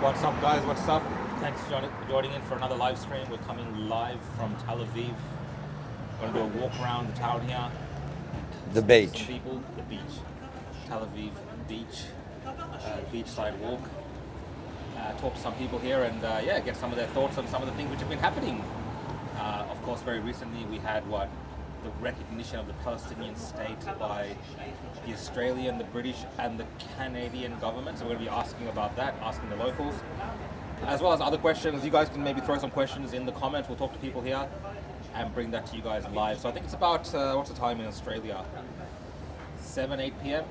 What's up, guys? What's up? Thanks for joining in for another live stream. We're coming live from Tel Aviv. Going to do a walk around the town here. The beach. Some people, the beach. Tel Aviv beach. Beachside walk. Talk to some people here and get some of their thoughts on some of the things which have been happening. Of course, very recently we had the recognition of the Palestinian state by the Australian, the British and the Canadian government. So we're going to be asking about that, asking the locals, as well as other questions. You guys can maybe throw some questions in the comments. We'll talk to people here and bring that to you guys live. So I think it's about, what's the time in Australia? 8 p.m.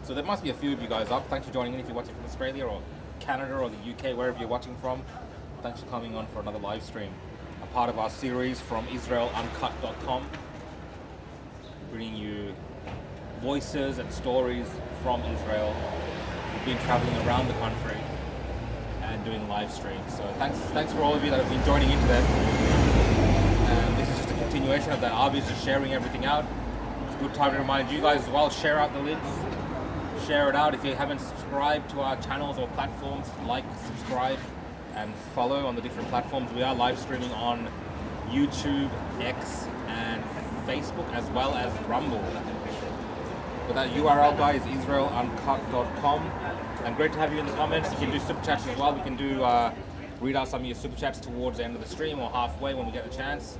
So there must be a few of you guys up. Thanks for joining in if you're watching from Australia or Canada or the UK, wherever you're watching from. Thanks for coming on for another live stream. A part of our series from IsraelUncut.com, bringing you voices and stories from Israel. We've been traveling around the country and doing live streams. So thanks for all of you that have been joining into that. And this is just a continuation of that. Aviv is just sharing everything out. It's a good time to remind you guys as well, share out the links. Share it out. If you haven't subscribed to our channels or platforms, like, subscribe, and follow on the different platforms. We are live streaming on YouTube, X, and Facebook, as well as Rumble. But that URL, guys, IsraelUncut.com. And great to have you in the comments. You can do super chats as well. We can do read out some of your super chats towards the end of the stream or halfway when we get the chance.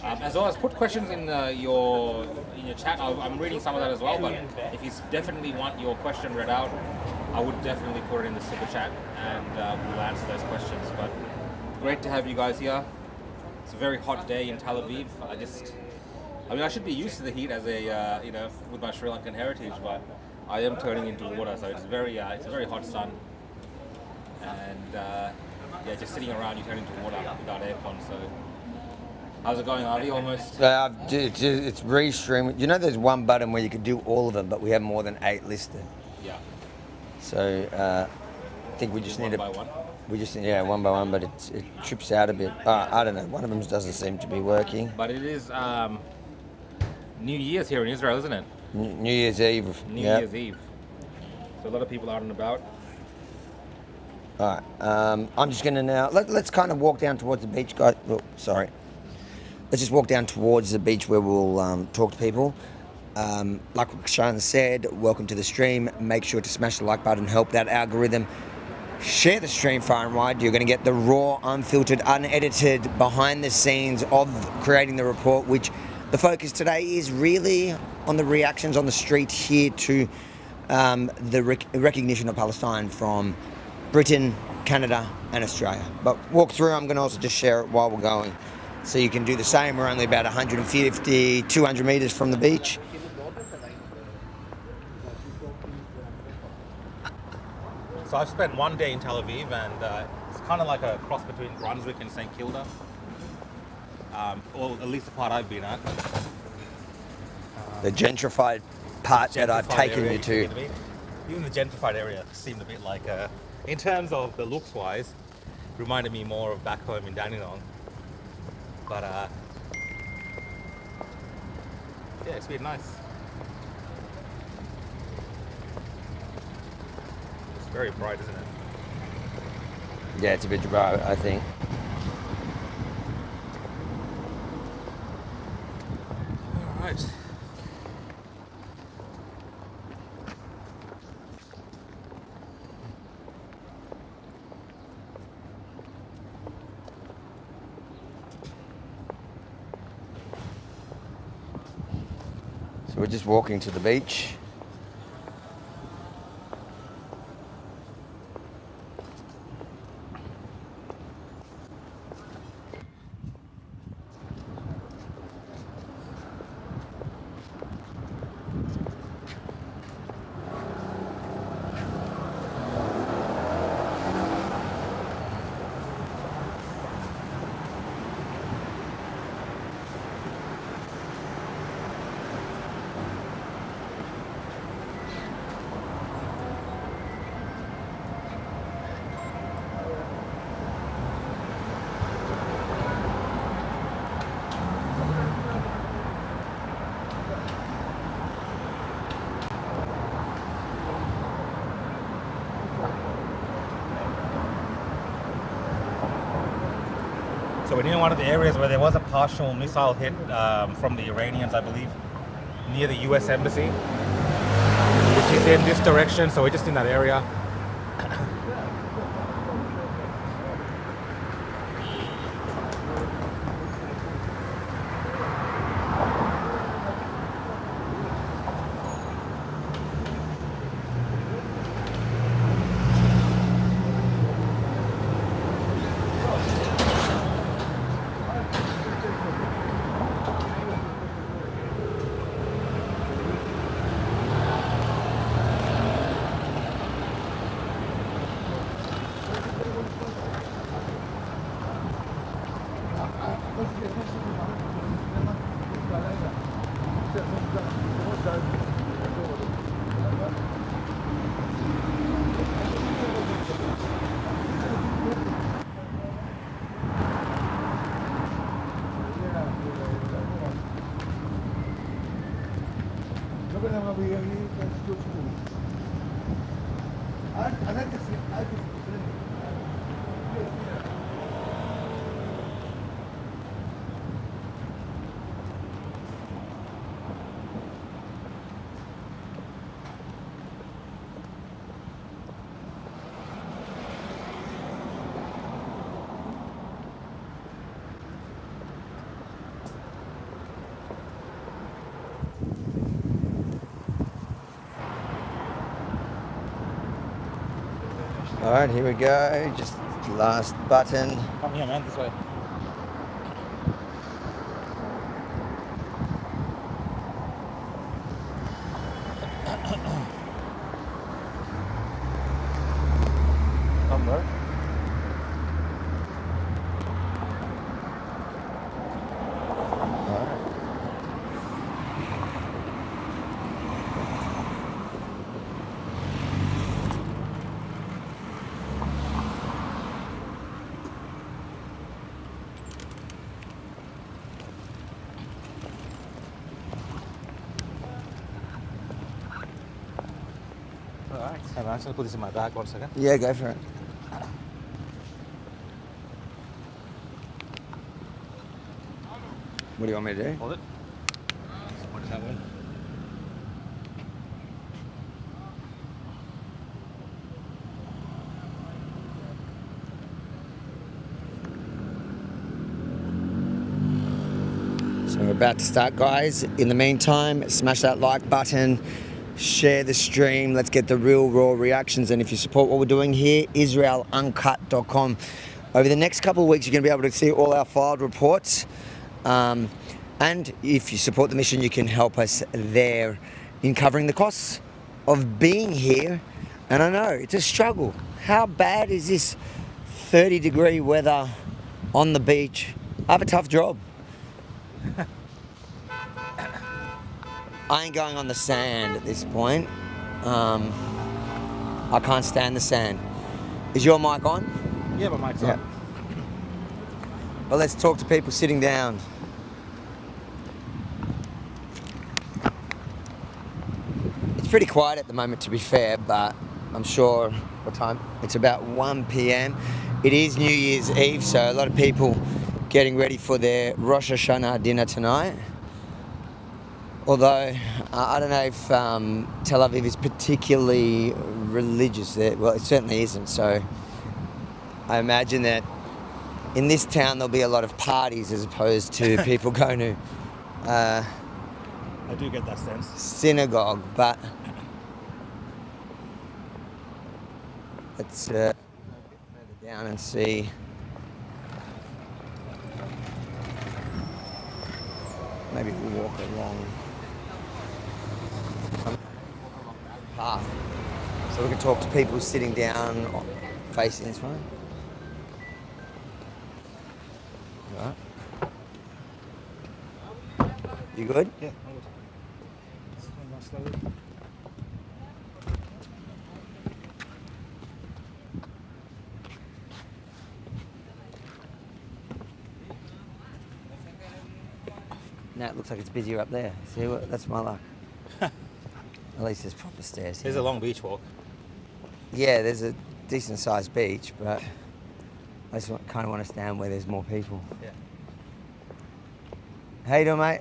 As well as put questions in your chat. I'm reading some of that as well, but if you definitely want your question read out, I would definitely put it in the super chat and we'll answer those questions. But great to have you guys here. It's a very hot day in Tel Aviv. I should be used to the heat as a with my Sri Lankan heritage, but I am turning into water, so it's a very hot sun. And just sitting around, you turn into water without aircon. So how's it going, Avi? Almost. It's restream. You know, there's one button where you could do all of them, but we have more than 8 listed. Yeah. So I think we just need one by one. We just one by one, but it trips out a bit. I don't know. One of them doesn't seem to be working. But it is New Year's here in Israel, isn't it? New Year's Eve. New Year's Eve. So a lot of people out and about. All right. I'm just gonna now let's kind of walk down towards the beach, guys. Oh, sorry. Let's just walk down towards the beach where we'll talk to people. Like Sean said, welcome to the stream. Make sure to smash the like button, help that algorithm. Share the stream far and wide. You're going to get the raw, unfiltered, unedited, behind the scenes of creating the report, which the focus today is really on the reactions on the street here to the recognition of Palestine from Britain, Canada and Australia. But walk through, I'm going to also just share it while we're going. So you can do the same. We're only about 150, 200 meters from the beach. So I've spent one day in Tel Aviv, and it's kind of like a cross between Brunswick and St. Kilda. Or at least the part I've been at. The gentrified part that I've taken you to. Even the gentrified area seemed a bit like, in terms of the looks wise, reminded me more of back home in Dandenong. But it's been nice. It's very bright, isn't it? Yeah, it's a bit dry, I think. All right. So we're just walking to the beach. So we're near one of the areas where there was a partial missile hit from the Iranians, I believe, near the US Embassy, which is in this direction. So we're just in that area. All right, here we go. Just last button. Come here, man, this way. Come, bro. Alright, hey man, I'm just gonna put this in my bag 1 second. Yeah, go for it. What do you want me to do? Hold it. Just put it that way. So we're about to start, guys. In the meantime, smash that like button, share the stream. Let's get the real raw reactions. And if you support what we're doing here, israeluncut.com. Over the next couple of weeks, you're going to be able to see all our filed reports. And if you support the mission, you can help us there in covering the costs of being here. And I know it's a struggle. How bad is this 30-degree weather on the beach? I have a tough job. I ain't going on the sand at this point. I can't stand the sand. Is your mic on? Yeah, my mic's on. But let's talk to people sitting down. It's pretty quiet at the moment, to be fair, but I'm sure, what time? It's about 1 p.m. It is New Year's Eve, so a lot of people getting ready for their Rosh Hashanah dinner tonight. Although, I don't know if Tel Aviv is particularly religious. Well, it certainly isn't, so I imagine that in this town there'll be a lot of parties as opposed to people going to I do get that sense. synagogue, but let's further down and see. Maybe we'll walk along path so we can talk to people sitting down facing this way. All right. You good? Yeah, I'm good. No, it looks like it's busier up there. See, what? That's my luck. At least there's proper stairs here. There's a long beach walk. Yeah, there's a decent sized beach, but I just kind of want to stand where there's more people. Yeah. How you doing, mate?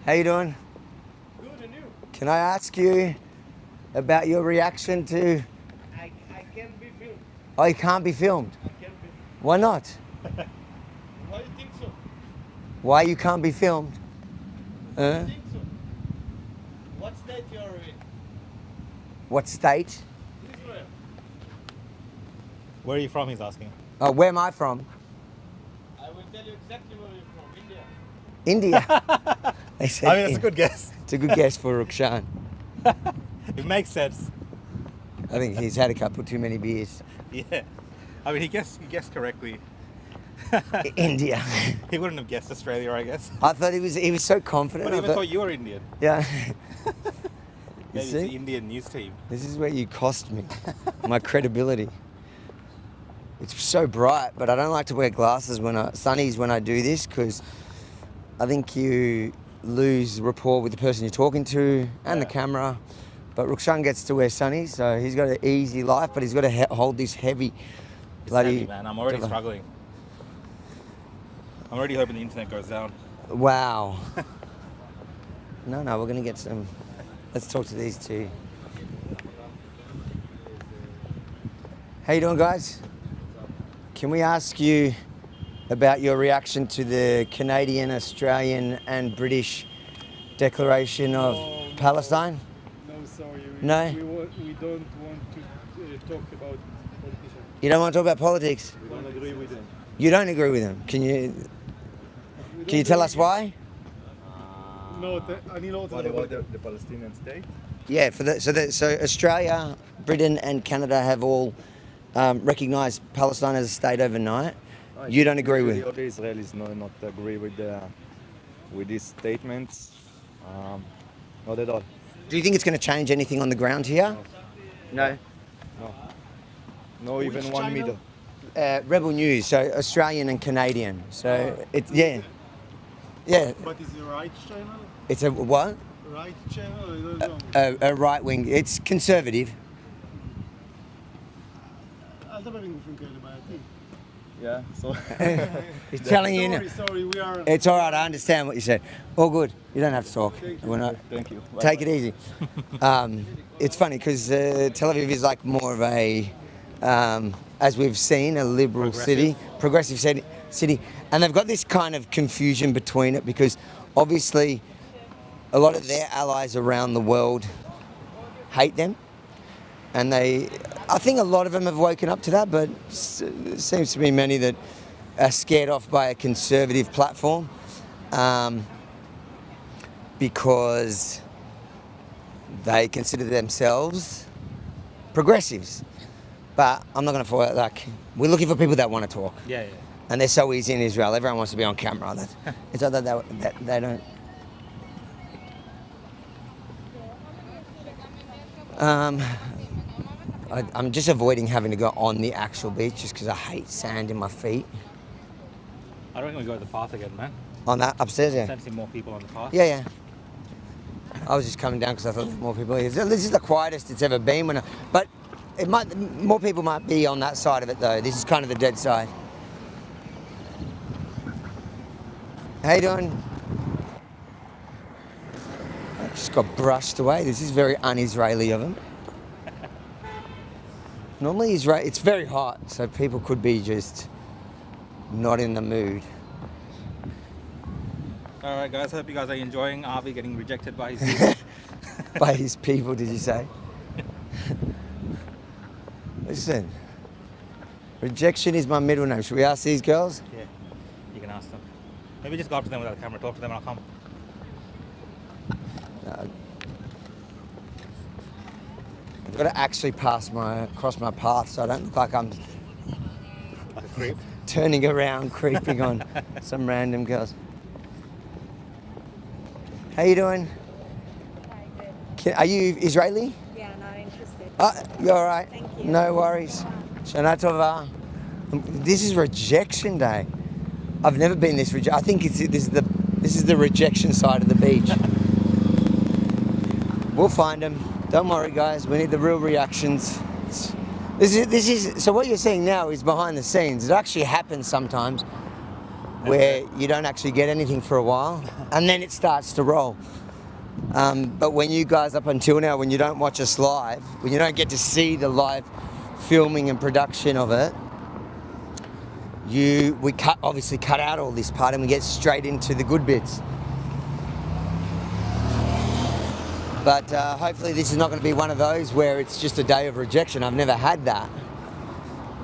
How you doing? Good, and you? Can I ask you about your reaction to... I can't be filmed. Oh, you can't be filmed. I can't be. Why not? Why you think so? Why you can't be filmed? Why you think so? What state you are in? What state? Israel. Where are you from? He's asking. Oh, where am I from? I will tell you exactly where you're from. India. India. They said I mean, it's a good guess. It's a good guess for Rukshan. It makes sense. I think he's had a couple too many beers. Yeah. I mean, he guessed correctly. India. He wouldn't have guessed Australia, I guess. I thought he was so confident. But he I even thought you were Indian. yeah. You Maybe it's see? the Indian news team. This is where you cost me my credibility. It's so bright, but I don't like to wear glasses sunnies when I do this because I think you lose rapport with the person you're talking to and the Yeah. camera. But Rukshan gets to wear sunnies, so he's got an easy life, but he's got to hold this heavy, It's bloody. heavy, man. I'm already struggling. I'm already hoping the internet goes down. Wow. No, we're gonna get some. Let's talk to these two. How you doing, guys? Can we ask you about your reaction to the Canadian, Australian, and British declaration of No, Palestine? No, sorry. No? We don't want to talk about politicians. You don't want to talk about politics. We don't agree with them. You don't agree with them. Can you tell us why? No, אני לא רוצה What לדבר. about the Palestinian state? Yeah, so Australia, Britain, and Canada have all recognised Palestine as a state overnight. You don't agree with All the Israelis not agree with these statements. Not at all. Do you think it's going to change anything on the ground here? No. No, even Which one channel? meter. Rebel News, so Australian and Canadian. So yeah. But is it right channel? It's a what? Right channel? I don't know. A right wing. It's conservative. אל תדבר עם גופים כאלה בעייתי. Yeah, so He's telling you. Sorry, we are... It's all right. I understand what you said. All good. You don't have to talk. We're not. thank you. Take it easy. It's funny because Tel Aviv is like more of a, as we've seen, a liberal city, progressive city, and they've got this kind of confusion between it because obviously a lot of their allies around the world hate them, and I think a lot of them have woken up to that, but there seems to be many that are scared off by a conservative platform because they consider themselves progressives. But I'm not going to fall like we're looking for people that want to talk, Yeah, yeah. and they're so easy in Israel. Everyone wants to be on camera. It's not that they don't. I'm just avoiding having to go on the actual beach just because I hate sand in my feet. I don't reckon we go to the path again, man. On that upstairs, yeah. Sensing more people on the path. Yeah. I was just coming down because I thought there were more people here. This is the quietest it's ever been. But more people might be on that side of it though. This is kind of the dead side. How you doing? I just got brushed away. This is very un-Israeli of him. Normally it's very hot, so people could be just not in the mood. All right, guys. Hope you guys are enjoying Avi getting rejected by his people. By his people, did you say? Listen, rejection is my middle name. Should we ask these girls? Yeah, you can ask them. Maybe just go up to them without a camera, talk to them, and I'll come. No. I've got to actually cross my path so I don't look like I'm Like a creep. turning around, creeping on some random girls. How you doing? Are you Israeli? Yeah, not interested. Oh, you're all right. Thank you. No worries. Shana Tova. This is rejection day. I've never been this I think this is the rejection side of the beach. We'll find them. Don't worry, guys. We need the real reactions. This is so what you're seeing now is behind the scenes. It actually happens sometimes where you don't actually get anything for a while, and then it starts to roll. But when you guys up until now, when you don't watch us live, when you don't get to see the live filming and production of it, we obviously cut out all this part and we get straight into the good bits. But hopefully this is not going to be one of those where it's just a day of rejection. I've never had that.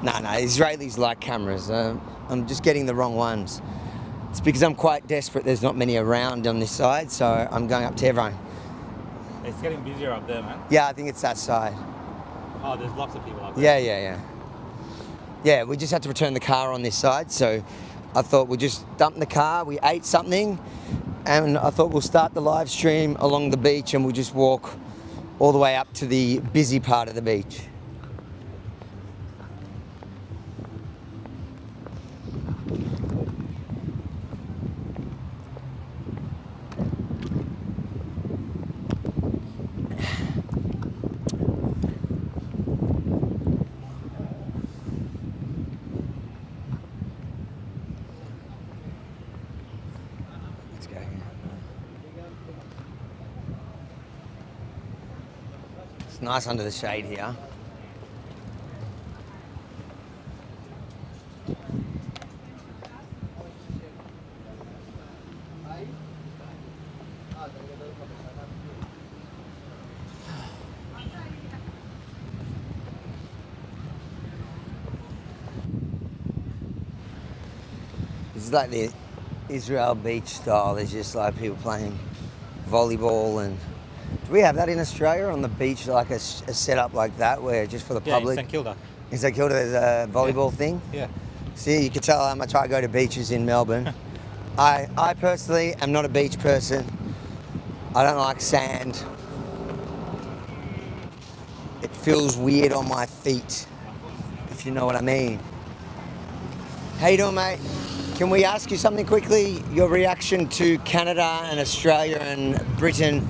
No, Israelis like cameras. I'm just getting the wrong ones. It's because I'm quite desperate. There's not many around on this side, so I'm going up to everyone. It's getting busier up there, man. Yeah, I think it's that side. Oh, there's lots of people up there. Yeah. Yeah, we just had to return the car on this side, so I thought we'll just dump the car, we ate something, and I thought we'll start the live stream along the beach and we'll just walk all the way up to the busy part of the beach. Let's go here. It's nice under the shade here. This is like the Israel beach style. There's just like people playing volleyball, and do we have that in Australia on the beach, like a setup like that where just for the Yeah, public? in St Kilda. In St Kilda there's a volleyball thing? Yeah. See, you can tell how much I go to beaches in Melbourne. I personally am not a beach person. I don't like sand. It feels weird on my feet, if you know what I mean. How you doing, mate? Can we ask you something quickly? Your reaction to Canada and Australia and Britain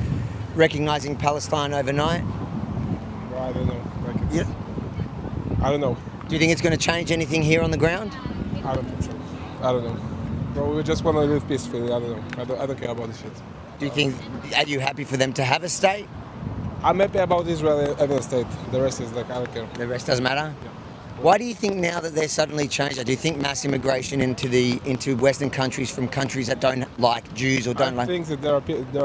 recognising Palestine overnight? Well, I don't know. Yeah. I don't know. Do you think it's going to change anything here on the ground? I don't think so. I don't know. Bro, we just want to live peacefully. I don't know. I don't care about this shit. Do you think, are you happy for them to have a state? I'm happy about Israel having a state. The rest is like, I don't care. The rest doesn't matter? Yeah. Why do you think now that they're suddenly changed that? Do you think mass immigration into Western countries from countries that don't like Jews or don't I like... think that there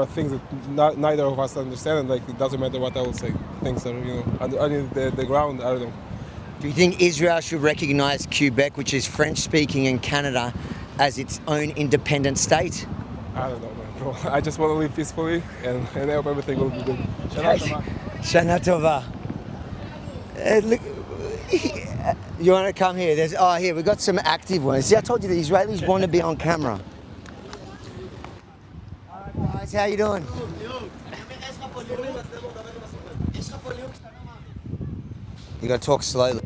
are things that neither of us understand, and like it doesn't matter what I will say. Things are, on the ground. I don't know. Do you think Israel should recognise Quebec, which is French-speaking, and Canada as its own independent state? I don't know, man, bro. I just want to live peacefully, and I hope everything will be good. Shana Tova. Look, you want to come here? Here, we got some active ones. See, I told you the Israelis want to be on camera. Alright guys, how you doing? You gotta talk slowly.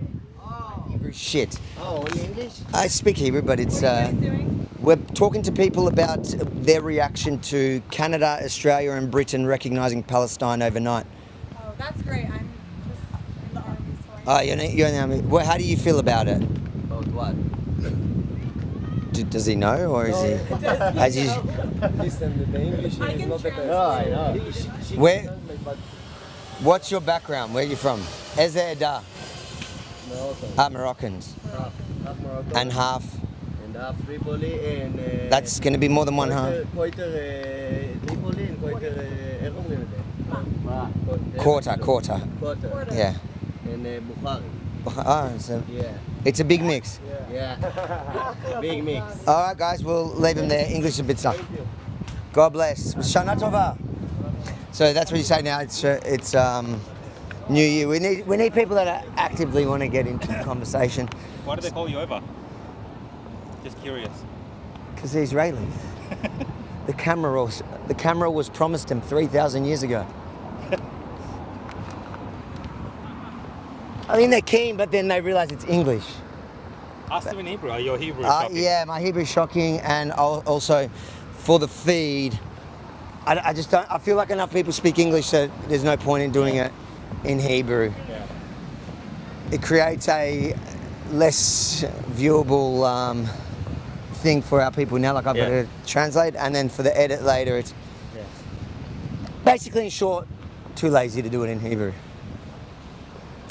Hebrew shit. Oh, only English? I speak Hebrew, but it's we're talking to people about their reaction to Canada, Australia and Britain recognising Palestine overnight. Oh, that's great. I'm just in the army, so Oh, you're in the army. Well, how do you feel about it? About what? Does he know, or is he? Has he? Listen, the English I is can not the translate. best. No, I know. Where? What's your background? Where are you from? Eze Eda. Morocco. Moroccans. Half Morocco. And half. And half Tripoli and... That's going to be more than one half. Quarter Tripoli and quarter... איך אומרים את זה? Quarter. Quarter. Yeah. And Bukhari. So Yeah. it's a big mix. Yeah. Big mix. All right, guys, we'll leave them there. English a bit stuff. God bless. Shana Tova. So that's what you say now. It's New Year. We need people that actively want to get into the conversation. Why do they call you over? Just curious. Because they're Israelis. The camera was promised them 3,000 years ago. I mean, they're keen, but then they realise it's English. Ask them in Hebrew. Are your Hebrew shocking? Yeah, my Hebrew's shocking, and also for the feed, I just don't. I feel like enough people speak English that there's no point in doing it in Hebrew. Yeah. it creates a less viewable thing for our people now. Like I've got to translate, and then for the edit later, it's basically, in short, too lazy to do it in Hebrew.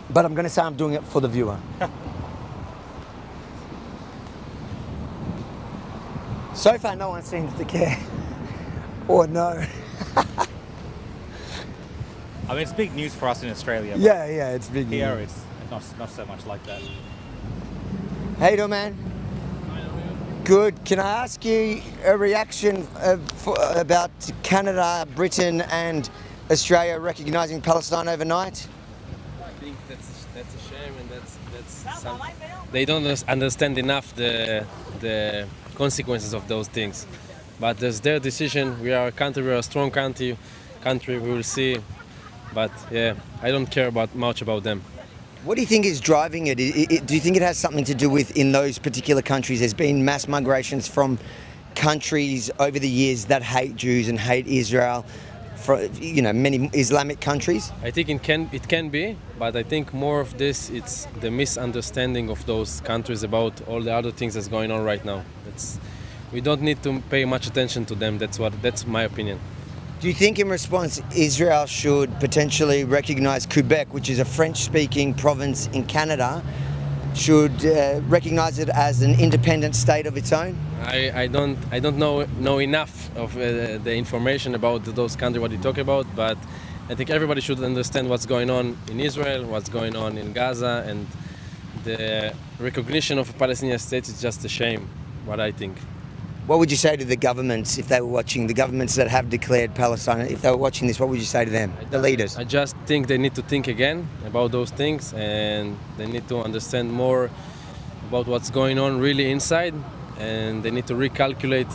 But I'm going to say I'm doing it for the viewer. So far, no one seems to care or know. I mean, it's big news for us in Australia. But Yeah, it's big. here news. it's not so much like that. How you doing, man? Good. Can I ask you a reaction about Canada, Britain, and Australia recognising Palestine overnight? I think that's a shame, and that's something. They don't understand enough the consequences of those things. But that's their decision. We are a country. We are a strong country. We will see. But yeah, I don't care much about them. What do you think is driving it? Do you think it has something to do with, in those particular countries, there's been mass migrations from countries over the years that hate Jews and hate Israel, many Islamic countries? I think it can be, but I think more of this, it's the misunderstanding of those countries about all the other things that's going on right now. We don't need to pay much attention to them. That's my opinion. Do you think in response Israel should potentially recognise Quebec, which is a French-speaking province in Canada, should recognise it as an independent state of its own? I don't know enough of the information about those countries, what you talk about, but I think everybody should understand what's going on in Israel, what's going on in Gaza, and the recognition of a Palestinian state is just a shame, what I think. What would you say to the governments, if they were watching, the governments that have declared Palestine, if they were watching this, what would you say to them, the leaders? I just think they need to think again about those things, and they need to understand more about what's going on really inside, and they need to recalculate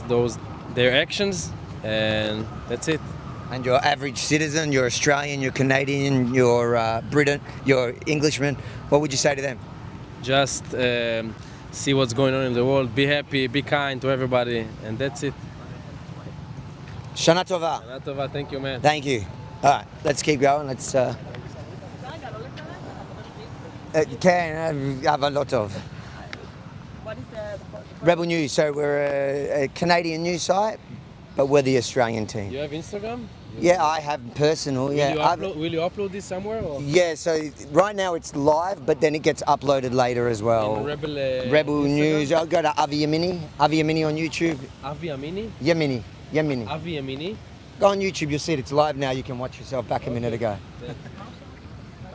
their actions, and that's it. And your average citizen, you're Australian, you're Canadian, you're Briton, you're Englishman, what would you say to them? Just see what's going on in the world, be happy, be kind to everybody, and that's it. Shana Tova. Shana Tova, thank you, man. Thank you. All right, let's keep going. Let's. Can have a lot of. What is the Rebel News. So we're a Canadian news site, but we're the Australian team. You have Instagram? Yeah, I have personal. Will you upload this somewhere? Or? Yeah, so right now it's live, but then it gets uploaded later as well. In Rebel Instagram? News. I'll go to Avi Yemini on YouTube. Avi Amini? Yemini. Avi Amini? Go on YouTube, you'll see it. It's live now. You can watch yourself back a minute ago.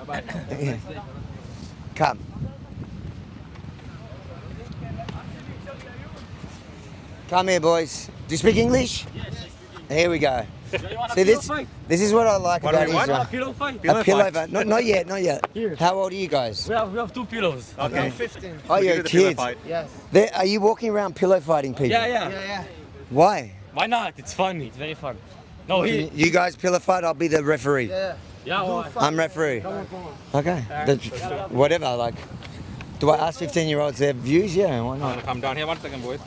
Bye-bye. Come. Come here, boys. Do you speak English? Yes. Here we go. See, this is what I like about Israel. A pillow fight? A pillow fight. Not yet. Here. How old are you guys? We have two pillows. Okay. 15. Oh, you're kids. Yes. Are you walking around pillow fighting people? Yeah. Why? Why not? It's funny. It's very fun. No, You guys pillow fight, I'll be the referee. Yeah, well, I'm referee. Okay. Whatever, like. Do I ask 15-year-olds their views? Yeah, why not? Come down here 1 second, boys.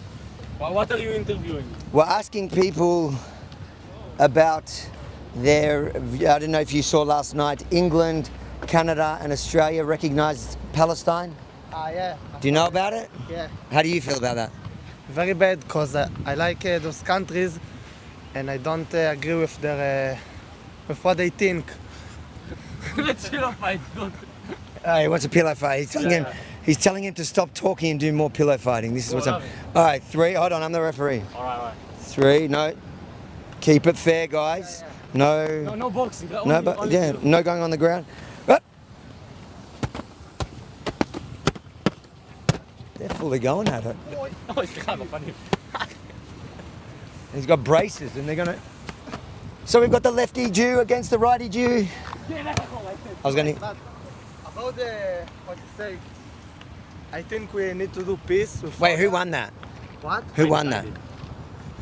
what are you interviewing? We're asking people about I don't know if you saw last night, England, Canada and Australia recognised Palestine. Yeah. Do you know about it? Yeah. How do you feel about that? Very bad, because I like those countries, and I don't agree with with what they think. Let's pillow fight. He wants a pillow fight. He's telling him to stop talking and do more pillow fighting. This is what's up. All right, 3. Hold on, I'm the referee. All right. 3. No. Keep it fair, guys. No boxing. No going on the ground. Up. They're fully going at it. Oh, it's kind of funny. He's got braces, and they're gonna. So we've got the lefty Jew against the righty Jew. I was gonna. About what you say, I think we need to do peace with. Wait, who won that? What? Who won that?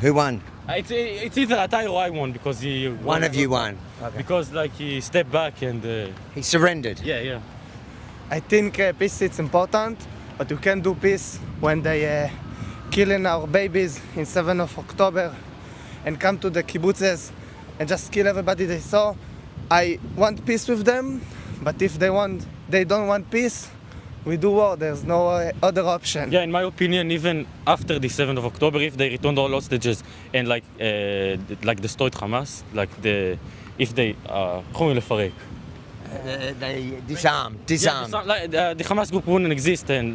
Who won? It's either Atai or I won, because he won. One of you won. Okay. Because he stepped back and he surrendered. Yeah. I think peace is important, but you can't do peace when they killing our babies in 7th of October and come to the kibbutzes and just kill everybody they saw. I want peace with them, but if they don't want peace, we do war. There's no other option. Yeah, in my opinion, even after the 7th of October, if they returned all hostages and destroyed Hamas, if they יכולים לפרק. They disarm. The Hamas group wouldn't exist, and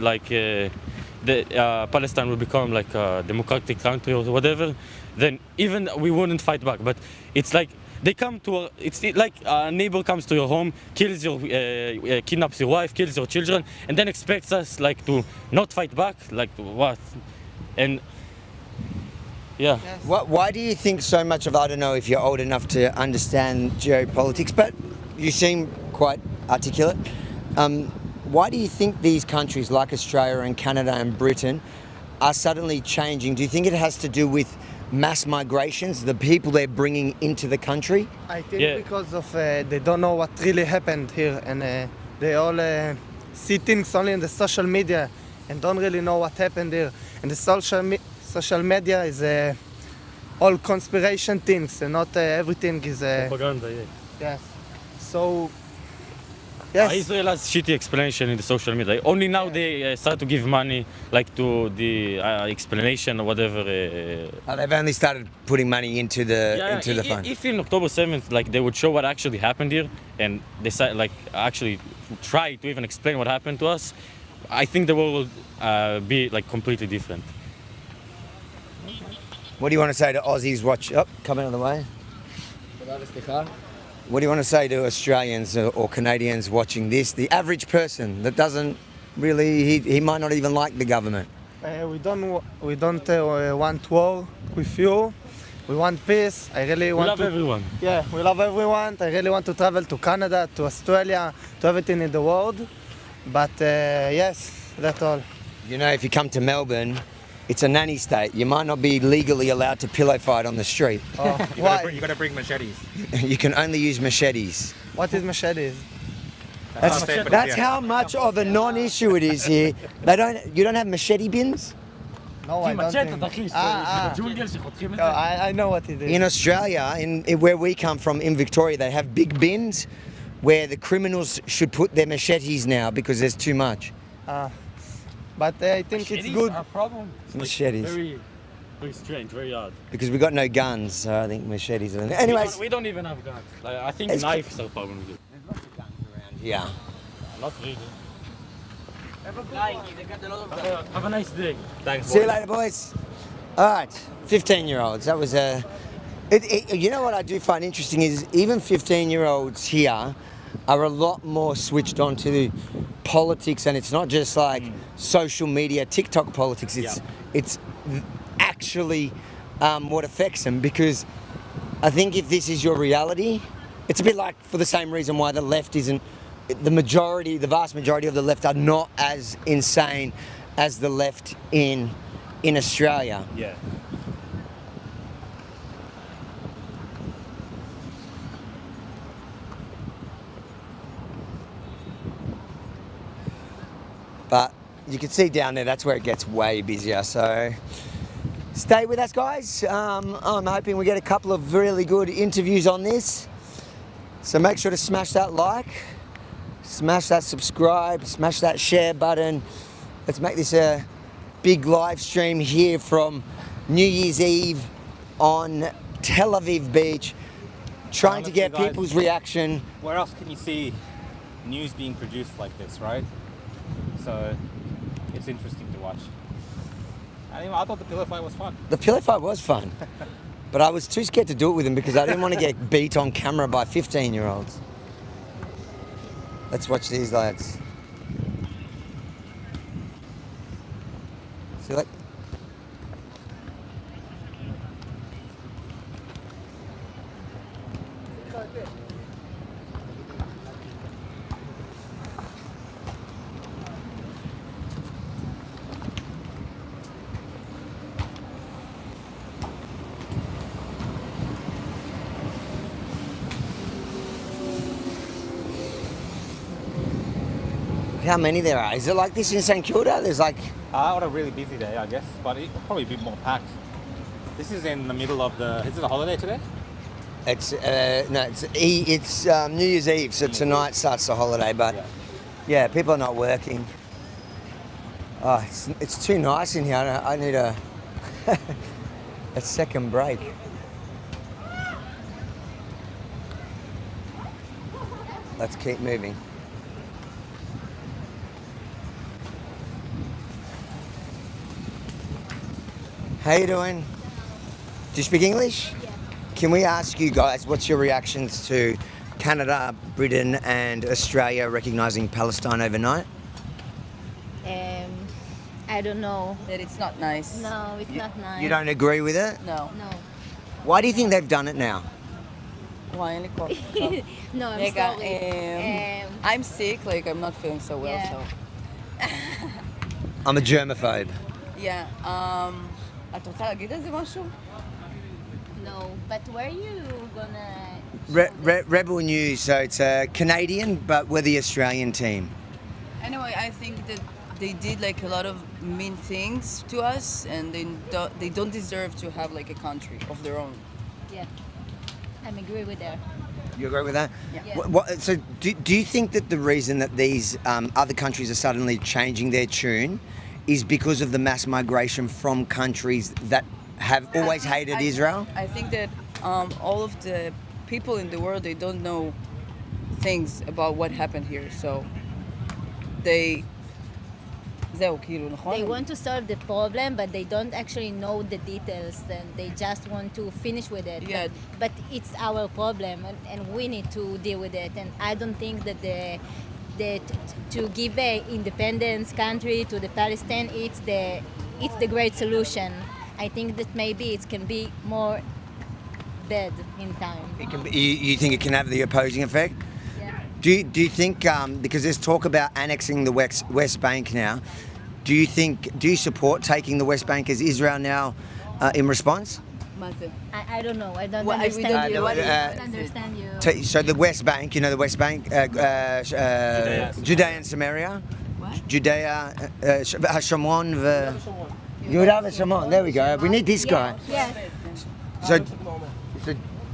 Palestine would become like a democratic country or whatever. Then even we wouldn't fight back. But it's like they come to. It's like a neighbor comes to your home, kills your, kidnaps your wife, kills your children, and then expects us to not fight back. Like what? And yeah. Why do you think so much of, I don't know if you're old enough to understand geopolitics, but you seem quite articulate. Why do you think these countries like Australia and Canada and Britain are suddenly changing? Do you think it has to do with mass migrations, the people they're bringing into the country? I think because of they don't know what really happened here, and they all see things only in the social media and don't really know what happened here. And the social media is all conspiration things, and not everything is Propaganda, yeah. yes. So yes. Israel has shitty explanation in the social media. Only now they start to give money to the explanation or whatever. They've only started putting money into the fund. If in October 7th, they would show what actually happened here, and decide, actually try to even explain what happened to us, I think the world would be completely different. What do you want to say to Aussies coming on the way? What do you want to say to Australians or Canadians watching this? The average person that doesn't really, he might not even like the government. We don't want war with you. We want peace. I really want. We love everyone. Yeah, we love everyone. I really want to travel to Canada, to Australia, to everything in the world. But yes, that's all. You know, if you come to Melbourne, it's a nanny state. You might not be legally allowed to pillow fight on the street. Oh, You got to bring machetes. You can only use machetes. What is machetes? That's how much of a non-issue it is here. You don't have machete bins? No, I don't think. I know what it is. In Australia, where we come from, in Victoria, they have big bins where the criminals should put their machetes now because there's too much. But I think it's good. Our problem. Machetes. Very, very strange, very odd. Because we got no guns, so I think machetes are... Anyways. We don't even have guns. I think knives are a problem here. There's lots of guns around here. Not really. Have a nice day. Thanks, See you later, boys. All right, 15-year-olds. That was a... you know what I do find interesting is even 15-year-olds here are a lot more switched on to politics, and it's not just social media, TikTok politics. It's actually what affects them, because I think if this is your reality, it's a bit like for the same reason why the left isn't, the vast majority of the left are not as insane as the left in Australia. Yeah. But you can see down there, that's where it gets way busier. So stay with us, guys. I'm hoping we get a couple of really good interviews on this. So make sure to smash that like, smash that subscribe, smash that share button. Let's make this a big live stream here from New Year's Eve on Tel Aviv beach, trying to get people's reaction. Where else can you see news being produced like this, right? So it's interesting to watch. Anyway, I thought the pillow fight was fun. The pillow fight was fun, but I was too scared to do it with him because I didn't want to get beat on camera by 15-year-olds. Let's watch these lads. See, like. How many there are? Is it like this in St Kilda? There's like... On a really busy day, I guess, but it'll probably be more packed. This is in the middle of the... Is it a holiday today? It's New Year's Eve, so tonight starts the holiday, but yeah, people are not working. Oh, it's too nice in here. I need a a second break. Let's keep moving. How you doing? Do you speak English? Yeah. Can we ask you guys what's your reactions to Canada, Britain and Australia recognising Palestine overnight? I don't know. That it's not nice. No, it's not nice. You don't agree with it? No. No. Why do you think they've done it now? Why? No, I'm Like, sorry. I'm sick, like I'm not feeling so well, Yeah. so. I'm a germaphobe. Yeah, את רוצה להגיד על זה משהו? No, but where you gonna... Rebel News, so it's Canadian, but we're the Australian team. Anyway, I think that they did like a lot of mean things to us, and they don't deserve to have like a country of their own. Yeah, I agree with that. You agree with that? Yeah. So do you think that the reason that these other countries are suddenly changing their tune is because of the mass migration from countries that have always hated Israel? I think that all of the people in the world, they don't know things about what happened here, so they want to solve the problem, but they don't actually know the details, and they just want to finish with it. Yeah. But it's our problem, and we need to deal with it. And I don't think that to give a independence country to the Palestine, it's the great solution. I think that maybe it can be more bad in time. It can be, you think it can have the opposing effect? Yeah. Do you think, because there's talk about annexing the West Bank now, do you support taking the West Bank as Israel now in response? I don't know. I don't Well, I understand you. don't- I don't understand you. So the West Bank, you know the West Bank, Judea and Samaria, Judea, Shomron, Yehuda v'Shomron. There we go. We need this guy. Yes. So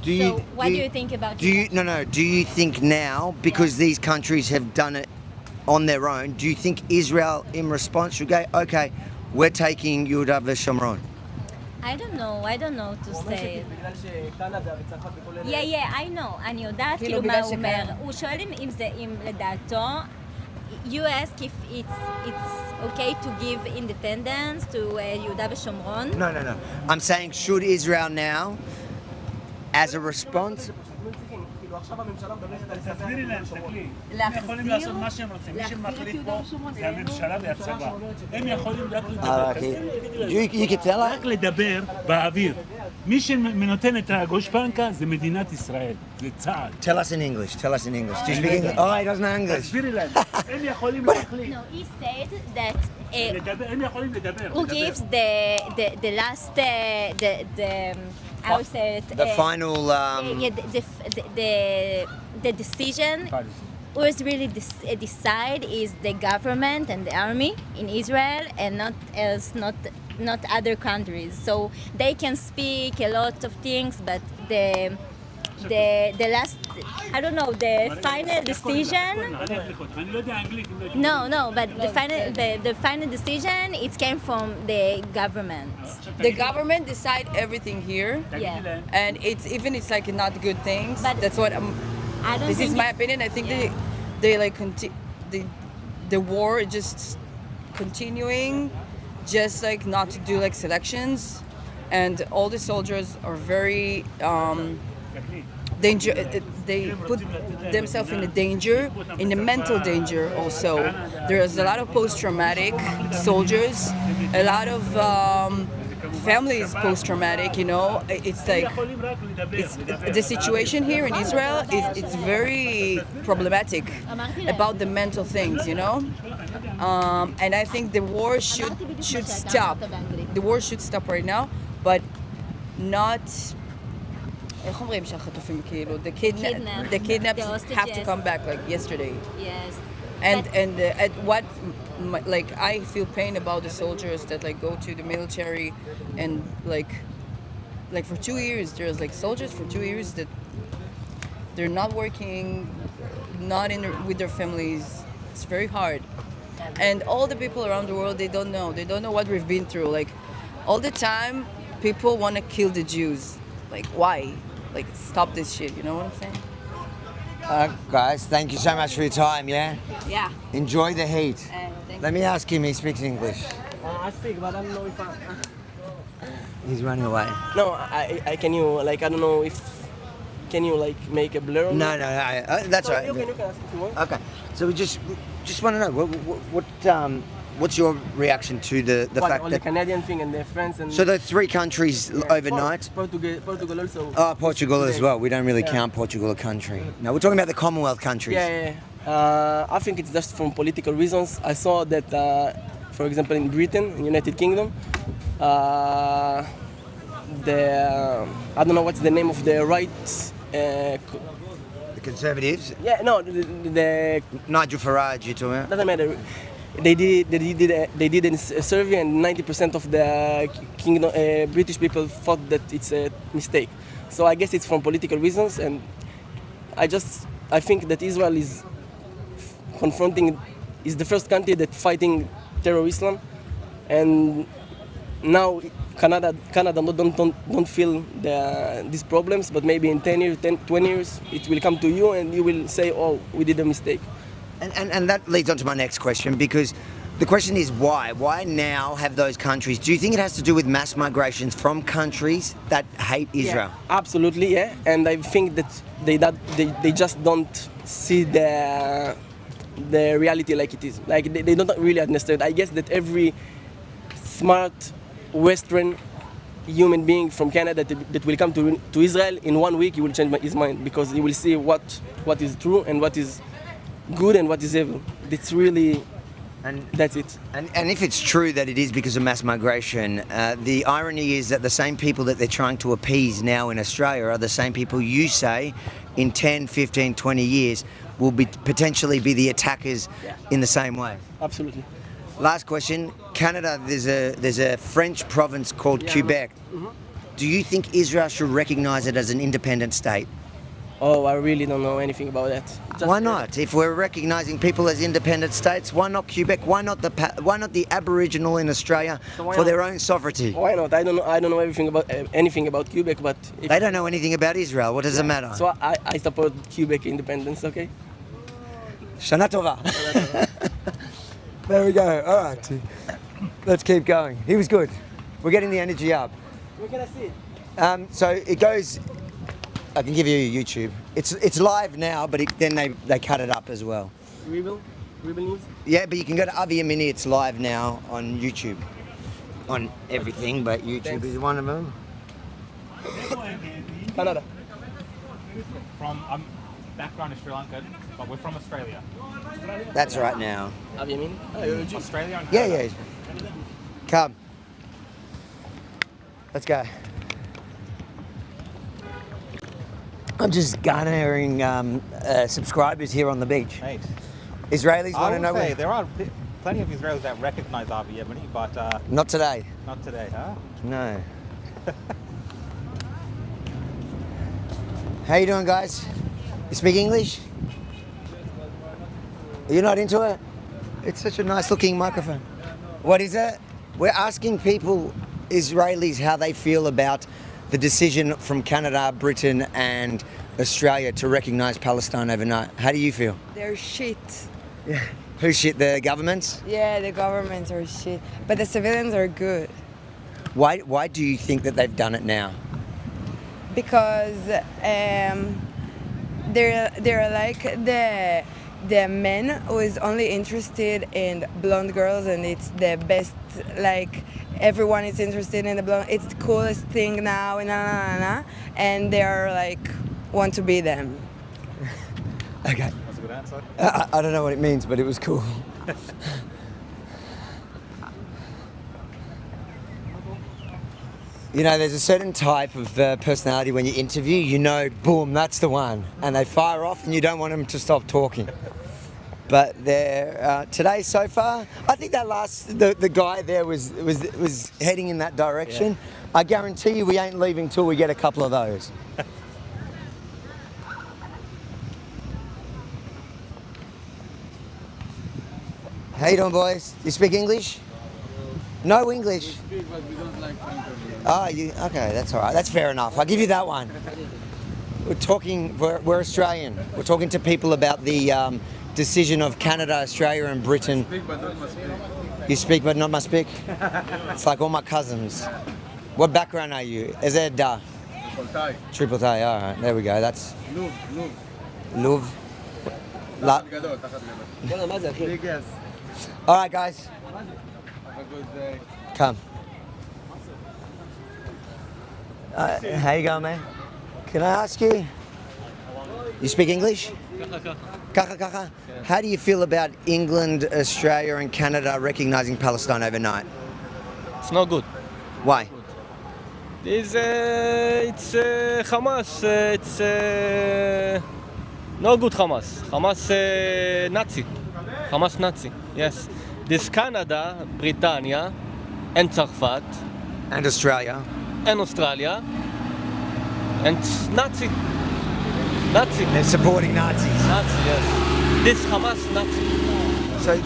do you? So what do you think about Do you? No. Do you think now, because these countries have done it on their own, do you think Israel, in response, should go, okay, we're taking Yehuda v'Shomron? I don't know to say. Yeah, I know. אני יודעת כאילו מה הוא אומר. הוא שואל אם לדעתו, you ask if it's okay to give independence to יהודה ושומרון. No. I'm saying, should Israel now, as a response, תסבירי להם, תסתכלי. הם יכולים לעשות מה שהם רוצים. מי שמחליט פה זה הממשלה והצבא. הם יכולים רק לדבר. רק לדבר באוויר. מי שנותן את הגושפנקה זה מדינת ישראל, זה צה"ל. Tell us in English. Do you speak English? Oh, he doesn't know English. תסבירי להם. הם יכולים להחליט. No, he said that הם יכולים לדבר. who gives the last I would say it, The final. the decision who's really decide is the government and the army in Israel, and not other countries. So they can speak a lot of things, but the last, I don't know, the final decision. No, but the final decision, it came from the government. The government decide everything here, Yeah. and it's like not good things. But that's what I don't this think is my opinion. I think they like the war just continuing, just like not to do like selections, and all the soldiers are very danger. They put themselves in a danger, in a mental danger also. There's a lot of post-traumatic soldiers, a lot of families post-traumatic, you know. It's like the situation here in Israel it's very problematic about the mental things, you know. And I think the war should stop. The war should stop right now, but not. איך אומרים שהחטופים כאילו, the kidnapped have to come back like yesterday. Yes. And what like I feel pain about the soldiers that like go to the military and like for 2 years there's like soldiers for 2 years that they're not working, not with their families. It's very hard. And all the people around the world, they don't know. They don't know what we've been through. Like, all the time, people want to kill the Jews. Like, why? Like, stop this shit, you know what I'm saying? Guys, thank you so much for your time, yeah? Yeah. Enjoy the heat. Thank Let me ask him, he speaks English. I speak, but I don't know if I... He's running away. No, I can you, like, I don't know if... Can you, like, make a blur on No, it? that's So all right. you can ask if you want. Okay, so we just want to know, what's your reaction to the What, fact all that... the Canadian thing and their friends and... So the three countries overnight... Portugal also. Oh, Portugal as well. We don't really Yeah. count Portugal a country. No, we're talking about the Commonwealth countries. I think it's just from political reasons. I saw that, for example, in Britain, United Kingdom, I don't know what's the name of the right. The Conservatives? Yeah, no, the Nigel Farage, you're talking about? Doesn't matter. They did a survey, and 90% of the kingdom, British people thought that it's a mistake. So I guess it's from political reasons, and I think that Israel is the first country that fighting terror Islam, and now Canada don't feel these problems, but maybe in 10 years, 20 years, it will come to you and you will say, oh, we did a mistake. And that leads on to my next question, because the question is why? Why now have those countries? Do you think it has to do with mass migrations from countries that hate Israel? Yeah, absolutely, yeah. And I think that they just don't see the reality like it is. Like they don't really understand. I guess that every smart Western human being from Canada that will come to Israel in 1 week, he will change his mind, because he will see what is true and what is good and what is evil. It's really, and that's it. And if it's true that it is because of mass migration, the irony is that the same people that they're trying to appease now in Australia are the same people you say in 10, 15, 20 years will potentially be the attackers in the same way. Absolutely. Last question. Canada, there's a French province called Quebec. Mm-hmm. Do you think Israel should recognize it as an independent state? Oh, I really don't know anything about that. Why not? If we're recognizing people as independent states, why not Quebec? Why not the Aboriginal in Australia for their own sovereignty? Why not? I don't know anything about Quebec, but they don't know anything about Israel. What does it matter? So I support Quebec independence. Okay. Shana Tova. There we go. All right. Let's keep going. He was good. We're getting the energy up. Where can I see it? So it goes. I can give you YouTube. It's live now, but then they cut it up as well. Rebel News? Yeah, but you can go to Aviv Mini. It's live now on YouTube. On everything, but YouTube is one of them. Canada. From background is Sri Lankan, but we're from Australia. That's right now. Aviv Mini? Australia and Yeah, Canada. yeah. Come. Let's go. I'm just garnering subscribers here on the beach. Right. Israelis I want to will know say where... there are plenty of Israelis that recognize Avi Yemeni, but Not today. not today, huh? No. How you doing, guys? You speak English? Are you not into it? It's such a nice looking microphone. What is it? We're asking people, Israelis, how they feel about the decision from Canada, Britain and Australia to recognise Palestine overnight. How do you feel? They're shit. Yeah. Who's shit? The governments? Yeah, the governments are shit. But the civilians are good. Why do you think that they've done it now? Because they're like the men who is only interested in blonde girls, and it's the best, like everyone is interested in the blonde, it's the coolest thing now, and they're like want to be them. Okay. That's a good answer. I don't know what it means, but it was cool. You know, there's a certain type of personality when you interview, you know, boom, that's the one. And they fire off and you don't want them to stop talking. But today so far, I think that the guy there was heading in that direction. Yeah. I guarantee you we ain't leaving till we get a couple of those. How you doing, boys? You speak English? No English. Speak, but we don't like Oh, okay, that's all right. That's fair enough. I'll give you that one. We're Australian. We're talking to people about the decision of Canada, Australia and Britain. Speak, but not must speak. You speak but not must speak? It's like all my cousins. What background are you? Is it Triple tie, all right. There we go. That's Luv. Big yes. All right, guys. Have a good day. Come. How you going, man? Can I ask you? You speak English? Kaka kaka. How do you feel about England, Australia, and Canada recognizing Palestine overnight? It's not good. Why? It's Hamas. It's no good Hamas. Hamas Nazi. Hamas Nazi. Yes. This Canada, Britannia, and Tzarfat. And Australia. And Australia. And Nazi. Nazi. They're supporting Nazis. Nazi, yes. This Hamas Nazi. So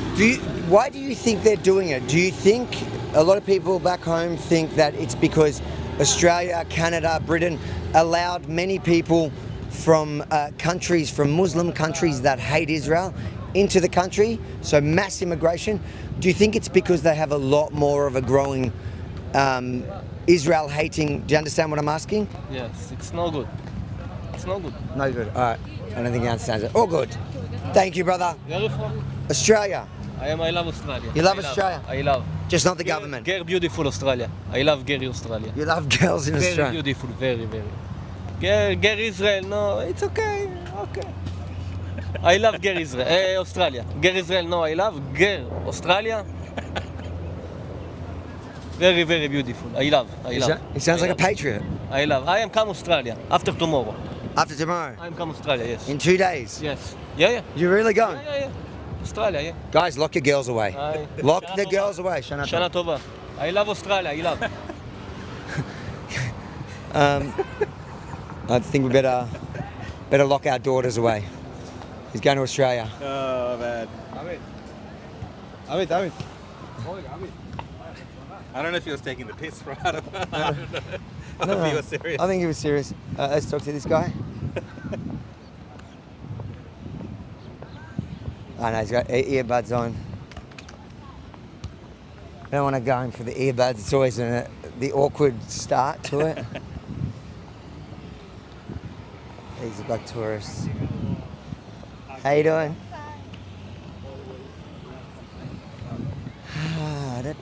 why do you think they're doing it? Do you think a lot of people back home think that it's because Australia, Canada, Britain allowed many people from countries, from Muslim countries that hate Israel into the country, so mass immigration? Do you think it's because they have a lot more of a growing Israel hating? Do you understand what I'm asking? Yes, it's no good. It's no good. No good. All right. I don't think he understands it. All good. Thank you, brother. Where are you from? Australia. I love Australia. You love Australia? I love. Just not the government. Girl, beautiful Australia. I love girl Australia. You love girls in very Australia? Very beautiful, very, very. Girl Israel, no, it's okay. Okay. I love girl Israel. Australia. Girl Israel, no, I love girl Australia. Very, very beautiful. I love. He sounds like a patriot. I love. I am come Australia after tomorrow. After tomorrow? I'm come Australia, yes. In 2 days? Yes. Yeah. You're really going? Yeah. Australia, yeah. Guys, lock your girls away. Lock the girls away. Shana Tova. I love Australia. I love. I think we better lock our daughters away. He's going to Australia. Oh, man. Aviv. I don't know if he was taking the piss, right? I don't know. I don't know if he was serious. I think he was serious. Let's talk to this guy. Oh no, he's got earbuds on. I don't want to go in for the earbuds. It's always the awkward start to it. These look like tourists. How you doing?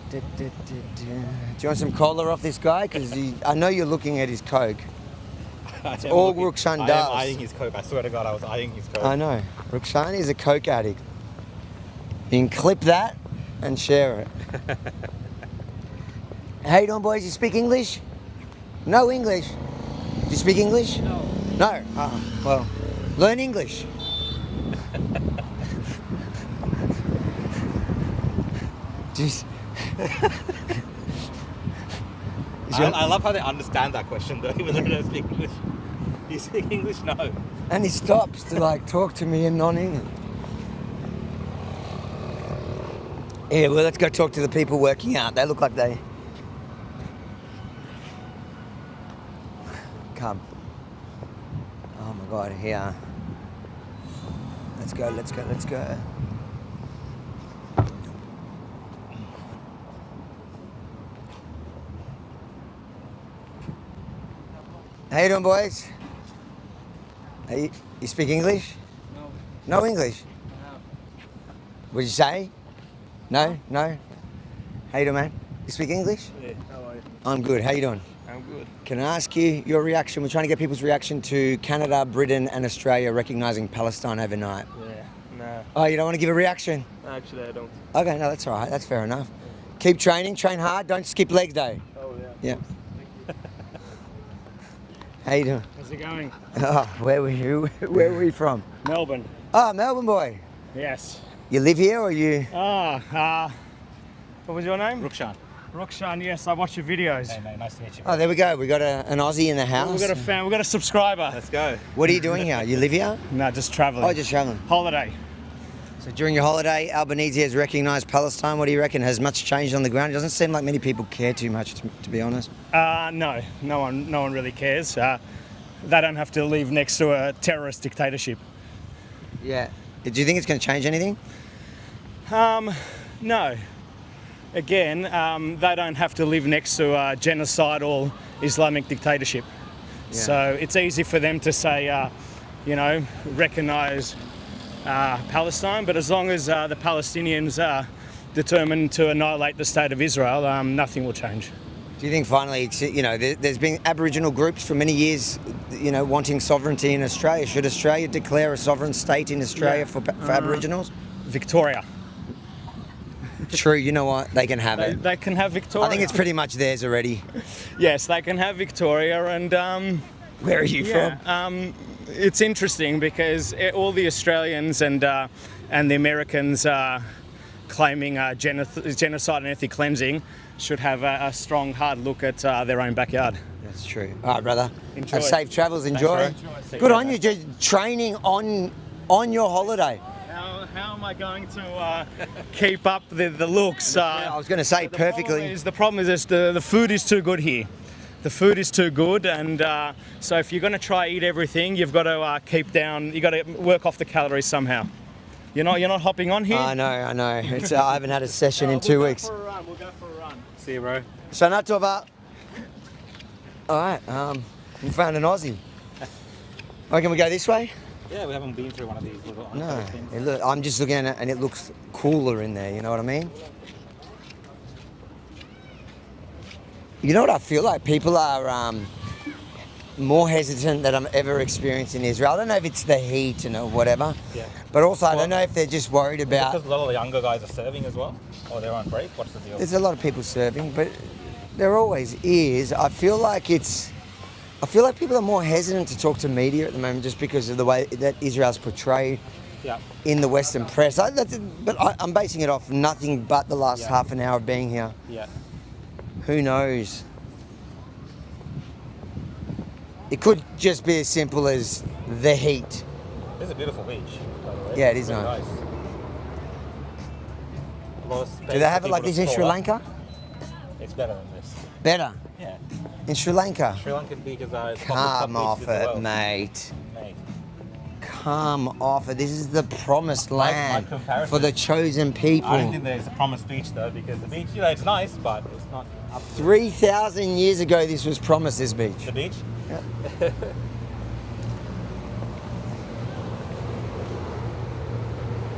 Do you want some cola off this guy? Because I know you're looking at his coke. It's all Rukshan does. I am eyeing his coke. I swear to God, I was eyeing his coke. I know. Rukshan is a coke addict. You can clip that and share it. How you doing, boys? You speak English? No English. Do you speak English? No. No? Oh, well, learn English. Jeez. I love how they understand that question though, even though they don't speak English. Do you speak English? No. And he stops to talk to me in non-English. Yeah, well, let's go talk to the people working out. They look like they... Come. Oh my God, here. Let's go. How you doing, boys? You speak English? No. No English? No. What'd you say? No? How you doing, man? You speak English? Yeah. How are you? I'm good. How you doing? I'm good. Can I ask you your reaction? We're trying to get people's reaction to Canada, Britain and Australia recognising Palestine overnight. Yeah. Nah. Oh, you don't want to give a reaction? Actually, I don't. Okay, no, that's all right. That's fair enough. Keep training. Train hard. Don't skip leg day. Oh, yeah. How you doing? How's it going? Oh, where were we from? Melbourne. Oh, Melbourne boy. Yes. You live here or you? What was your name? Rukshan. Rukshan, yes, I watch your videos. Hey mate, nice to meet you. Oh, there we go. We got an Aussie in the house. We've got a fan, we've got a subscriber. Let's go. What are you doing here? You live here? No, just travelling. Oh, just travelling. Holiday. So during your holiday, Albanese has recognised Palestine. What do you reckon? Has much changed on the ground? It doesn't seem like many people care too much, to be honest. No one really cares. They don't have to live next to a terrorist dictatorship. Yeah. Do you think it's going to change anything? No. Again, they don't have to live next to a genocidal Islamic dictatorship. Yeah. So it's easy for them to say, recognise Palestine, but as long as the Palestinians are determined to annihilate the state of Israel, nothing will change. Do you think finally, there's been Aboriginal groups for many years, wanting sovereignty in Australia. Should Australia declare a sovereign state in Australia for Aboriginals? Victoria. True, you know what? They can have it. They can have Victoria. I think it's pretty much theirs already. Yes, they can have Victoria, and where are you from? It's interesting because all the Australians and the Americans claiming genocide and ethnic cleansing should have a strong, hard look at their own backyard. That's true. All right, brother. Enjoy. Have safe travels. Enjoy. Good on you. Just training on your holiday. How am I going to keep up the looks? I was going to say perfectly. The problem is the food is too good here. The food is too good, and so if you're going to try eat everything, you've got to keep down. You got to work off the calories somehow. You're not hopping on here. I know. I haven't had a session in 2 weeks. We'll go for a run. See you, bro. Shana tova. All right. We found an Aussie. Oh, can we go this way? Yeah, we haven't been through one of these little No. things. Look, I'm just looking at it, and it looks cooler in there. You know what I mean? You know what I feel like? People are more hesitant than I've ever experienced in Israel. I don't know if it's the heat or whatever. Yeah. But also, I don't know if they're just worried about... Because a lot of the younger guys are serving as well? Or they're on break? What's the deal? There's a lot of people serving, but there always is. I feel like people are more hesitant to talk to media at the moment just because of the way that Israel's portrayed in the Western press. I'm basing it off nothing but the last half an hour of being here. Yeah. Who knows? It could just be as simple as the heat. It's a beautiful beach, by the way. Yeah, it is Really nice. A lot of space Do they have for it like people this to in Sri store up. Lanka? It's better than this. Better? Yeah. In Sri Lanka? Sri Lankan beaches are as Come off it, mate. Come off it. This is the promised land for the chosen people. I don't think there's a promised beach though, because the beach, it's nice, but it's not up to 3,000 years ago, this was promised, this beach. the beach. Yeah.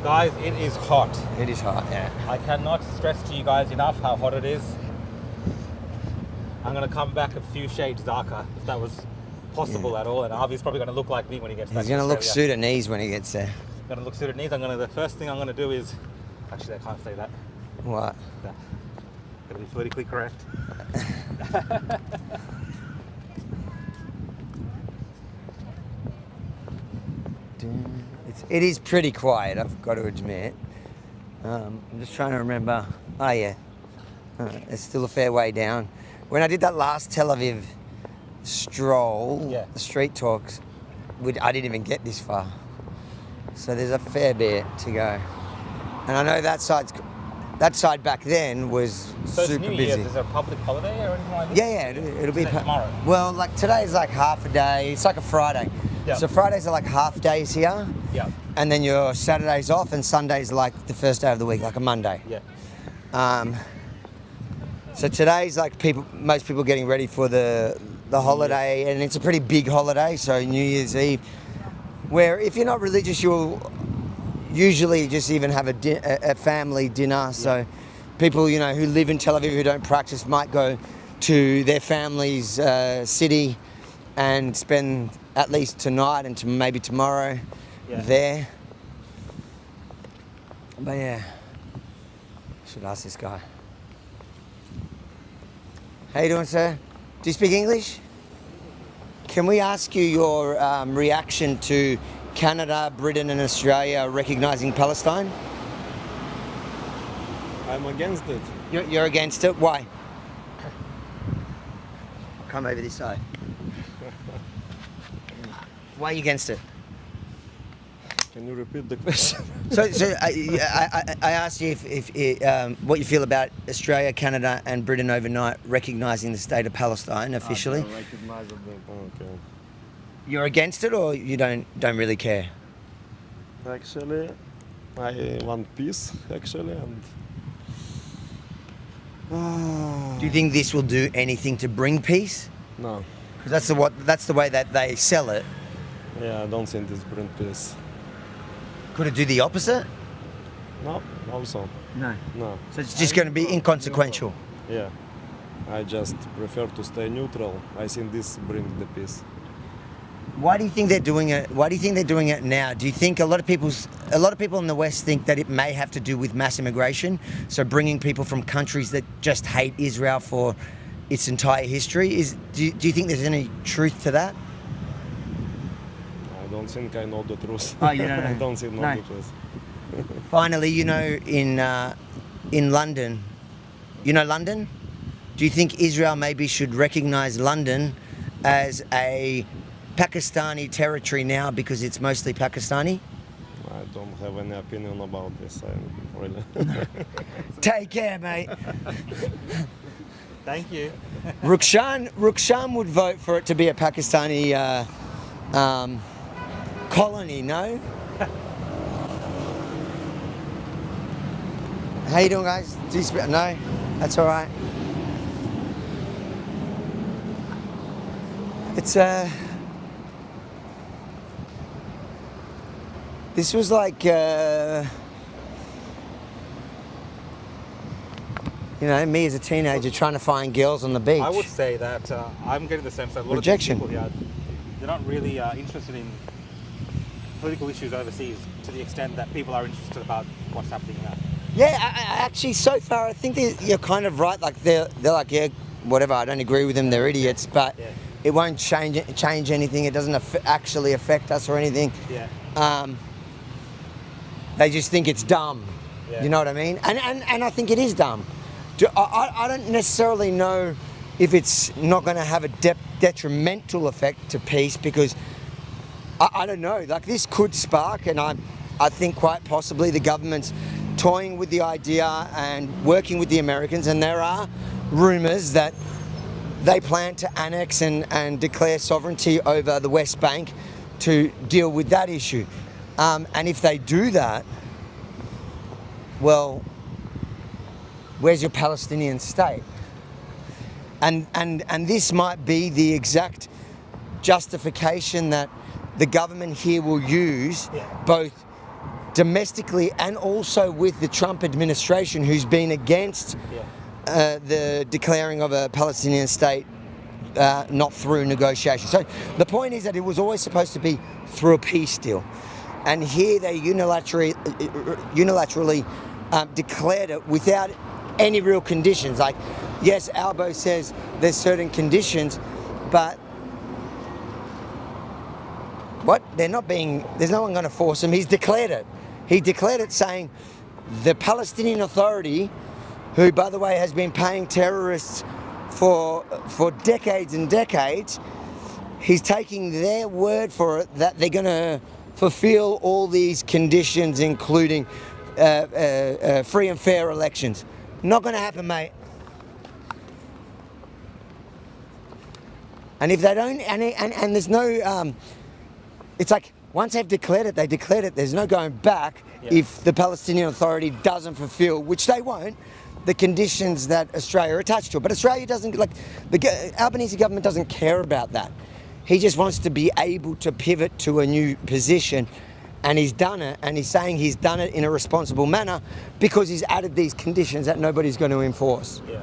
Guys, it is hot. It is hot, yeah. I cannot stress to you guys enough how hot it is. I'm gonna come back a few shades darker, if that was possible at all. And Avi's probably gonna look like me when he gets back. He's going to look Sudanese when he gets there. Gonna look Sudanese. The first thing I'm gonna do is, actually I can't say that. What? Gotta be politically correct. It is pretty quiet, I've got to admit. I'm just trying to remember. Oh, yeah. It's still a fair way down. When I did that last Tel Aviv stroll, the street talks, I didn't even get this far. So there's a fair bit to go. And I know that side back then was So super it's New busy. Year's. Is there a public holiday or anything like this? Yeah, it'll be tomorrow. Well, like today's like half a day. It's like a Friday. Yeah. So Fridays are like half days here. Yeah. And then your Saturday's off, and Sunday's like the first day of the week, like a Monday. Yeah. So today's like most people getting ready for the holiday, and it's a pretty big holiday. So New Year's Eve, where if you're not religious, you'll usually just even have a family dinner. So people, who live in Tel Aviv who don't practice might go to their family's city and spend at least tonight and maybe tomorrow there. But yeah, should ask this guy. How you doing, sir? Do you speak English? Can we ask you your reaction to Canada, Britain and Australia recognising Palestine? I'm against it. You're against it? Why? Come over this side. Why are you against it? Can you repeat the question? So I asked you if what you feel about Australia, Canada, and Britain overnight recognising the state of Palestine officially. Okay. You're against it, or you don't really care? Actually, I want peace. Actually, and Do you think this will do anything to bring peace? no. Because that's the way that they sell it. Yeah, I don't think this brings peace. Could it do the opposite? No, also. No. No. So it's just going to be inconsequential. Yeah. I just prefer to stay neutral. I think this brings the peace. Why do you think they're doing it? Why do you think they're doing it now? Do you think a lot of people in the West think that it may have to do with mass immigration? So bringing people from countries that just hate Israel for its entire history. Do you think there's any truth to that? I don't think I know the truth. Oh, you don't know? I don't think I know the truth. Finally, in London, London? Do you think Israel maybe should recognise London as a Pakistani territory now because it's mostly Pakistani? I don't have any opinion about this. Really. Take care, mate. Thank you. Rukshan would vote for it to be a Pakistani colony, no? How you doing, guys? Do you speak? No? That's all right. It's this was like me as a teenager trying to find girls on the beach. I would say that I'm getting the sense that a lot Rejection. of these people here, they're not really interested in political issues overseas to the extent that people are interested about what's happening here. Yeah, I actually, so far, I think you're kind of right. Like they're like, yeah, whatever. I don't agree with them. They're idiots, but it won't change anything. It doesn't actually affect us or anything. Yeah. They just think it's dumb. Yeah. You know what I mean? And I think it is dumb. I don't necessarily know if it's not going to have a detrimental effect to peace, because I don't know. Like, this could spark, and I think quite possibly the government's toying with the idea and working with the Americans, and there are rumours that they plan to annex and declare sovereignty over the West Bank to deal with that issue. And if they do that, well, where's your Palestinian state? And this might be the exact justification that the government here will use, both domestically and also with the Trump administration, who's been against the declaring of a Palestinian state, not through negotiation. So the point is that it was always supposed to be through a peace deal. And here they unilaterally declared it without any real conditions. Like, yes, Albo says there's certain conditions, but there's no one going to force him. He's declared it. He declared it, saying the Palestinian Authority, who, by the way, has been paying terrorists for decades and decades, he's taking their word for it that they're going to fulfill all these conditions, including free and fair elections. Not going to happen, mate. And if they don't, and there's no, it's like, once they've declared it, they declared it. There's no going back if the Palestinian Authority doesn't fulfill, which they won't, the conditions that Australia are attached to. But Australia doesn't, like, the Albanese government doesn't care about that. He just wants to be able to pivot to a new position, and he's done it, and he's saying he's done it in a responsible manner because he's added these conditions that nobody's going to enforce. Yeah.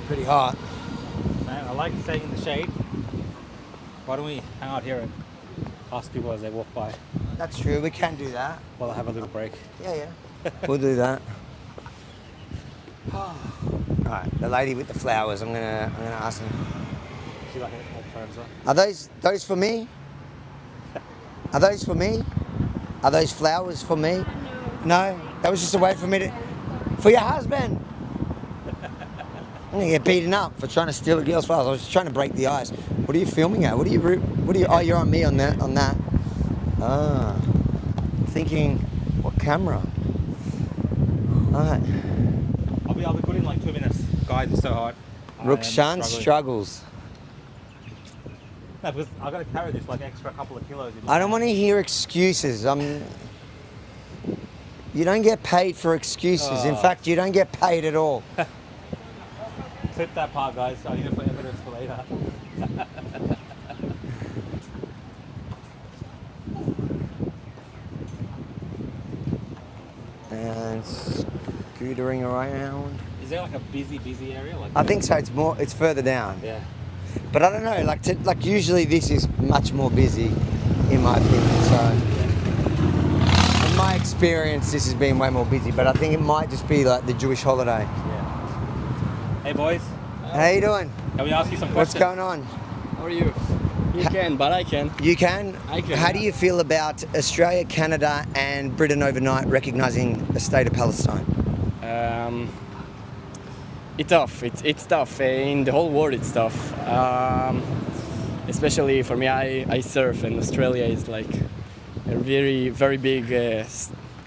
Pretty hot. Man, I like staying in the shade. Why don't we hang out here and ask people as they walk by? That's true, we can do that. While I have a little break. Yeah. We'll do that. Alright, the lady with the flowers, I'm gonna ask her. Are those for me? Are those for me? Are those flowers for me? No, that was just a way for me to... For your husband! I'm gonna get beaten up for trying to steal a girl's flowers. I was just trying to break the ice. What are you filming at? What are you... Oh, you're on me on that. Ah. Thinking, what camera? Alright. I'll be good in like 2 minutes. Guys, it's so hard. Rukshan struggles. No, because I've got to carry this like extra couple of kilos. I don't want to hear excuses. You don't get paid for excuses. In fact, you don't get paid at all. Clip that part, guys. I need it for evidence for later. And scootering around. Is there like a busy area? Like I think so. It's further down. Yeah. But I don't know. Like usually this is much more busy, in my opinion. So, in my experience, this has been way more busy. But I think it might just be like the Jewish holiday. Yeah. Hey boys. How you doing? Can we ask you some What's questions? going on? How are you? You can, but I can. You can? I can. How do you feel about Australia, Canada and Britain overnight recognising the state of Palestine? It's tough. It's tough. In the whole world, it's tough. Especially for me, I surf, and Australia is like a very big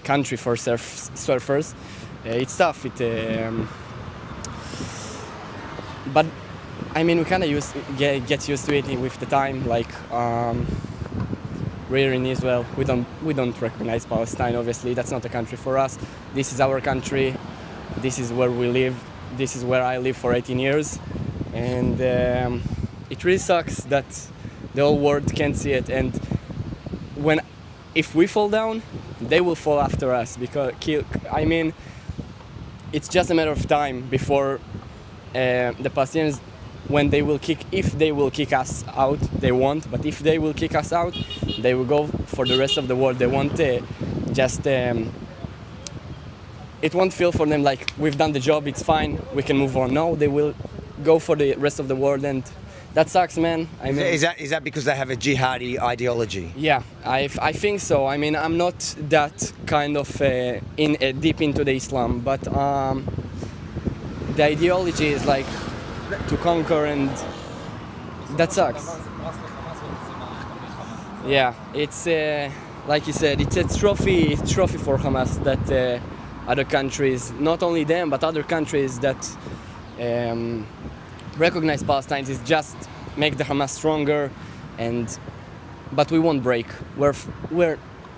country for surfers. It's tough. But I mean, we kind of get used to it with the time. Like we're in Israel. We don't recognize Palestine. Obviously, that's not a country for us. This is our country. This is where we live. This is where I live for 18 years, and it really sucks that the whole world can't see it. And if we fall down, they will fall after us. Because I mean, it's just a matter of time before the Palestinians, if they will kick us out, they won't. But if they will kick us out, they will go for the rest of the world. They won't it won't feel for them like we've done the job, it's fine, we can move on. No, they will go for the rest of the world, and that sucks, man. I mean, is that because they have a jihadi ideology? Yeah, I think so. I mean, I'm not that kind of deep into the Islam, but the ideology is like to conquer, and that sucks. Yeah, it's like you said, it's a trophy for Hamas that other countries, not only them, but other countries that recognize Palestine is just make the Hamas stronger, but we won't break.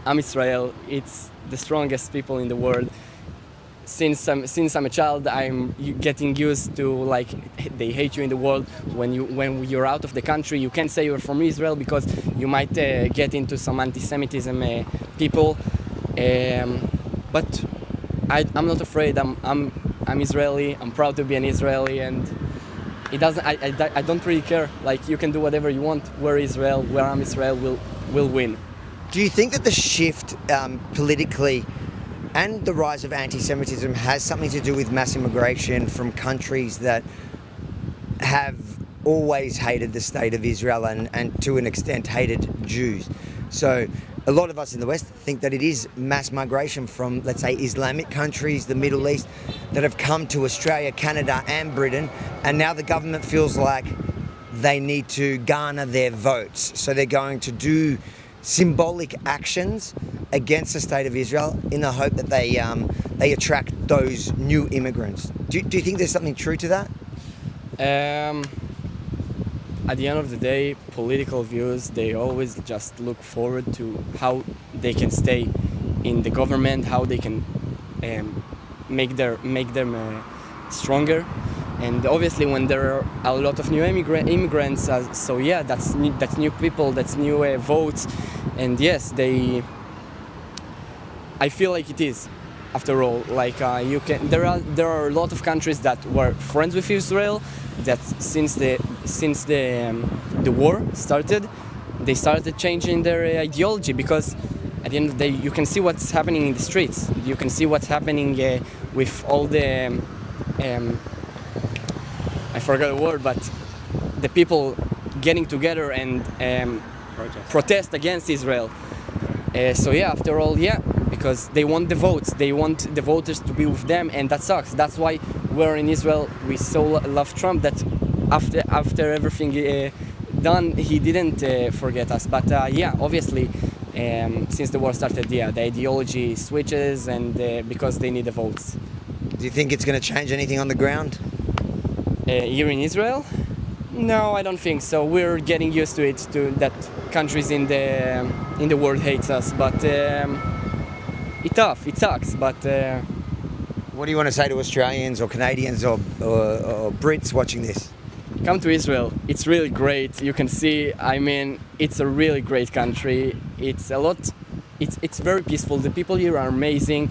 I'm Israel. It's the strongest people in the world. Since I'm a child, I'm getting used to like they hate you in the world. When you're out of the country, you can't say you're from Israel because you might get into some anti-Semitism people. But I'm not afraid. I'm Israeli. I'm proud to be an Israeli, and it doesn't. I don't really care. Like you can do whatever you want. We're Israel. Where I'm Israel will win. Do you think that the shift politically and the rise of anti-Semitism has something to do with mass immigration from countries that have always hated the state of Israel and to an extent hated Jews? So a lot of us in the West think that it is mass migration from, let's say, Islamic countries, the Middle East, that have come to Australia, Canada and Britain, and now the government feels like they need to garner their votes. So they're going to do symbolic actions against the state of Israel in the hope that they attract those new immigrants. Do you think there's something true to that? At the end of the day, political views, they always just look forward to how they can stay in the government, how they can make them stronger. And obviously, when there are a lot of new immigrants, so yeah, that's new people, that's new votes, and yes, I feel like it is, after all. Like there are a lot of countries that were friends with Israel, that since the war started, they started changing their ideology, because at the end of the day, you can see what's happening in the streets. You can see what's happening with all the I forgot the word, but the people getting together and protest against Israel. So yeah, after all, yeah, because they want the votes, they want the voters to be with them, and that sucks. That's why we're in Israel. We so love Trump that after everything done, he didn't forget us. But yeah, obviously, since the war started, yeah, the ideology switches, and because they need the votes. Do you think it's going to change anything on the ground? Here in Israel? No, I don't think so. We're getting used to it, to that countries in the world hates us. But it's tough, it sucks. But what do you want to say to Australians or Canadians or Brits watching this? Come to Israel. It's really great. You can see, I mean, it's a really great country. It's a lot, it's very peaceful. The people here are amazing.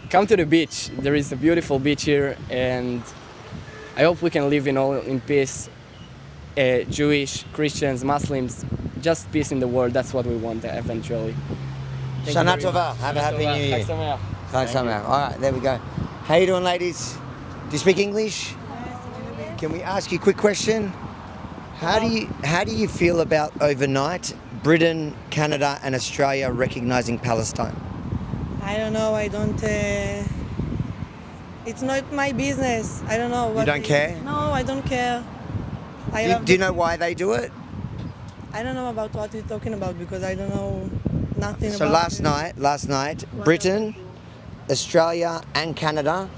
Come to the beach. There is a beautiful beach here, and I hope we can live in peace. Jewish, Christians, Muslims, just peace in the world. That's what we want eventually. Shana Tova. Have a happy new year. Chag Sameach. All right, there we go. How you doing, ladies? Do you speak English? Can we ask you a quick question? How do you feel about overnight Britain, Canada, and Australia recognizing Palestine? I don't know. I don't. It's not my business. I don't know. You don't care? No, I don't care. Do you know why they do it? I don't know about what you're talking about because I don't know nothing So about last night, Britain, Australia, and Canada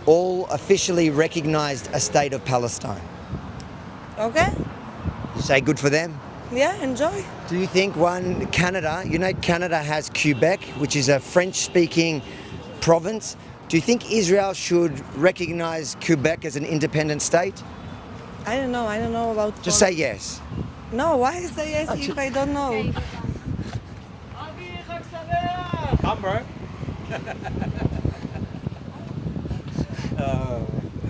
all officially recognized a state of Palestine. Okay. You say good for them? Yeah, enjoy. Do you think Canada has Quebec, which is a French-speaking province. Do you think Israel should recognize Quebec as an independent state? I don't know. I don't know about. Just say yes. No, why say yes if I don't know? Come, bro.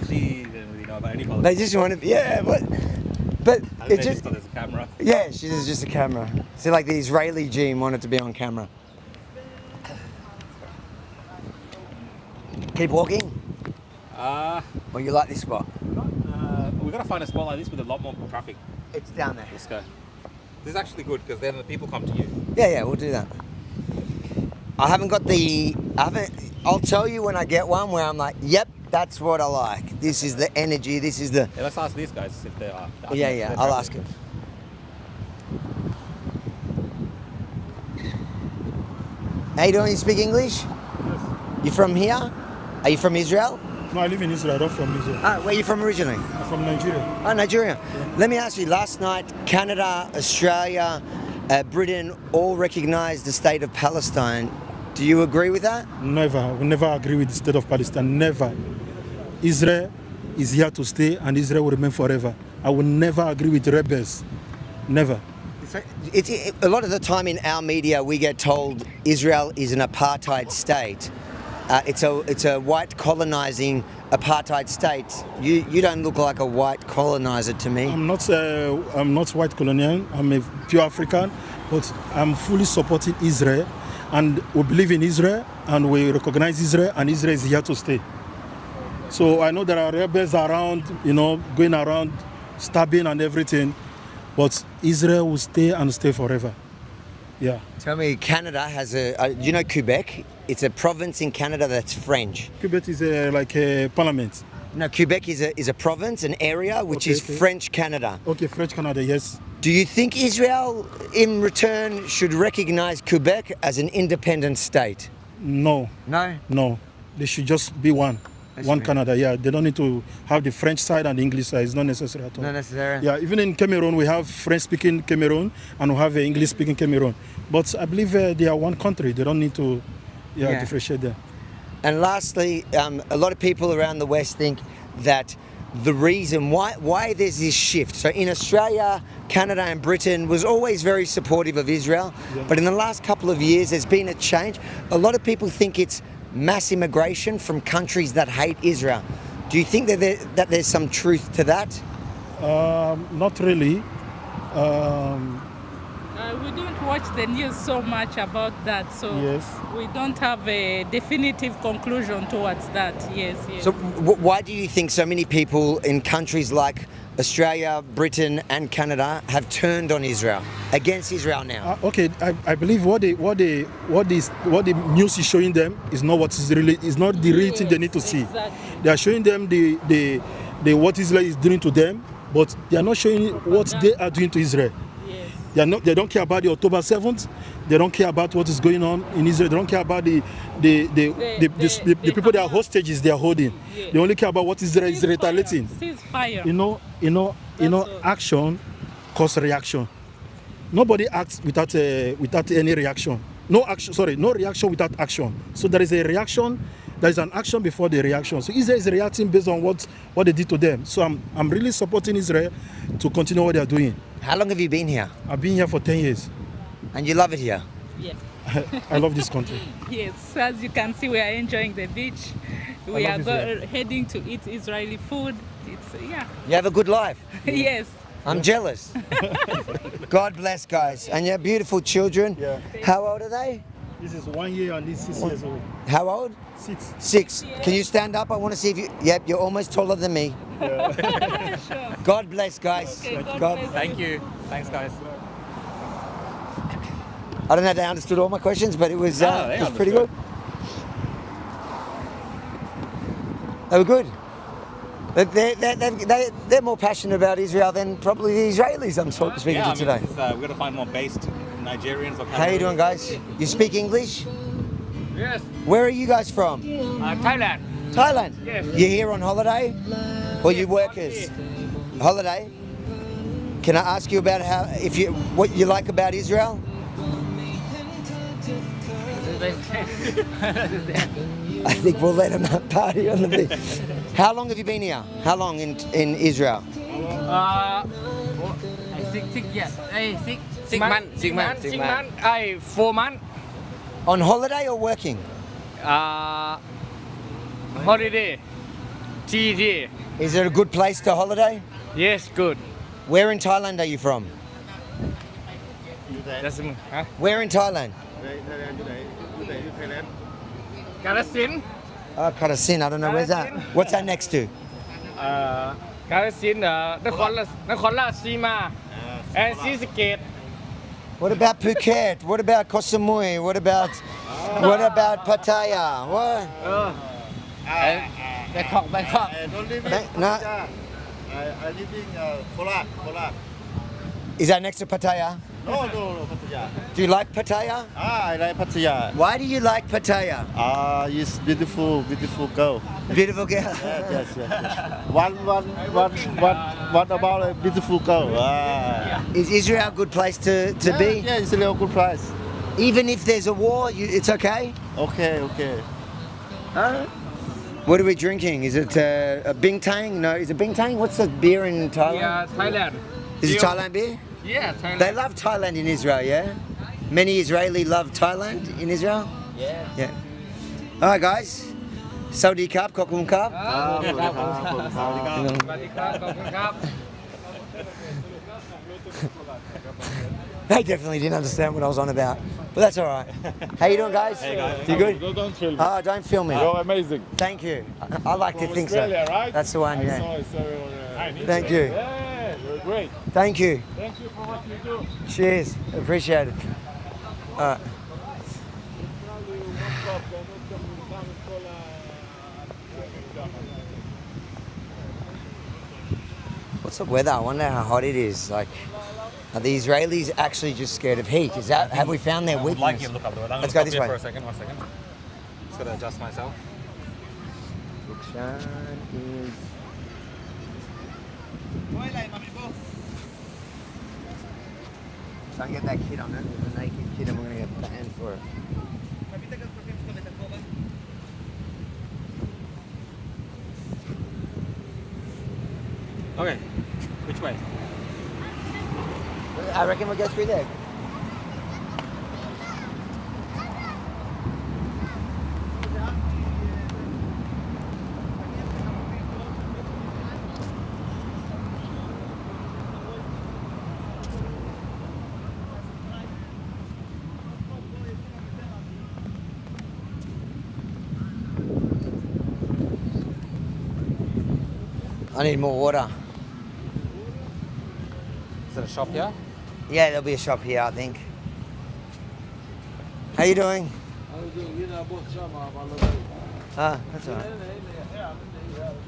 She didn't really know about any politics. They just want to, but it just thought there's a camera. Yeah, she's just a camera. See, like the Israeli gene wanted to be on camera. Keep walking. Or you like this spot? We've got to find a spot like this with a lot more traffic. It's down there. Let's go. This is actually good because then the people come to you. Yeah, we'll do that. I'll tell you when I get one where I'm like, yep, that's what I like. This is the energy, this is the... Yeah, let's ask these guys if they are. Yeah, I'll ask them. How you doing? You speak English? Yes. You from here? Are you from Israel? No, I live in Israel. I'm not from Israel. Where are you from originally? I'm from Nigeria. Oh, Nigeria. Yeah. Let me ask you, last night, Canada, Australia, Britain all recognized the state of Palestine. Do you agree with that? Never. I will never agree with the state of Palestine. Never. Israel is here to stay and Israel will remain forever. I will never agree with rebels. Never. A lot of the time in our media, we get told Israel is an apartheid state. It's a white colonizing apartheid state. You don't look like a white colonizer to me. I'm not white colonial. I'm a pure African, but I'm fully supporting Israel, and we believe in Israel, and we recognize Israel, and Israel is here to stay. So I know there are rebels around, going around stabbing and everything, but Israel will stay and stay forever. Yeah. Tell me, Canada has do you know Quebec? It's a province in Canada that's French. Quebec is like a parliament. No, Quebec is a province, an area which is French Canada. Okay, French Canada, yes. Do you think Israel, in return, should recognize Quebec as an independent state? No. No? No. They should just be one. One Canada, yeah. They don't need to have the French side and the English side. It's not necessary at all. Not necessary? Yeah, even in Cameroon, we have French-speaking Cameroon and we have English-speaking Cameroon. But I believe they are one country. They don't need to differentiate there. And lastly, a lot of people around the West think that the reason why there's this shift. So in Australia, Canada and Britain was always very supportive of Israel. Yeah. But in the last couple of years, there's been a change. A lot of people think it's mass immigration from countries that hate Israel. Do you think that there's some truth to that? Not really. We don't watch the news so much about that, so yes. We don't have a definitive conclusion towards that. Yes. So why do you think so many people in countries like Australia, Britain, and Canada have turned on Israel, against Israel now. Okay, I believe what the news is showing them is not what is not the real thing they need to see. Exactly. They are showing them the what Israel is doing to them, but they are not showing what they are doing to Israel. Yes. They don't care about the October 7th. They don't care about what is going on in Israel. They don't care about the people that are hostages they are holding. Yeah. They only care about what Israel is retaliating. Ceasefire. You know, action causes reaction. Nobody acts without any reaction. No reaction without action. So there is a reaction. There is an action before the reaction. So Israel is reacting based on what they did to them. So I'm really supporting Israel to continue what they are doing. How long have you been here? I've been here for 10 years. And you love it here? Yes. I love this country. Yes, as you can see, we are enjoying the beach. We are heading to eat Israeli food. It's You have a good life. Yes. I'm jealous. God bless, guys. And your beautiful children. Yeah. How old are they? This is 1 year and this is 6 years old. How old? 6. 6. Can you stand up? I want to see if you... Yep, you're almost taller than me. Sure. God bless, guys. Okay, God bless. Thank you. Thanks, guys. I don't know if they understood all my questions, but it was pretty good. They were good. They're more passionate about Israel than probably the Israelis I'm speaking to today. We've got to find more based Nigerians or How you doing, guys? You speak English? Yes. Where are you guys from? Thailand. Thailand? Yes. You're here on holiday? Or you workers? Holiday? Can I ask you about what you like about Israel? I think we'll let them party on the beach. How long have you been here? How long in Israel? I think 6 years. 6 months. 6 months. 4 months. On holiday or working? Holiday. 3 days. Is it a good place to holiday? Yes, good. Where in Thailand are you from? Where in Thailand? Karasin. Karasin, I don't know. Where's that? What's that next to? Karasin, Nakhon Ratchasima, and Sisket. What about Phuket? What about Koh Samui? What about Pattaya? What? Bangkok. Don't live in No. Pattaya. I live in Kolat. Is that next to Pattaya? No, Pattaya. Do you like Pattaya? I like Pattaya. Why do you like Pattaya? It's beautiful girl. Beautiful girl. Yes. One about a beautiful girl. Is Israel a good place to be? Yeah, it's a real good place. Even if there's a war, it's okay? Okay. What are we drinking? Is it a Bintang? No, is it Bintang? What's the beer in Thailand? Yeah, Thailand. Is it Thailand beer? Yeah, Thailand. They love Thailand in Israel, yeah? Many Israeli love Thailand in Israel? Yeah. All right, guys. Saudi Cup, Kokum Cup. They definitely didn't understand what I was on about, but that's all right. How you doing, guys? Hey, guys. You good? Don't film me. Oh, don't film me. You're amazing. Thank you. I like to think Australia, so. right? That's the one, I yeah. saw it on, Thank you. Yeah, you're great. Thank you. Thank you for what you do. Cheers. Appreciate it. All right. What's the weather? I wonder how hot it is. Like, are the Israelis actually just scared of heat? Is that have we found their I would like weakness? you to look up the weather. I'm Let's gonna go stop this here way. for a second. 1 second. Just gotta adjust myself. Rukshan is. Try and get that kid on it. There's a naked kid, and we're gonna get banned for it. Okay. Which way? I reckon we'll go through there. I need more water. Is it a shop here? Yeah, there'll be a shop here, I think. How you doing? Ah, that's all right.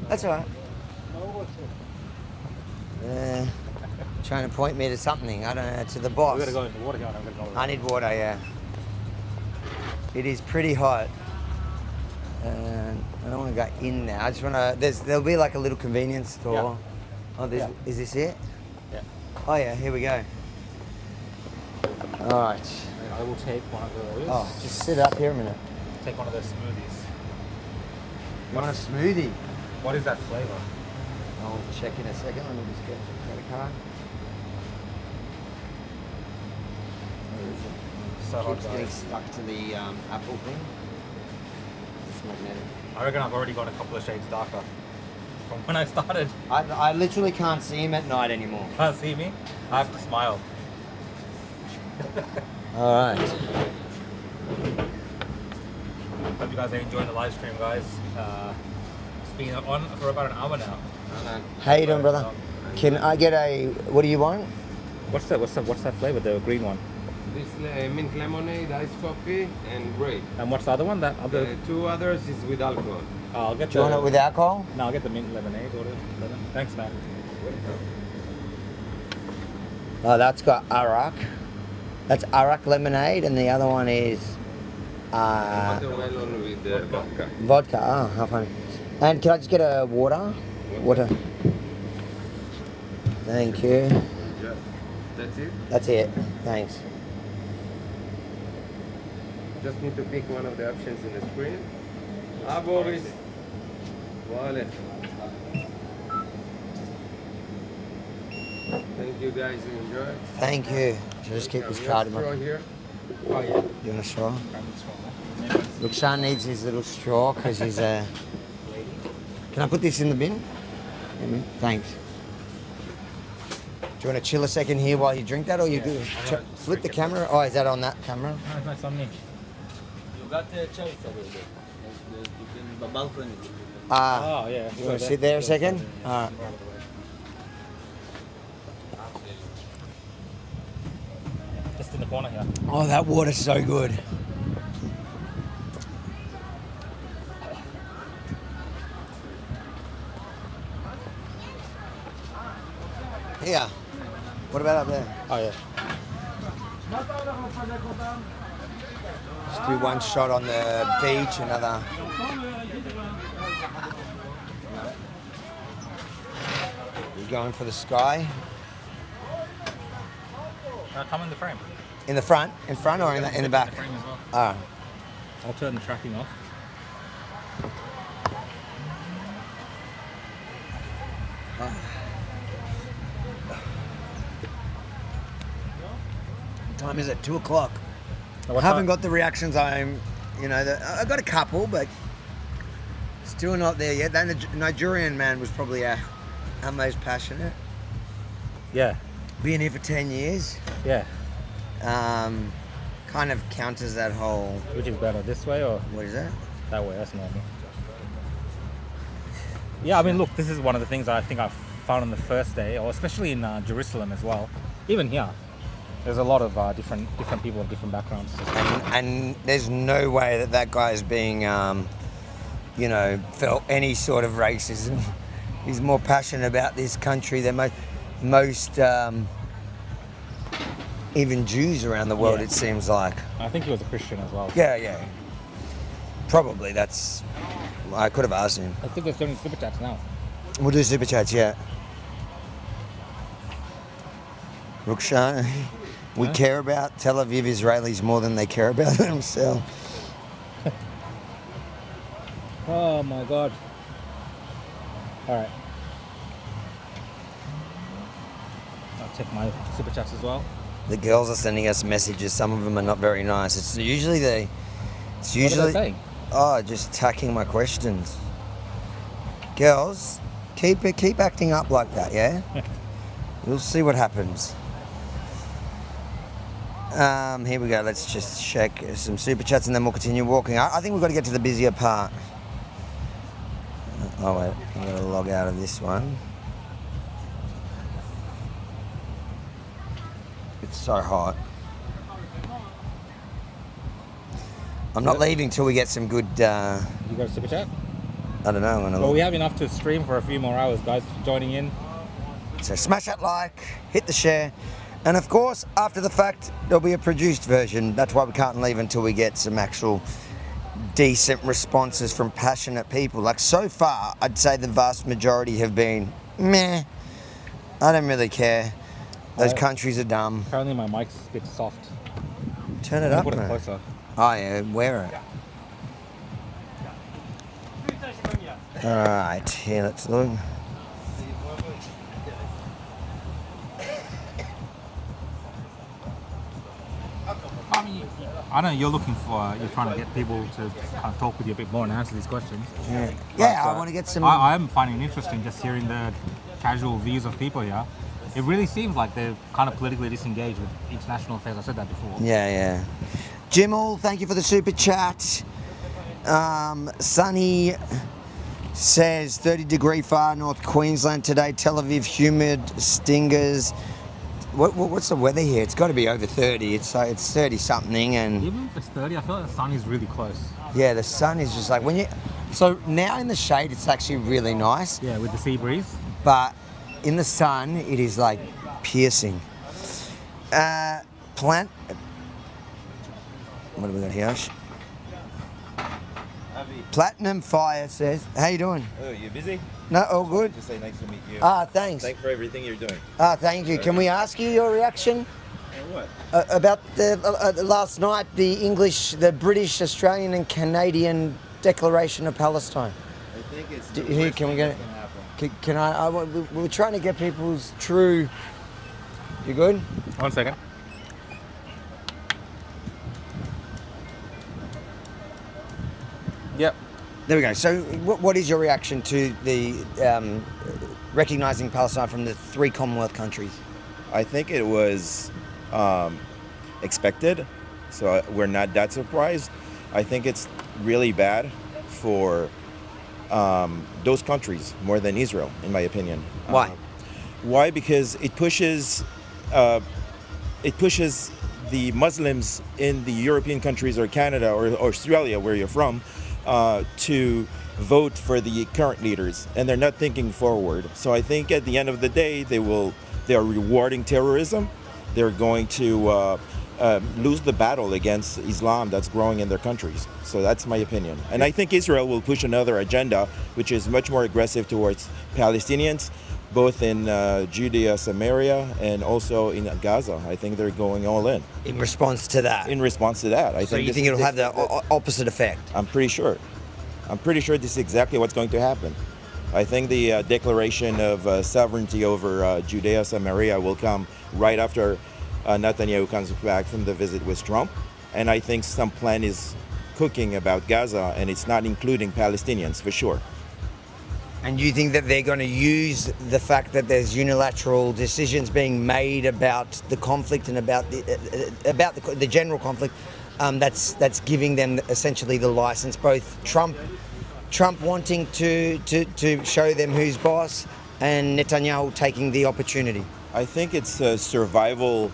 That's all right. Trying to point me to something. I don't know, to the boss. We're going to go in the water here. I'm going to go. I need water, yeah. It is pretty hot. And I don't want to go in there. I just want to... There'll be like a little convenience store. Yeah. Oh, is this it? Yeah. Oh, yeah, here we go. All right. I will take one of those. Oh, just sit up here a minute. Take one of those smoothies. You want a smoothie? What is that flavour? I'll check in a second. Let me just get the credit card. Where is it? So hot, Keeps getting guys. stuck to the Apple thing. It's magnetic. I reckon I've already got a couple of shades darker from when I started. I literally can't see him at night anymore. Can't see me? I have to smile. All right. Hope you guys are enjoying the live stream, guys. It's been on for about an hour now. How you doing, brother? Can I get a... What do you want? What's that flavour? The green one. This mint lemonade, iced coffee, and grape. And what's the other one? That other. Two others is with alcohol. Oh, I'll get Do you want it with alcohol? No, I'll get the mint lemonade. Thanks, man. Oh, that's got arak. That's arak lemonade, and the other one is Watermelon with vodka. vodka. Oh, how funny. And can I just get a water? Water. Thank you. That's it? That's it. Thanks. Just need to pick one of the options in the screen. Boris. Wallet. Thank you guys, you enjoy. Thank you. Should I just keep this card in my... Straw here. Oh, yeah. You want a straw? Look, Sean needs his little straw because he's a... Can I put this in the bin? Thanks. Do you want to chill a second here while you drink that, or you do flip the camera? Oh, is that on that camera? No, it's on me. You got the chairs over there. In the balcony. Oh, yeah. You want to sit there a second? All right. Just in the corner here. Oh, that water's so good. Here. What about up there? Oh, yeah. Just do one shot on the beach, another. You're going for the sky? Come in the frame. In the front? In front or in the back? In the frame as well. Ah. I'll turn the tracking off. Time is at 2 o'clock. What I haven't time? got the reactions I got a couple, but still not there yet. That Nigerian man was probably our most passionate. Yeah. Being here for 10 years. Yeah. Kind of counters that whole... Which is better, this way or? What is that? That way, that's normal. Yeah, I mean, look, this is one of the things I think I found on the first day, or especially in Jerusalem as well. Even here, there's a lot of different people of different backgrounds. And there's no way that guy is being, felt any sort of racism. He's more passionate about this country than most even Jews around the world, Yeah. it seems like. I think he was a Christian as well. Yeah. Probably, that's... I could have asked him. I think they're doing super chats now. We'll do super chats, yeah. Rukshan, we care about Tel Aviv Israelis more than they care about themselves. Oh my God. All right. I'll check my super chats as well. The girls are sending us messages. Some of them are not very nice. It's usually What are they saying? Oh, just attacking my questions. Girls, keep acting up like that, yeah? We'll see what happens. Here we go. Let's just check some super chats and then we'll continue walking. I think we've got to get to the busier part. Oh wait, I'm going to log out of this one. It's so hot. I'm not leaving till we get some good. You got a super chat? I don't know. I'm gonna Well, we have enough to stream for a few more hours, guys. Joining in. So smash that like, hit the share, and of course, after the fact, there'll be a produced version. That's why we can't leave until we get some actual decent responses from passionate people. Like so far, I'd say the vast majority have been meh. I don't really care. Those countries are dumb. Apparently my mic's a bit soft. Turn it up, Put it man. closer. Oh yeah, wear it. Alright, here, let's look. I mean, I know you're looking for, you're trying to get people to kind of talk with you a bit more and answer these questions. Yeah, But, I want to get some. I'm finding it interesting just hearing the casual views of people here. It really seems like they're kind of politically disengaged with international affairs. I said that before. Yeah. Jimal, thank you for the super chat. Sunny says 30-degree far north Queensland today. Tel Aviv humid, stingers. What's the weather here? It's got to be over 30. It's 30 something, and Even if it's 30, I feel like the sun is really close. yeah, the sun is just like when you. So now in the shade, it's actually really nice. Yeah, with the sea breeze. But in the sun, it is like piercing. Plant. What have we got here? Platinum Fire says, "How you doing?" Oh, you busy? No, all good. Just say nice to meet you. Thanks. Thanks for everything you're doing. Thank you. Can we ask you your reaction What? about the last night, the British, Australian, and Canadian Declaration of Palestine? I think it's Here, can we get? Can I? We're trying to get people's true. You good? 1 second. Yep. There we go. So, what is your reaction to the recognising Palestine from the 3 Commonwealth countries? I think it was expected, so we're not that surprised. I think it's really bad for those countries more than Israel, in my opinion. Why? Why? Because it pushes the Muslims in the European countries or Canada or Australia, where you're from, to vote for the current leaders, and they're not thinking forward. So I think at the end of the day, they are rewarding terrorism. They're going to lose the battle against Islam that's growing in their countries. So that's my opinion. And I think Israel will push another agenda, which is much more aggressive towards Palestinians, both in Judea, Samaria, and also in Gaza. I think they're going all in. In response to that? In response to that. So you think it'll have the opposite effect? I'm pretty sure. I'm pretty sure this is exactly what's going to happen. I think the declaration of sovereignty over Judea, Samaria will come right after Netanyahu comes back from the visit with Trump. And I think some plan is cooking about Gaza, and it's not including Palestinians, for sure. And you think that they're going to use the fact that there's unilateral decisions being made about the conflict and about the general conflict, that's giving them essentially the license, both Trump wanting to show them who's boss and Netanyahu taking the opportunity? I think it's a survival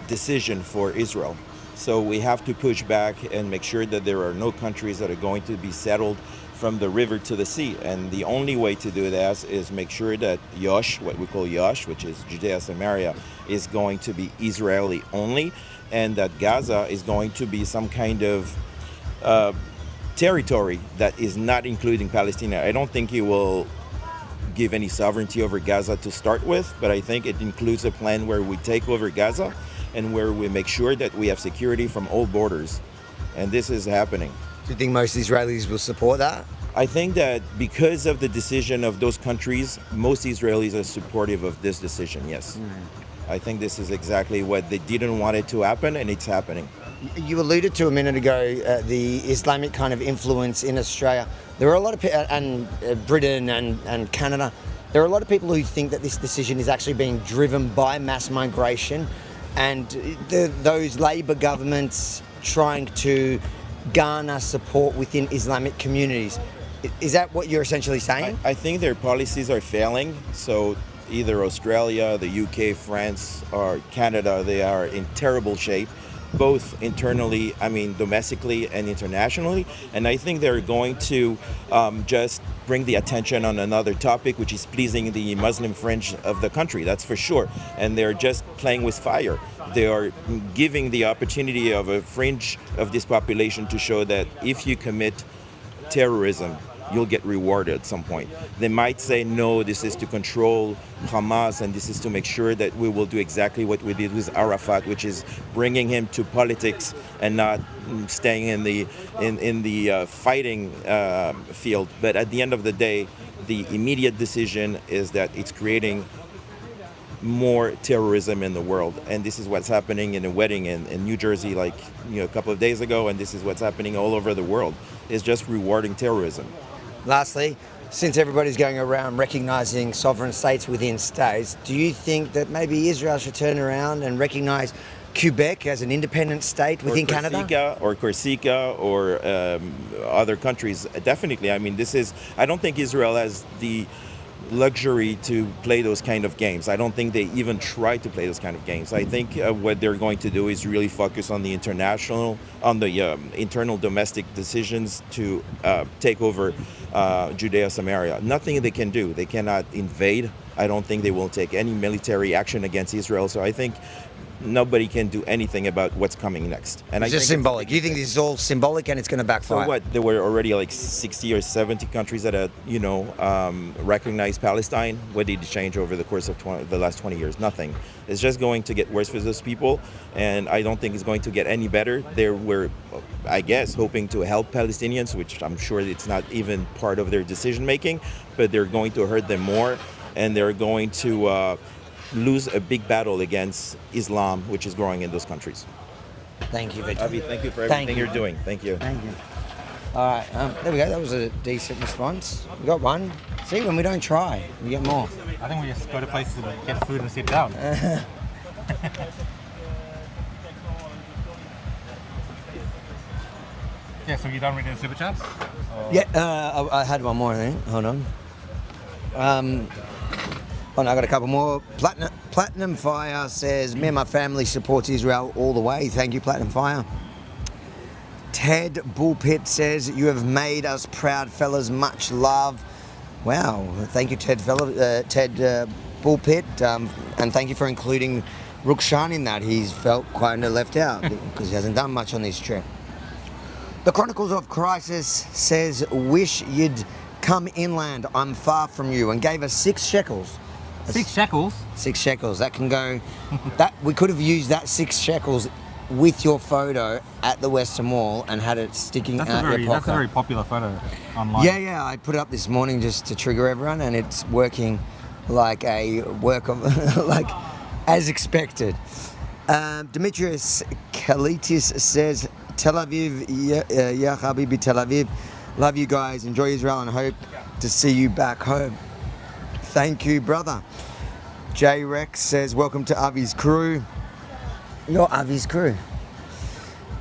decision for Israel. So we have to push back and make sure that there are no countries that are going to be settled from the river to the sea. And the only way to do that is make sure that Yosh, what we call Yosh, which is Judea, Samaria, is going to be Israeli only, and that Gaza is going to be some kind of territory that is not including Palestine. I don't think he will give any sovereignty over Gaza to start with, but I think it includes a plan where we take over Gaza and where we make sure that we have security from all borders. And this is happening. Do you think most Israelis will support that? I think that because of the decision of those countries, most Israelis are supportive of this decision, yes. I think this is exactly what they didn't want it to happen, and it's happening. You alluded to a minute ago the Islamic kind of influence in Australia. There are a lot of people, and Britain and Canada, there are a lot of people who think that this decision is actually being driven by mass migration and those Labor governments trying to garner support within Islamic communities. Is that what you're essentially saying? I think their policies are failing. So either Australia, the UK, France, or Canada, they are in terrible shape, both internally, domestically and internationally. And I think they're going to just bring the attention on another topic, which is pleasing the Muslim fringe of the country, that's for sure. And they're just playing with fire. They are giving the opportunity of a fringe of this population to show that if you commit terrorism, you'll get rewarded at some point. They might say, no, this is to control Hamas, and this is to make sure that we will do exactly what we did with Arafat, which is bringing him to politics and not staying in the fighting field. But at the end of the day, the immediate decision is that it's creating more terrorism in the world, and this is what's happening in a wedding in New Jersey, a couple of days ago, and this is what's happening all over the world. It's just rewarding terrorism. Lastly, since everybody's going around recognizing sovereign states within states, do you think that maybe Israel should turn around and recognize Quebec as an independent state within Canada? Or Corsica or other countries, definitely. I don't think Israel has the luxury to play those kind of games. I don't think they even try to play those kind of games. I think what they're going to do is really focus on the internal domestic decisions to take over Judea, Samaria. Nothing they can do. They cannot invade. I don't think they will take any military action against Israel. So I think nobody can do anything about what's coming next. And It's just symbolic. You think this is all symbolic and it's going to backfire? So what? There were already 60 or 70 countries that had, recognized Palestine. What did it change over the course of the last 20 years? Nothing. It's just going to get worse for those people, and I don't think it's going to get any better. They were, I guess, hoping to help Palestinians, which I'm sure it's not even part of their decision making, but they're going to hurt them more, and they're going to lose a big battle against Islam, which is growing in those countries. Thank you, Victor. Avi, thank you for everything you're doing. Thank you. Thank you. All right, there we go. That was a decent response. We got one. See, when we don't try, we get more. I think we just go to places and get food and sit down. Yeah, so you done reading the super chats? Yeah, I had one more, I think. Hold on. Oh, no, I got a couple more. Platinum Fire says, me and my family supports Israel all the way. Thank you, Platinum Fire. Ted Bullpit says, you have made us proud, fellas. Much love. Wow. Thank you, Ted Bullpit. And thank you for including Rukshan in that. He's felt kind of left out because he hasn't done much on this trip. The Chronicles of Crisis says, wish you'd come inland. I'm far from you, and gave us 6 shekels. 6 shekels? 6 shekels. That can go. We could have used that 6 shekels with your photo at the Western Wall and had it sticking out your pocket. That's a very popular photo online. Yeah. I put it up this morning just to trigger everyone, and it's working like a work of as expected. Demetrius Kalitis says, Tel Aviv, ya Habibi Tel Aviv. Love you guys. Enjoy Israel and hope to see you back home. Thank you, brother. J Rex says, welcome to Avi's crew. You're Avi's crew.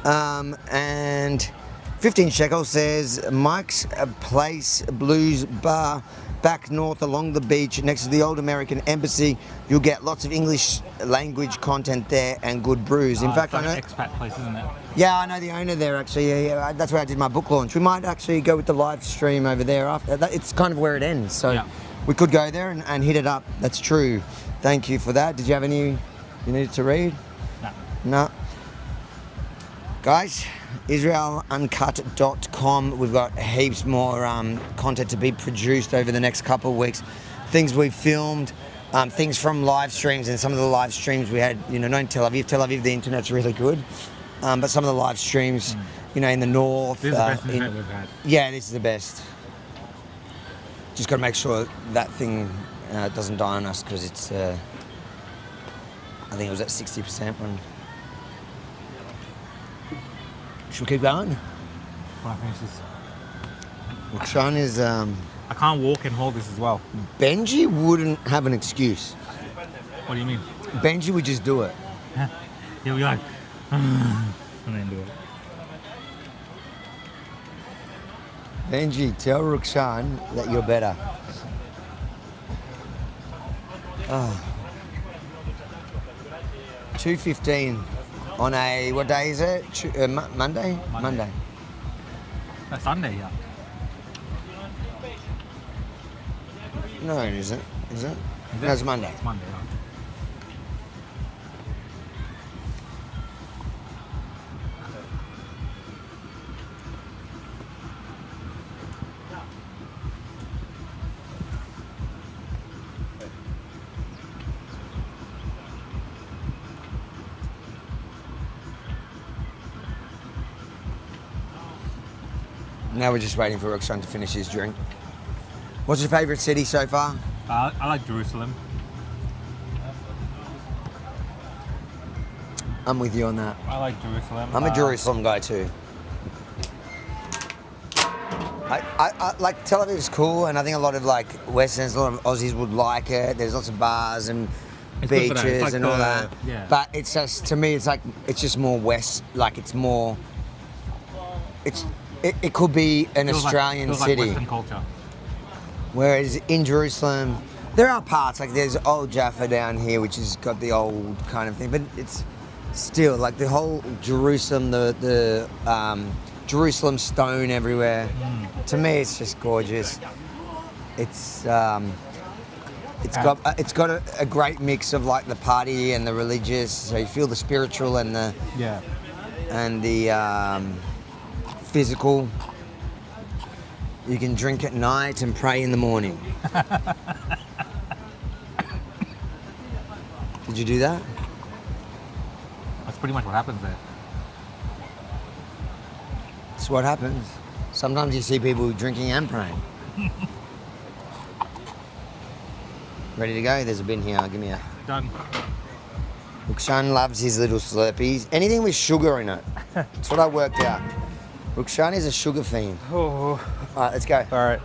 And 15 shekels says, Mike's Place Blues Bar, back north along the beach next to the old American embassy. You'll get lots of English language content there and good brews. In fact, I know... It's an expat place, isn't it? Yeah, I know the owner there, actually. Yeah, that's where I did my book launch. We might actually go with the live stream over there after. It's kind of where it ends, so we could go there and hit it up. That's true. Thank you for that. Did you have any you needed to read? No. Guys, IsraelUncut.com. We've got heaps more content to be produced over the next couple of weeks. Things we've filmed, things from live streams, and some of the live streams we had, not in Tel Aviv. Tel Aviv, the internet's really good. But some of the live streams, in the north. This is the best internet we've had. Yeah, this is the best. Just got to make sure that thing doesn't die on us, because it's, I think it was at 60% when... Should we keep going? When I finish this. Rukshan is... I can't walk and hold this as well. Benji wouldn't have an excuse. What do you mean? Benji would just do it. He'll be like... and then do it. Benji, tell Rukshan that you're better. 2:15 on a, what day is it? Monday? Monday. No, Sunday, yeah. No, it isn't. Is it? Is No, it? it's Monday. It's Monday, right? Now we're just waiting for Roxanne to finish his drink. What's your favourite city so far? I like Jerusalem. I'm with you on that. I like Jerusalem. I'm a Jerusalem guy too. I like Tel Aviv is cool, and I think a lot of like Westerns, a lot of Aussies would like it. There's lots of bars and It's good for that. It's beaches like and all that. yeah. But it's just, to me, it's like, it's just more West. Like it's more. It could be an Australian feels city. like Western culture. Whereas in Jerusalem, there are parts, like there's old Jaffa down here, which has got the old kind of thing, but it's still like the whole Jerusalem, the Jerusalem stone everywhere. To me, it's just gorgeous. It's got a great mix of like the party and the religious, so you feel the spiritual and the physical. You can drink at night and pray in the morning. Did you do that? That's pretty much what happens there. It's what happens. Sometimes you see people drinking and praying. Ready to go? There's a bin here. Give me a... Done. Rukshan loves his little Slurpees. Anything with sugar in it. That's what I worked out. Rukshan is a sugar fiend. Oh. All right, let's go. All right.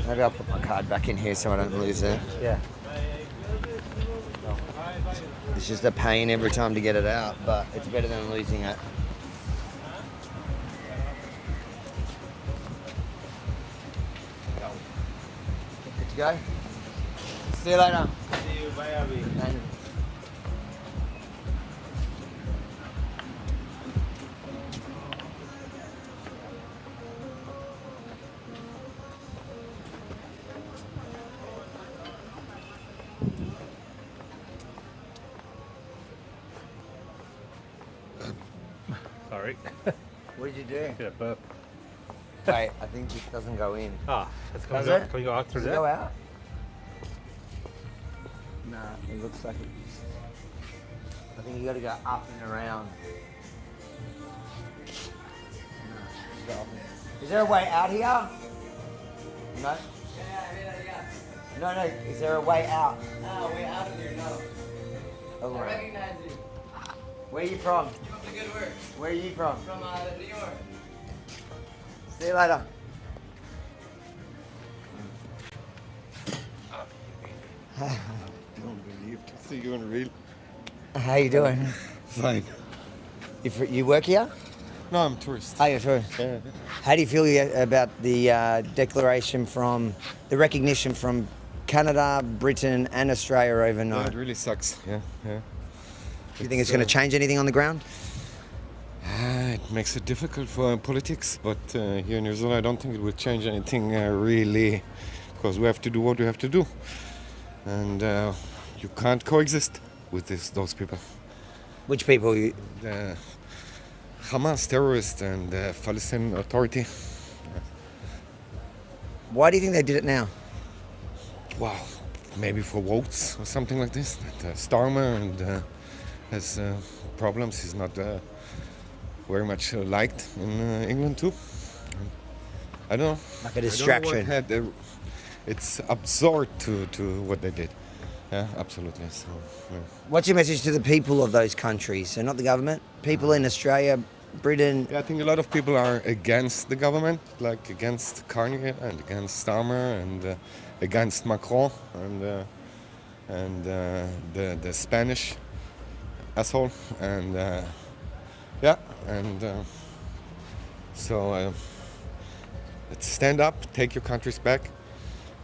Maybe I'll put my card back in here so I don't lose it. Yeah. It's just a pain every time to get it out, but it's better than losing it. Good to go? See you later. See you, bye, Aviv. Sorry. What did you do? Did a burp. Wait, I think this doesn't go in. Ah, let's go. Does it? Can we go out through Does it there? go out? Nah, it looks like it's... I think you got to go up and around. Is there a way out here? No? No, is there a way out? No, way out of here, no. Oh, I right. recognize you. Where are you from? Keep up the good work. Where are you from? From New York. See you later. Don't believe to see you in real. How you doing? Fine. You work here? No, I'm a tourist. Oh, you're a tourist. Yeah. How do you feel about the declaration from, the recognition from Canada, Britain and Australia overnight? Yeah, it really sucks. Yeah. Do you think it's going to change anything on the ground? It makes it difficult for politics, but here in New Zealand I don't think it will change anything really, because we have to do what we have to do. And you can't coexist with those people. Which people? The Hamas terrorists and the Palestinian Authority. Why do you think they did it now? Wow, maybe for votes or something like this. That Starmer and has problems. He's not very much liked in England too. I don't know. Like a distraction. It's absurd to what they did. Yeah, absolutely. So, yeah. What's your message to the people of those countries? So not the government, people in Australia, Britain. Yeah, I think a lot of people are against the government, like against Carney and against Starmer and against Macron and the Spanish asshole and So let's stand up, take your countries back,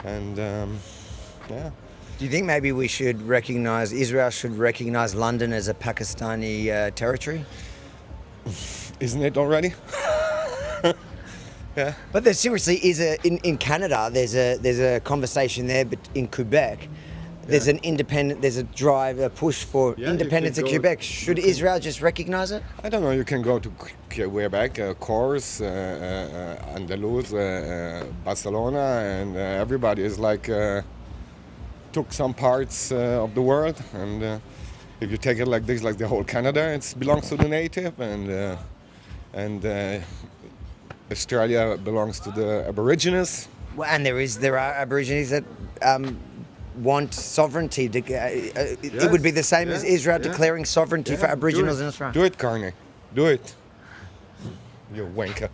and yeah. Do you think maybe we should recognize, Israel should recognize London as a Pakistani territory? Isn't it already? Yeah. But there seriously is in Canada. There's a conversation there, but in Quebec, there's an independent. There's a drive, a push for independence of Quebec. Should Israel just recognize it? I don't know. You can go to Quebec, Corse, Andalus, Barcelona, and everybody is like took some parts of the world, and if you take it like this, like the whole Canada, it belongs to the native, and Australia belongs to the Aborigines. Well, and there are Aborigines that want sovereignty. It would be the same as Israel declaring sovereignty for Aboriginals in Australia. Do it, Carney. Do it. You wanker.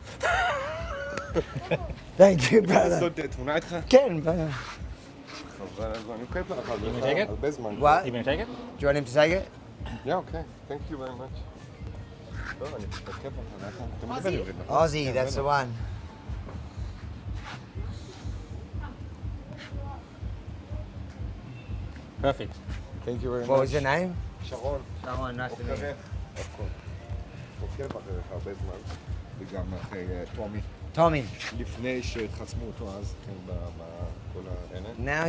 Thank you, brother. Ken, brother. You may take it? What? You may take it? Do you want him to take it? Yeah, okay. Thank you very much. Aussie, that's the one. Perfect. Thank you very much. What was your name? Sharon. Sharon, nice to meet you. וגם אחרי טומי. Tommy. לפני שחסמו אותו אז, כן, בכל האלה. Now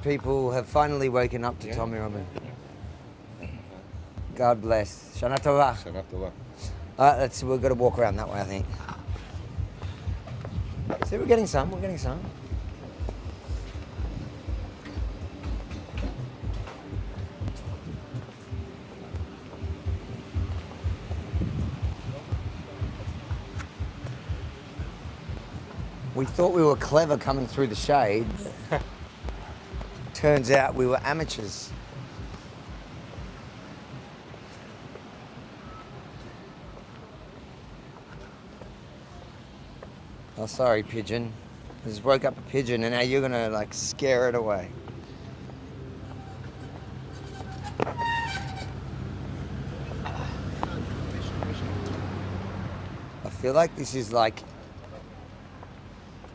people have finally woken up to Tommy Robin. God bless. Shana Tova. Shana Tova. Alright, we've got to walk around that way, I think. See, we're getting some. We thought we were clever coming through the shade. Turns out we were amateurs. Oh, sorry, pigeon. I just woke up a pigeon and now you're gonna like scare it away. I feel like this is like,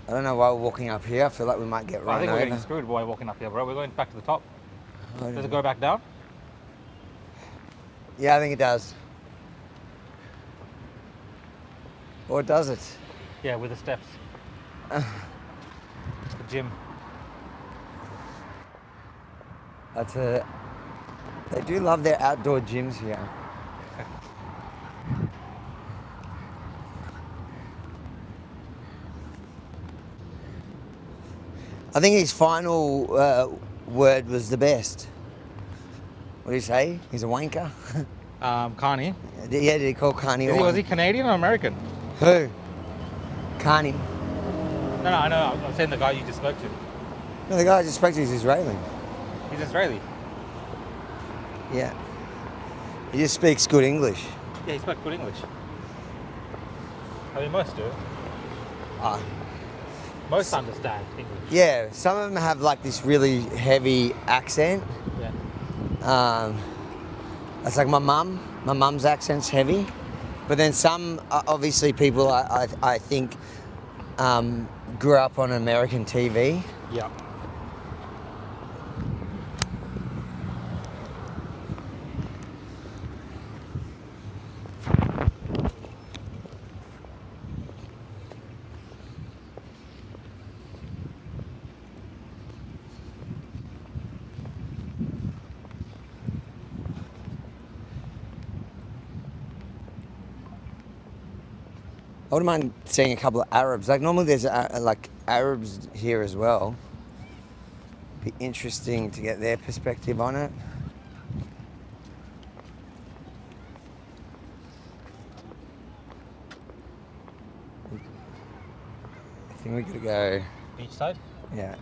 I don't know why we're walking up here. I feel like we might get run I think over. we're getting screwed by walking up here, bro. We're going back to the top. I Does it go back down? Yeah, I think it does. Or does it? Yeah, with the steps. The gym. They do love their outdoor gyms here. I think his final word was the best. What did he say? He's a wanker? Carney. Yeah, did he call Carney? Was he Canadian or American? Who? Carney. No, I know. I'm saying the guy you just spoke to. No, the guy I just spoke to is Israeli. He's Israeli. Yeah. He just speaks good English. Yeah, he spoke good English. I mean, most do. Most understand English. Yeah, some of them have like this really heavy accent. Yeah. It's like my mum. My mum's accent's heavy. But then some, obviously people I think grew up on American TV. Yeah. I wouldn't mind seeing a couple of Arabs. Like normally there's like Arabs here as well. Be interesting to get their perspective on it. I think we gotta go. Beach side? Yeah.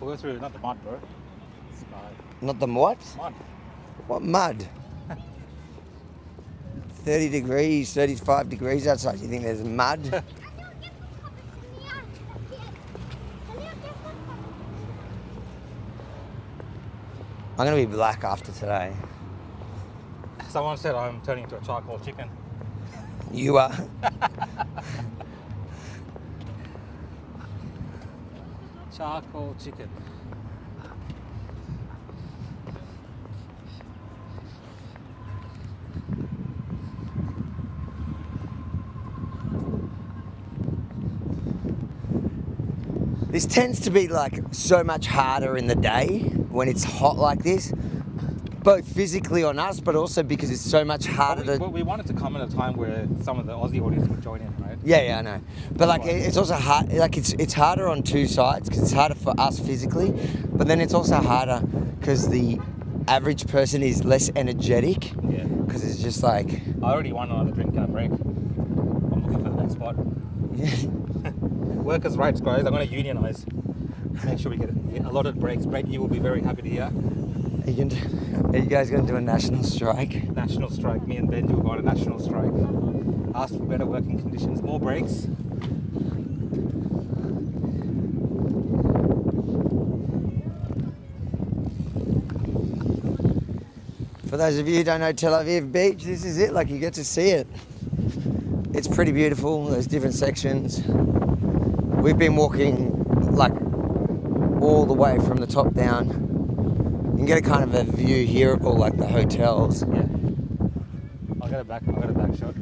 We'll go through, not the mud, bro. Sky. Not the what? Mud. What mud? 30 degrees, 35 degrees outside. You think there's mud? I'm gonna be black after today. Someone said I'm turning into a charcoal chicken. You are. Charcoal chicken. This tends to be like so much harder in the day when it's hot like this, both physically on us, but also because it's so much harder to. We wanted to come at a time where some of the Aussie audience would join in, right? Yeah, I know. But like, it's also hard. Like, it's harder on two sides because it's harder for us physically, but then it's also harder because the average person is less energetic. Yeah. Because it's just like. I already want another drink and a break. I'm looking for the next spot. Workers' rights, guys. I'm going to unionize. Make sure we get allotted breaks. Brett, you will be very happy to hear. Are you guys going to do a national strike? National strike. Me and Benji will go on a national strike. Ask for better working conditions, more breaks. For those of you who don't know Tel Aviv Beach, this is it. Like, you get to see it. It's pretty beautiful. There's different sections. We've been walking like all the way from the top down. You can get a kind of a view here of all like the hotels. Yeah. I'll get a back shot.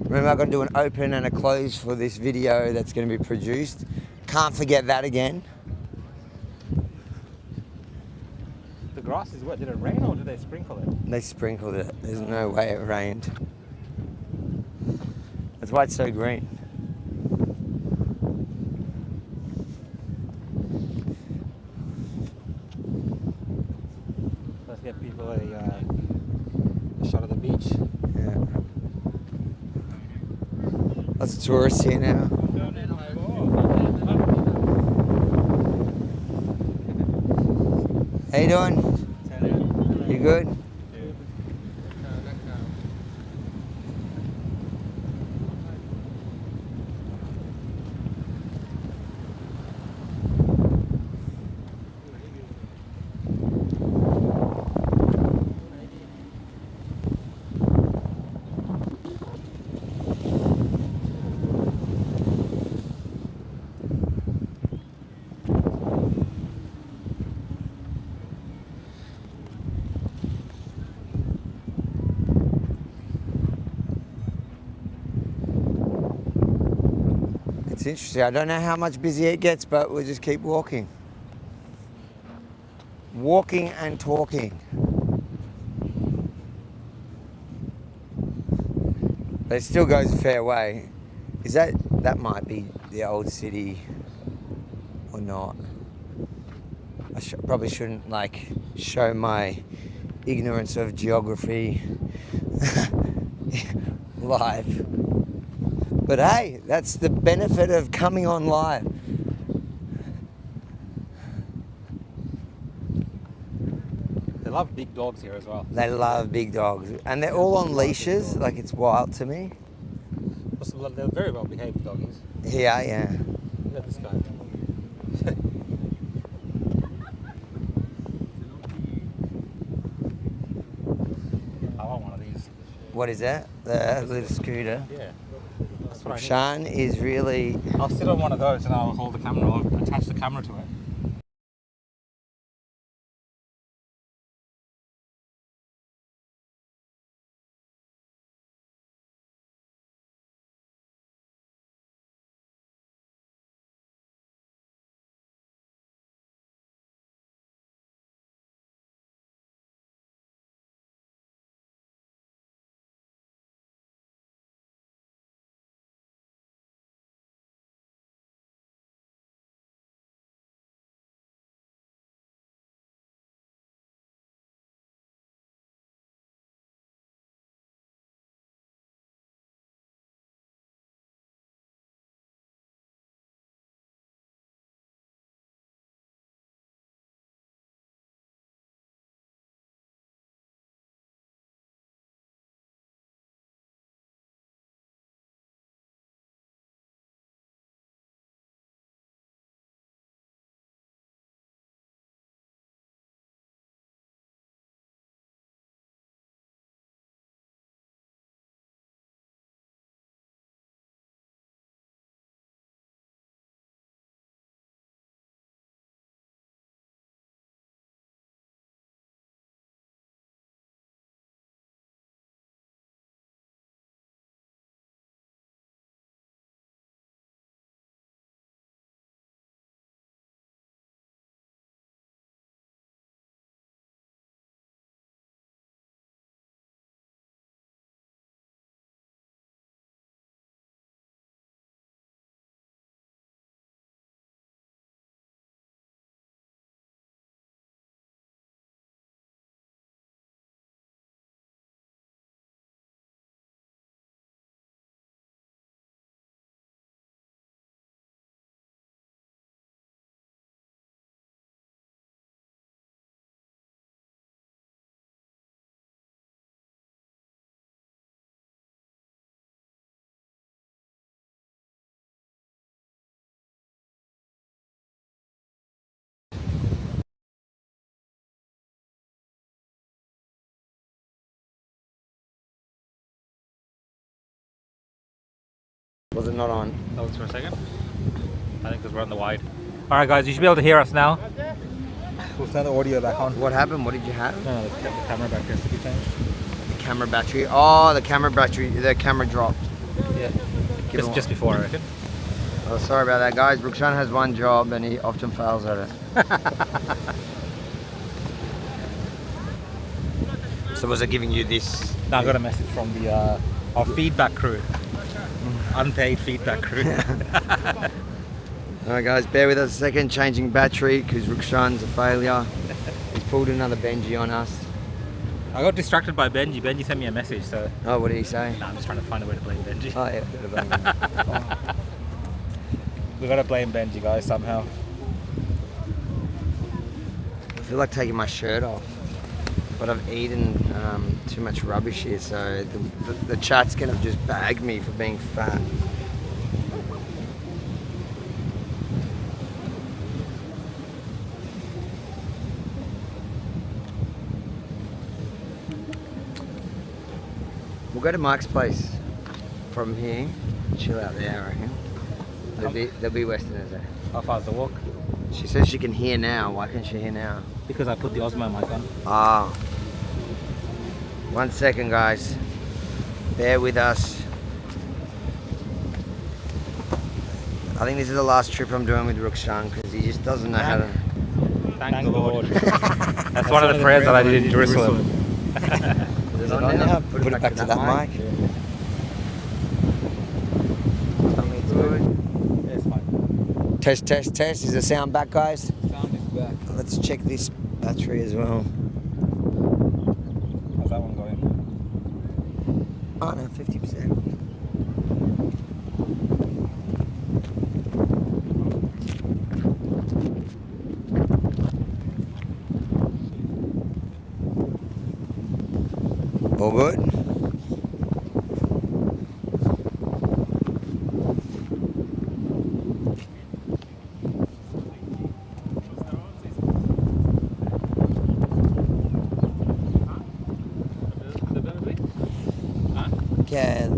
Remember, I'm going to do an open and a close for this video that's going to be produced. Can't forget that again. The grass is wet. Did it rain or did they sprinkle it? They sprinkled it. There's no way it rained. That's why it's so green. Let's get people a shot of the beach. Yeah. Lots of tourists here now. How you doing? You good? It's interesting. I don't know how much busier it gets, but we'll just keep walking. Walking and talking. But it still goes a fair way. That might be the old city or not? I probably shouldn't like show my ignorance of geography live. But hey, that's the benefit of coming on live. They love big dogs here as well. They love big dogs. And they're all on leashes, like it's wild to me. They're very well behaved doggies. Yeah. Look at this guy. I want one of these. What is that? The little scooter? Yeah. That's what I need. Sean is really... I'll sit on one of those and I'll hold the camera, I'll attach the camera to it. Was it not on? That was for a second. I think because we're on the wide. All right, guys, you should be able to hear us now. We'll turn the audio back on. What happened? What did you have? No, the camera back has to be changed. The camera battery. Oh, the camera battery. The camera dropped. Yeah. Just before, I reckon. Oh, sorry about that, guys. Rukshan has one job and he often fails at it. So was it giving you this? No, I got a message from the our feedback crew. Unpaid feedback crew. Alright guys, bear with us a second, changing battery because Rukshan's a failure. He's pulled another Benji on us. I got distracted by Benji. Benji sent me a message, so... Oh, what did he say? No, I'm just trying to find a way to blame Benji. Oh yeah, better blame him. We gotta blame Benji, guys, somehow. I feel like taking my shirt off, but I've eaten too much rubbish here, so the chat's gonna just bag me for being fat. We'll go to Mike's place from here, chill out there, I reckon. There'll be Westerners there. How far's the walk? She says she can hear now. Why can't she hear now? Because I put the Osmo mic on. Ah. 1 second, guys. Bear with us. I think this is the last trip I'm doing with Rukshan because he just doesn't know how to... Thank the Lord. That's one of the prayers that I did in Jerusalem. Is it on now? Put it back to that mic. Tell me it's good. Yeah, it's fine. Test, test, test. Is the sound back, guys? Sound is back. Let's check this battery as well. How's that one going? Oh no, 50%. All good? Yeah.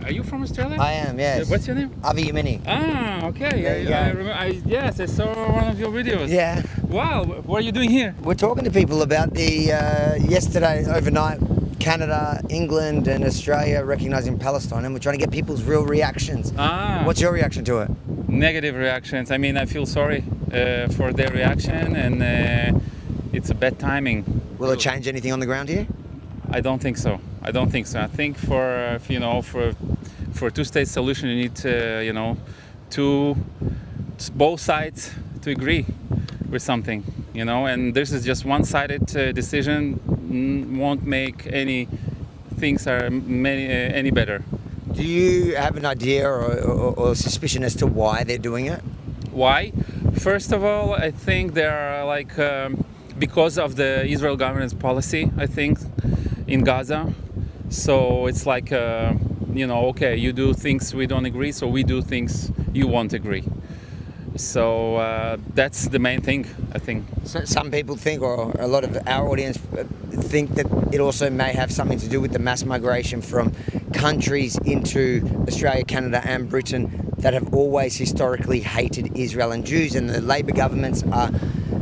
Are you from Australia? I am, yes. What's your name? Aviv. Ah, okay. There you I go. remember. Yes, I saw one of your videos. Yeah. Wow. What are you doing here? We're talking to people about the yesterday, overnight, Canada, England and Australia recognising Palestine, and we're trying to get people's real reactions. Ah. What's your reaction to it? Negative reactions. I mean, I feel sorry for their reaction, and it's a bad timing. Will it change anything on the ground here? I don't think so. I don't think so. I think for a two-state solution, you need both sides to agree with something, and this is just one-sided decision won't make any things any better. Do you have an idea or suspicion as to why they're doing it? Why? First of all, I think they're because of the Israel government's policy, I think, in Gaza. So it's like, okay, you do things we don't agree, so we do things you won't agree. So that's the main thing, I think. So some people think, or a lot of our audience think, that it also may have something to do with the mass migration from countries into Australia, Canada and Britain that have always historically hated Israel and Jews, and the Labor governments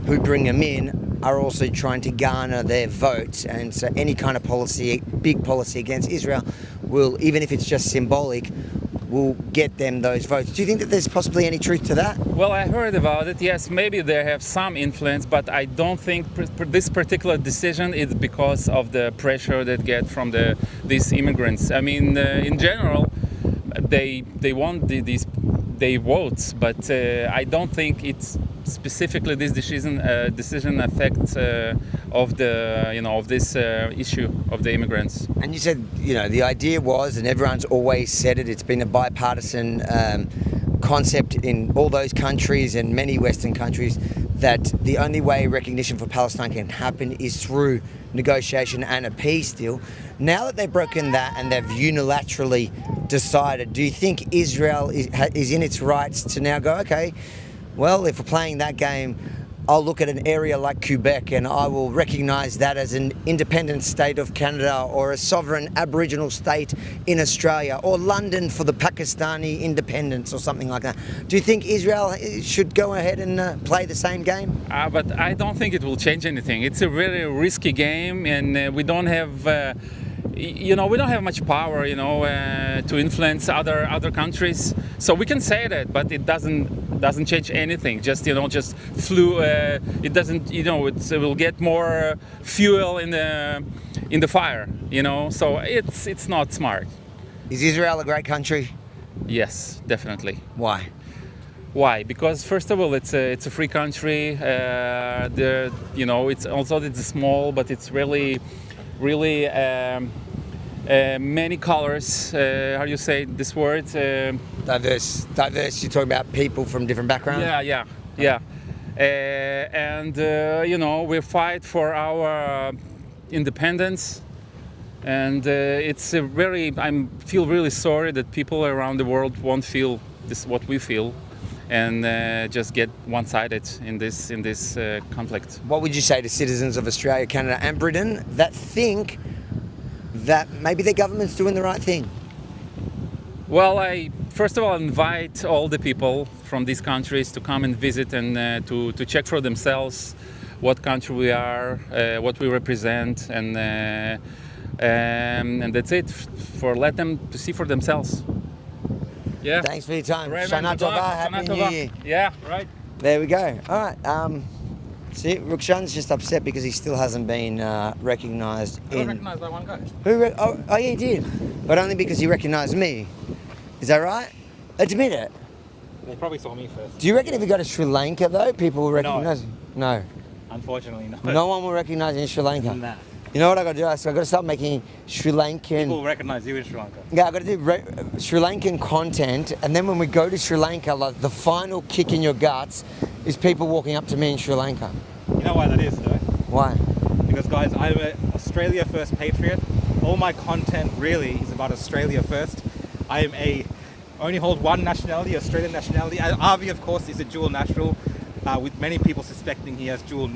who bring them in are also trying to garner their votes, and so any kind of policy, big policy against Israel will, even if it's just symbolic, will get them those votes. Do you think that there's possibly any truth to that? Well, I heard about it. Yes, maybe they have some influence, but I don't think this particular decision is because of the pressure they get from these immigrants. I mean, in general, they want these votes, but I don't think it's specifically this decision affects of this issue of the immigrants. And you said, the idea was, and everyone's always said it, it's been a bipartisan concept in all those countries and many Western countries, that the only way recognition for Palestine can happen is through negotiation and a peace deal. Now that they've broken that and they've unilaterally decided, do you think Israel is in its rights to now go, okay, well, if we're playing that game, I'll look at an area like Quebec and I will recognise that as an independent state of Canada, or a sovereign Aboriginal state in Australia, or London for the Pakistani independence or something like that. Do you think Israel should go ahead and play the same game? But I don't think it will change anything. It's a really risky game, and we don't have, we don't have much power, to influence other countries. So we can say that, but it doesn't change anything. Just it doesn't, it will get more fuel in the fire. So it's not smart. Is Israel a great country? Yes, definitely. Why? Why? Because first of all, it's a free country. It's small, but it's really many colors. How do you say this word? Diverse. You're talking about people from different backgrounds. Yeah. We fight for our independence. And I feel really sorry that people around the world won't feel what we feel, and just get one-sided in this conflict. What would you say to citizens of Australia, Canada, and Britain that think that maybe their government's doing the right thing? Well, I first of all invite all the people from these countries to come and visit and to check for themselves what country we are, what we represent, and that's it. Let them to see for themselves. Yeah. Thanks for your time. Right, Shana Tova, Happy New Year. Yeah, right. There we go. All right. See, Rukshan's just upset because he still hasn't been recognised. I was recognised by one guy. Oh, yeah, he did. But only because he recognised me. Is that right? Admit it. They probably saw me first. Do you reckon if you go to Sri Lanka, though, people will recognise you? No. Unfortunately, no. No one will recognise you in Sri Lanka? Nah. You know what I got to do? I got to start making Sri Lankan... People will recognise you in Sri Lanka. Yeah, I got to do Sri Lankan content, and then when we go to Sri Lanka, like the final kick in your guts is people walking up to me in Sri Lanka. You know why that is, though? Why? Because, guys, I'm an Australia First patriot. All my content really is about Australia first. Only hold one nationality, Australian nationality. Aviv, of course, is a dual national, with many people suspecting he has dual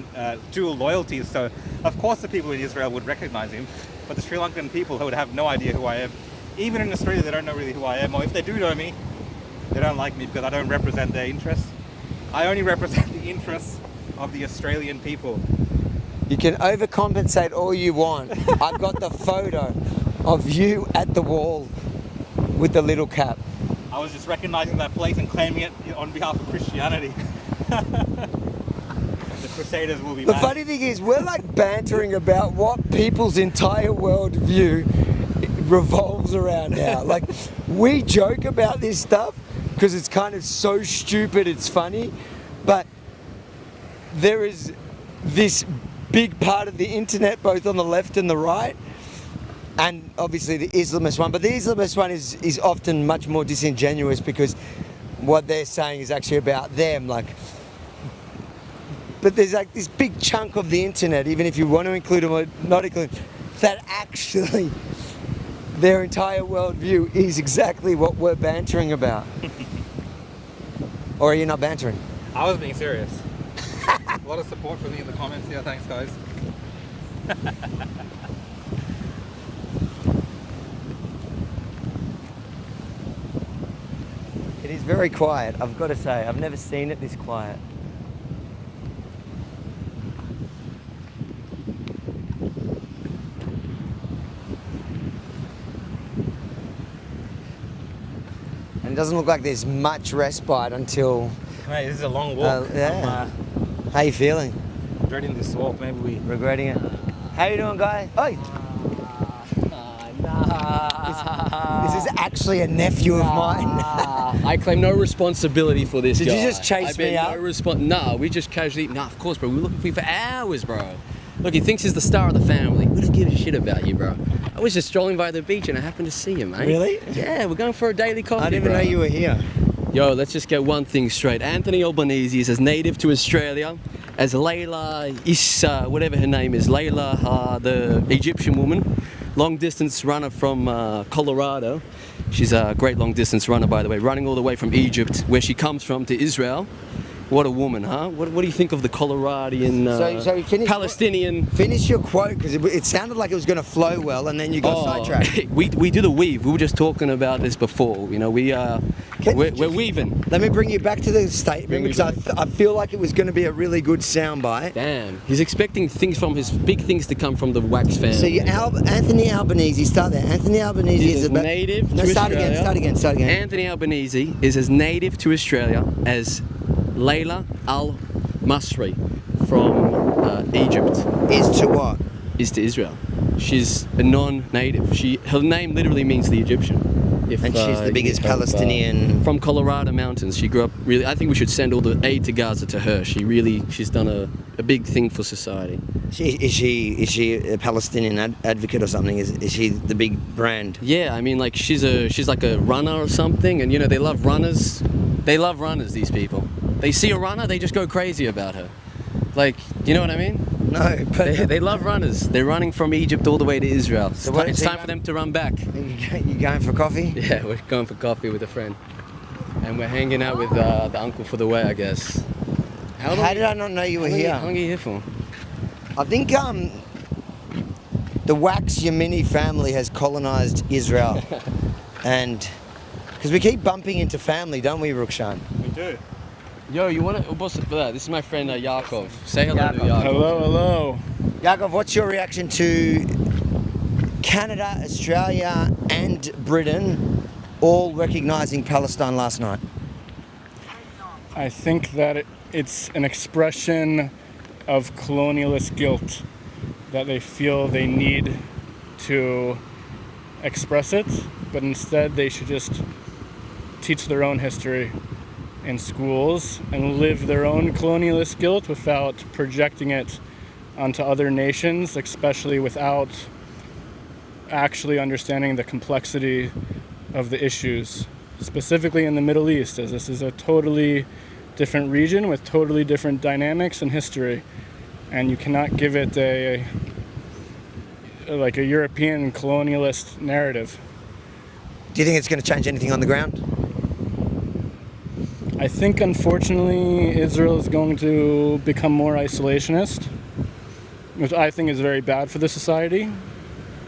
loyalties. So, of course, the people in Israel would recognise him, but the Sri Lankan people would have no idea who I am. Even in Australia, they don't know really who I am, or if they do know me, they don't like me because I don't represent their interests. I only represent the interests of the Australian people. You can overcompensate all you want. I've got the photo of you at the wall with the little cap. I was just recognising that place and claiming it on behalf of Christianity. The Crusaders will be The mad. funny thing is, we're like bantering about what people's entire worldview revolves around now. Like, we joke about this stuff because it's kind of so stupid, it's funny, but there is this big part of the internet, both on the left and the right, and obviously the Islamist one. But the Islamist one is often much more disingenuous because what they're saying is actually about them. But there's like this big chunk of the internet, even if you want to include them or not include them, that actually their entire worldview is exactly what we're bantering about. Or are you not bantering? I was being serious. A lot of support for me in the comments here. Thanks, guys. It is very quiet, I've got to say. I've never seen it this quiet. And it doesn't look like there's much respite until... Mate, this is a long walk. Yeah. How you feeling? I'm dreading this walk. Maybe we... Regretting it? How you doing, guy? Oi! This is actually a nephew of mine. I claim no responsibility for this. Did guy. you just chase me up? No, we just casually. No, of course, bro. We were looking for you for hours, bro. Look, he thinks he's the star of the family. We don't give a shit about you, bro. I was just strolling by the beach and I happened to see you, mate. Really? Yeah, we're going for a daily coffee. I didn't even know you were here. Yo, let's just get one thing straight. Anthony Albanese is as native to Australia as Layla Issa, whatever her name is, Layla, the Egyptian woman, long distance runner from Colorado. She's a great long distance runner, by the way, running all the way from Egypt, where she comes from, to Israel. What a woman, huh? What do you think of the Coloradian So finish, Palestinian? Finish your quote, because it sounded like it was going to flow well, and then you got sidetracked. we do the weave. We were just talking about this before. You know, we're weaving. Let me bring you back to the statement, because I feel like it was going to be a really good soundbite. Damn, he's expecting big things to come from the Wax family. So Anthony Albanese, start there. Anthony Albanese is about native to start Australia. Start again. Anthony Albanese is as native to Australia as Layla al-Masri from Egypt. Is to what? Is to Israel. She's a non-native. Her name literally means the Egyptian. And she's the biggest Palestinian from Colorado mountains. She grew up really. I think we should send all the aid to Gaza to her. She's done a big thing for society. Is she a Palestinian advocate or something? Is she the big brand? Yeah, I mean, like she's like a runner or something, and you know they love runners. They love runners. These people. They see a runner, they just go crazy about her. Like, you know what I mean? No, but they love runners. They're running from Egypt all the way to Israel. It's time for them to run back. You going for coffee? Yeah, we're going for coffee with a friend. And we're hanging out with the uncle for the way, I guess. How did I not know you were here? How long are you here for? I think the Wax Yemeni family has colonized Israel. And because we keep bumping into family, don't we, Rukshan? We do. Yo, you want to... This is my friend Yaakov. Say hello to Yaakov. Hello. Yaakov, what's your reaction to Canada, Australia and Britain all recognising Palestine last night? I think that it's an expression of colonialist guilt, that they feel they need to express it, but instead they should just teach their own history in schools and live their own colonialist guilt without projecting it onto other nations, especially without actually understanding the complexity of the issues, specifically in the Middle East, as this is a totally different region with totally different dynamics and history, and you cannot give it a European colonialist narrative. Do you think it's going to change anything on the ground? I think, unfortunately, Israel is going to become more isolationist, which I think is very bad for the society,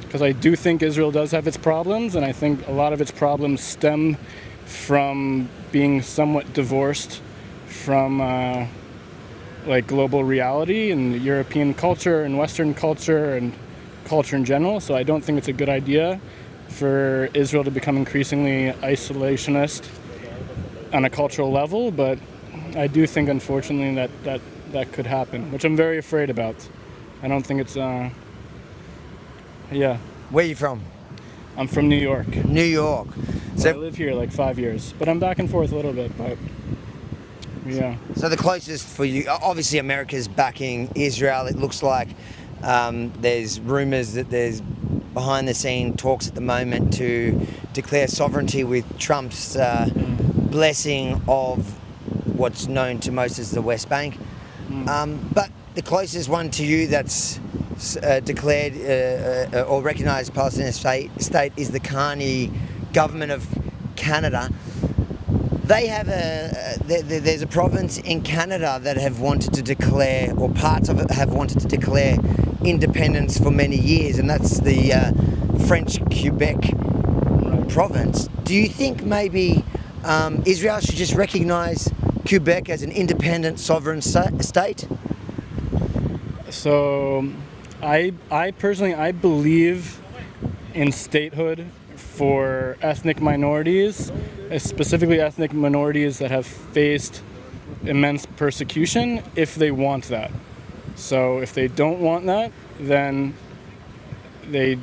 because I do think Israel does have its problems, and I think a lot of its problems stem from being somewhat divorced from global reality and European culture and Western culture and culture in general. So I don't think it's a good idea for Israel to become increasingly isolationist on a cultural level, but I do think, unfortunately, that could happen, which I'm very afraid about. I don't think it's, yeah. Where are you from? I'm from New York. New York. So I live here like 5 years, but I'm back and forth a little bit, but yeah. So the closest for you, obviously America's backing Israel. It looks like there's rumours that there's behind the scene talks at the moment to declare sovereignty with Trump's blessing of what's known to most as the West Bank. But the closest one to you that's declared or recognised Palestinian state is the Carney government of Canada. They have there's a province in Canada that have wanted to declare, or parts of it have wanted to declare independence for many years, and that's the French Quebec province. Do you think maybe Israel should just recognise Quebec as an independent sovereign state? So I personally believe in statehood for ethnic minorities, specifically ethnic minorities that have faced immense persecution, if they want that. So if they don't want that, then they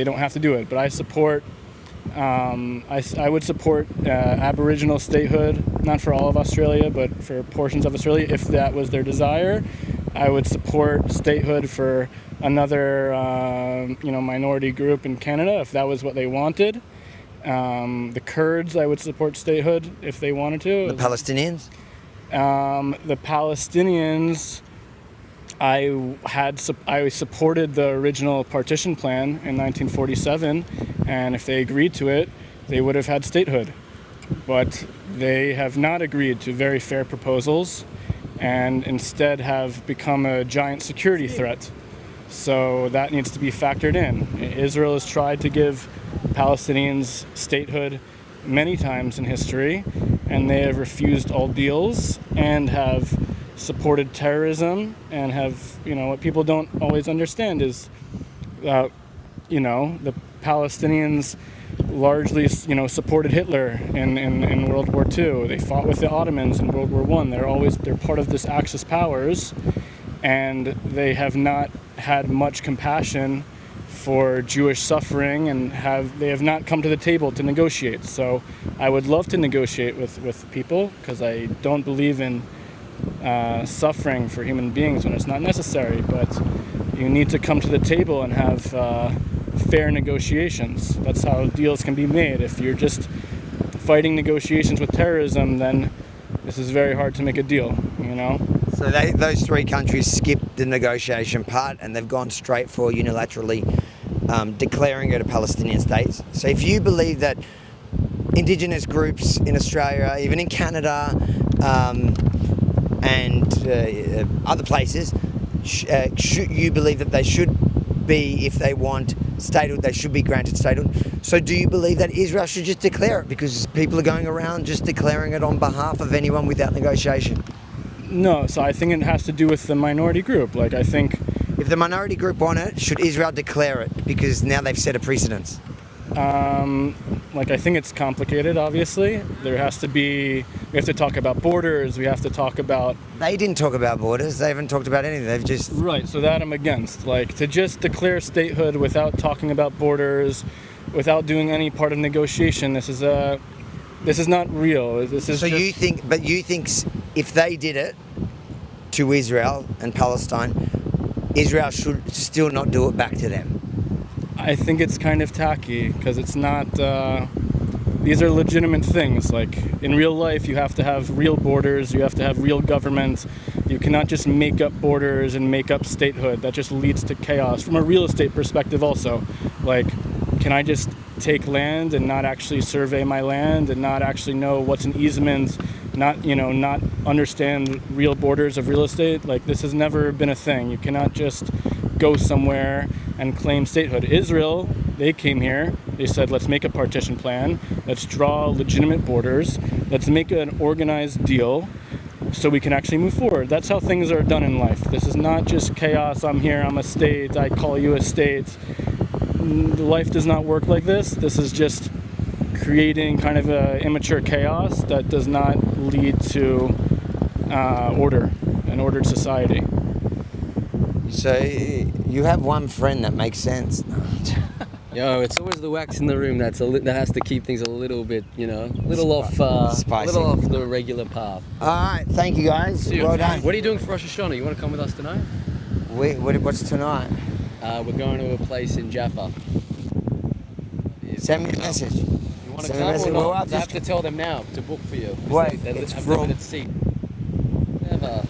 don't have to do it. But I support, I would support Aboriginal statehood, not for all of Australia, but for portions of Australia, if that was their desire. I would support statehood for another, minority group in Canada, if that was what they wanted. The Kurds, I would support statehood if they wanted to. The Palestinians? The Palestinians, I supported the original partition plan in 1947, and if they agreed to it, they would have had statehood. but they have not agreed to very fair proposals and instead have become a giant security threat. So that needs to be factored in. Israel has tried to give Palestinians statehood many times in history, and they have refused all deals and have supported terrorism and have, what people don't always understand is, the Palestinians largely, supported Hitler in World War II. They fought with the Ottomans in World War I. They're part of this Axis powers, and they have not had much compassion for Jewish suffering, and they have not come to the table to negotiate. So I would love to negotiate with people, because I don't believe in suffering for human beings when it's not necessary, but you need to come to the table and have fair negotiations. That's how deals can be made. If you're just fighting negotiations with terrorism, then this is very hard to make a deal, So those three countries skipped the negotiation part and they've gone straight for unilaterally declaring it a Palestinian state. So if you believe that Indigenous groups in Australia, even in Canada, and other places, you believe that they should be, if they want statehood, they should be granted statehood. So do you believe that Israel should just declare it because people are going around just declaring it on behalf of anyone without negotiation? No, so I think it has to do with the minority group. I think if the minority group want it, should Israel declare it because now they've set a precedence? I think it's complicated, obviously. We have to talk about borders, we have to talk about... They didn't talk about borders, they haven't talked about anything, they've just... Right, so that I'm against. To just declare statehood without talking about borders, without doing any part of negotiation, this is not real. You think if they did it to Israel and Palestine, Israel should still not do it back to them? I think it's kind of tacky, because it's not... these are legitimate things. In real life, you have to have real borders, you have to have real government. You cannot just make up borders and make up statehood. That just leads to chaos. From a real estate perspective also, can I just take land and not actually survey my land and not actually know what's an easement, not understand real borders of real estate? This has never been a thing. You cannot just go somewhere and claim statehood. Israel, they came here, they said, let's make a partition plan, let's draw legitimate borders, let's make an organized deal so we can actually move forward. That's how things are done in life. This is not just chaos, I'm here, I'm a state, I call you a state. Life does not work like this. This is just creating kind of a immature chaos that does not lead to an ordered society. So you have one friend that makes sense. Yo, it's always the wax in the room that has to keep things a little bit, off the regular path. All right, thank you guys. Well done. What are you doing for Rosh Hashanah? You want to come with us tonight? What's tonight? We're going to a place in Jaffa. Send me a message. You want to come or not? I have to tell them now to book for you. Wait, they it's have limited seat. They have a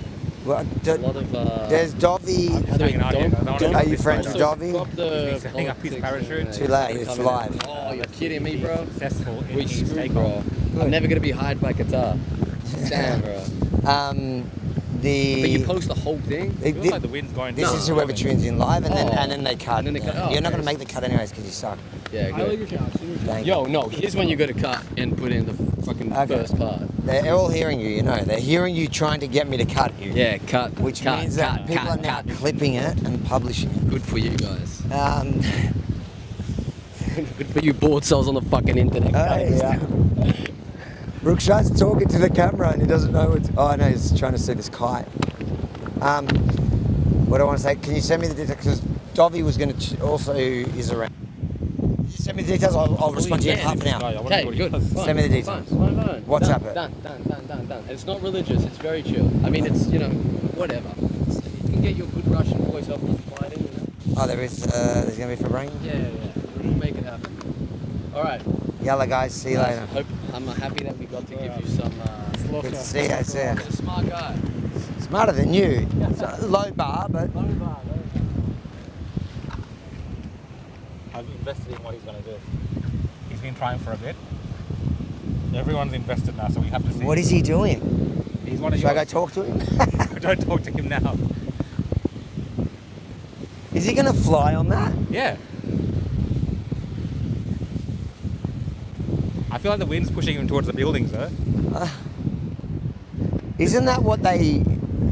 lot of... There's Dovey. Are you friends with Dovey? He's setting up his parachute. Too late, it's live. Oh, you're kidding me, bro? Successful in We his screwed, takeoff. bro. I'm never going to be hired by Qatar. Damn, bro. But you post the whole thing? Feels like the wind's going This down. is whoever tunes in live, and then they cut. And then they cut. You're not going to make the cut anyways because you suck. Yeah, good. Thank Yo, no, here's when you got to cut and put in the fucking first part. They're all hearing you, They're hearing you trying to get me to cut you. Yeah, cut. Which means that people are now clipping it and publishing it. Good for you guys. Good for you bored souls on the fucking internet. Yeah. Brookshaw's talking to the camera and he doesn't know what's... Oh, no, he's trying to see this kite. What I want to say, can you send me the details? Because Dovey was going to also is around. Just send me the details, I'll respond to you in half an hour. Okay, good. Send me the details. Fine. WhatsApp it. Done. It's not religious, it's very chill. I mean, it's, whatever. You can get your good Russian voice off the fighting, Oh, there's going to be for brain? Yeah. We'll make it happen. All right. Yalla, guys. See you later. I'm happy that we got to give you some... Good to see you. You're a smart guy. Smarter than you. Low bar, but... Have you invested in what he's going to do? He's been trying for a bit. Everyone's invested now, so we have to see. What is he doing? He's one of Should I yours. go talk to him? Don't talk to him now. Is he going to fly on that? Yeah. I feel like the wind's pushing him towards the buildings, though. Isn't that what they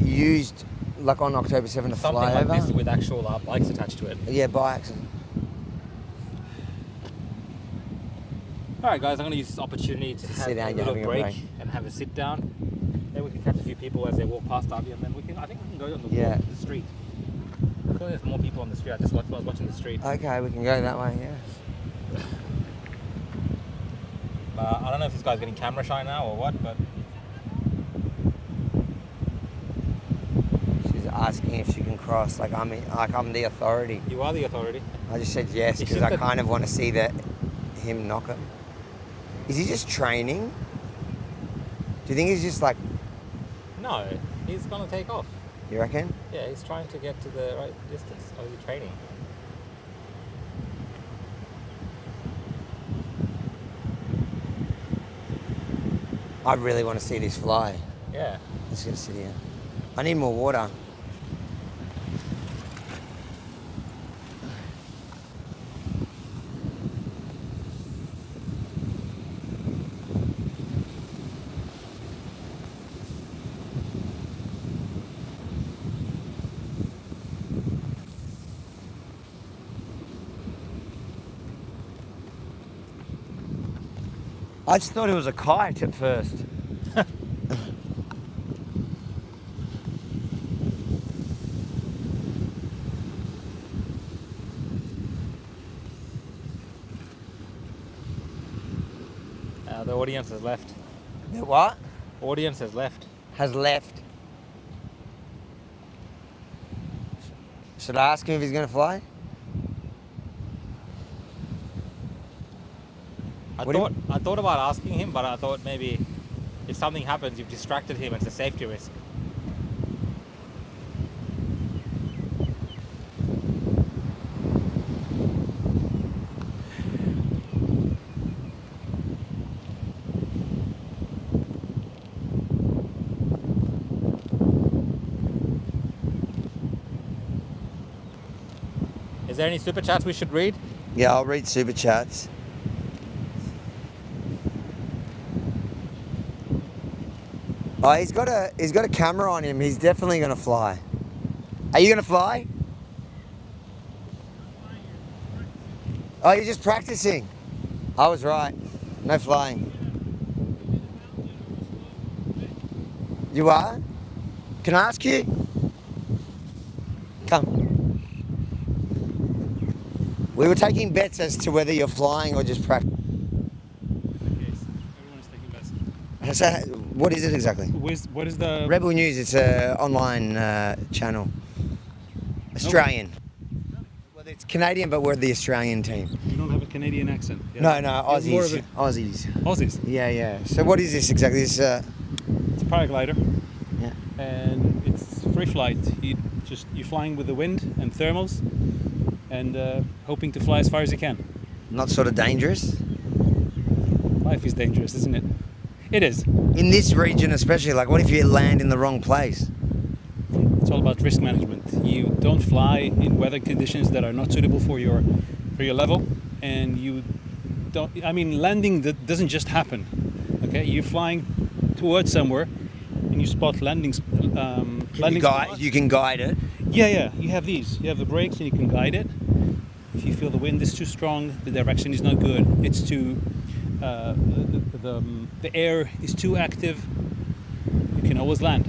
used, like on October 7 to Something fly like over? this with actual bikes attached to it. Yeah, bikes. All right, guys, I'm going to use this opportunity to have sit down, a you're little having a break, break. and have a sit down. Then we can catch a few people as they walk past Aviv, and then I think we can go on the Yeah. walk, the street. I feel like there's more people on the street. I was watching the street. Okay, we can go that way, yeah. I don't know if this guy's getting camera shy now or what, but She's asking if she can cross, like I'm the authority. you are the authority. I just said yes You because should I have- kind of want to see him knock it. Is he just training? Do you think he's just like, No, he's going to take off. you reckon? Yeah, he's trying to get to the right distance. Or is he training? I really want to see this fly. Yeah. Let's just sit here. I need more water. I just thought it was a kite at first. The audience has left. The what? Audience has left. Has left. Should I ask him if he's going to fly? I What do thought about asking him, but I thought maybe if something happens, you've distracted him. It's a safety risk. Is there any super chats we should read? Yeah, I'll read super chats. Oh, he's got a camera on him. He's definitely going to fly. Are you going to fly? Oh, you're just practicing. I was right. No flying. You are? Can I ask you? Come. We were taking bets as to whether you're flying or just practicing. Everyone's taking bets. So, what is it exactly? What is the Rebel News. It's an online channel. Australian. Well, it's Canadian, but we're the Australian team. You don't have a Canadian accent. No, no, It's more Aussies. of Aussies. Aussies. Yeah, yeah. So what is this exactly? This, It's a paraglider. Yeah. And it's free flight. You're flying with the wind and thermals, and hoping to fly as far as you can. not sort of dangerous? Life is dangerous, isn't it? It is. In this region especially, like what if you land in the wrong place? It's all about risk management. You don't fly in weather conditions that are not suitable for your level, and you don't. I mean, landing doesn't just happen. Okay, you're flying towards somewhere, and you spot landings. You can guide it. Yeah. You have these. You have the brakes, and you can guide it. If you feel the wind is too strong, the direction is not good. It's too. The air is too active. You can always land.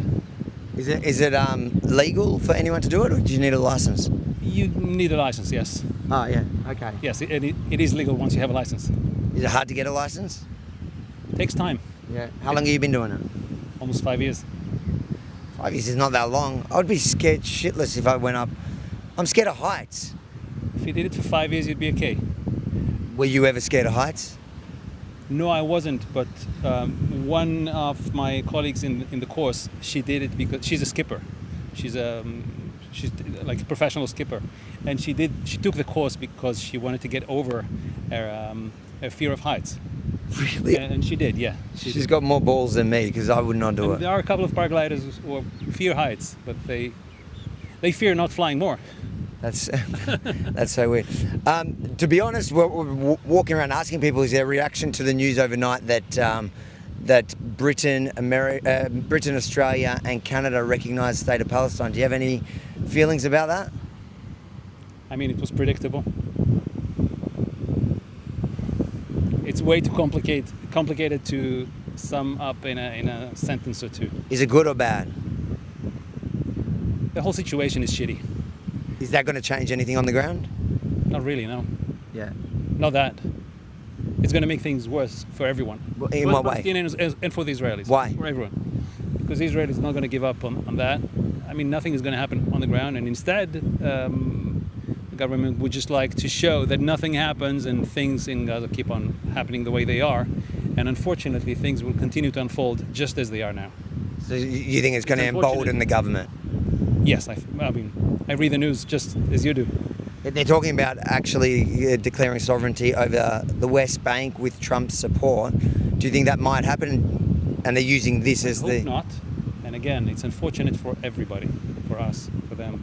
Is it legal for anyone to do it, or do you need a license? You need a license, yes. Oh yeah, okay. Yes, it is legal once you have a license. Is it hard to get a license? Takes time. Yeah. How long have you been doing it? Almost 5 years. 5 years is not that long. I would be scared shitless if I went up. I'm scared of heights. If you did it for 5 years, you'd be okay. Were you ever scared of heights? No, I wasn't, but one of my colleagues in the course, she did it because she's a skipper. She's like a professional skipper, and she took the course because she wanted to get over her fear of heights. Really? And she did, yeah. She's got more balls than me because I would not do And it. there are a couple of paragliders who fear heights, but they fear not flying more. That's that's so weird. To be honest, we're walking around asking people, is their reaction to the news overnight that that Britain, Australia, and Canada recognise the state of Palestine? Do you have any feelings about that? I mean, it was predictable. It's way too complicated to sum up in a sentence or two. Is it good or bad? The whole situation is shitty. Is that going to change anything on the ground? Not really, no. Yeah. Not that. It's going to make things worse for everyone. In for what the way? Palestinians and for the Israelis. Why? For everyone. Because Israel is not going to give up on that. I mean, nothing is going to happen on the ground, and instead, the government would just like to show that nothing happens and things in Gaza keep on happening the way they are. And unfortunately, things will continue to unfold just as they are now. So you think it's going to embolden the government? Yes, I mean, I read the news just as you do. They're talking about actually declaring sovereignty over the West Bank with Trump's support. Do you think that might happen? And they're using this as I hope not. And again, it's unfortunate for everybody, for us, for them.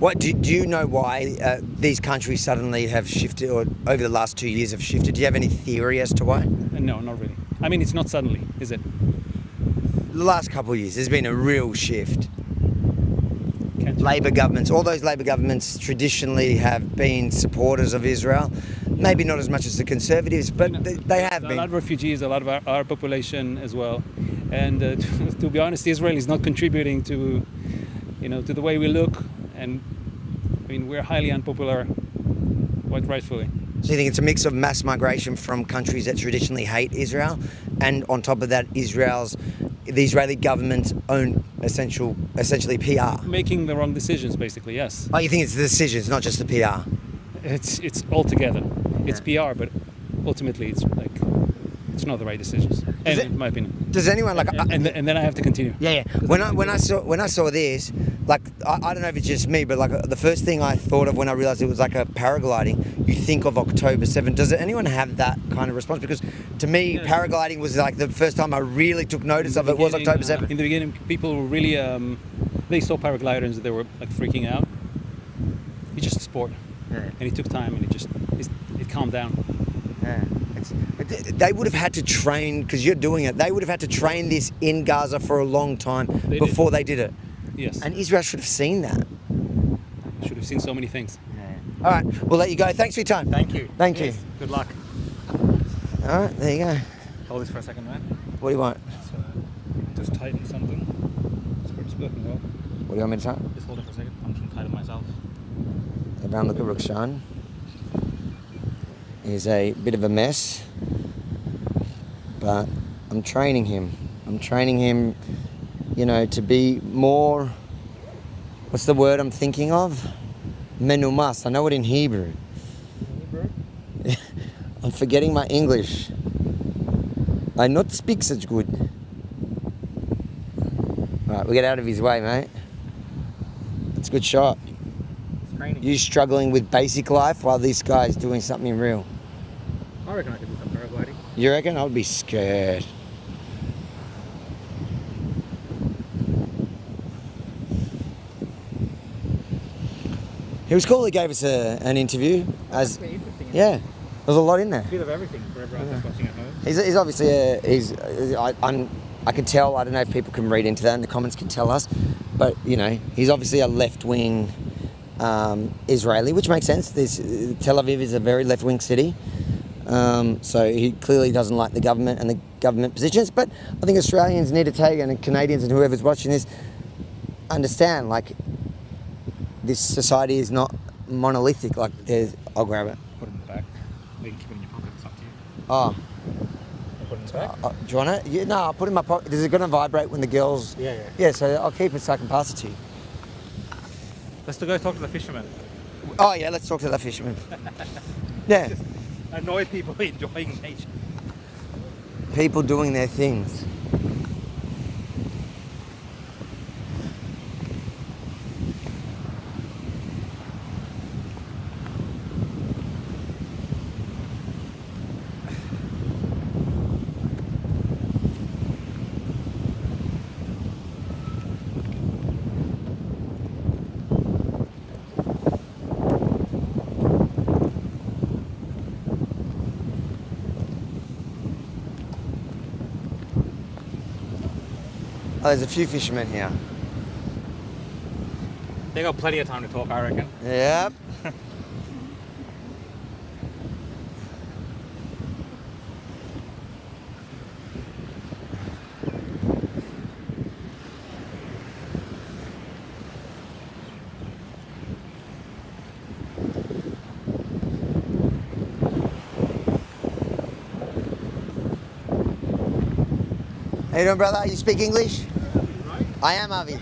What do you know why these countries suddenly have shifted, or over the last 2 years have shifted? Do you have any theory as to why? No, not really. I mean, it's not suddenly, is it? The last couple of years, there's been a real shift. Labour governments, all those Labour governments traditionally have been supporters of Israel. Maybe not as much as the Conservatives, but they have been. A lot of refugees, a lot of our population as well. And to be honest, Israel is not contributing to, to the way we look. And I mean, we're highly unpopular, quite rightfully. So you think it's a mix of mass migration from countries that traditionally hate Israel, and on top of that, the Israeli government's own essentially PR? Making the wrong decisions, basically, yes. Oh, you think it's the decisions, not just the PR? It's all together. It's PR, but ultimately it's not the right decisions, in my opinion. Does anyone and then I have to continue. Yeah. When I saw this, I don't know if it's just me, but the first thing I thought of when I realised it was like a paragliding, you think of October 7th. Does anyone have that kind of response? Because to me, paragliding was like the first time I really took notice of it was October 7th. In the beginning, people were really they saw paragliders and they were freaking out. It's just a sport, and it took time, and it calmed down. Yeah. They would have had to train, because you're doing it, they would have had to train this in Gaza for a long time before they did it. Yes. And Israel should have seen that. Should have seen so many things. Yeah. All right, we'll let you go. Thanks for your time. Thank you. Thank Yes. you. Good luck. All right, there you go. Hold this for a second, man. What do you want? Just tighten something. It's working well. What do you want me to tighten? Just hold it for a second. I'm trying to tighten myself. Everyone look at Rukshan. He's a bit of a mess, but I'm training him. To be more, what's the word I'm thinking of? Menumas. I know it in Hebrew. I'm forgetting my English. I not speak such good. Right, we get out of his way, mate. It's a good shot. You struggling with basic life while this guy's doing something real. I reckon I could do some paragliding. You reckon? I would be scared. He was cool. He gave us an interview. Yeah, there was a lot in there. A bit of everything for everyone that's watching at home. He's obviously I can tell. I don't know if people can read into that, and the comments can tell us. But he's obviously a left-wing Israeli, which makes sense. Tel Aviv is a very left-wing city, so he clearly doesn't like the government and the government positions. But I think Australians need to take, and Canadians and whoever's watching this, understand this society is not monolithic. I'll grab it. Put it in the back. You can keep it in your pocket. It's up to you. Oh. Put it in the back. Do you want it? Yeah, no, I'll put it in my pocket. Is it going to vibrate when the girls? Yeah. Yeah, so I'll keep it so I can pass it to you. Let's go talk to the fisherman. Oh yeah, let's talk to the fisherman. Yeah. Just annoy people enjoying nature. People doing their things. Oh, there's a few fishermen here. They got plenty of time to talk, I reckon. Yep. How you doing, brother? You speak English? I am, Aviv.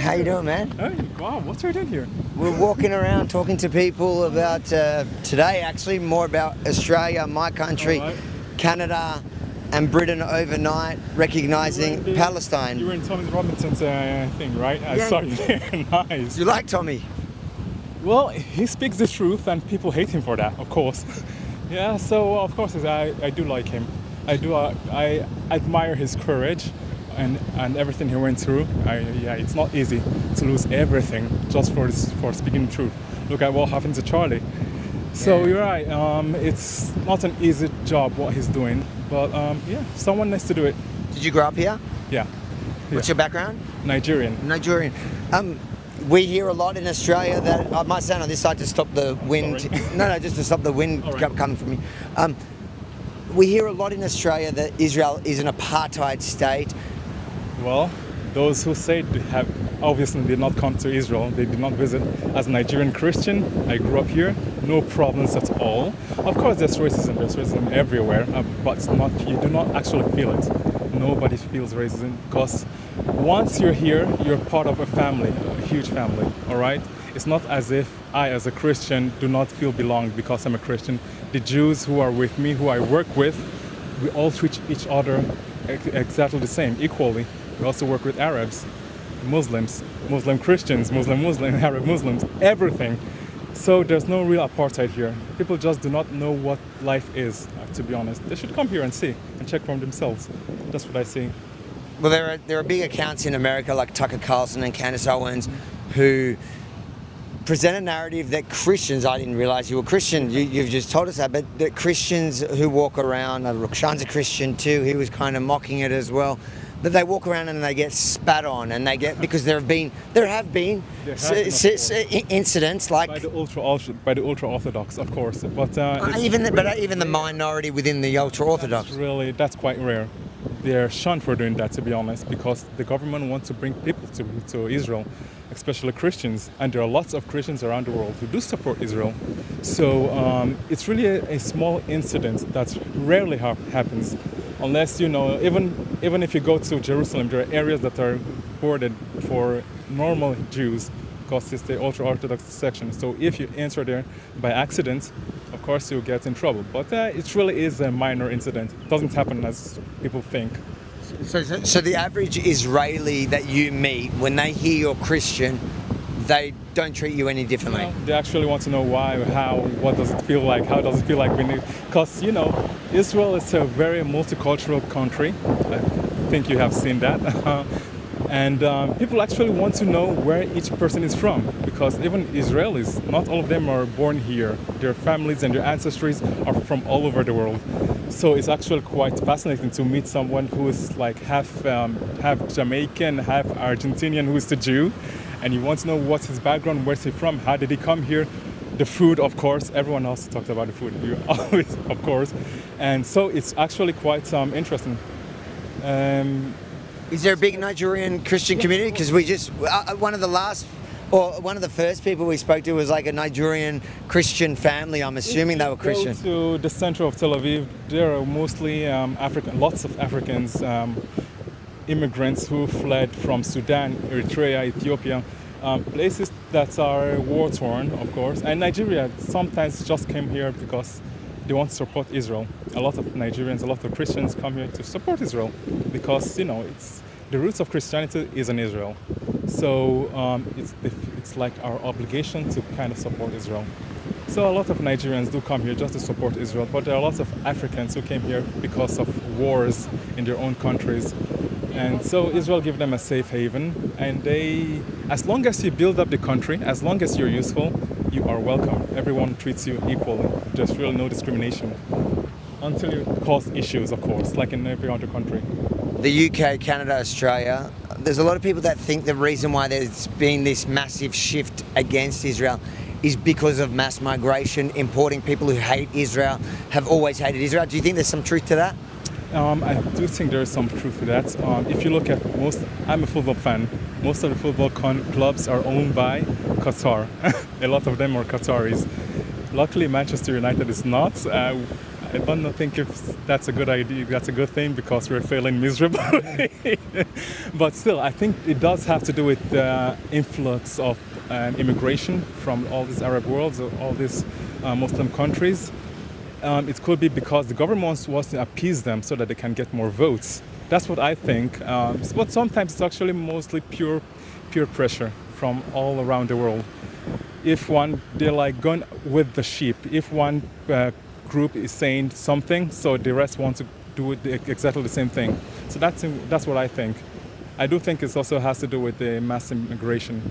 How you doing, man? Hey, wow, what are you doing here? We're walking around talking to people about today, actually, more about Australia, my country, Canada, and Britain overnight, recognising Palestine. You were in Tommy Robinson's thing, right? I Yeah. saw you there. Nice. You like Tommy? Well, he speaks the truth, and people hate him for that, of course. Yeah, so of course I do like him. I admire his courage and everything he went through. It's not easy to lose everything just for speaking the truth. Look at what happened to Charlie. So you're right. It's not an easy job what he's doing, but someone needs to do it. Did you grow up here? Yeah. What's your background? Nigerian. Nigerian. We hear a lot in Australia that I might stand on this side to stop the wind. No, just to stop the wind coming from me. We hear a lot in Australia that Israel is an apartheid state. Well, those who say they have obviously did not come to Israel. They did not visit. As a Nigerian Christian, I grew up here. No problems at all. Of course, there's racism everywhere, but you do not actually feel it. Nobody feels racism because once you're here, you're part of a family, a huge family, all right? It's not as if I, as a Christian, do not feel belonged because I'm a Christian. The Jews who are with me, who I work with, we all treat each other exactly the same, equally. We also work with Arabs, Muslims, Muslim Christians, Muslim, Arab Muslims, everything. So there's no real apartheid here. People just do not know what life is, to be honest. They should come here and see and check for themselves. That's what I see. Well, there are big accounts in America like Tucker Carlson and Candace Owens who present a narrative that Christians, I didn't realize you were Christian, you've just told us that, but that Christians who walk around, Rukshan's a Christian too, he was kind of mocking it as well, that they walk around and they get spat on and they get, because there have been incidents like... By the ultra-Orthodox, of course, but... even the minority within the ultra-Orthodox. That's quite rare. They're shunned for doing that, to be honest, because the government wants to bring people to Israel, especially Christians, and there are lots of Christians around the world who do support Israel. So it's really a small incident that rarely happens, unless, even if you go to Jerusalem, there are areas that are boarded for normal Jews, because it's the ultra-Orthodox section. So if you enter there by accident, of course you'll get in trouble. But it really is a minor incident. It doesn't happen as people think. So the average Israeli that you meet, when they hear you're Christian, they don't treat you any differently? They actually want to know why, how, what does it feel like, how does it feel like being... Because, Israel is a very multicultural country. I think you have seen that. And people actually want to know where each person is from, because even Israelis, not all of them are born here. Their families and their ancestries are from all over the world. So it's actually quite fascinating to meet someone who is like half Jamaican, half Argentinian, who is a Jew, and you want to know what's his background, where's he from, how did he come here, the food, of course. Everyone else talked about the food, you always, of course. And so it's actually quite interesting. Is there a big Nigerian Christian community? Because we just, one of the first people we spoke to was like a Nigerian Christian family. I'm assuming they were Christian. If you go to the center of Tel Aviv, there are mostly lots of Africans, immigrants who fled from Sudan, Eritrea, Ethiopia, places that are war-torn, of course. And Nigeria sometimes just came here because they want to support Israel. A lot of Nigerians, a lot of Christians come here to support Israel because, it's the roots of Christianity is in Israel. So it's like our obligation to kind of support Israel. So a lot of Nigerians do come here just to support Israel, but there are lots of Africans who came here because of wars in their own countries. And so Israel gave them a safe haven, and as long as you build up the country, as long as you're useful, you are welcome. Everyone treats you equally. There's really no discrimination. Until you cause issues, of course, like in every other country. the UK, Canada, Australia, there's a lot of people that think the reason why there's been this massive shift against Israel is because of mass migration, importing people who hate Israel, have always hated Israel. Do you think there's some truth to that? I do think there is some truth to that. If you look at I'm a football fan. Most of the football clubs are owned by Qatar. A lot of them are Qataris. Luckily, Manchester United is not. I don't think if that's a good idea, that's a good thing, because we're failing miserably. But still, I think it does have to do with the influx of immigration from all these Arab worlds, all these Muslim countries. It could be because the government wants to appease them so that they can get more votes. That's what I think. But sometimes it's actually mostly pure pressure from all around the world. They're like going with the sheep. If one group is saying something, so the rest want to do exactly the same thing. So that's what I think. I do think it also has to do with the mass immigration.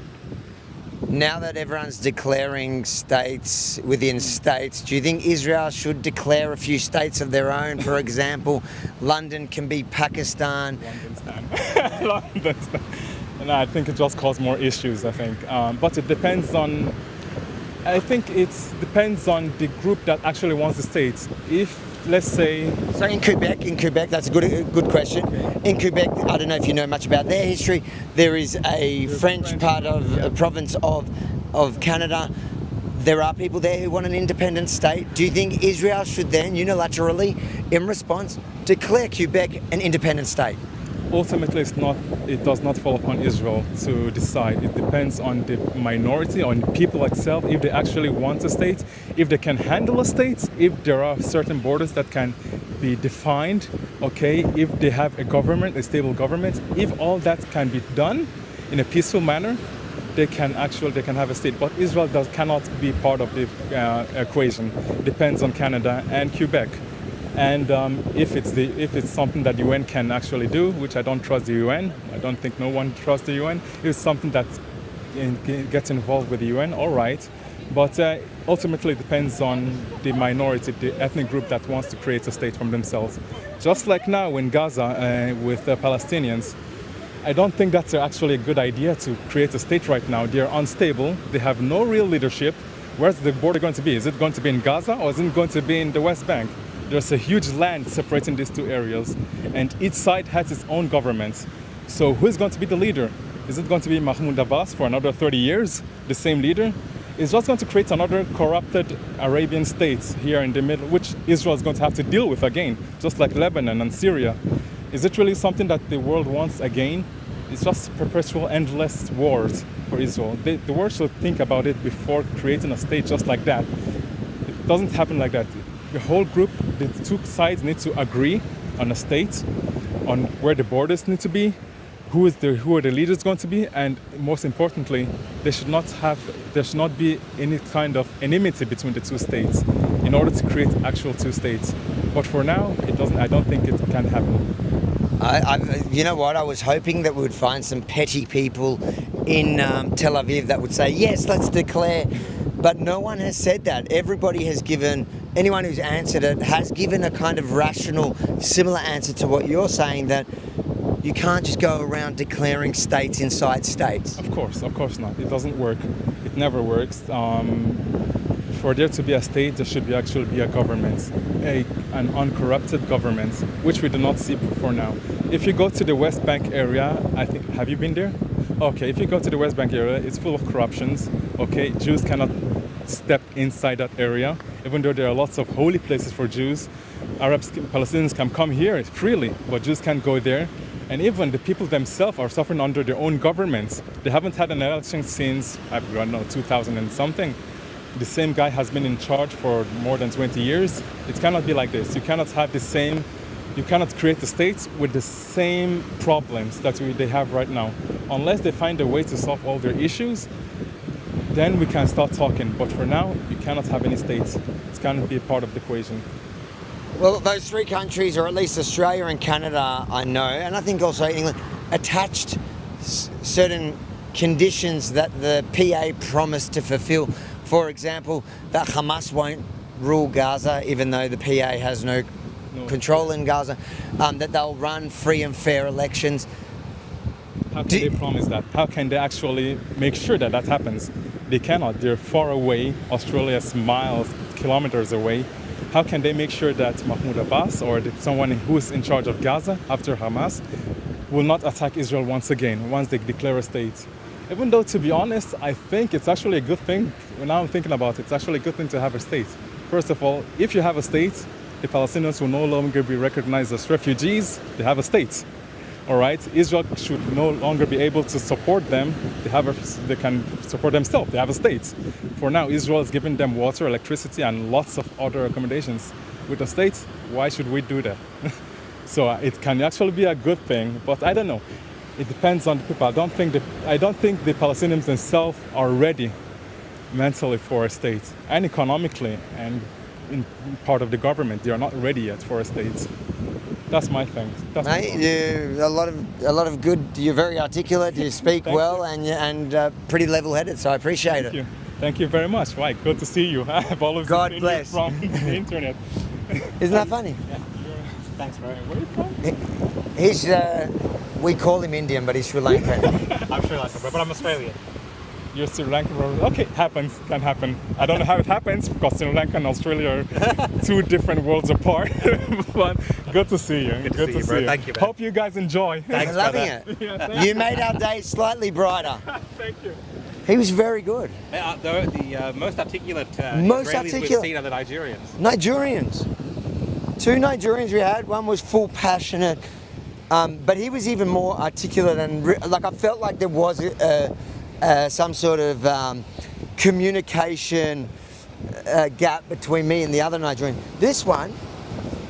Now that everyone's declaring states within states, do you think Israel should declare a few states of their own? For example, London can be Pakistan. London. No, I think it just causes more issues, I think. But it depends on, the group that actually wants the states. If, let's say... So in Quebec, that's a good question. In Quebec, I don't know if you know much about their history, there is a French part of a province of Canada. There are people there who want an independent state. Do you think Israel should then unilaterally, in response, declare Quebec an independent state? Ultimately, it does not fall upon Israel to decide. It depends on the minority, on the people itself, if they actually want a state, if they can handle a state, if there are certain borders that can be defined, okay, if they have a government, a stable government, if all that can be done in a peaceful manner, they can have a state. But Israel cannot be part of the equation. It depends on Canada and Quebec. And if it's something that the UN can actually do, which I don't trust the UN, I don't think no one trusts the UN, if it's something that gets involved with the UN, all right. But ultimately it depends on the minority, the ethnic group that wants to create a state from themselves. Just like now in Gaza with the Palestinians, I don't think that's actually a good idea to create a state right now. They're unstable, they have no real leadership. Where's the border going to be? Is it going to be in Gaza or is it going to be in the West Bank? There's a huge land separating these two areas, and each side has its own government. So who's going to be the leader? Is it going to be Mahmoud Abbas for another 30 years, the same leader? It's just going to create another corrupted Arabian state here in the middle, which Israel is going to have to deal with again, just like Lebanon and Syria. Is it really something that the world wants again? It's just perpetual, endless wars for Israel. The world should think about it before creating a state just like that. It doesn't happen like that. The whole group, the two sides need to agree on a state, on where the borders need to be, who are the leaders going to be, and most importantly, there should not be any kind of enmity between the two states in order to create actual two states. But for now, I don't think it can happen. You know what? I was hoping that we would find some petty people in Tel Aviv that would say, yes, let's declare. But no one has said that. Everybody has anyone who's answered it has given a kind of rational, similar answer to what you're saying, that you can't just go around declaring states inside states. Of course not. It doesn't work. It never works. For there to be a state, there should actually be a government, an uncorrupted government, which we do not see for now. If you go to the West Bank area, have you been there? Okay, if you go to the West Bank area, it's full of corruptions. Okay, Jews cannot step inside that area, even though there are lots of holy places for Jews. Palestinians can come here freely, but Jews can't go there. And even the people themselves are suffering under their own governments. They haven't had an election since, 2000 and something. The same guy has been in charge for more than 20 years. It cannot be like this. You cannot create the states with the same problems that they have right now. Unless they find a way to solve all their issues, then we can start talking. But for now, you cannot have any states. It cannot be a part of the equation. Well, those three countries, or at least Australia and Canada, I know, and I think also England, attached certain conditions that the PA promised to fulfill. For example, that Hamas won't rule Gaza, even though the PA has no control in Gaza, that they'll run free and fair elections. How can they promise that? How can they actually make sure that that happens? They cannot. They're far away. Australia is miles, kilometers away. How can they make sure that Mahmoud Abbas or someone who's in charge of Gaza after Hamas will not attack Israel once again, once they declare a state? Even though, to be honest, I think it's actually a good thing. When I'm thinking about it, it's actually a good thing to have a state. First of all, if you have a state, the Palestinians will no longer be recognized as refugees. They have a state. All right, Israel should no longer be able to support them. They can support themselves. They have a state. For now, Israel is giving them water, electricity, and lots of other accommodations. With a state, why should we do that? So it can actually be a good thing, but I don't know. It depends on the people. I don't think the Palestinians themselves are ready mentally for a state, and economically, and in part of the government, they are not ready yet for a state. That's my thing. That's Mate, a lot of good. You're very articulate. You speak well, and pretty level-headed. So I appreciate it. Thank you very much. Right, good to see you. I've always God seen bless. you from the internet. Isn't that funny? Yeah. Thanks, bro. Where are you from? He's. We call him Indian, but he's Sri Lankan. I'm Sri Lankan, bro, but I'm Australian. You're Sri Lankan, bro. Okay, happens, can happen. I don't know how it happens because Sri Lanka and Australia are two different worlds apart. But good to see you. Good to see you, bro. Thank you, man. Hope you guys enjoy. Thanks, I'm loving it. Yeah, you made our day slightly brighter. Thank you. He was very good. The most articulate Most Israelis articulate. we've seen are the Nigerians. Nigerians. 2 Nigerians we had. One was full passionate, but he was even more articulate and like I felt like there was some sort of communication gap between me and the other Nigerian. This one,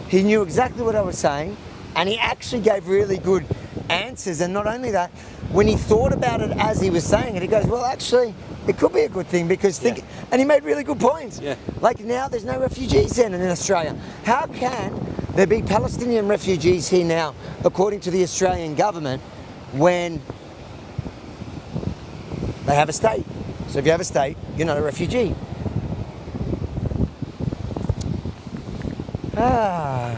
he knew exactly what I was saying, and he actually gave really good answers. And not only that, when he thought about it as he was saying it, he goes, well, actually, it could be a good thing because and he made really good points. Yeah. Like now there's no refugees in Australia. How can there be Palestinian refugees here now, according to the Australian government, when they have a state? So if you have a state, you're not a refugee. I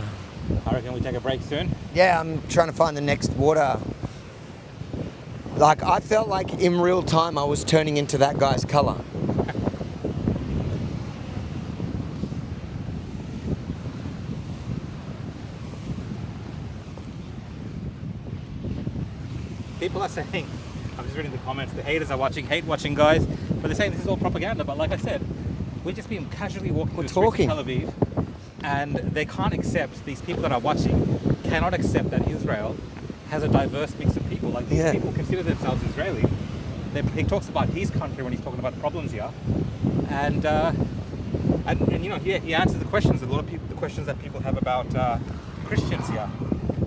reckon we take a break soon. Yeah, I'm trying to find the next water. Like, I felt like in real time I was turning into that guy's colour. People are saying, I'm just reading the comments, the haters are hate watching guys, but they're saying this is all propaganda. But like I said, we're just being casually walking through the streets of Tel Aviv, and they can't accept, these people that are watching cannot accept that Israel has a diverse mix of people. Like these people consider themselves Israeli. He talks about his country when he's talking about the problems here, and you know he answers the questions. A lot of people, the questions that people have about Christians here.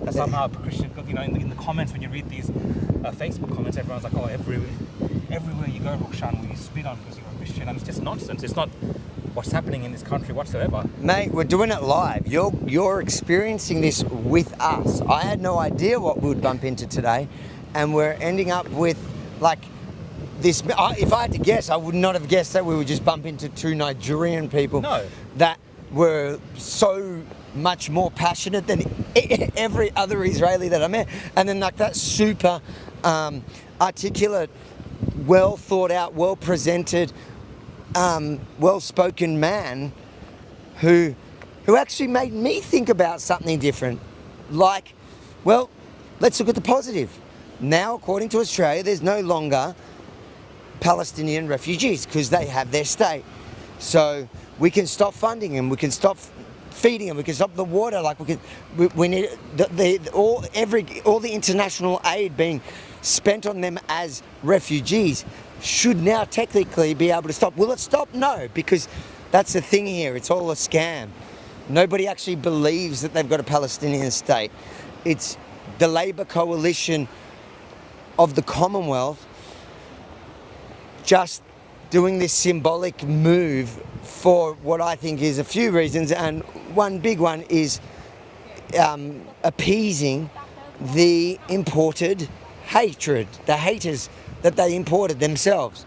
That somehow Christian, you know, in the comments when you read these Facebook comments, everyone's like, oh, everywhere you go, Rukshan, will you spit on because you're a Christian? And it's just nonsense. It's not what's happening in this country whatsoever. Mate, we're doing it live. You're experiencing this with us. I had no idea what we would bump into today, and we're ending up with like this. If I had to guess, I would not have guessed that we would just bump into 2 Nigerian people that were so much more passionate than every other Israeli that I met, and then like that super articulate, well thought out, well presented, well-spoken man who actually made me think about something different. Like, well, let's look at the positive. Now, according to Australia, there's no longer Palestinian refugees because they have their state. So we can stop funding them, we can stop feeding them, we can stop the water. Like we need all the international aid being spent on them as refugees should now technically be able to stop. Will it stop? No, because that's the thing here. It's all a scam. Nobody actually believes that they've got a Palestinian state. It's the Labour coalition of the Commonwealth just doing this symbolic move for what I think is a few reasons, and one big one is appeasing the imported hatred, the haters that they imported themselves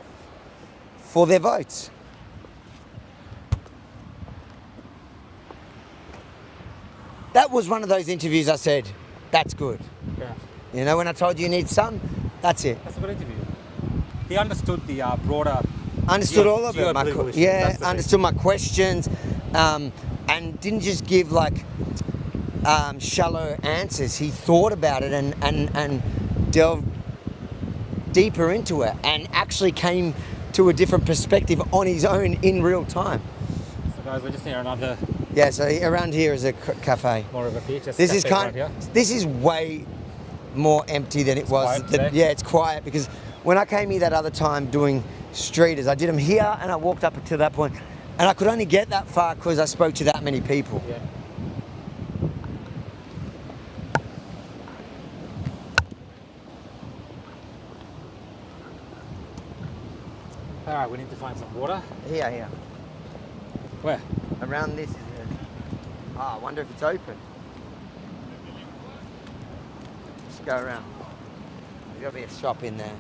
for their votes. that was one of those interviews I said, that's good. Yeah. You know, when I told you need sun, that's it. That's a good interview. He understood the broader. Understood all of it. geopolitical issues. Yeah, That's the thing. understood my questions, and didn't just give like shallow answers. He thought about it and delved deeper into it, and actually came to a different perspective on his own in real time. So guys, we're just near another. Yeah, so around here is a cafe. More of a beach. This is This is way more empty than it was. quiet today? Yeah, it's quiet because when I came here that other time doing streeters, I did them here and I walked up to that point, and I could only get that far because I spoke to that many people. Yeah. All right, we need to find some water. Here. Where? Around this is I wonder if it's open. Let's go around. There's got to be a shop in there.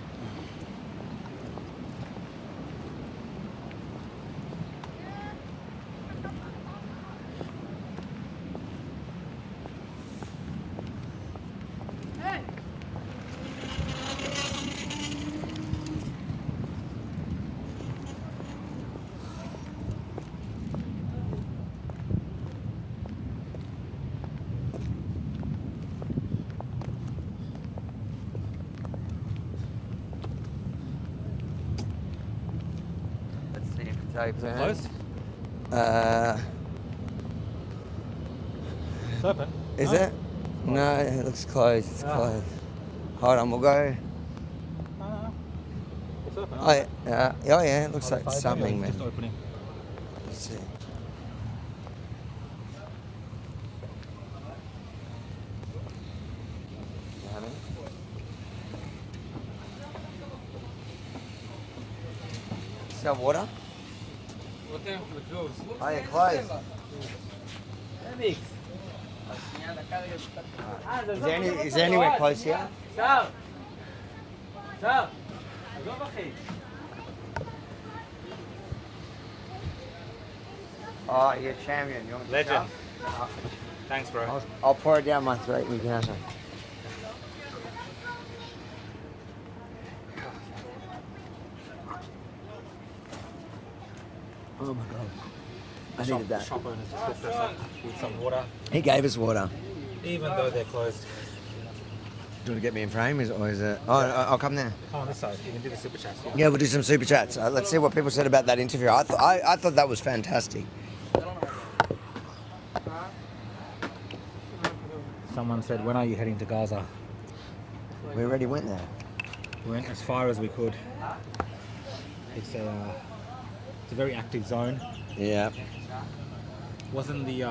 Is it closed? It's open. Is No? it? No, it looks closed. It's Ah. closed. Hold on, we'll go. No. It's open. Oh yeah, it looks like Maybe something, it's man. just opening. Let's see. Sell water? Oh, yeah, closed. Is there anywhere close here? Oh, you're a champion. You want me to Legend. start? Thanks, bro. I'll pour it down my throat and you can have some. Oh my god. I needed that. Shop owners just hooked us up with some water, He gave us water. even though they're closed. Do you want to get me in frame? Or is it? Oh, I'll come there. Come on this side. You can do the super chats. Yeah, we'll do some super chats. Let's see what people said about that interview. I thought that was fantastic. Someone said, when are you heading to Gaza? We already went there. We went as far as we could. It's a very active zone. Yeah. Wasn't the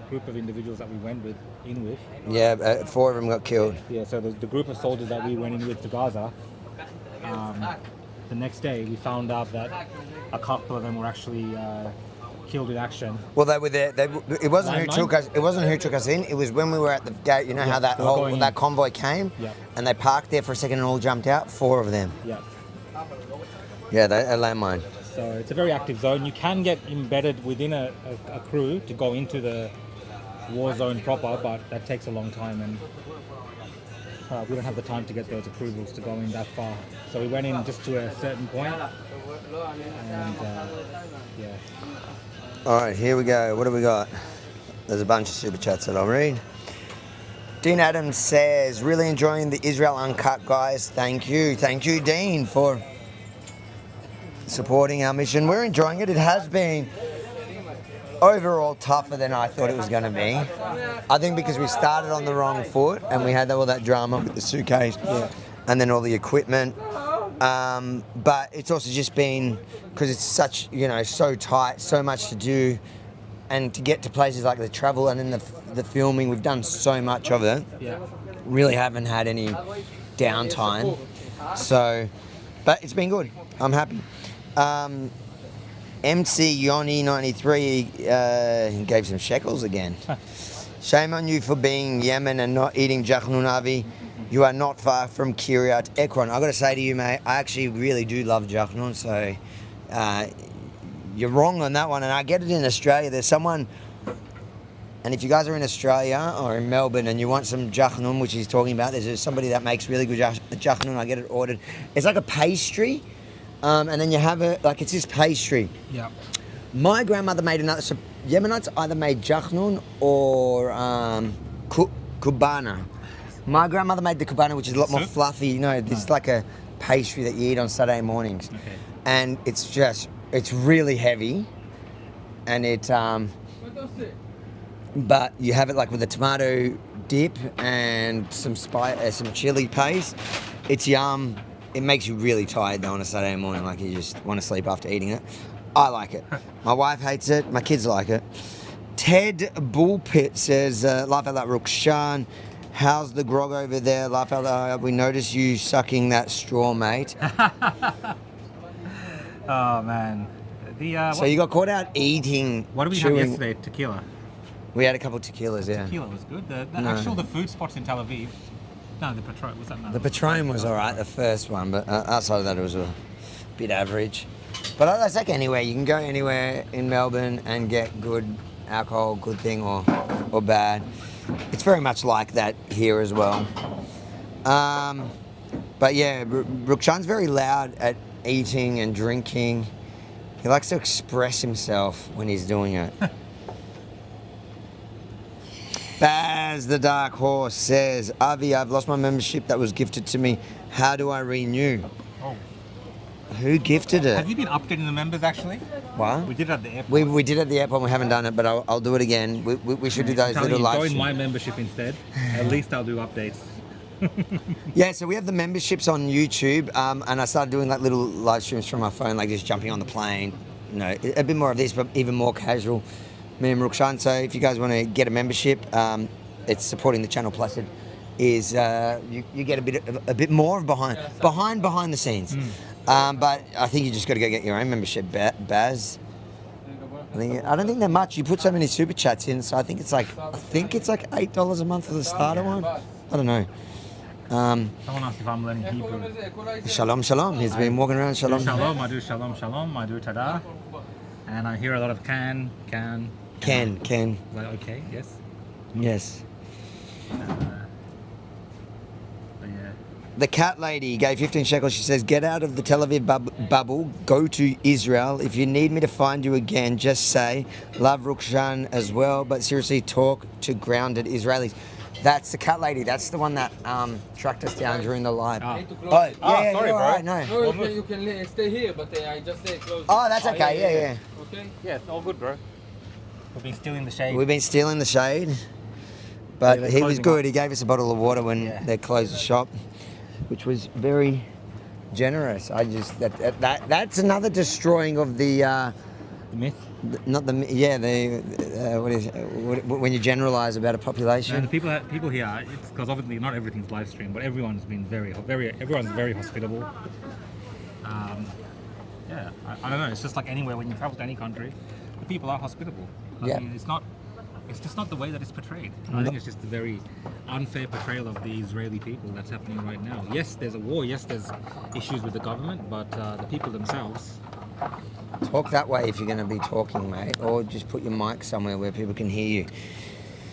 group of individuals that we went in with? Yeah, 4 of them got killed. Yeah, so the group of soldiers that we went in with to Gaza, the next day we found out that a couple of them were actually killed in action. Well, they were there. It wasn't who 9/9? took us. It wasn't who took us in. It was when we were at the gate. You know how that they were going in. that convoy came, Yeah. and they parked there for a second and all jumped out. 4 of them. Yeah. Yeah, a landmine. So it's a very active zone. You can get embedded within a crew to go into the war zone proper, but that takes a long time, and we don't have the time to get those approvals to go in that far. So we went in just to a certain point, and yeah. All right, here we go. What do we got? There's a bunch of super chats that I'll read. Dean Adams says, really enjoying the Israel Uncut, guys. Thank you, Dean, for supporting our mission. We're enjoying it. It has been overall tougher than I thought it was going to be. I think because we started on the wrong foot and we had all that drama with the suitcase and then all the equipment. But it's also just been because it's such, so tight, so much to do, and to get to places like the travel and then the filming. We've done so much of it. Yeah. Really haven't had any downtime. So, but it's been good. I'm happy. MC Yoni 93 gave some shekels again. Shame on you for being Yemen and not eating Jachnun Avi. You are not far from Kiryat Ekron. I got to say to you, mate, I actually really do love Jachnun, so you're wrong on that one. And I get it in Australia. There's someone And if you guys are in Australia or in Melbourne and you want some jachnun, which he's talking about, there's somebody that makes really good jachnun. I get it ordered. It's like a pastry, and then you have it like it's this pastry. Yeah. My grandmother made another. So Yemenites either made jachnun or kubana. My grandmother made the kubana, which is a lot more fluffy. You know, it's like a pastry that you eat on Saturday mornings, and it's really heavy, and it but you have it like with a tomato dip and some chili paste. It's yum. It makes you really tired though on a Saturday morning, like you just want to sleep after eating it. I like it. My wife hates it. My kids like it. Ted Bullpit says, laugh out loud, Rukshan. How's the grog over there? Laugh out loud. We noticed you sucking that straw, mate. Oh, man. So you got caught out eating. What did we have yesterday? Tequila. We had a couple of tequilas, yeah. Tequila was good. The No. food spots in Tel Aviv. No, the Patron. Was that no? The Patron was all right, the first one, but outside of that, it was a bit average. But that's like anywhere. You can go anywhere in Melbourne and get good alcohol, good thing or bad. It's very much like that here as well. But yeah, Rukshan's very loud at eating and drinking. He likes to express himself when he's doing it. Baz the Dark Horse says, Avi, I've lost my membership that was gifted to me. How do I renew? Oh. Who gifted it? Have you been updating the members actually? What? We did it at the airport. We did it at the airport. We haven't done it, but I'll do it again. We should do those little live Join streams. my membership instead. At least I'll do updates. Yeah, so we have the memberships on YouTube, and I started doing like little live streams from my phone, like just jumping on the plane. You know, a bit more of this, but even more casual. Me and Rukshan. So if you guys want to get a membership, it's supporting the channel. Plus, it is you get a bit more of behind the scenes. But I think you just got to go get your own membership, Baz. I don't think they're much. You put so many super chats in, so I think it's like $8 a month for the starter one. I don't know. Someone asked if I'm learning Hebrew. Shalom, shalom. He's been walking around. Shalom. Shalom. I do shalom, shalom. I do tada. And I hear a lot of can. Like, okay, yes. Yes. But yeah. The cat lady gave 15 shekels. She says, get out of the Tel Aviv bubble. Go to Israel. If you need me to find you again, just say, love Rukshan as well. But seriously, talk to grounded Israelis. That's the cat lady. That's the one that tracked us down during the live. Sorry, bro. right, no. You can stay here, but I just say close. Oh, that's okay. Yeah. Okay. Yeah, all good, bro. We've been stealing the shade. We've been stealing the shade. But Yeah, he was closing good. up. He gave us a bottle of water when they closed the shop, which was very generous. That's another destroying of the myth. When you generalize about a population. And people here, it's because obviously not everything's live streamed, but everyone's been everyone's very hospitable. Yeah, I don't know. It's just like anywhere when you travel to any country, the people are hospitable. I mean, it's just not the way that it's portrayed. I think it's just a very unfair portrayal of the Israeli people that's happening right now. Yes, there's a war. Yes, there's issues with the government, but the people themselves. Talk that way if you're going to be talking, mate, or just put your mic somewhere where people can hear you.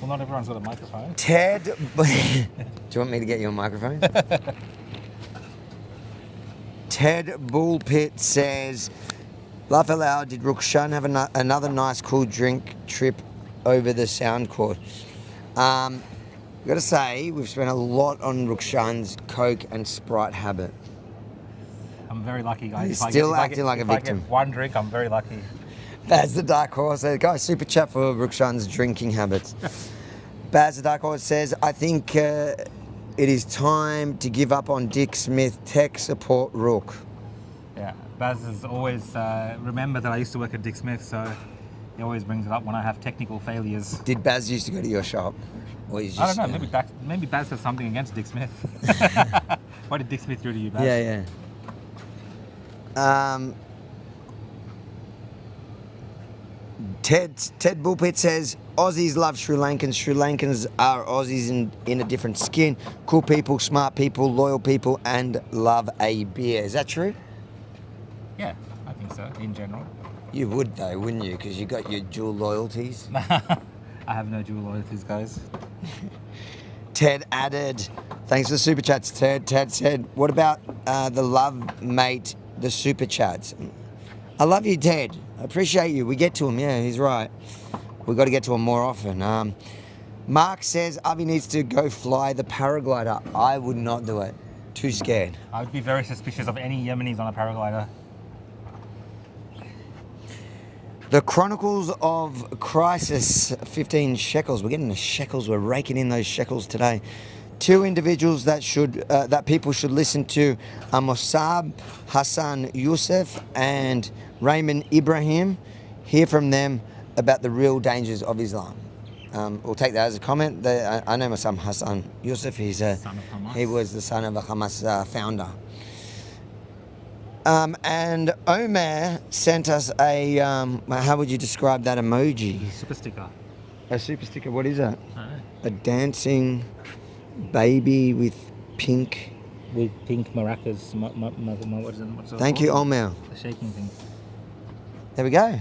Well, not everyone's got a microphone. Ted, do you want me to get you a microphone? Ted Bullpit says, laugh aloud, did Rukshan have another nice cool drink trip over the sound cord? I've got to say, we've spent a lot on Rukshan's Coke and Sprite habit. I'm very lucky, guys. He's still acting like a victim. If I get one drink, I'm very lucky. Baz the Dark Horse says, guys, super chat for Rukshan's drinking habits. Baz the Dark Horse says, I think it is time to give up on Dick Smith. Tech support Rook. Yeah, Baz has always remembered that I used to work at Dick Smith, so he always brings it up when I have technical failures. Did Baz used to go to your shop? Or he's I just, don't know, maybe Baz has something against Dick Smith. What did Dick Smith do to you, Baz? Yeah. Ted Bullpit says, Aussies love Sri Lankans. Sri Lankans are Aussies in a different skin. Cool people, smart people, loyal people, and love a beer. Is that true? Yeah, I think so, in general. You would though, wouldn't you? Because you got your dual loyalties. I have no dual loyalties, guys. Ted added, thanks for the super chats, Ted. Ted said, what about the love mate, the super chats? I love you, Ted. I appreciate you. We get to him. Yeah, he's right. We've got to get to him more often. Mark says Avi needs to go fly the paraglider. I would not do it. Too scared. I would be very suspicious of any Yemenis on a paraglider. The Chronicles of Crisis, 15 shekels. We're getting the shekels. We're raking in those shekels today. 2 individuals that people should listen to are Mossab Hassan Youssef and Raymond Ibrahim. Hear from them about the real dangers of Islam. We'll take that as a comment. I know Mossab Hassan Youssef. He was the son of a Hamas founder. And Omer sent us a, how would you describe that emoji? Super sticker. A super sticker, what is that? I don't know. A dancing baby with pink. With pink maracas. What's it Thank you, Omer. The shaking thing. There we go.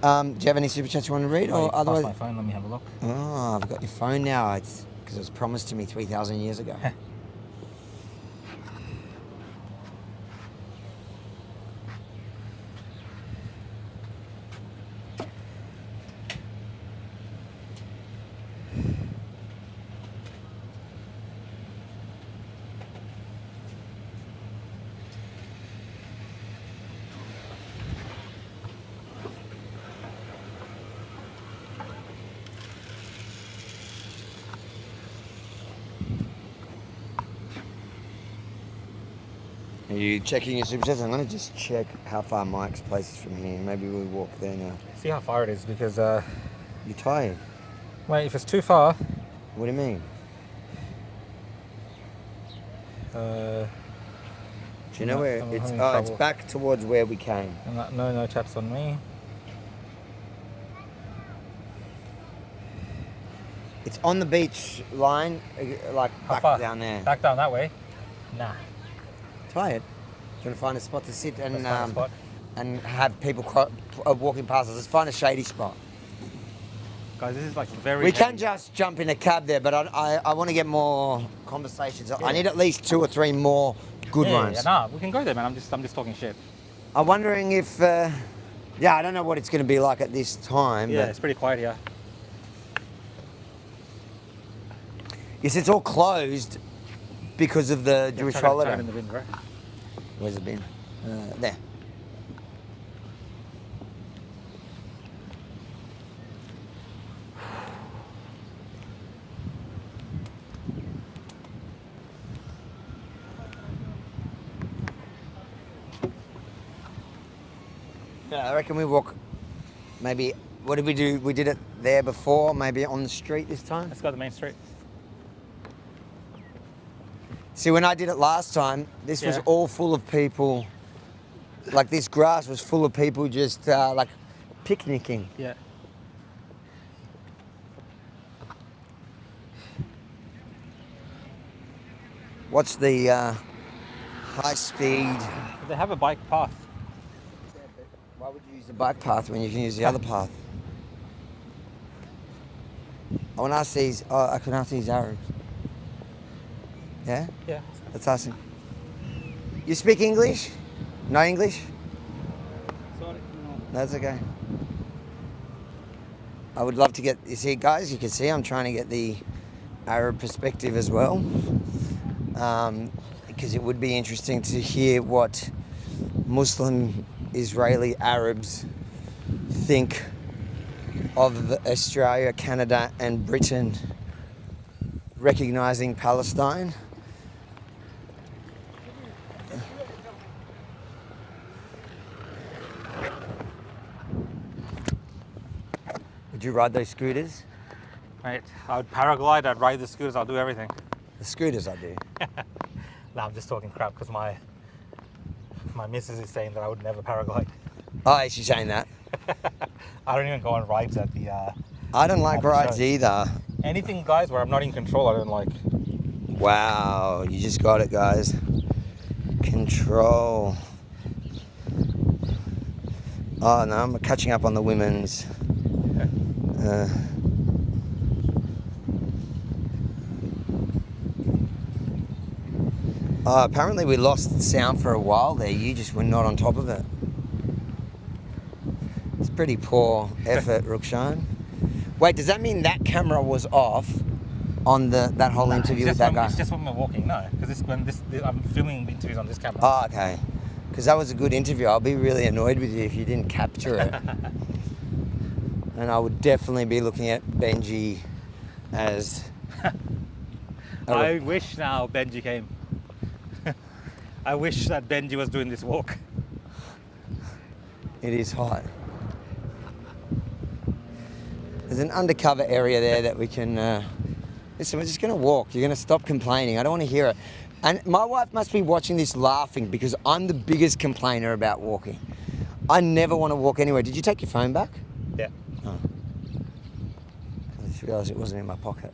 Do you have any super chats you want to read? Or Pass otherwise? my phone, let me have a look. Oh, I've got your phone now. It's because it was promised to me 3,000 years ago. Are you checking your super chats? I'm going to just check how far Mike's place is from here. Maybe we'll walk there now. See how far it is because... You're tired? Wait, if it's too far... What do you mean? Do you know where it's... Oh, it's back towards where we came. No chats on me. It's on the beach line, like How back far? down there. Back down that way? Nah. Tired? Do you want to find a spot to sit and Let's find a spot. and have people walking past us? Let's find a shady spot. Guys, this is like very We heavy. can just jump in a cab there, but I want to get more conversations. I need at least 2 or 3 more good ones. Yeah, nah, we can go there, man. I'm just talking shit. I'm wondering if, yeah, I don't know what it's going to be like at this time. Yeah, but it's pretty quiet here. yes, it's all closed because of the Jewish holiday. In the bin, right? Where's the bin? There. Yeah, I reckon we walk maybe, what did we do? We did it there before, maybe on the street this time? Let's go to the main street. See, when I did it last time, this was Yeah. all full of people. Like this grass was full of people just like picnicking. Yeah. What's the high speed? They have a bike path. Why would you use the bike path when you can use the other path? I want to ask these. Oh, I can ask these Arabs. Yeah? Yeah. Let's ask them. You speak English? No English? Sorry, no. That's okay. I would love to get, you see guys, you can see I'm trying to get the Arab perspective as well. Because it would be interesting to hear what Muslim Israeli Arabs think of Australia, Canada and Britain recognising Palestine. Would you ride those scooters? Right. I would paraglide, I'd ride the scooters, I'll do everything. The scooters I do. Nah, I'm just talking crap because my missus is saying that I would never paraglide. Oh, is she saying that? I don't even go on rides at the... I don't like at the rides shows. either. Anything, guys, where I'm not in control, I don't like. Wow, you just got it, guys. Control. Oh no, I'm catching up on the women's. Apparently we lost sound for a while there. You just were not on top of it. It's pretty poor effort, Rukshan. Wait, does that mean that camera was off on that whole interview with that guy? It's just when we're walking, no. Because I'm filming interviews on this camera. Oh, okay. Because that was a good interview. I'll be really annoyed with you if you didn't capture it. And I would definitely be looking at Benji as... I wish now Benji came. I wish that Benji was doing this walk. It is hot. There's an undercover area there that we can... Listen, we're just going to walk. You're going to stop complaining. I don't want to hear it. And my wife must be watching this laughing because I'm the biggest complainer about walking. I never want to walk anywhere. Did you take your phone back? Yeah. Oh. I just realised it wasn't in my pocket.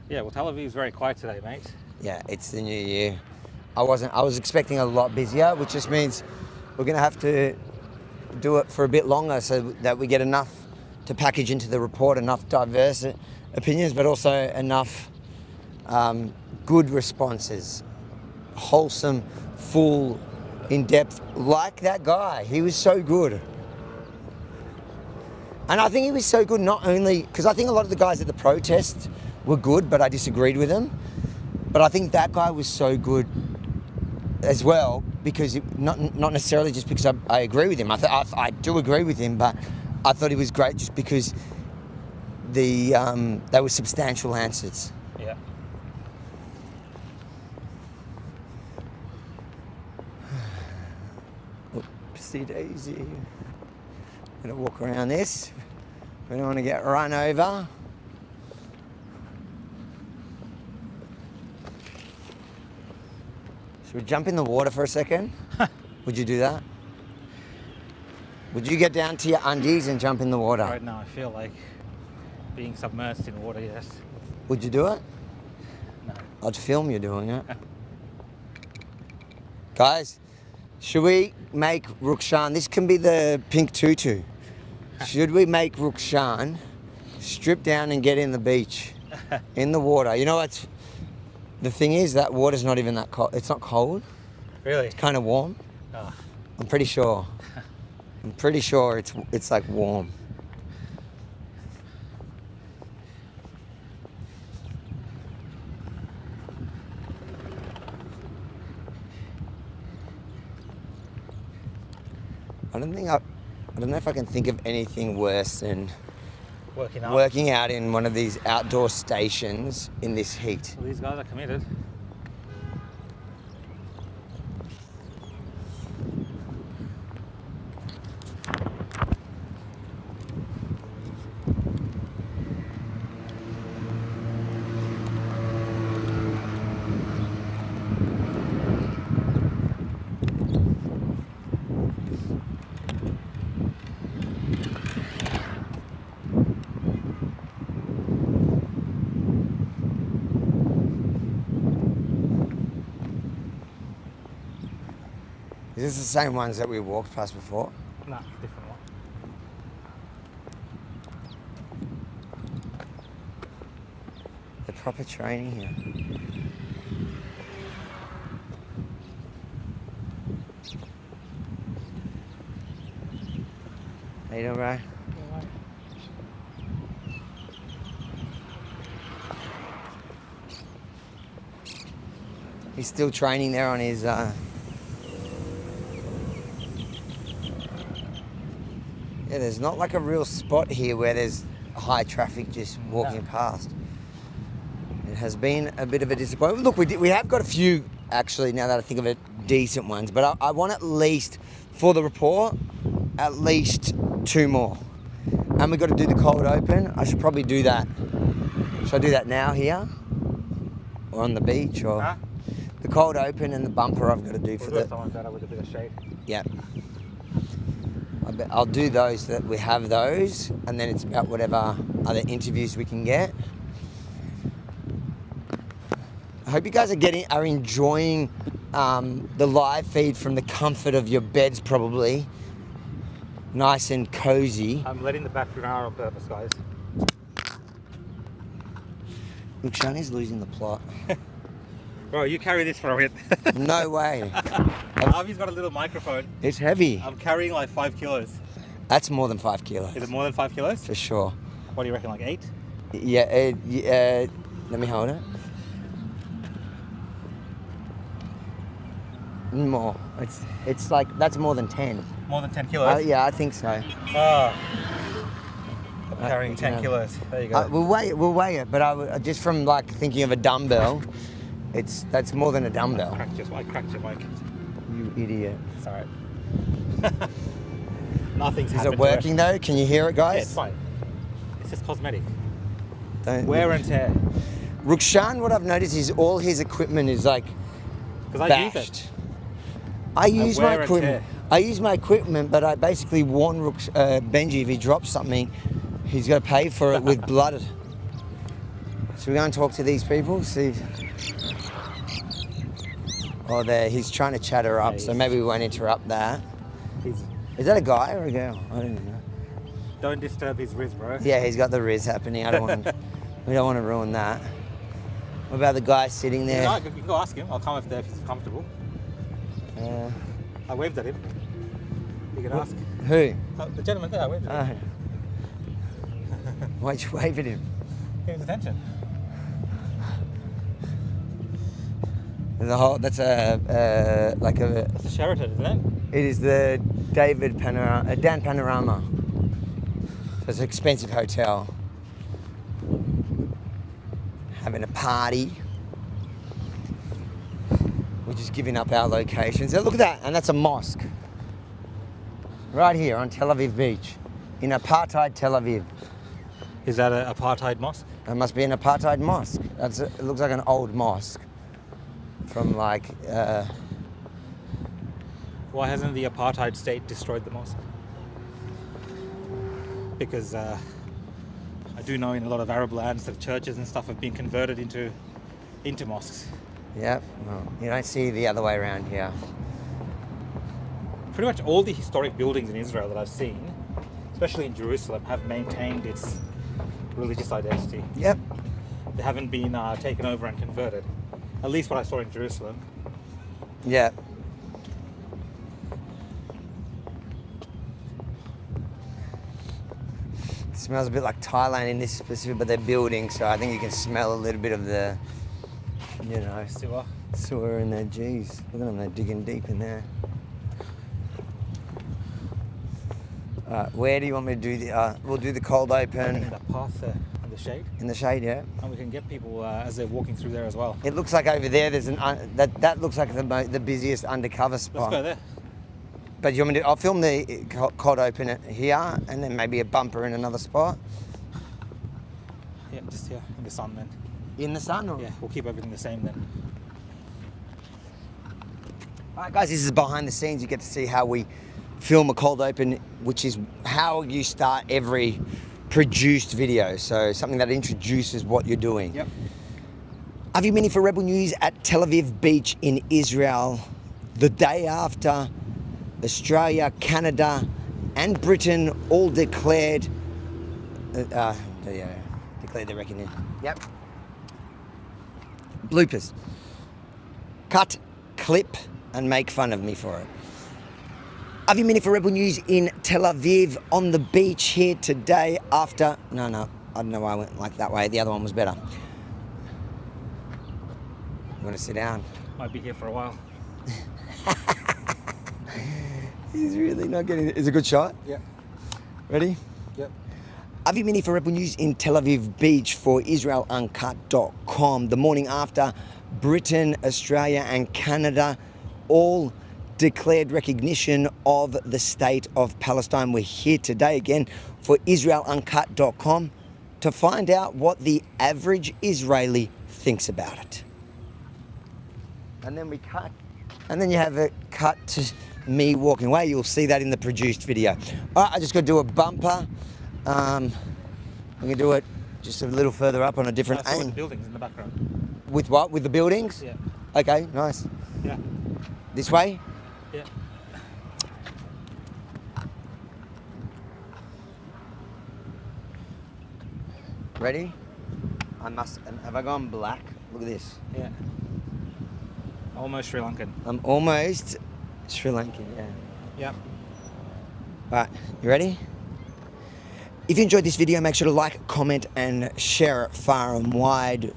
Yeah, well, Tel Aviv is very quiet today, mate. Yeah, it's the new year. I was expecting a lot busier, which just means we're going to have to do it for a bit longer so that we get enough to package into the report, enough diverse opinions, but also enough good responses, wholesome, full, in-depth, like that guy. He was so good. And I think he was so good not only, because I think a lot of the guys at the protest were good, but I disagreed with them. But I think that guy was so good as well, because not necessarily just because I agree with him. I do agree with him, but I thought he was great just because they were substantial answers. Yeah. Oopsie daisy. I'm gonna walk around this. We don't want to get run over. Should we jump in the water for a second? Would you do that? Would you get down to your undies and jump in the water? Right now I feel like being submerged in water, yes. Would you do it? No. I'd film you doing it. Guys, should we make Rukshan, this can be the pink tutu. Should we make Rukshan strip down and get in the beach, in the water? You know what's, the thing is that water's not even that cold. It's not cold. Really? It's kind of warm. Oh. I'm pretty sure. I'm pretty sure it's like warm. I don't know if I can think of anything worse than working out in one of these outdoor stations in this heat. Well, these guys are committed. Is this the same ones that we walked past before? No, different one. The proper training here. How you doing, bro? He's still training there on his yeah, there's not like a real spot here where there's high traffic just walking past. It has been a bit of a disappointment. Look, we have got a few, actually, now that I think of it, decent ones, but I want at least, for the report, at least 2 more. And we've got to do the cold open. I should probably do that. Should I do that now here? Or on the beach? Or the cold open and the bumper I've got to do for the... Someone better with a bit of shade. Yeah. I'll do those so that we have those, and then it's about whatever other interviews we can get. I hope you guys are enjoying the live feed from the comfort of your beds, probably. Nice and cozy. I'm letting the battery run out on purpose, guys. Look, Shani's losing the plot. Bro, you carry this for a bit. No way. Avi's got a little microphone. It's heavy. I'm carrying like 5 kilos. That's more than 5 kilos. Is it more than 5 kilos? For sure. What do you reckon, like 8? Yeah, let me hold it. More. It's like, that's more than 10. More than 10 kilos? Yeah, I think so. I'm carrying 10 kilos. There you go. We'll weigh it, but just from like thinking of a dumbbell, that's more than a dumbbell. I cracked your mic. You idiot. It's alright. Nothing's Is happened it working though? Can you hear it, guys? Yeah, it's fine. It's just cosmetic. Wear and tear. Rukshan, what I've noticed is all his equipment is like Because I use it. I use my wear and equipment. tear. I use my equipment, but I basically warn Benji if he drops something, he's got to pay for it with blood. So we go and talk to these people, see if... Oh, there, he's trying to chat her up, so maybe we won't interrupt that. Is that a guy or a girl? I don't even know. Don't disturb his riz, bro. Yeah, he's got the riz happening. I don't want. We don't want to ruin that. What about the guy sitting there? You can go ask him. I'll come up there if he's comfortable. I waved at him. You can ask. Who? The gentleman there, I waved at him. Why'd you wave at him? Give his attention. That's a like a. It's a Sheraton, isn't it? It is the Dan Panorama. So it's an expensive hotel. Having a party. We're just giving up our locations. Look at that, and that's a mosque. Right here on Tel Aviv Beach, in apartheid Tel Aviv. Is that an apartheid mosque? That must be an apartheid mosque. It looks like an old mosque from like. Why hasn't the apartheid state destroyed the mosque? Because I do know in a lot of Arab lands that churches and stuff have been converted into mosques. Yep. Well, you don't see the other way around here. Pretty much all the historic buildings in Israel that I've seen, especially in Jerusalem, have maintained its religious identity. Yep. They haven't been taken over and converted. At least what I saw in Jerusalem. Yeah. It smells a bit like Thailand in this specific, but they're building, so I think you can smell a little bit of the, you know, sewer in there. Jeez, look at them, they're digging deep in there. Where do you want me to do the? We'll do the cold open. In that path there, in the shade. In the shade, yeah. And we can get people as they're walking through there as well. It looks like over there. There's that looks like the busiest undercover spot. Let's go there. But you want me to? I'll film the cold open here, and then maybe a bumper in another spot. Yeah, just here in the sun then. In the sun, or? Yeah, we'll keep everything the same then. All right, guys, this is behind the scenes. You get to see how we film a cold open, which is how you start every produced video. So something that introduces what you're doing. Yep. Aviv Mini for Rebel News at Tel Aviv Beach in Israel. The day after Australia, Canada, and Britain all declared declared their reckoning. Yep. Bloopers. Cut, clip, and make fun of me for it. Aviv Mini for Rebel News in Tel Aviv on the beach here today after... No, I don't know why I went like that way. The other one was better. You want to sit down? Might be here for a while. He's really not getting it. Is it a good shot? Yeah. Ready? Yep. Aviv Mini for Rebel News in Tel Aviv Beach for IsraelUncut.com. The morning after Britain, Australia and Canada all declared recognition of the state of Palestine. We're here today again for IsraelUncut.com to find out what the average Israeli thinks about it. And then we cut, and then you have a cut to me walking away. You'll see that in the produced video. All right, I just got to do a bumper. I'm going to do it just a little further up on a different angle. angle. The buildings in the background. With what? With the buildings? Yeah. Okay, nice. Yeah. This way? Yeah. Ready? Have I gone black? Look at this. Yeah. Almost Sri Lankan. I'm almost Sri Lankan, yeah. Yep. Alright, you ready? If you enjoyed this video, make sure to like, comment and share it far and wide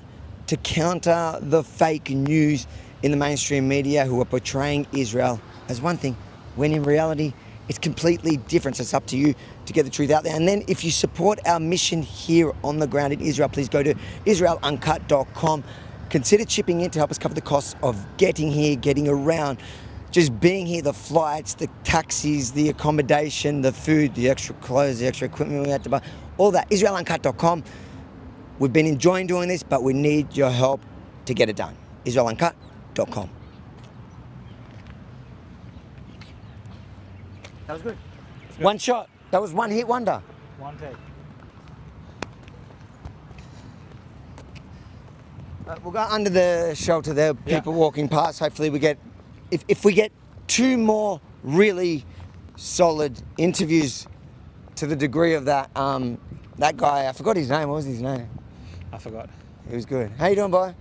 to counter the fake news in the mainstream media who are portraying Israel as one thing, when in reality, it's completely different. So it's up to you to get the truth out there. And then if you support our mission here on the ground in Israel, please go to israeluncut.com. Consider chipping in to help us cover the costs of getting here, getting around, just being here, the flights, the taxis, the accommodation, the food, the extra clothes, the extra equipment we had to buy, all that. israeluncut.com. We've been enjoying doing this, but we need your help to get it done. israeluncut.com. That was good. One shot. That was one hit wonder. One take. We'll go under the shelter there, people walking past. Hopefully we get, if we get 2 more really solid interviews to the degree of that, that guy, I forgot his name, what was his name? I forgot. He was good. How you doing, boy?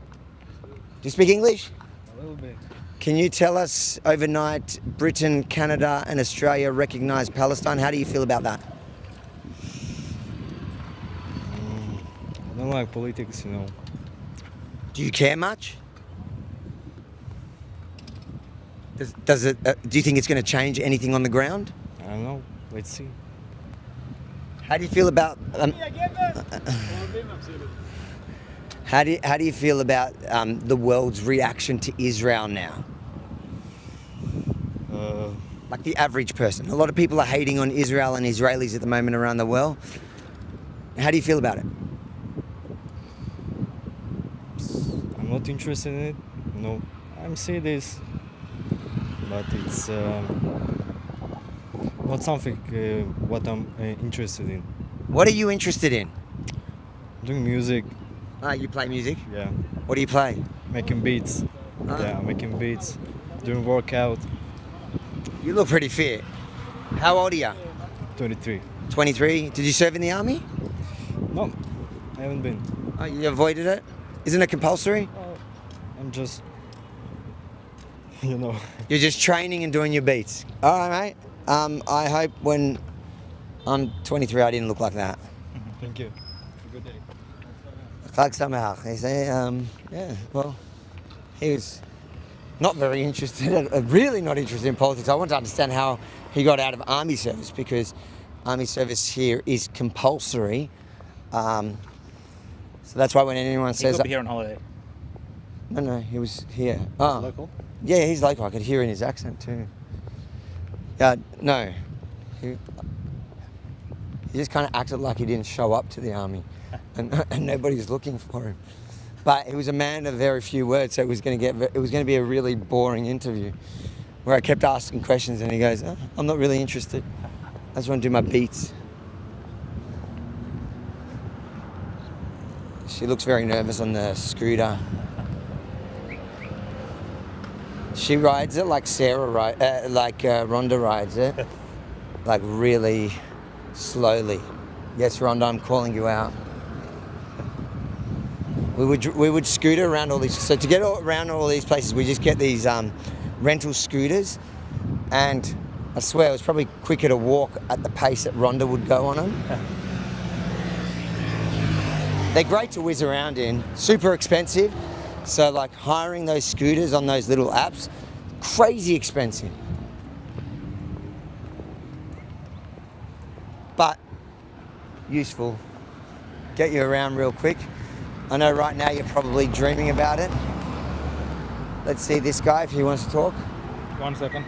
Do you speak English? A little bit. Can you tell us, overnight, Britain, Canada and Australia recognise Palestine. How do you feel about that? I don't like politics, you know. Do you care much? Does it? Do you think it's going to change anything on the ground? I don't know. Let's see. How do you feel about? How do you feel about the world's reaction to Israel now? Like the average person. A lot of people are hating on Israel and Israelis at the moment around the world. How do you feel about it? I'm not interested in it. No, I'm saying this, but it's not something what I'm interested in. What are you interested in? Doing music. Ah, you play music? Yeah. What do you play? Making beats. Yeah, making beats. Doing workout. You look pretty fit. How old are you? 23. 23? Did you serve in the army? No, I haven't been. Oh, you avoided it? Isn't it compulsory? I'm just, you know. You're just training and doing your beats. All right, mate. I hope when I'm 23, I didn't look like that. Thank you. Good day. Chag Sameach. They say, yeah, well, he was not very interested, really not interested in politics. I want to understand how he got out of army service, because army service here is compulsory. So that's why when anyone says... He could be here on holiday. No, he was here. Oh. Local? Yeah, he's local. I could hear in his accent too. No. He just kind of acted like he didn't show up to the army and nobody's looking for him. But he was a man of very few words, so it was going to be a really boring interview where I kept asking questions and he goes, oh, I'm not really interested. I just want to do my beats. She looks very nervous on the scooter. She rides it like Rhonda rides it, like really slowly. Yes, Rhonda, I'm calling you out. We would scooter around all these. So to get around all these places, we just get these rental scooters, and I swear it was probably quicker to walk at the pace that Rhonda would go on them. They're great to whiz around in, super expensive. So like hiring those scooters on those little apps, crazy expensive. But useful. Get you around real quick. I know right now you're probably dreaming about it. Let's see this guy if he wants to talk. 1 second.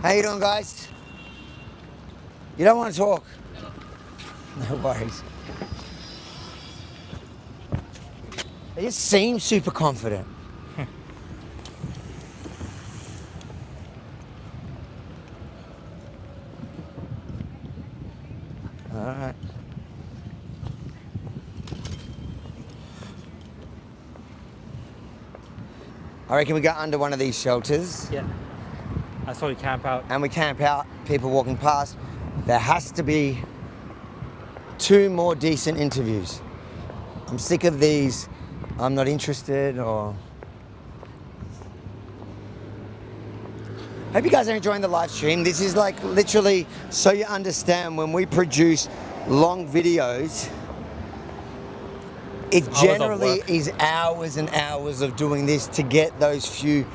How you doing, guys? You don't want to talk? No worries. They just seem super confident. All right. I reckon we go under one of these shelters. Yeah. I saw you camp out. And we camp out, people walking past. There has to be 2 more decent interviews. I'm sick of these I'm not interested, or... Hope you guys are enjoying the live stream. This is like literally so you understand when we produce long videos, it generally is hours and hours of doing this to get those few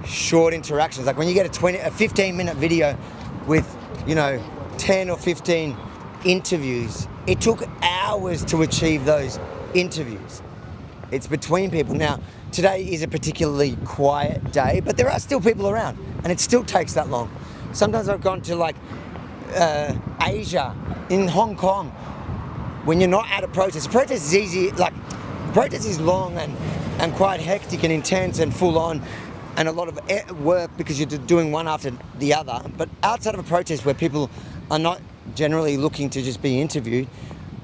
short interactions. Like when you get a 15-minute video with, 10 or 15 interviews, it took hours to achieve those interviews. It's between people. Now, today is a particularly quiet day, but there are still people around, and it still takes that long. Sometimes I've gone to like Asia, in Hong Kong, when you're not at a protest. A protest is easy, like, protest is long and quite hectic and intense and full on, and a lot of work because you're doing one after the other. But outside of a protest where people are not generally looking to just be interviewed,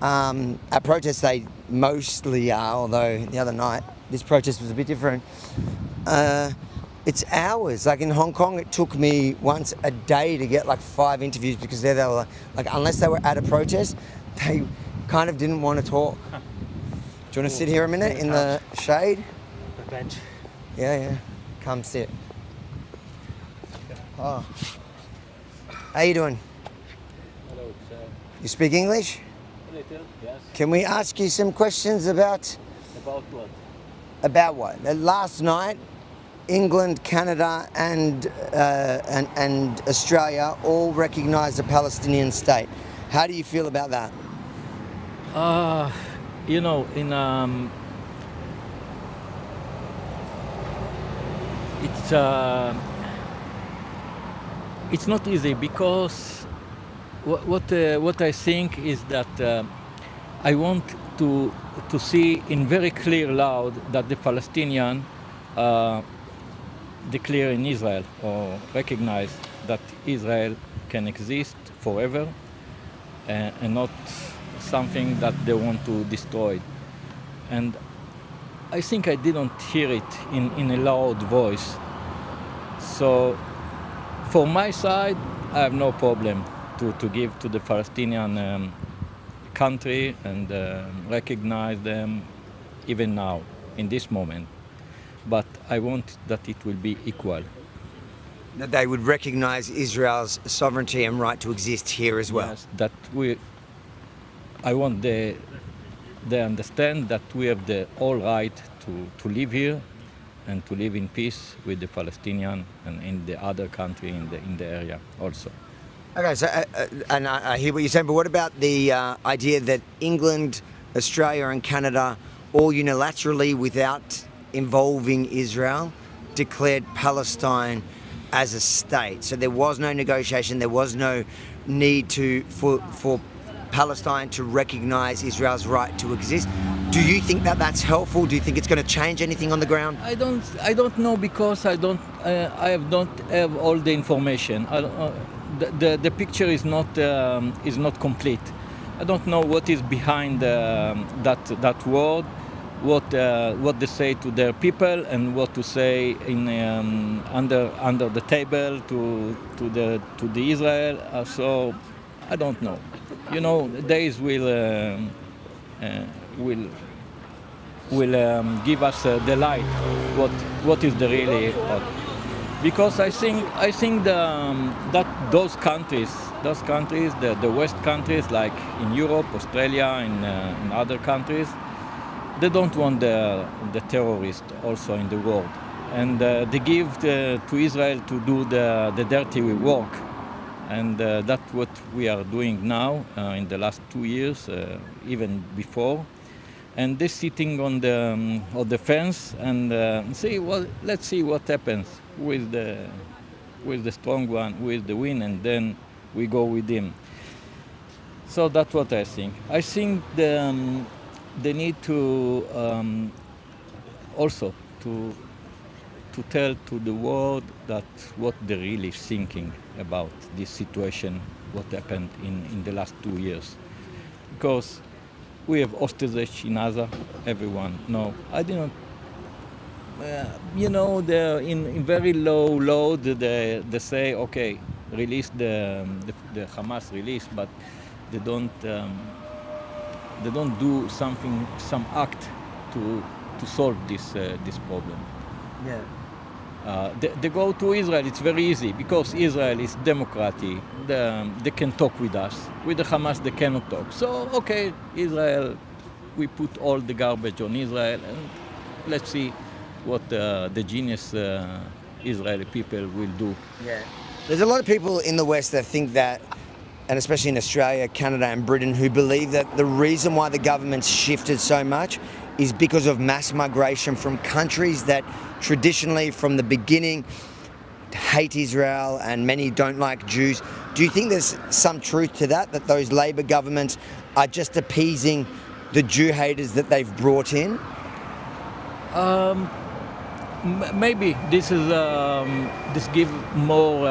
at protests they mostly are, although the other night this protest was a bit different. It's hours. Like in Hong Kong, it took me once a day to get like 5 interviews because they were like, unless they were at a protest, they kind of didn't want to talk. Do you want to sit here a minute in the shade? The bench. Yeah. Come sit. Oh. How you doing? Hello, sir. You speak English? A little, yes. Can we ask you some questions about... About what? About what? Last night, England, Canada, and Australia all recognised a Palestinian state. How do you feel about that? It's not easy because what I think is that I want to see in very clear loud that the Palestinian declare in Israel or recognize that Israel can exist forever and not something that they want to destroy. And I think I didn't hear it in a loud voice. So for my side, I have no problem to give to the Palestinian country and recognize them even now, in this moment. But I want that it will be equal. That they would recognise Israel's sovereignty and right to exist here as well. Yes, that I want they understand that we have the all right to live here and to live in peace with the Palestinian and in the other country in the area also. Okay, so and I hear what you're saying, but what about the idea that England, Australia and Canada all unilaterally, without involving Israel, declared Palestine as a state? So there was no negotiation, there was no need for Palestine to recognise Israel's right to exist. Do you think that that's helpful? Do you think it's going to change anything on the ground? I don't know because I don't have all the information. The picture is not complete. I don't know what is behind that word, what they say to their people, and what to say in under the table to the Israel. So I don't know. Days will give us the light. What is the really? Because I think that those countries, the West countries like in Europe, Australia, and other countries, they don't want the terrorists also in the world, and they give to Israel to do the dirty work, and that's what we are doing now in the last 2 years, even before. And they're sitting on the fence and let's see what happens with the strong one, with the win, and then we go with him. So that's what I think. I think they need to also to tell to the world that what they're really thinking about this situation, what happened in the last 2 years, because we have hostages in Gaza. Everyone know. I didn't. They're in very low load. They say, okay, release the Hamas release, but they don't do some act to to solve this problem. Yeah. They go to Israel. It's very easy because Israel is democratic. They can talk with us. With the Hamas, they cannot talk. So okay, Israel, we put all the garbage on Israel, and let's see what the genius Israeli people will do. Yeah. There's a lot of people in the West that think that, and especially in Australia, Canada and Britain, who believe that the reason why the government's shifted so much is because of mass migration from countries that traditionally, from the beginning, hate Israel, and many don't like Jews. Do you think there's some truth to that those Labor governments are just appeasing the Jew haters that they've brought in? Maybe this is this give more,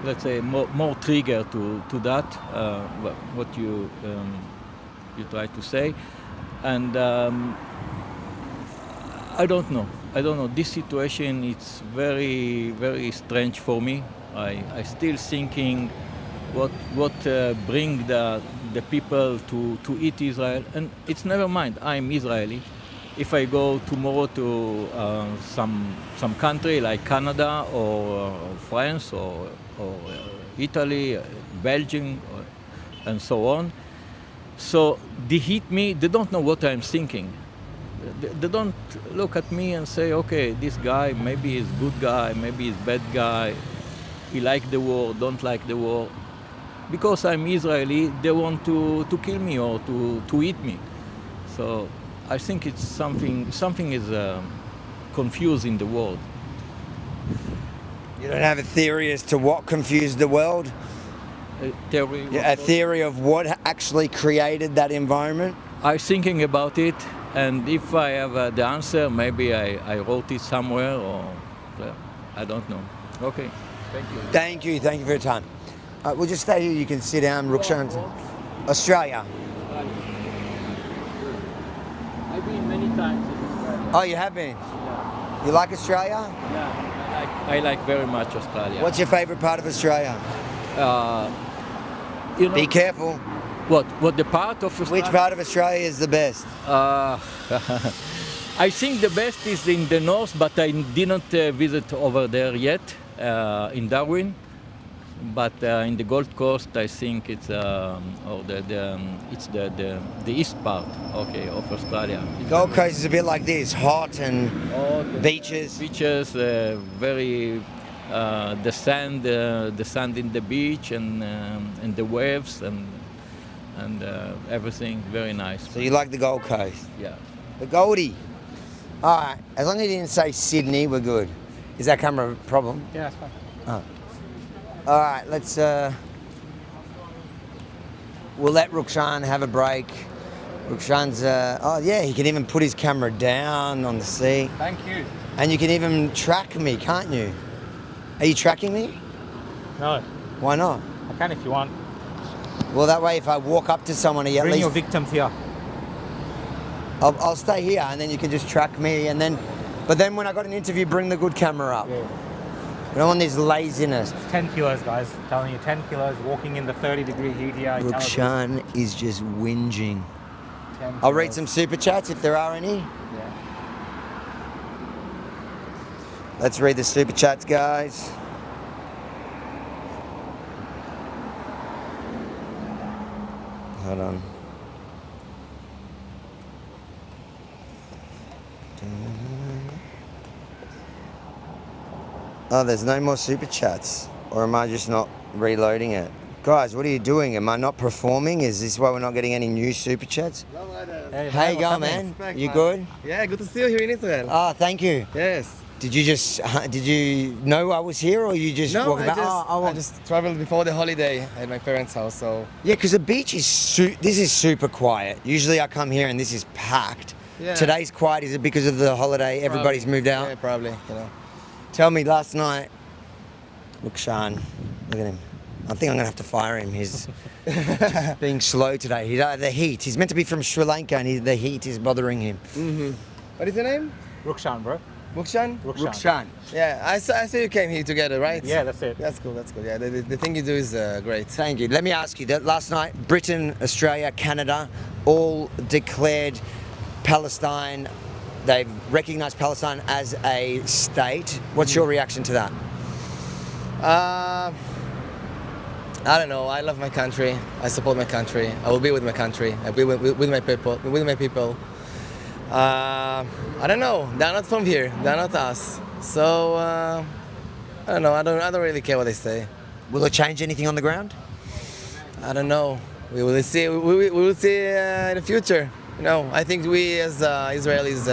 let's say, more trigger to that. What you try to say, and I don't know. This situation it's very very strange for me. I still thinking what bring the people to eat Israel, and it's never mind. I'm Israeli. If I go tomorrow to some country like Canada or France or Italy, Belgium, and so on, so they hit me. They don't know what I'm thinking. They don't look at me and say, okay, this guy maybe is good guy, maybe is bad guy. He like the war, don't like the war. Because I'm Israeli, they want to kill me or to eat me. So I think it's something is confused in the world. You don't have a theory as to what confused the world? A theory? Yeah, a theory of what actually created that environment? I'm thinking about it, and if I have the answer, maybe I wrote it somewhere, or I don't know. Okay, thank you. Thank you for your time. We'll just stay here, you can sit down, Rukshan. Australia. I've been many times in Australia. Oh, you have been? Yeah. You like Australia? Yeah, I like very much Australia. What's your favourite part of Australia? You know, be careful. What the part of Australia? Which part of Australia is the best? I think the best is in the north, but I didn't visit over there yet, in Darwin. But in the Gold Coast, I think it's it's the east part, okay, of Australia. Gold Coast is a bit like this, hot and beaches. Beaches, very the sand in the beach and the waves and everything very nice. So you like the Gold Coast? Yeah. The Goldie. All right. As long as you didn't say Sydney, we're good. Is that camera a problem? Yeah, it's fine. Oh. All right, let's. We'll let Rukshan have a break. Rukshan's. Oh yeah, he can even put his camera down on the seat. Thank you. And you can even track me, can't you? Are you tracking me? No. Why not? I can if you want. Well, that way, if I walk up to someone, you at Bring least. your victims here. I'll stay here, and then you can just track me, and then. But then when I got an interview, bring the good camera up. Yeah. I don't want this laziness. 10 kilos, guys. I'm telling you, 10 kilos walking in the 30-degree heat here. Rukshan is just whinging. I'll read some super chats if there are any. Yeah. Let's read the super chats, guys. Hold on. Oh, there's no more super chats. Or am I just not reloading it? Guys, what are you doing? Am I not performing? Is this why we're not getting any new super chats? Hey, how you going, man? You good? Yeah, good to see you here in Israel. Oh, thank you. Yes. Did you know I was here, or you just No, walk about? I just traveled before the holiday at my parents' house, so... Yeah, because the beach is this is super quiet. Usually I come here and this is packed. Yeah. Today's quiet. Is it because of the holiday? Everybody's moved out? Yeah, probably, you know. Tell me, last night, look, Sean, look at him. I think I'm going to have to fire him. He's just being slow today. The heat. He's meant to be from Sri Lanka, and the heat is bothering him. Mm-hmm. What is your name? Rukshan, bro. Rukshan? Rukshan. Yeah, I saw you came here together, right? Yeah, that's it. That's cool. Yeah, the thing you do is great. Thank you. Let me ask you that last night, Britain, Australia, Canada all declared Palestine they've recognised Palestine as a state. What's your reaction to that? I don't know. I love my country. I support my country. I will be with my country. I'll be with my people. With my people. I don't know. They're not from here. They're not us. So I don't know. I don't really care what they say. Will it change anything on the ground? I don't know. We will see. We will see in the future. You know, I think we as Israelis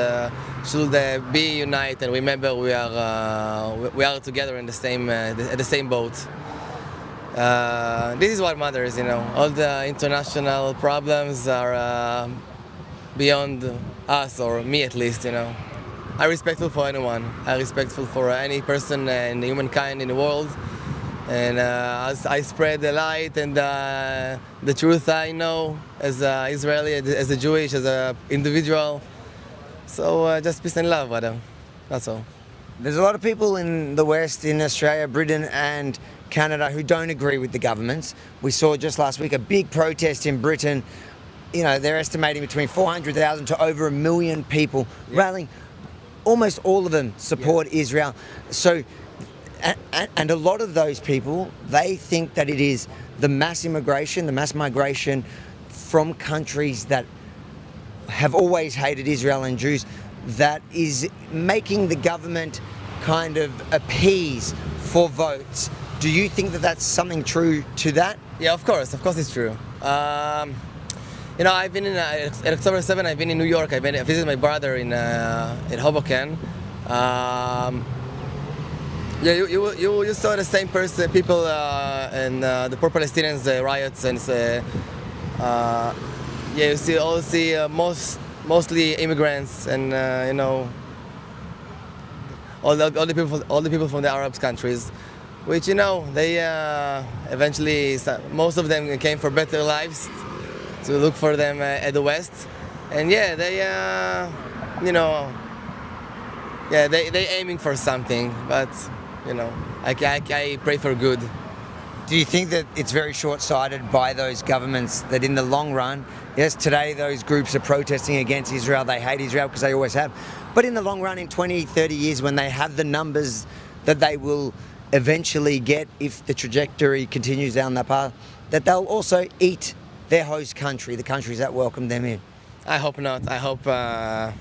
should be united and remember we are together in the same at the same boat. This is what matters, you know. All the international problems are beyond us, or me at least, you know. I'm respectful for anyone. I'm respectful for any person and humankind in the world. And as I spread the light and the truth I know as an Israeli, as a Jewish, as an individual. So just peace and love, brother. That's all. There's a lot of people in the West, in Australia, Britain and Canada who don't agree with the governments. We saw just last week a big protest in Britain. You know, they're estimating between 400,000 to over 1 million people rallying. Almost all of them support Israel. So, and a lot of those people, they think that it is the mass immigration, the mass migration from countries that have always hated Israel and Jews that is making the government kind of appease for votes. Do you think that that's something true to that? Yeah, of course it's true. You know, I've been in at October 7. I've been in New York. I visited my brother in Hoboken. Yeah, you saw the same people and the poor Palestinians riots, and yeah, you see mostly immigrants, and you know, all the people from the Arab countries, which, you know, they eventually, most of them came for better lives, to look for them at the West, and yeah, they you know, yeah, they aiming for something, but you know, I pray for good. Do you think that it's very short-sighted by those governments that in the long run, yes, today those groups are protesting against Israel, they hate Israel because they always have, but in the long run, in 20, 30 years, when they have the numbers that they will eventually get if the trajectory continues down that path, that they'll also eat their host country, the countries that welcome them in? I hope not. I hope in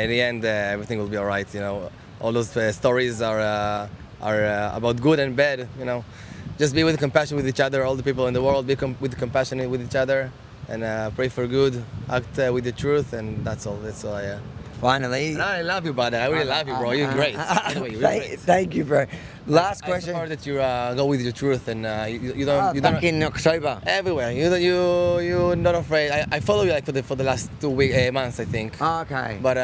the end everything will be all right. You know, all those stories are about good and bad. You know, just be with compassion with each other. All the people in the world, be with compassion with each other, and pray for good. Act with the truth, and that's all. That's all. Yeah. Finally, and I love you, brother. I really love you, bro. You're great. Anyway, you're great. Thank you, bro. Last question. I support that you go with your truth, and you don't. Back in October. Everywhere. You're not afraid. I follow you like for the last 2 months, I think. Okay. But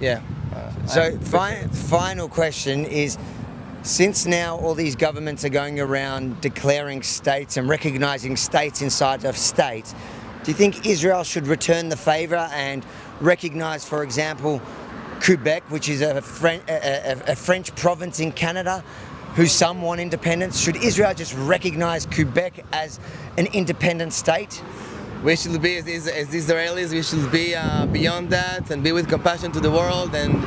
yeah. So final question is, since now all these governments are going around declaring states and recognizing states inside of states, do you think Israel should return the favor and recognize, for example, Quebec, which is a French province in Canada, who some want independence? Should Israel just recognize Quebec as an independent state? We should be, as Israelis, we should be beyond that and be with compassion to the world, and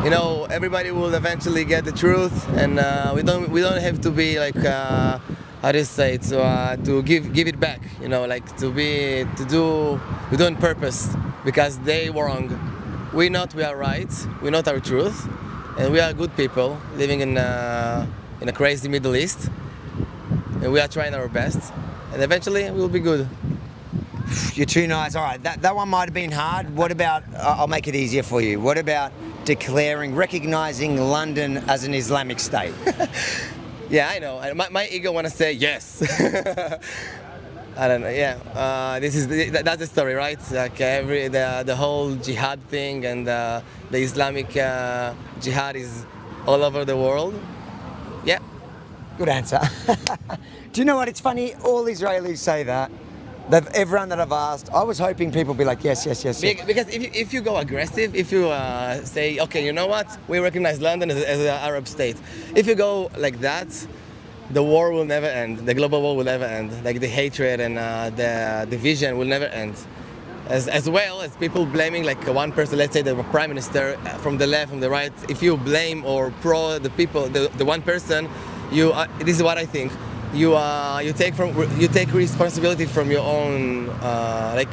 you know, everybody will eventually get the truth, and we don't have to be like how do you say, to give it back, you know, like to do on purpose because they were wrong. We are right. We know our truth, and we are good people living in a crazy Middle East, and we are trying our best, and eventually we will be good. You're too nice. All right, that one might have been hard. What about, I'll make it easier for you. What about recognizing London as an Islamic state? Yeah, I know. My ego want to say yes. I don't know. Yeah, that's the story, right? Like the whole jihad thing, and the Islamic jihad is all over the world. Yeah. Good answer. Do you know what? It's funny. All Israelis say that. Everyone that I've asked, I was hoping people would be like, yes. Because if you go aggressive, if you say, okay, you know what, we recognize London as an Arab state. If you go like that, the war will never end. The global war will never end. Like the hatred and the division will never end. as well as people blaming like one person, let's say the prime minister from the left, from the right. If you blame or pro the people, the one person, this is what I think. You take responsibility from your own. Like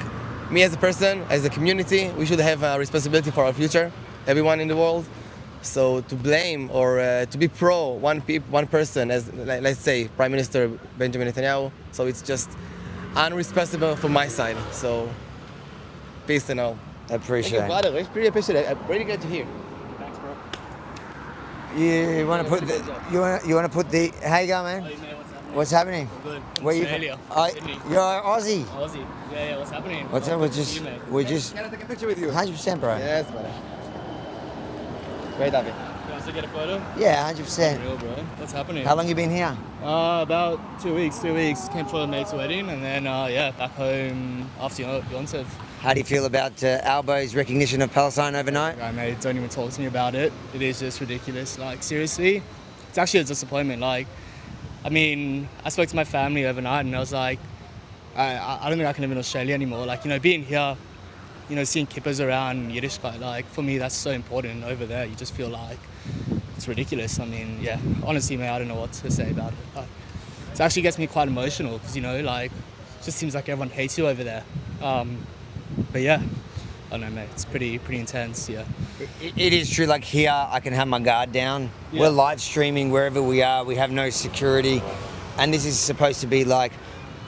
me as a person, as a community, we should have a responsibility for our future. Everyone in the world. So to blame or to be pro one person, as let's say Prime Minister Benjamin Netanyahu, so it's just unresponsible from my side. So peace and all. I appreciate it. Thank you, brother. Really appreciate it. I'm really glad to hear. Thanks, bro. You want to put the, you want to put the, how you going, man? What's happening? Good. Where you Australia. from? Sydney. You're Aussie. Aussie. Yeah, what's happening? What's up? We're just. Can I take a picture with you? 100%, bro. Yes, brother. Great, Avi. You want to get a photo? Yeah, 100%. Real, bro. What's happening? How long you been here? About 2 weeks. 2 weeks. Came for a mate's wedding, and then yeah, back home after Yonsev. How do you feel about Albo's recognition of Palestine overnight? Right, mate. Don't even talk to me about it. It is just ridiculous. Like seriously, it's actually a disappointment. Like, I mean, I spoke to my family overnight, and I was like, I don't think I can live in Australia anymore. Like, you know, being here, you know, seeing kippahs around Yiddishkeit, like, for me, that's so important. Over there, you just feel like it's ridiculous. I mean, yeah, honestly, mate, I don't know what to say about it. But it actually gets me quite emotional because, you know, like, it just seems like everyone hates you over there. But yeah, I don't know, mate, it's pretty intense, yeah. It is true, like here, I can have my guard down. Yeah. We're live streaming wherever we are, we have no security. And this is supposed to be like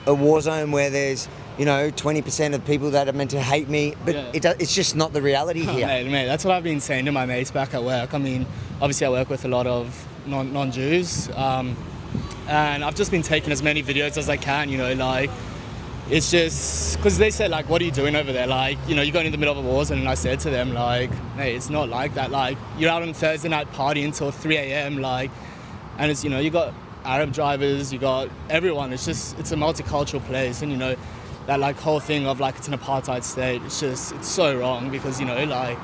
a war zone where there's, you know, 20% of people that are meant to hate me, but Yeah. it's just not the reality here. Mate, that's what I've been saying to my mates back at work. I mean, obviously I work with a lot of non-Jews, and I've just been taking as many videos as I can, you know, like, it's just, because they said, like, what are you doing over there? Like, you know, you're going in the middle of a war zone, and I said to them, like, hey, it's not like that. Like, you're out on Thursday night partying until 3 a.m., like, and it's, you know, you got Arab drivers, you got everyone. It's just, it's a multicultural place, and, you know, that, like, whole thing of, like, it's an apartheid state, it's just, it's so wrong because, you know, like,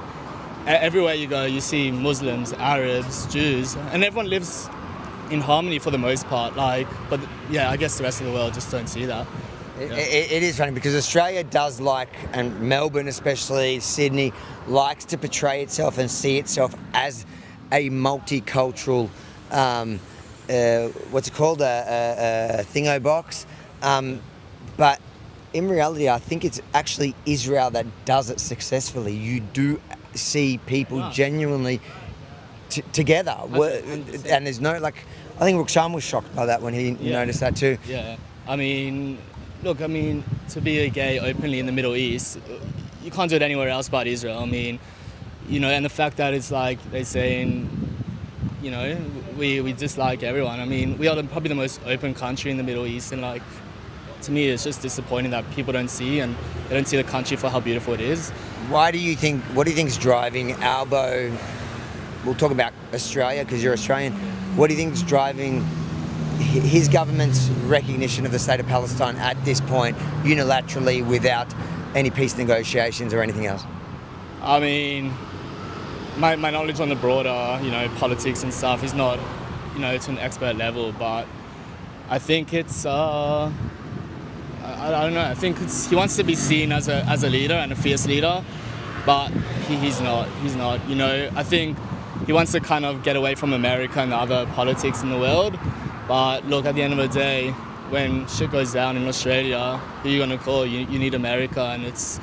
everywhere you go, you see Muslims, Arabs, Jews, and everyone lives in harmony for the most part, like, but, yeah, I guess the rest of the world just don't see that. Yeah. It is funny because Australia does like, and Melbourne especially, Sydney, likes to portray itself and see itself as a multicultural, what's it called, a thingo box. But in reality, I think it's actually Israel that does it successfully. You do see people genuinely together. And there's no, like, I think Rukshan was shocked by that when he noticed that too. Yeah, I mean, look, I mean, to be a gay openly in the Middle East, you can't do it anywhere else but Israel. I mean, you know, and the fact that it's like they're saying, you know, we dislike everyone. I mean, we are probably the most open country in the Middle East, and like, to me, it's just disappointing that people don't see, and they don't see the country for how beautiful it is. What do you think is driving Albo? We'll talk about Australia because you're Australian. What do you think is driving his government's recognition of the state of Palestine at this point, unilaterally, without any peace negotiations or anything else? I mean, my knowledge on the broader, you know, politics and stuff is not, you know, to an expert level, but I think it's, I don't know, I think he wants to be seen as a leader and a fierce leader, but he's not, you know. I think he wants to kind of get away from America and the other politics in the world. But look, at the end of the day, when shit goes down in Australia, who are you going to call? You need America, and it's,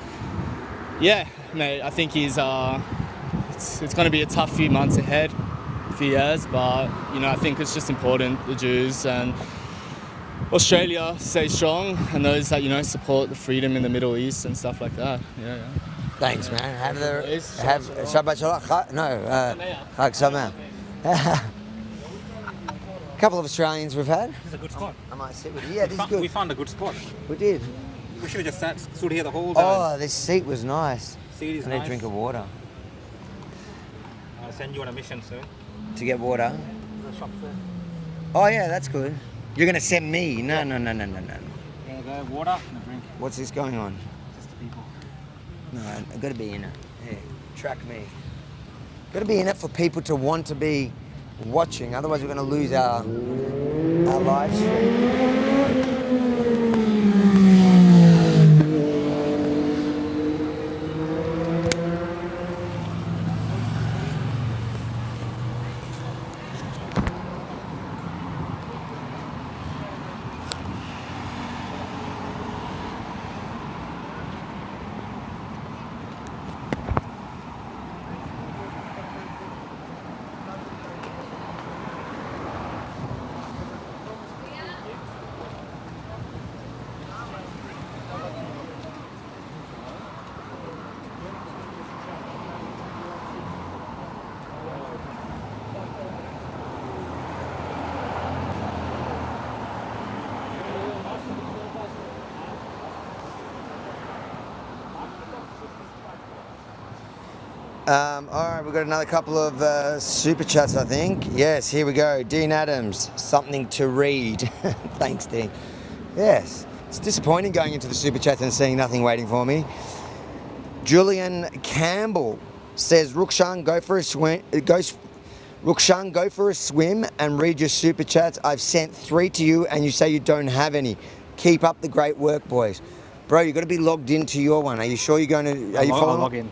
yeah, mate, I think he's, it's going to be a tough few months ahead, few years, but, you know, I think it's just important, the Jews and Australia stay strong, and those that, you know, support the freedom in the Middle East and stuff like that. Yeah. Thanks, man. Have Shabbat Shalom. Chag Sameach. A couple of Australians we've had. This is a good spot. I might sit with you. Yeah, this is good. We found a good spot. We did. We should have just stood here the whole day. Oh, this seat was nice. Seat is I need nice. a drink of water. I'll send you on a mission soon. To get water? There's a shop there. Oh, yeah, that's good. You're going to send me? No. Yeah, go water and a drink. What's this going on? Just the people. No, I've got to be in it. Here, track me. Got to be in it for people to want to be watching, otherwise we're going to lose our live stream. All right, we've got another couple of super chats, I think. Yes, here we go. Dean Adams, something to read. Thanks, Dean. Yes, it's disappointing going into the super chats and seeing nothing waiting for me. Julian Campbell says, Rukshan, go for a swim. Rukshan, go for a swim and read your super chats. I've sent 3 to you and you say you don't have any. Keep up the great work, boys. Bro, you've got to be logged into your one. Are you sure you're going to... Are you following? I'll log in.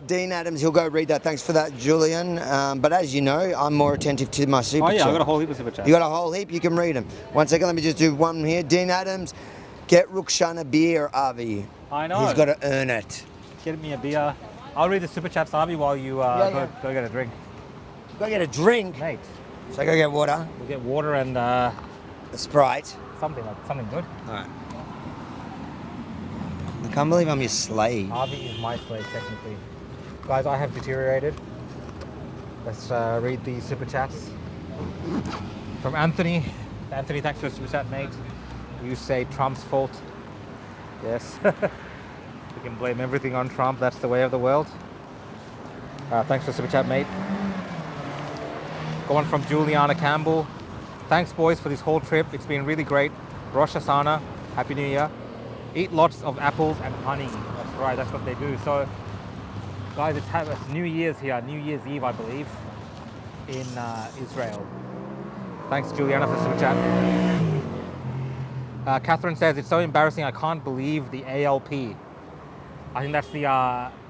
Dean Adams, he'll go read that. Thanks for that, Julian. But as you know, I'm more attentive to my super chat. I've got a whole heap of super chats. You got a whole heap? You can read them. One second, let me just do one here. Dean Adams, get Rukshan a beer, Avi. I know. He's got to earn it. Get me a beer. I'll read the super chats, Avi, while you go get a drink. Go get a drink? Mate. So go get water? We'll get water and... a Sprite? Something good. All right. I can't believe I'm your slave. Avi is my slave, technically. Guys, I have deteriorated. Let's read the super chats. From Anthony. Anthony, thanks for the super chat, mate. You say Trump's fault. Yes. We can blame everything on Trump. That's the way of the world. Thanks for the super chat, mate. Go on from Juliana Campbell. Thanks, boys, for this whole trip. It's been really great. Rosh Hashanah. Happy New Year. Eat lots of apples and honey. That's right, that's what they do. So, guys, it's New Year's here, New Year's Eve, I believe, in Israel. Thanks, Juliana, for the super chat. Catherine says, it's so embarrassing, I can't believe the ALP. I think that's the,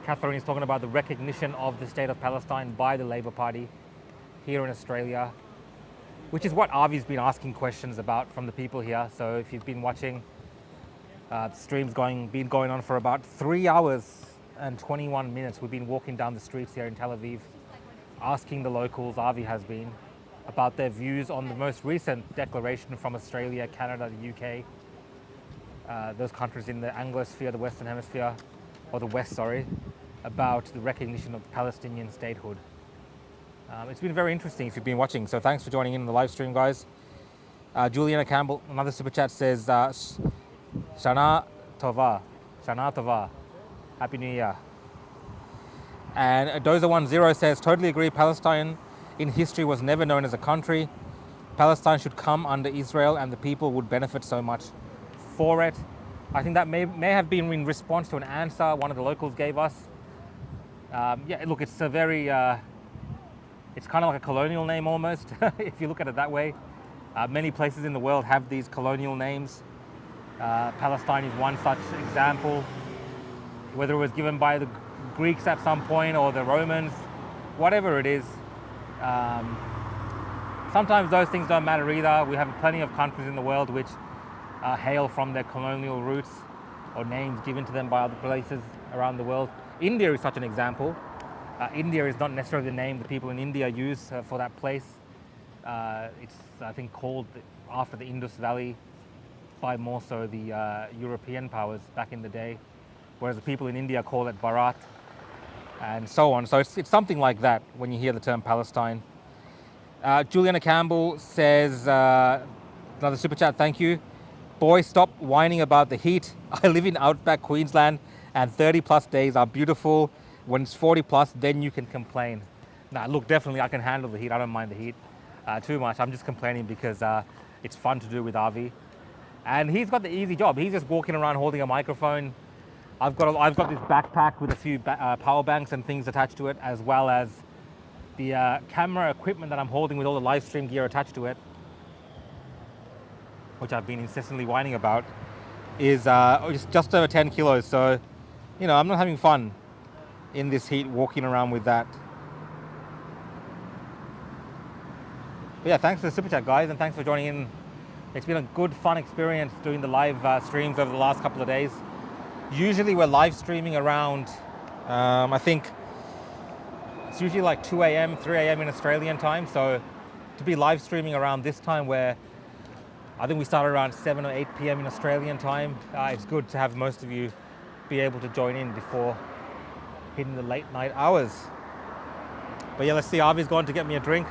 Catherine is talking about the recognition of the state of Palestine by the Labour Party here in Australia, which is what Avi's been asking questions about from the people here. So if you've been watching, the stream's been going on for about 3 hours and 21 minutes. We've been walking down the streets here in Tel Aviv, asking the locals, Avi has been, about their views on the most recent declaration from Australia, Canada, the UK, those countries in the Anglosphere, the Western Hemisphere, or the West, sorry, about the recognition of Palestinian statehood. It's been very interesting if you've been watching, so thanks for joining in the live stream, guys. Juliana Campbell, another super chat, says, Shana Tova. Shana Tova. Happy New Year. And Doza10 says, totally agree, Palestine in history was never known as a country. Palestine should come under Israel and the people would benefit so much for it. I think that may have been in response to an answer one of the locals gave us. Yeah, look, it's a very, it's kind of like a colonial name almost, if you look at it that way. Many places in the world have these colonial names. Palestine is one such example, whether it was given by the Greeks at some point or the Romans, whatever it is. Sometimes those things don't matter either. We have plenty of countries in the world which hail from their colonial roots or names given to them by other places around the world. India is such an example. India is not necessarily the name the people in India use for that place. It's, I think, called after the Indus Valley by more so the European powers back in the day, whereas the people in India call it Bharat, and so on. So it's something like that when you hear the term Palestine. Juliana Campbell says, another super chat, thank you. Boy, stop whining about the heat. I live in outback Queensland and 30 plus days are beautiful. When it's 40 plus, then you can complain. Nah, look, definitely I can handle the heat. I don't mind the heat too much. I'm just complaining because it's fun to do with Avi. And he's got the easy job. He's just walking around holding a microphone. I've got this backpack with a few power banks and things attached to it, as well as the camera equipment that I'm holding with all the live stream gear attached to it, which I've been incessantly whining about, is just over 10 kilos. So, you know, I'm not having fun in this heat walking around with that. But yeah, thanks for the super chat, guys, and thanks for joining in. It's been a good, fun experience doing the live streams over the last couple of days. Usually we're live streaming around, I think, it's usually like 2 a.m., 3 a.m. in Australian time. So to be live streaming around this time where I think we started around 7 or 8 p.m. in Australian time, it's good to have most of you be able to join in before hitting the late night hours. But yeah, let's see, Avi's gone to get me a drink.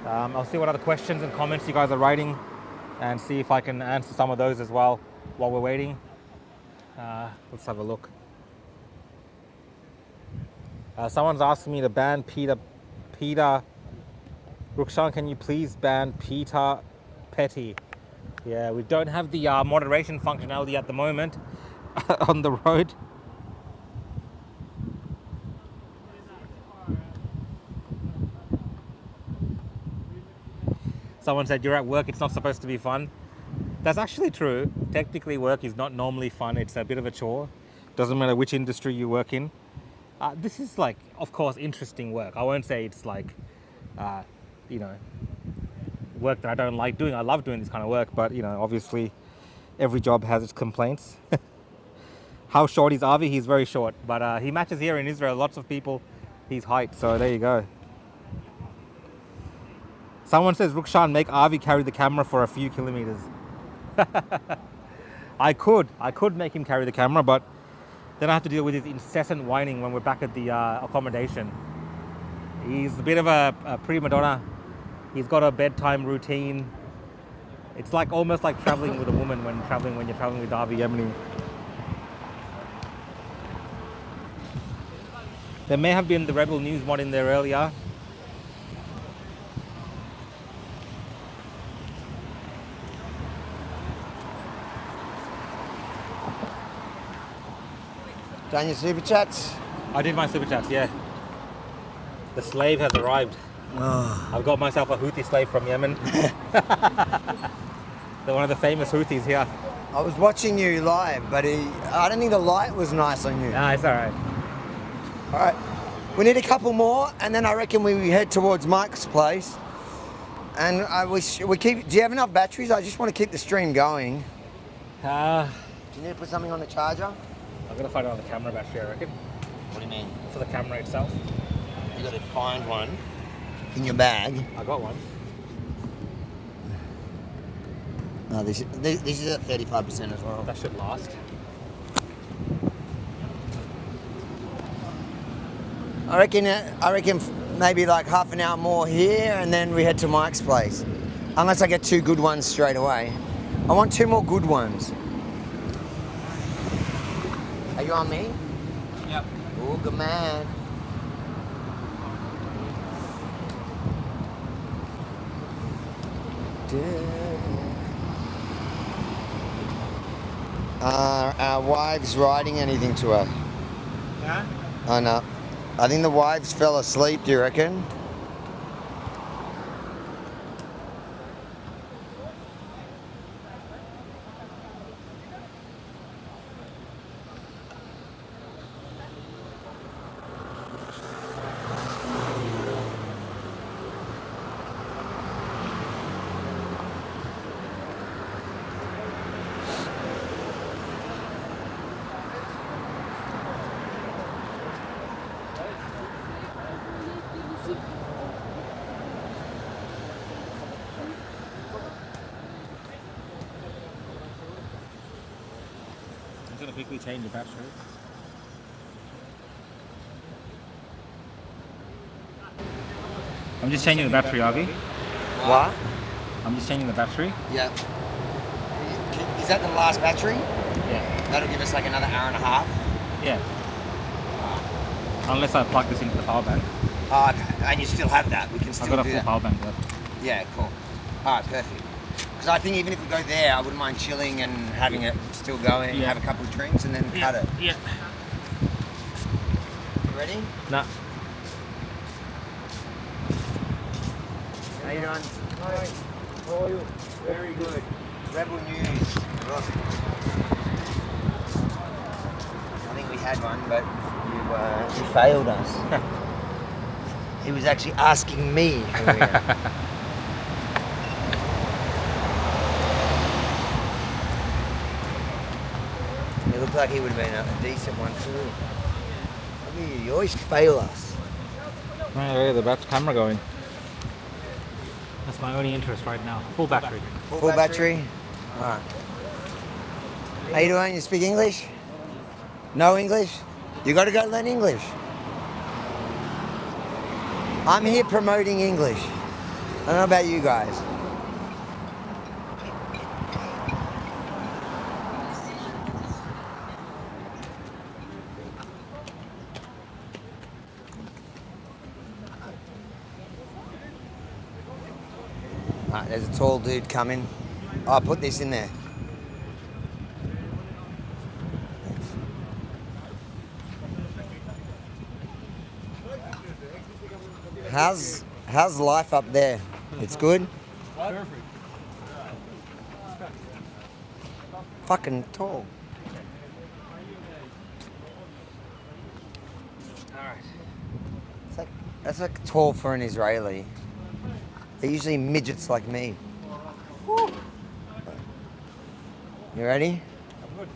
I'll see what other questions and comments you guys are writing and see if I can answer some of those as well while we're waiting. Let's have a look. Someone's asking me to ban Peter. Rukshan, can you please ban Peter Petty? Yeah, we don't have the moderation functionality at the moment on the road. Someone said you're at work, it's not supposed to be fun. That's actually true. Technically, work is not normally fun. It's a bit of a chore. Doesn't matter which industry you work in. This is like, of course, interesting work. I won't say it's like, you know, work that I don't like doing. I love doing this kind of work, but you know, obviously, every job has its complaints. How short is Avi? He's very short, but he matches here in Israel. Lots of people, his height. So there you go. Someone says, Rukshan, make Avi carry the camera for a few kilometers. I could make him carry the camera, but then I have to deal with his incessant whining when we're back at the accommodation. He's a bit of a prima donna. He's got a bedtime routine. It's like almost like traveling with a woman when you're traveling with Avi Yemeni. There may have been the Rebel News mod in there earlier. Done your super chats? I did my super chats, yeah. The slave has arrived. Oh. I've got myself a Houthi slave from Yemen. They're one of the famous Houthis here. I was watching you live, but I don't think the light was nice on you. Nah, it's alright. Alright, we need a couple more, and then I reckon we head towards Mike's place. And we keep. Do you have enough batteries? I just want to keep the stream going. Do you need to put something on the charger? I'm gonna find it on the camera battery, I reckon. What do you mean? For the camera itself. You got to find one in your bag. I got one. No, this is at 35% as well. That should last. I reckon maybe like half an hour more here, and then we head to Mike's place. Unless I get two good ones straight away. I want two more good ones. Are you on me? Yep. Oh, good man. Are our wives writing anything to her? Huh? Oh no. I think the wives fell asleep, do you reckon? I'm gonna quickly change the battery. I'm just changing the battery, Avi. What? I'm just changing the battery. Yeah. Is that the last battery? Yeah. That'll give us like another hour and a half? Yeah. Unless I plug this into the power bank. Oh, okay. And you still have that. We can still I've got a do full that. power bank left. Yeah, cool. Alright, perfect. Because I think even if we go there, I wouldn't mind chilling and having it still going, Yeah. have a couple of drinks and then cut it. Yeah. You ready? Nah. How you doing? Hi. How are you? Very good. Rebel News. I think we had one, but you failed us. He was actually asking me. It looked like he would have been a decent one too. Look at you always fail us. Yeah, the camera going. That's my only interest right now. Full battery. Full battery? Alright. How you doing? You speak English? No English? You gotta go learn English. I'm here promoting English. I don't know about you guys. There's a tall dude coming. I'll put this in there. How's life up there? It's good? Perfect. Fucking tall. Alright. That's like tall for an Israeli. They're usually midgets like me. Woo. You ready? I'm good.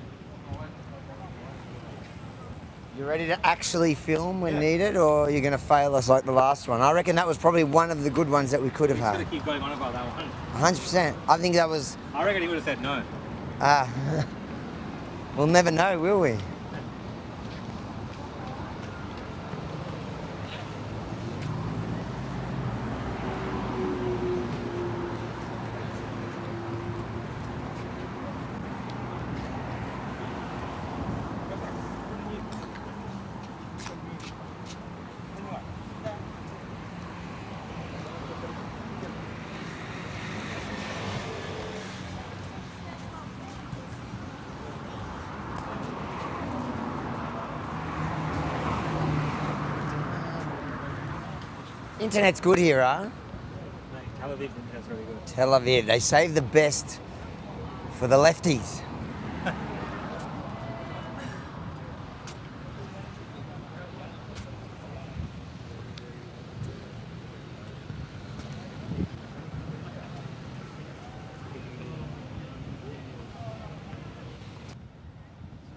You ready to actually film when needed, or you're going to fail us like the last one? I reckon that was probably one of the good ones that we could have He's going had. to keep going on about that one. 100%. I think that was... I reckon he would have said no. We'll never know, will we? Internet's good here, huh? Tel Aviv internet's really good. Tel Aviv. They save the best for the lefties.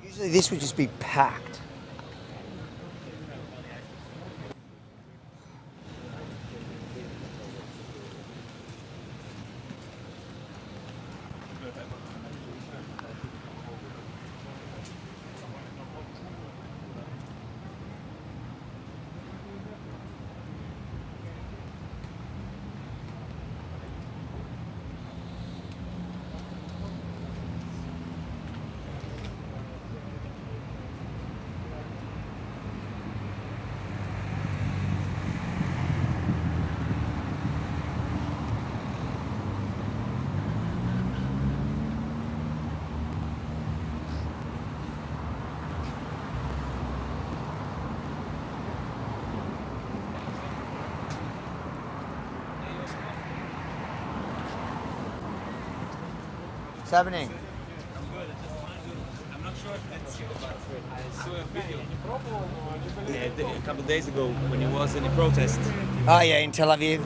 Usually this would just be packed. What's happening? I'm not sure if that's you, but I saw a video a couple of days ago when he was in a protest. Oh yeah, in Tel Aviv.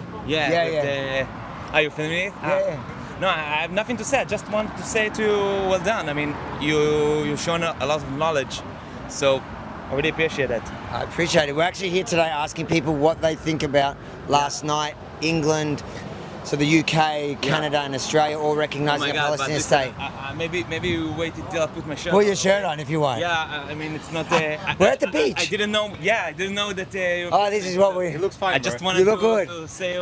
Are you filming it? Yeah. No, I have nothing to say. I just want to say to you, well done. I mean, you've shown a lot of knowledge, so I really appreciate that. I appreciate it. We're actually here today asking people what they think about last night, England, so the UK, Canada and Australia all recognising a Palestinian state. Maybe you waited till I put my shirt Put on. your shirt on if you want. Yeah, I mean, it's not... We're at the beach. I didn't know, I didn't know that... oh, this is what we... It looks fine, I just bro. wanted You look good. to say...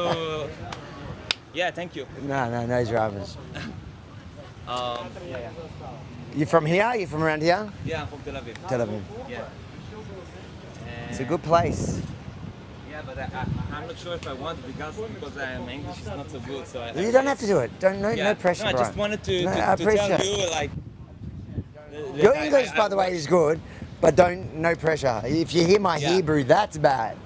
yeah, thank you. No dramas. Yeah. You from here? You from around here? Yeah, I'm from Tel Aviv. Tel Aviv. Yeah. It's a good place. Yeah, but I'm not sure if I want it because my English is not so good. So You don't have to do it. No pressure, No, I Brian. just wanted to I tell appreciate you, like... Your English, by the way, is good, but no pressure. If you hear my Hebrew, that's bad.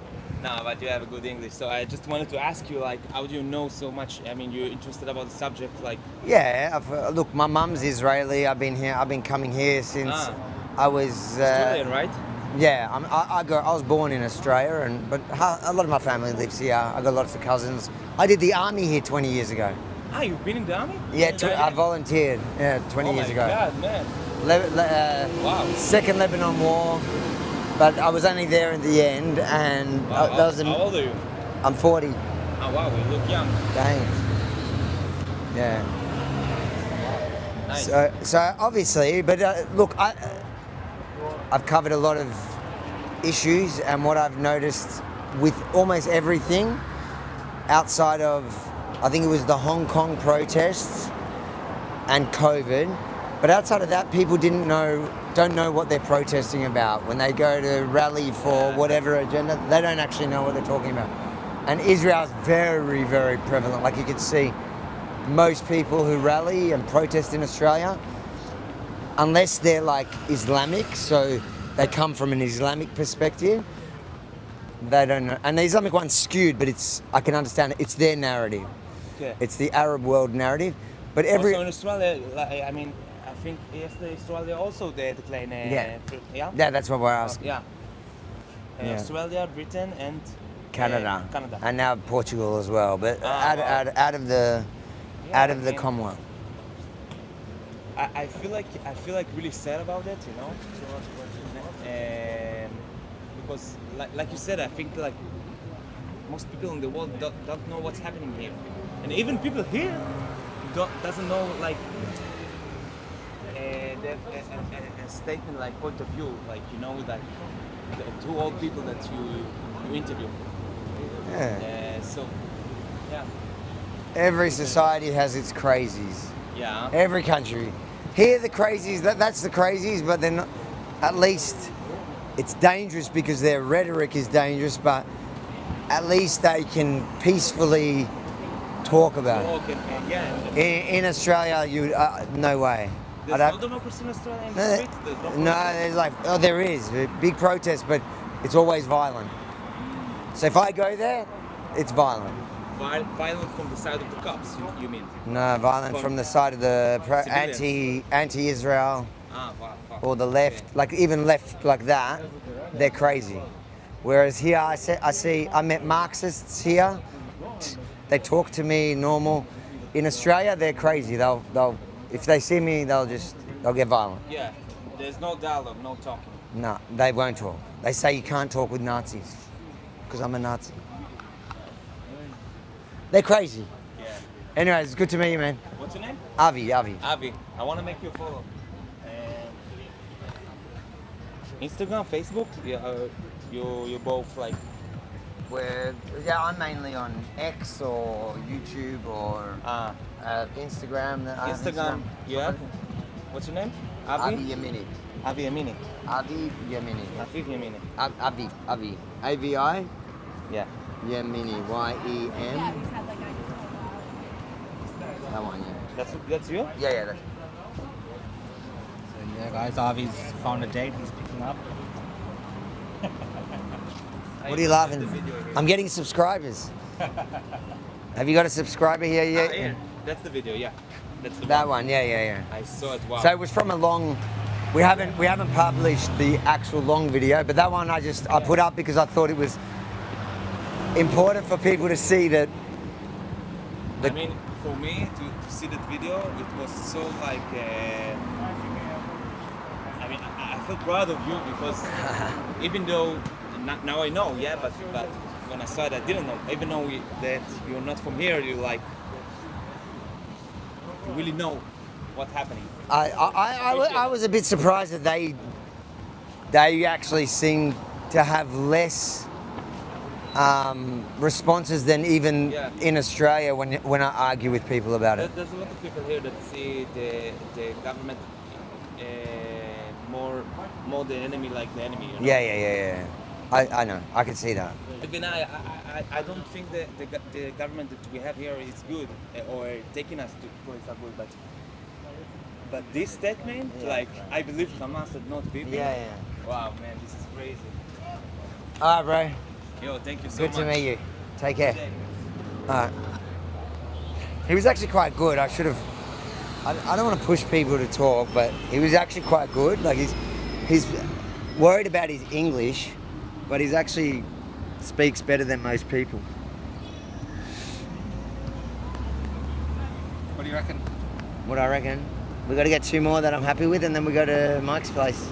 No, but you have a good English. So I just wanted to ask you, like, how do you know so much? I meyou're interested about the subject, like... Yeah, look, my mum's Israeli. I've been coming here since I was... Australian, right? Yeah, I was born in Australia, but a lot of my family lives here. I got lots of cousins. I did the army here 20 years ago. Ah, you've been in the army? Yeah, I volunteered 20 years ago. Oh my God, man. Wow. Second Lebanon War, but I was only there in the end, and Wow, that was how old are you? I'm 40. Oh wow, you look young. Thanks. Yeah. Nice. So obviously, but look, I've covered a lot of issues, and what I've noticed with almost everything outside of, I think it was the Hong Kong protests and COVID, but outside of that, people don't know what they're protesting about. When they go to rally for whatever agenda, they don't actually know what they're talking about. And Israel's very, very prevalent. Like you can see, most people who rally and protest in Australia, unless they're like Islamic, so they come from an Islamic perspective, they don't know. And the Islamic one's skewed, but I can understand it. It's their narrative. Okay. It's the Arab world narrative. But every Also in Australia, like, I mean, I think yesterday Australia also they declared. yeah, that's what we're asking. Yeah. Yeah. Australia, Britain, and Canada. Canada. And now Portugal as well. But out of the Commonwealth. I feel like really sad about it, you know, and because like you said, I think like most people in the world don't know what's happening here, and even people here doesn't know like a statement like point of view, like you know, like the two old people that you interview. Yeah. So yeah. Every society has its crazies. Yeah. Every country. Here the crazies, that's the crazies, but then at least it's dangerous because their rhetoric is dangerous, but at least they can peacefully talk about it. In Australia, no way. There's no democracy in Australia in the streets? No, there's like, there is, big protests, but it's always violent. So if I go there, it's violent. Violent from the side of the cops, you mean? No, violent from the side of the anti-Israel or the left, like even left like that, they're crazy. Whereas here, I met Marxists here. They talk to me normal. In Australia, they're crazy. They'll if they see me, they'll get violent. Yeah, there's no dialogue, no talking. No, they won't talk. They say you can't talk with Nazis because I'm a Nazi. They're crazy. Yeah. Anyways, it's good to meet you, man. What's your name? Avi. Avi, I want to make you a follow. Instagram, Facebook, you both like. I'm mainly on X or YouTube or Instagram. Instagram, yeah. What's your name? Avi Yamini. Avi Yamini. Avi Yamini. Aviv Yamini. Avi. AVI. Yeah. Yemini, Y-E-M. That one, yeah. That's you? Yeah, that's. So yeah, guys, Avi's found a date. He's picking up. What are you laughing? I'm getting subscribers. Have you got a subscriber here yet? Yeah. That's the video. Yeah. That's the one. Yeah. I saw it. Wow. So it was from a long. We haven't published the actual long video, but that one I put up because I thought it was important for people to see that. I mean, for me to see that video, it was so like. I mean, I feel proud of you because even though now I know, yeah, but when I saw it, I didn't know. Even though that you're not from here, you really know what's happening. I was a bit surprised that they actually seem to have less responses than even in Australia when I argue with people about it. There's a lot of people here that see the government more the enemy like the enemy. You know? Yeah. I know. I can see that. Even I don't think the government that we have here is good or taking us to place are good, but this statement, like I believe Hamas and not Bibi. Yeah. Wow, man, this is crazy. All right, bro. Yo, thank you so Good much. to meet you. Take care. All right. He was actually quite good. I should have. I don't want to push people to talk, but he was actually quite good. Like he's worried about his English, but he's actually speaks better than most people. What do you reckon? What I reckon? We got to get 2 more that I'm happy with, and then we go to Mike's place.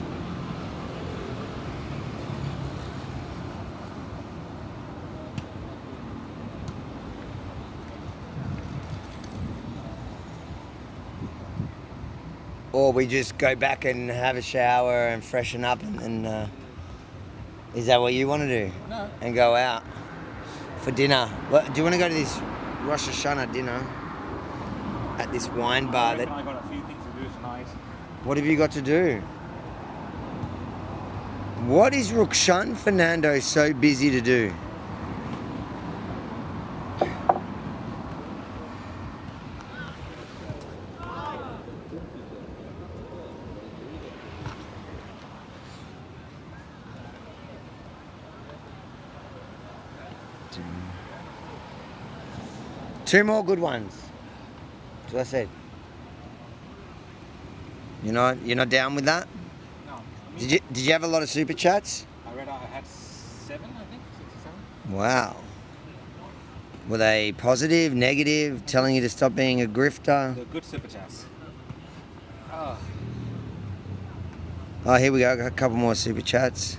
Or we just go back and have a shower and freshen up and is that what you want to do? No. And go out for dinner. Do you want to go to this Rosh Hashanah dinner at this wine bar? I got a few things to do tonight. What have you got to do? What is Rukshan Fernando so busy to do? Two more good ones. That's what I said. You're not down with that? No. Did you have a lot of super chats? I read I had 7, I think, 6 or 7. Wow. Were they positive, negative, telling you to stop being a grifter? The good super chats. Oh, here we go. Got a couple more super chats.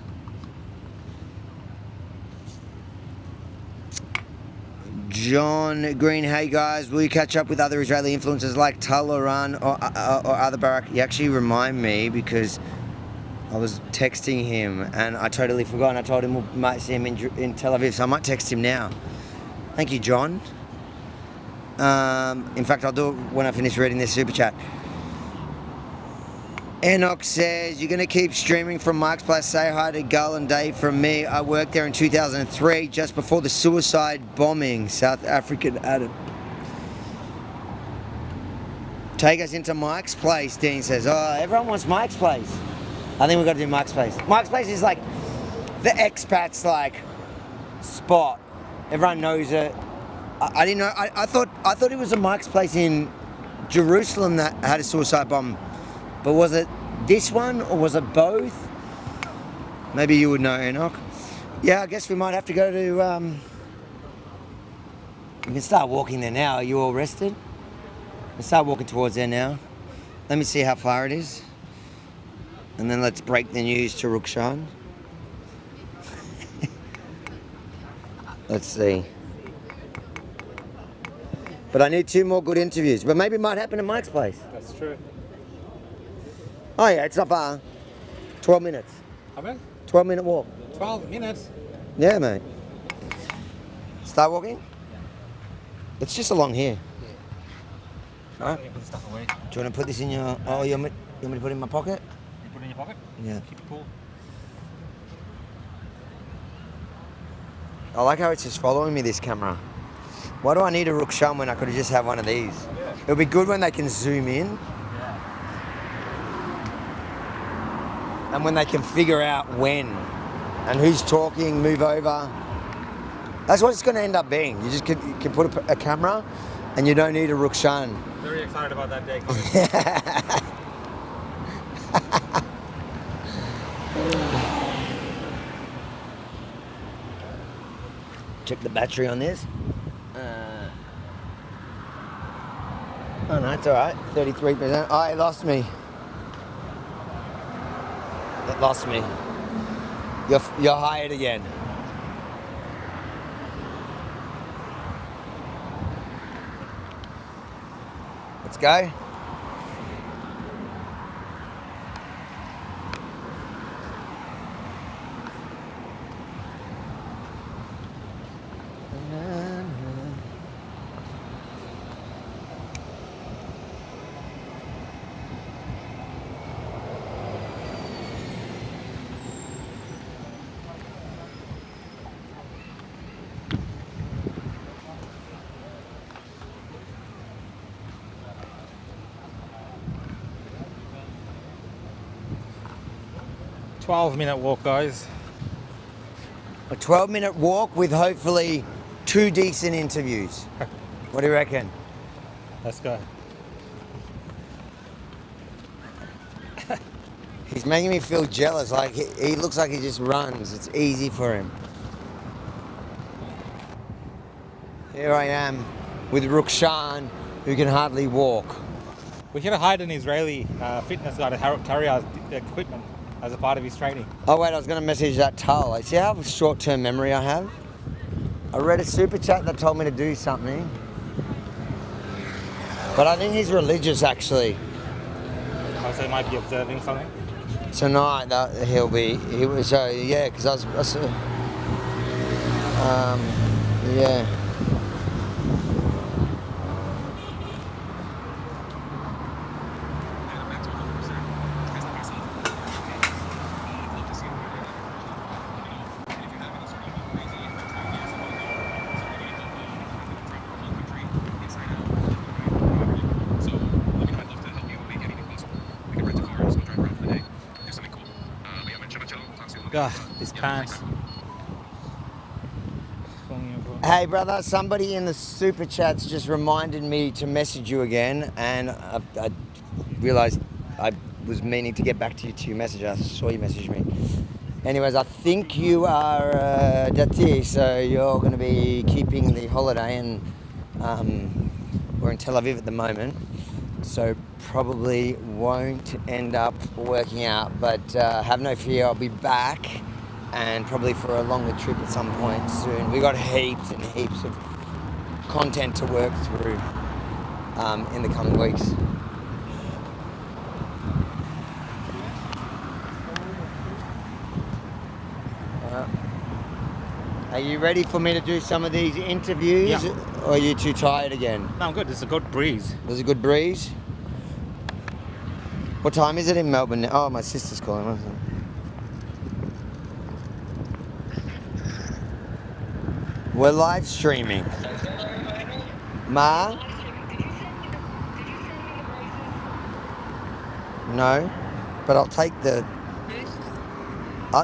John Green, hey guys, will you catch up with other Israeli influencers like Talaran or other Barak? You actually remind me because I was texting him and I totally forgot, and I told him we might see him in Tel Aviv, so I might text him now. Thank you, John. In fact, I'll do it when I finish reading this super chat. Enoch says, you're going to keep streaming from Mike's Place. Say hi to Gull and Dave from me. I worked there in 2003, just before the suicide bombing. South African Adam. Take us into Mike's Place, Dean says. Oh, everyone wants Mike's Place. I think we've got to do Mike's Place. Mike's Place is like the expats spot. Everyone knows it. I didn't know. I thought it was a Mike's Place in Jerusalem that had a suicide bomb. But was it this one or was it both? Maybe you would know, Enoch. Yeah, I guess we might have to go to... We can start walking there now. Are you all rested? Let's start walking towards there now. Let me see how far it is. And then let's break the news to Rukshan. Let's see. But I need 2 more good interviews. But maybe it might happen at Mike's Place. That's true. Oh yeah, it's not far. 12 minutes. How many? 12-minute walk. 12 minutes? Yeah, mate. Start walking? It's just along here. Yeah. Alright. Put the stuff away. Do you want to put this in your... Oh, you want me to put it in my pocket? You put it in your pocket? Yeah. Keep it cool. I like how it's just following me, this camera. Why do I need a Rukshan when I could have just had one of these? Yeah. It'll be good when they can zoom in. And when they can figure out when and who's talking, move over. That's what it's going to end up being. You just can put a camera and you don't need a Rukshan. Very excited about that day coming. Check the battery on this. Oh no, it's alright. 33%. Oh, it lost me. It lost me. You're hired again. Let's go. A 12-minute walk, guys. A 12-minute walk with hopefully 2 decent interviews. What do you reckon? Let's go. He's making me feel jealous. Like he looks like he just runs. It's easy for him. Here I am with Rukshan, who can hardly walk. We should have hired an Israeli fitness guy to carry our equipment as a part of his training. Oh wait, I was going to message that Tal. Like, see how short-term memory I have? I read a super chat that told me to do something. But I think he's religious, actually. Oh, so he might be observing something? Tonight, so yeah, because I was yeah. God, these pants. Hey brother, somebody in the super chats just reminded me to message you again, and I realised I was meaning to get back to your message. I saw you message me. Anyways, I think you are Dati, so you're going to be keeping the holiday, and we're in Tel Aviv at the moment, so probably won't end up working out, but have no fear, I'll be back, and probably for a longer trip at some point soon. We got heaps and heaps of content to work through in the coming weeks. Are you ready for me to do some of these interviews? Yeah. Or are you too tired again? No, I'm good. It's a good breeze. There's a good breeze? What time is it in Melbourne now? Oh, my sister's calling. We're live streaming. Ma? No, but I'll take the...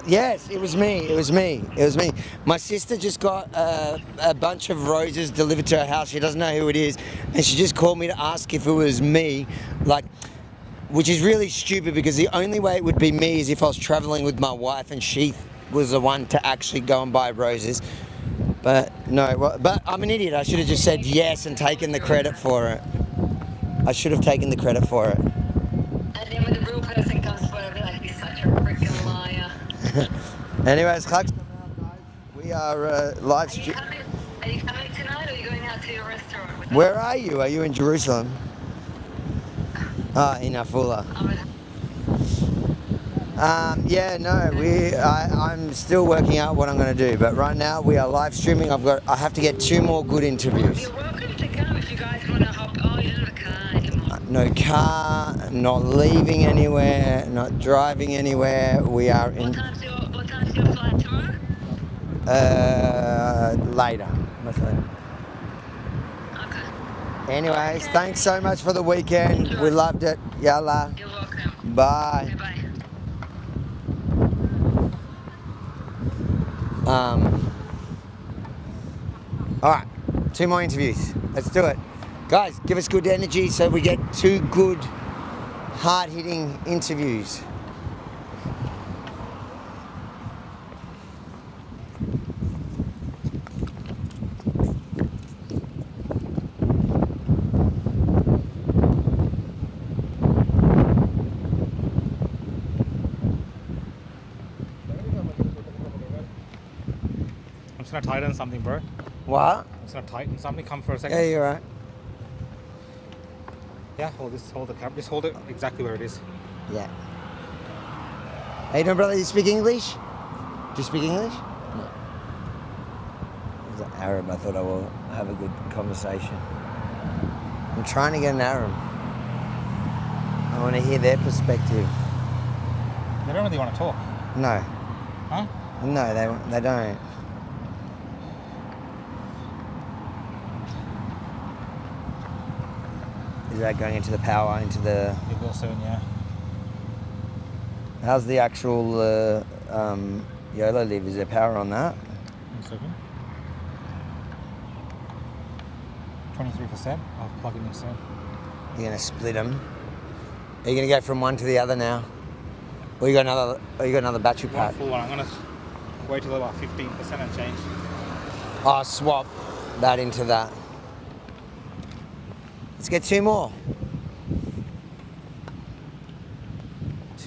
yes, it was me. It was me. It was me. My sister just got a bunch of roses delivered to her house. She doesn't know who it is, and she just called me to ask if it was me, like, which is really stupid because the only way it would be me is if I was traveling with my wife and she was the one to actually go and buy roses. But no, but I'm an idiot. I should have just said yes and taken the credit for it. I should have taken the credit for it. And then when the real person comes forward, I'll be like, you're such a freaking liar. Anyways, we are live streaming. Are you coming tonight, or are you going out to your restaurant? Where are you? Are you in Jerusalem? In Afula. Yeah, no, I'm still working out what I'm going to do, but right now we are live streaming. I have to get 2 more good interviews. You're welcome to come if you guys want to hop. Oh, you don't have a car anymore. No car, not leaving anywhere, not driving anywhere. We are in. What time's your flight tomorrow? Later. Much later. Okay. Anyways, thanks so much for the weekend. We loved it. Yalla. You're welcome. Bye. Bye. Alright, 2 more interviews. Let's do it. Guys, give us good energy so we get 2 good, hard-hitting interviews. I'm just gonna tighten something, bro. What? I'm just gonna tighten something. Come for a second. Yeah, you're right. Yeah, hold the camera. Just hold it exactly where it is. Yeah. How you doing, brother? You speak English? Do you speak English? No. It's an Arab. I thought I will have a good conversation. I'm trying to get an Arab. I want to hear their perspective. They don't really want to talk. No. Huh? No, they don't. Is that going into the power, into the... It will soon, yeah. How's the actual YOLO live? Is there power on that? 1 second. 23%. I'll plug it in soon. You're going to split them. Are you going to go from one to the other now? Or you got another battery One pack? full one. I'm gonna wait till about 15% and change. I'll swap that into that. Let's get 2 more.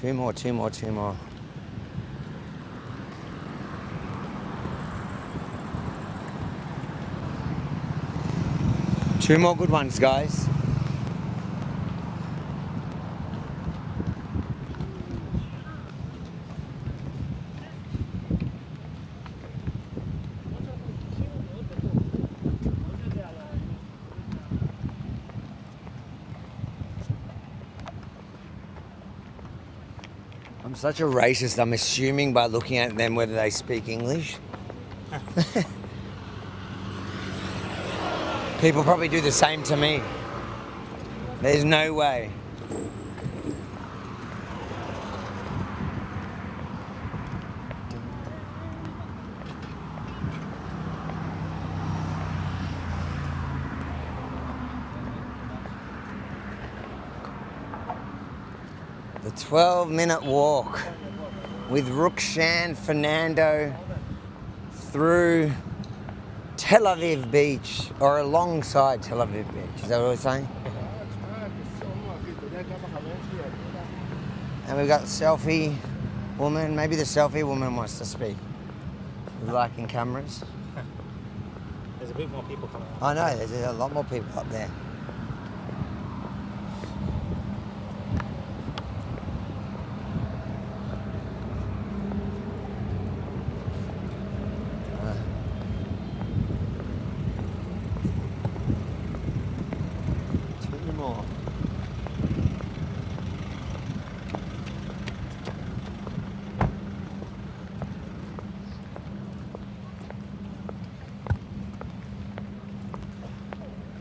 2 more. 2 more good ones, guys. I'm such a racist. I'm assuming by looking at them whether they speak English. People probably do the same to me. There's no way. 12-minute walk with Rukshan Fernando through Tel Aviv Beach, or alongside Tel Aviv Beach. Is that what we're saying? And we've got the selfie woman. Maybe the selfie woman wants to speak. Liking cameras. There's a bit more people coming out. I know, there's a lot more people up there. Two more.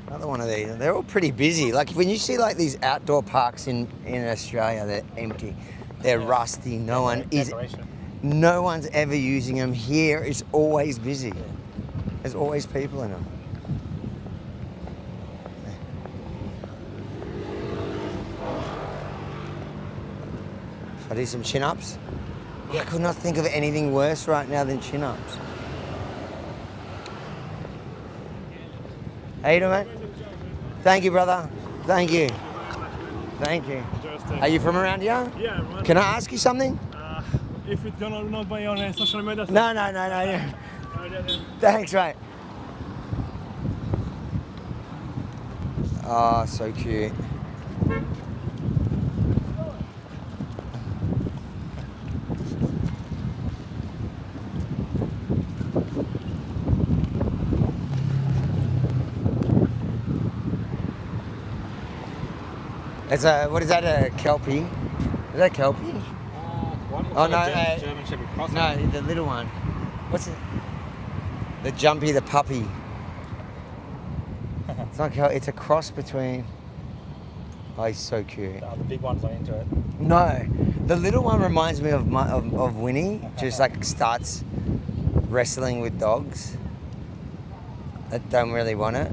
Another one of these. They're all pretty busy. Like when you see like these outdoor parks in Australia, they're empty. They're rusty. No one's ever using them. Here it's always busy. There's always people in them. Should I do some chin-ups? I could not think of anything worse right now than chin-ups. How you doing, mate? Thank you, brother. Thank you. Thank you. Are you from around here? Yeah, I'm Can I ask you something? If it's gonna not be on social media. No. Yeah. Thanks, mate. Oh, so cute. It's a, what is that, a Kelpie? Is that Kelpie? Oh no, German Shepherd Cross. no, the little one. What's it? The Jumpy, the puppy. It's not Kelpie, it's a cross between... Oh, he's so cute. The big one's not into it. No, the little one reminds me of Winnie. Just like starts wrestling with dogs that don't really want it.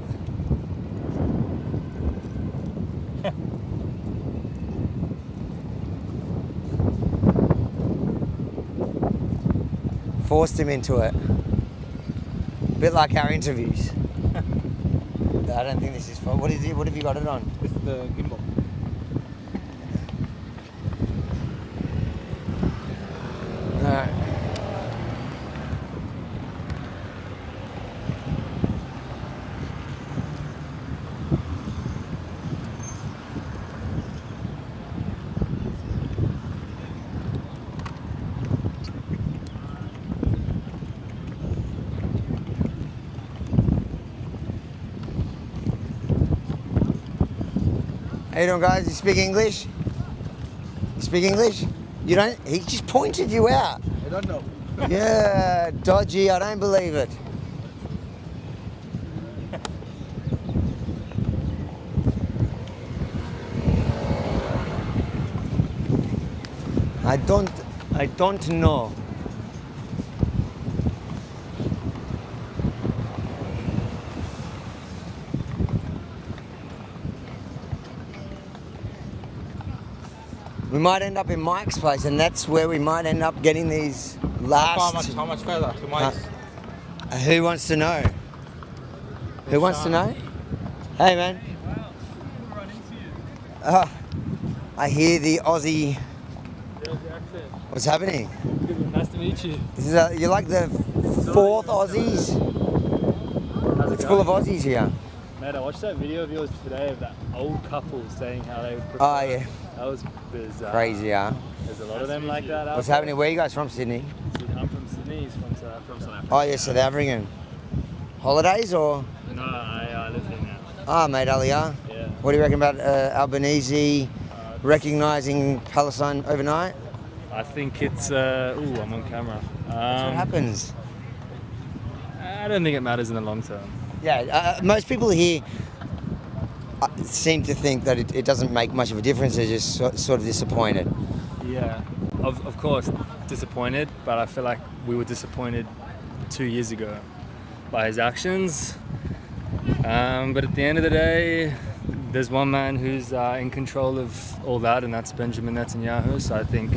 Forced him into it. A bit like our interviews. I don't think this is fun. What is it? What have you got it on? It's the gimbal. Alright. How you doing, guys? You speak English? You speak English? You don't? He just pointed you out. I don't know. Yeah, dodgy. I don't believe it. I don't know. We might end up in Mike's place, and that's where we might end up getting these last... How much further to Mike's? Who wants to know? Who wants to know? Hey, man. Oh, I hear the Aussie... What's happening? Nice to meet you. This is you're like the fourth Aussies. It's full of Aussies here. Mate, I watched that video of yours today of that old couple saying how they prefer. Oh, yeah. That was bizarre. Crazy, huh? There's a lot of them like that. What's happening? Where are you guys from, Sydney? I'm from Sydney. He's from South Africa. Oh, yeah, South African. Holidays or? No, I live here now. Ah, mate, Aliyah. Yeah. What do you reckon about Albanese recognising Palestine overnight? I think it's. Ooh, I'm on camera. That's what happens. I don't think it matters in the long term. Yeah, most people here seem to think that it doesn't make much of a difference. They're just sort of disappointed. Yeah, of course, disappointed, but I feel like we were disappointed 2 years ago by his actions. But at the end of the day, there's one man who's in control of all that, and that's Benjamin Netanyahu. So I think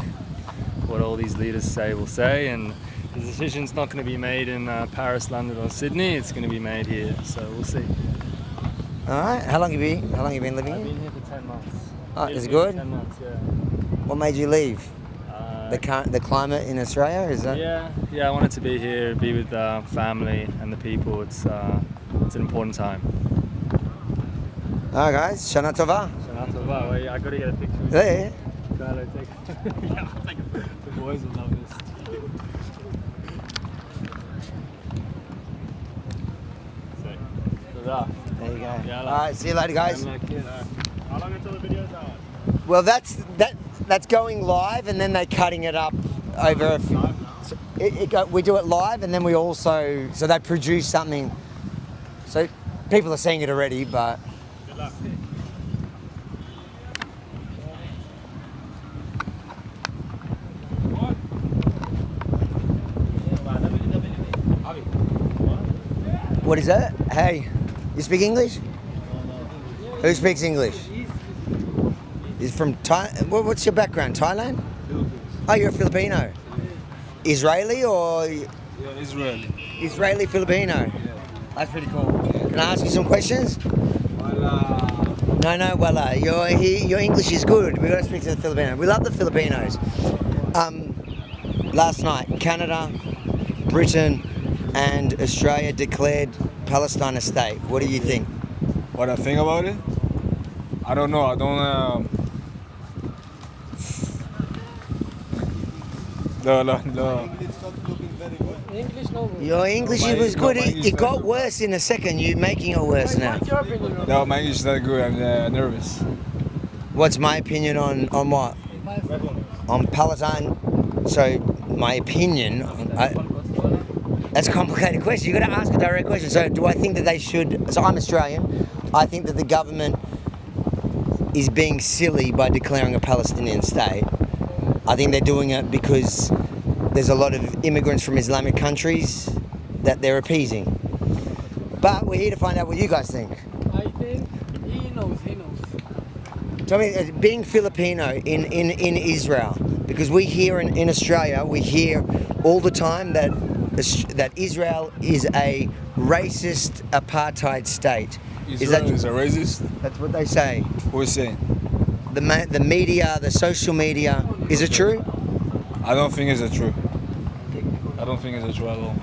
what all these leaders say will say, and the decision's not going to be made in Paris, London, or Sydney. It's going to be made here. So we'll see. All right. How long have you been living I've here? been here for 10 months. Oh, is it Here for good? 10 months, yeah. What made you leave? The climate in Australia, is that? Yeah. I wanted to be here, be with family and the people. It's an important time. All right, guys. Shana Tova. Shana Tova. Wait, I got to get a picture. Yeah. Carlo, take the boys will love this. There you go. Yeah, All right. See you later, guys. How long until the video's out? Well, that's going live, and then they're cutting it up over. We do it live, and then we also they produce something. So people are seeing it already, but. Good luck. What is that? Hey, you speak English? Who speaks English? He's from Thailand. What's your background? Thailand? Oh, you're a Filipino. Israeli or? Yeah, Israeli. Israeli Filipino. That's pretty cool. Can I ask you some questions? No, well, your English is good. We've got to speak to the Filipino. We love the Filipinos. Last night, Canada, Britain, and Australia declared Palestine a state. What do you think? What I think about it? I don't know. I don't. No. English no. Your English was good. It got worse in a second. You're making it worse now. No, my English is not good. I'm nervous. What's my opinion on what? On Palestine. So my opinion. That's a complicated question. You've got to ask a direct question. So do I think that they should? So I'm Australian. I think that the government is being silly by declaring a Palestinian state. I think they're doing it because there's a lot of immigrants from Islamic countries that they're appeasing. But we're here to find out what you guys think. I think he knows. Tell me, being Filipino in Israel, because we hear in Australia, we hear all the time that Israel is a racist apartheid state. Israel is a racist? That's what they say. Who's saying? The media, the social media. Is it true? I don't think it's true. I don't think it's true at all.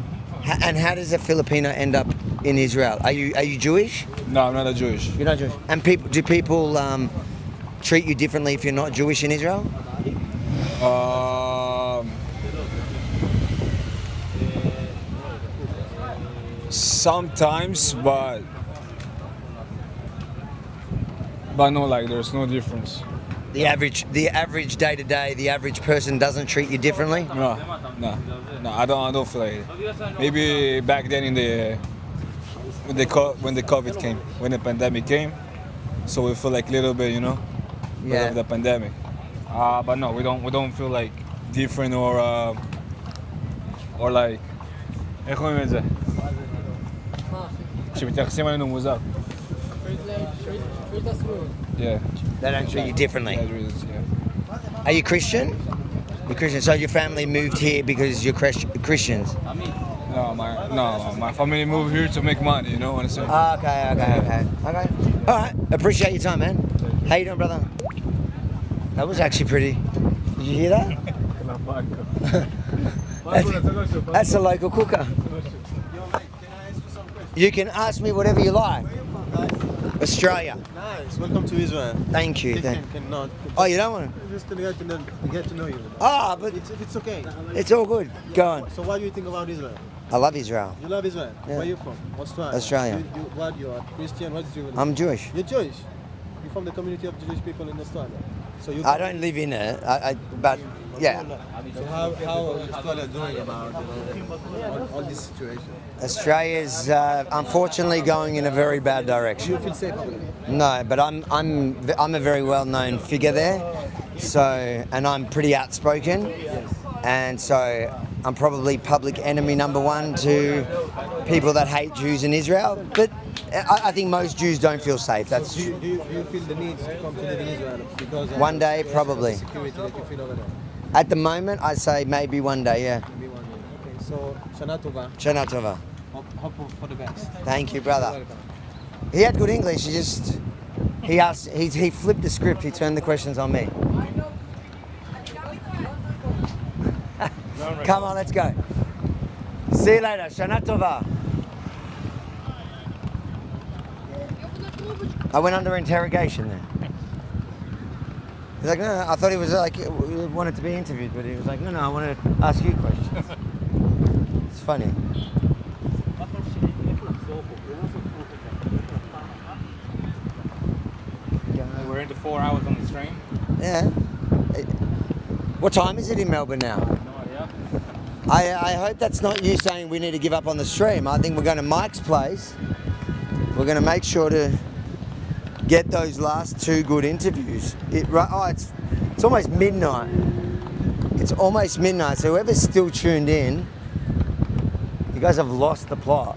And how does a Filipino end up in Israel? Are you Jewish? No, I'm not a Jewish. You're not Jewish. And do people treat you differently if you're not Jewish in Israel? Sometimes, but no, like there's no difference. The average day to day, the average person doesn't treat you differently? No, I don't feel like it. Maybe back then when the COVID came, when the pandemic came, so we feel like a little bit, because of the pandemic. But no, we don't feel like different or like. איך אומרים את זה? שמתייחסים אלינו מוזר. Yeah. They don't treat you differently. Yeah. Are you Christian? You're Christian. So your family moved here because you're Christians? No, my family moved here to make money, you know what I'm saying? Okay. All right. Appreciate your time, man. How you doing, brother? That was actually pretty. Did you hear that? That's a local cooker. You can ask me whatever you like. Australia. Nice. Welcome to Israel. Thank you. Cannot. Oh, you don't want to? Just to get to know you. Ah, but it's okay. It's all good. Go on. So what do you think about Israel? I love Israel. You love Israel? Yeah. Where are you from? Australia. Australia. You are Christian? What's your religion? I'm Jewish. You're Jewish? You're from the community of Jewish people in Australia? So you I don't live in it, but yeah. So how is Australia doing about all this situation? Australia's unfortunately going in a very bad direction. Do you feel safe over there? No, but I'm a very well-known figure there, so and I'm pretty outspoken, and so I'm probably public enemy number one to people that hate Jews in Israel. But I think most Jews don't feel safe. That's Do you feel the need to come to live in Israel because of one day, the probably. security that you feel over there? At the moment, I say maybe one day, yeah. Maybe one day. Okay, so Shana Tova. Shana Tova. Hope for the best. Thank you, brother. You're welcome. He had good English. He flipped the script. He turned the questions on me. Come on, let's go. See you later. Shana Tova. I went under interrogation there. He's like, no, I thought he was like, he wanted to be interviewed, but he was like, no, I want to ask you questions. It's funny. We're into 4 hours on the stream. Yeah. What time is it in Melbourne now? No idea. I hope that's not you saying we need to give up on the stream. I think we're going to Mike's place. We're going to make sure to get those last 2 good interviews. It's almost midnight. It's almost midnight, so whoever's still tuned in, you guys have lost the plot.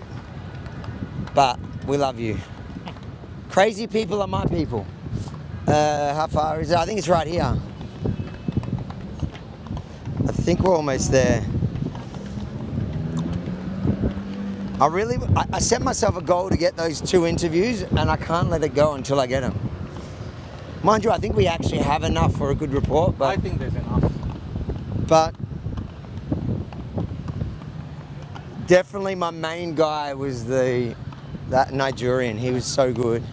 But we love you. Crazy people are my people. How far is it? I think it's right here. I think we're almost there. I set myself a goal to get those 2 interviews, and I can't let it go until I get them. Mind you, I think we actually have enough for a good report, but I think there's enough. But definitely my main guy was that Nigerian. He was so good.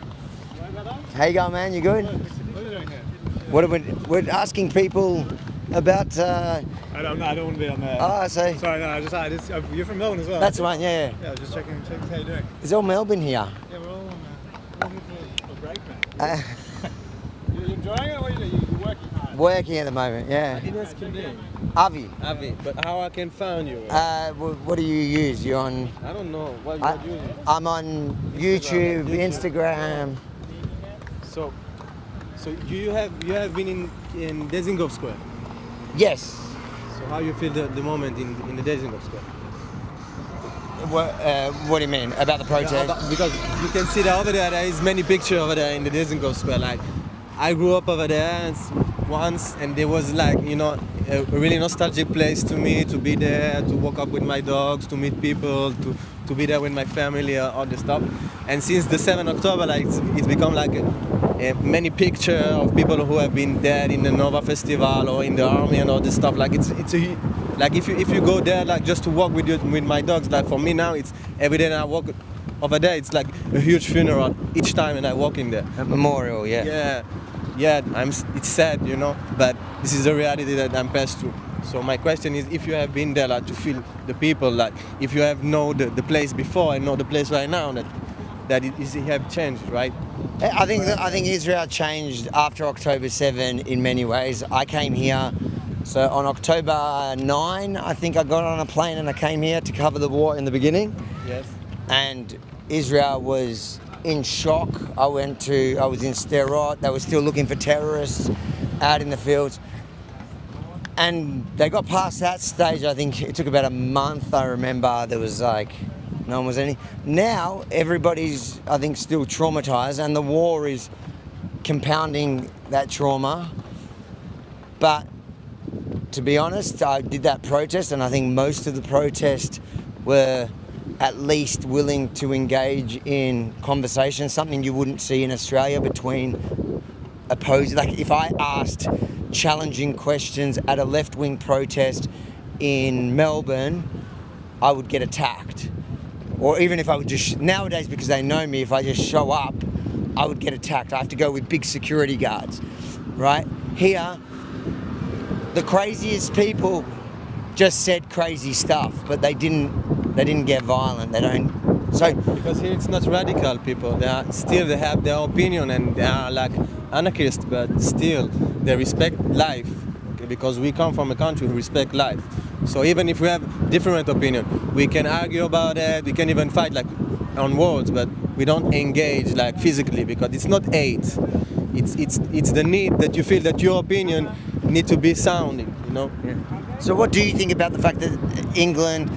How you going, man? You good? What are you doing here? What are we're asking people about. I don't want to be on there. Oh, I see. Sorry, no, you're from Melbourne as well. That's one, yeah. Yeah, just checking how you're doing. It's all Melbourne here. Yeah, we're all looking for a break, man. You enjoying it, or are you working hard? Working at the moment, yeah. Aviv. But how I can find you? What do you use? You on? I don't know. What you are using? I'm on YouTube, Instagram. So you have been in Dizengoff Square? Yes. So how you feel the moment in the Dizengoff Square? What do you mean about the protest? Because you can see that over there is many pictures over there in the Dizengoff Square. Like I grew up over there once, and there was like a really nostalgic place to me to be there, to walk up with my dogs, to meet people, to be there with my family, all the stuff. And since the 7th October, like it's become like many pictures of people who have been dead in the Nova Festival or in the army and all this stuff. Like it's like if you go there like just to walk with my dogs. Like for me now, it's every day I walk over there. It's like a huge funeral each time, and I walk in there. A memorial, yeah. Yeah. It's sad, but this is the reality that I'm passed through. So my question is, if you have been there like to feel the people, like if you have know the place before and know the place right now, that it have changed, right? I think Israel changed after October 7 in many ways. I came here, so on October 9, I think I got on a plane and I came here to cover the war in the beginning. Yes. And Israel was in shock. I was in Sderot. They were still looking for terrorists out in the fields. And they got past that stage. I think it took about a month. I remember there was like, no one was any. Now everybody's, I think, still traumatized, and the war is compounding that trauma. But to be honest, I did that protest, and I think most of the protest were at least willing to engage in conversation, something you wouldn't see in Australia between opposing. Like if I asked challenging questions at a left-wing protest in Melbourne, I would get attacked. Or even if I would just, nowadays because they know me, if I just show up, I would get attacked. I have to go with big security guards, right? Here, the craziest people just said crazy stuff, but they didn't get violent. They don't. So because here it's not radical people. They have their opinion, and they are like anarchists, but still they respect life. Okay? Because we come from a country who respect life. So even if we have different opinion, we can argue about it. We can even fight like on words, but we don't engage like physically because it's not hate. It's the need that you feel that your opinion need to be sounding. Yeah. So what do you think about the fact that England,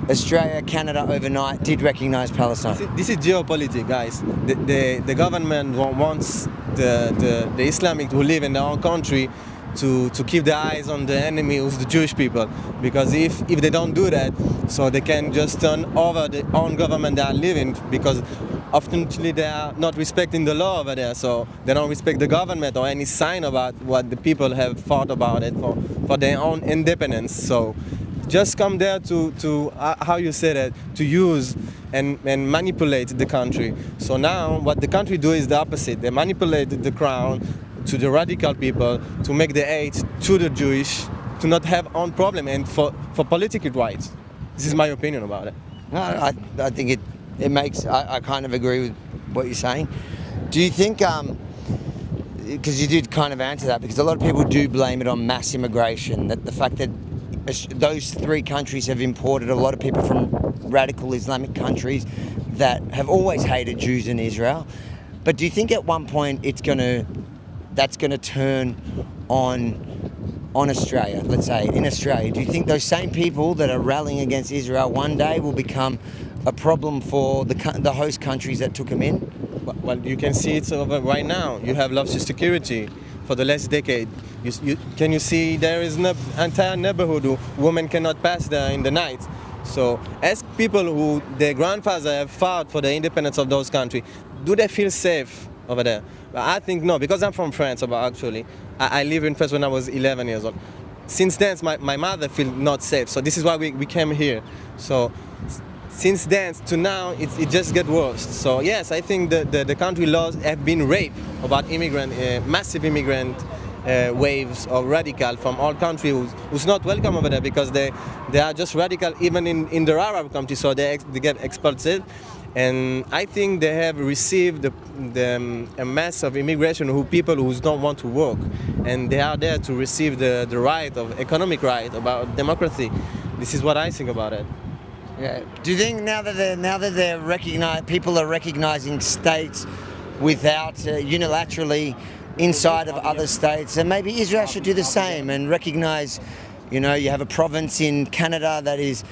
Australia, Canada overnight did recognise Palestine? This is geopolitics, guys. The government wants the Islamic who live in their own country to keep their eyes on the enemy, who's the Jewish people. Because if they don't do that, so they can just turn over the own government they are living, because often they are not respecting the law over there, so they don't respect the government or any sign about what the people have thought about it for their own independence. So just come there to how you say that, to use and manipulate the country. So now what the country do is the opposite. They manipulate the crown to the radical people to make the aid to the Jewish to not have own problem and for political rights. This is my opinion about it. No, I think it makes, I kind of agree with what you're saying. Do you think, because you did kind of answer that, because a lot of people do blame it on mass immigration, that the fact that those three countries have imported a lot of people from radical Islamic countries that have always hated Jews in Israel. But do you think at one point that's going to turn on Australia, let's say, in Australia? Do you think those same people that are rallying against Israel one day will become a problem for the host countries that took them in? Well, you can see it right now. You have lost security for the last decade. Can you see there is an entire neighborhood who women cannot pass there in the night? So ask people who their grandfathers have fought for the independence of those countries, do they feel safe over there? I think no, because I'm from France, actually. I lived in France when I was 11 years old. Since then, my mother feels not safe, so this is why we came here. So since then to now, it just gets worse. So yes, I think the country laws have been raped about massive immigrant waves of radical from all countries who's not welcome over there, because they are just radical even in the Arab countries, so they get expulsed. And I think they have received a mass of immigration people who don't want to work, and they are there to receive the right of economic right, about democracy. This is what I think about it. Yeah. Do you think now that they're people are recognizing states without unilaterally inside of other states, and maybe Israel should do the same and recognize, you have a province in Canada that is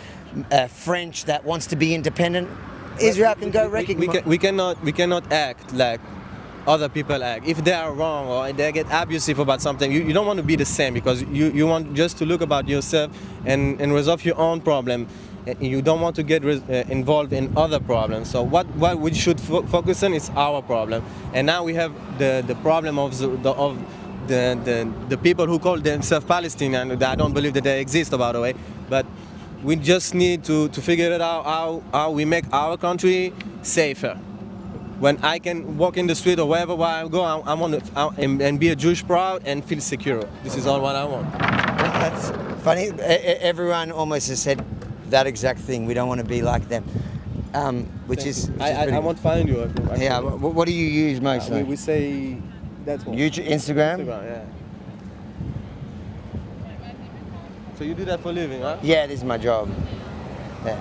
French that wants to be independent? Israel can go recognize. We cannot act like other people act. If they are wrong or they get abusive about something, you don't want to be the same, because you want just to look about yourself and resolve your own problem. You don't want to get involved in other problems. So what we should focus on is our problem. And now we have the problem of the people who call themselves Palestinian. I don't believe that they exist, by the way. But we just need to figure it out how we make our country safer. When I can walk in the street or wherever I go, I want to and be a Jewish proud and feel secure. This is all what I want. That's funny. Everyone almost has said that exact thing. We don't want to be like them, which is I won't find you. Actually. Yeah. What do you use mostly? We say that's one. YouTube, Instagram. Yeah. So you do that for a living, huh? Yeah, this is my job. Yeah.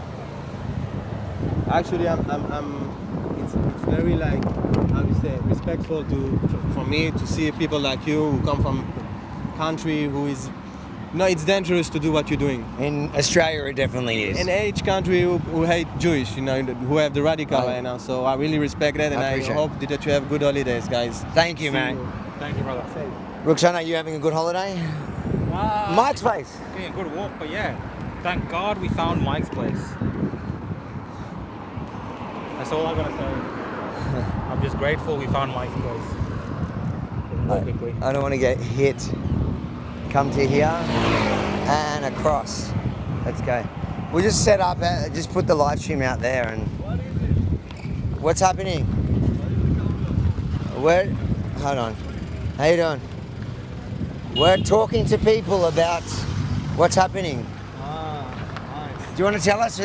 Actually, it's very like, how do you say, respectful for me to see people like you who come from a country who is, it's dangerous to do what you're doing. In Australia, it definitely is. In each country who hate Jewish, who have the radical right now. So I really respect that, and I hope that you have good holidays, guys. Thank you, man. Thank you, brother. Roxana, are you having a good holiday? Mike's place. Yeah, good walk, but yeah, thank God we found Mike's place. That's all I gotta say. I'm just grateful we found Mike's place. I don't want to get hit. Come to here and across. Let's go. We'll just set up, just put the live stream out there. And what's happening? Hold on. How you doing? We're talking to people about what's happening. Do you want to tell us,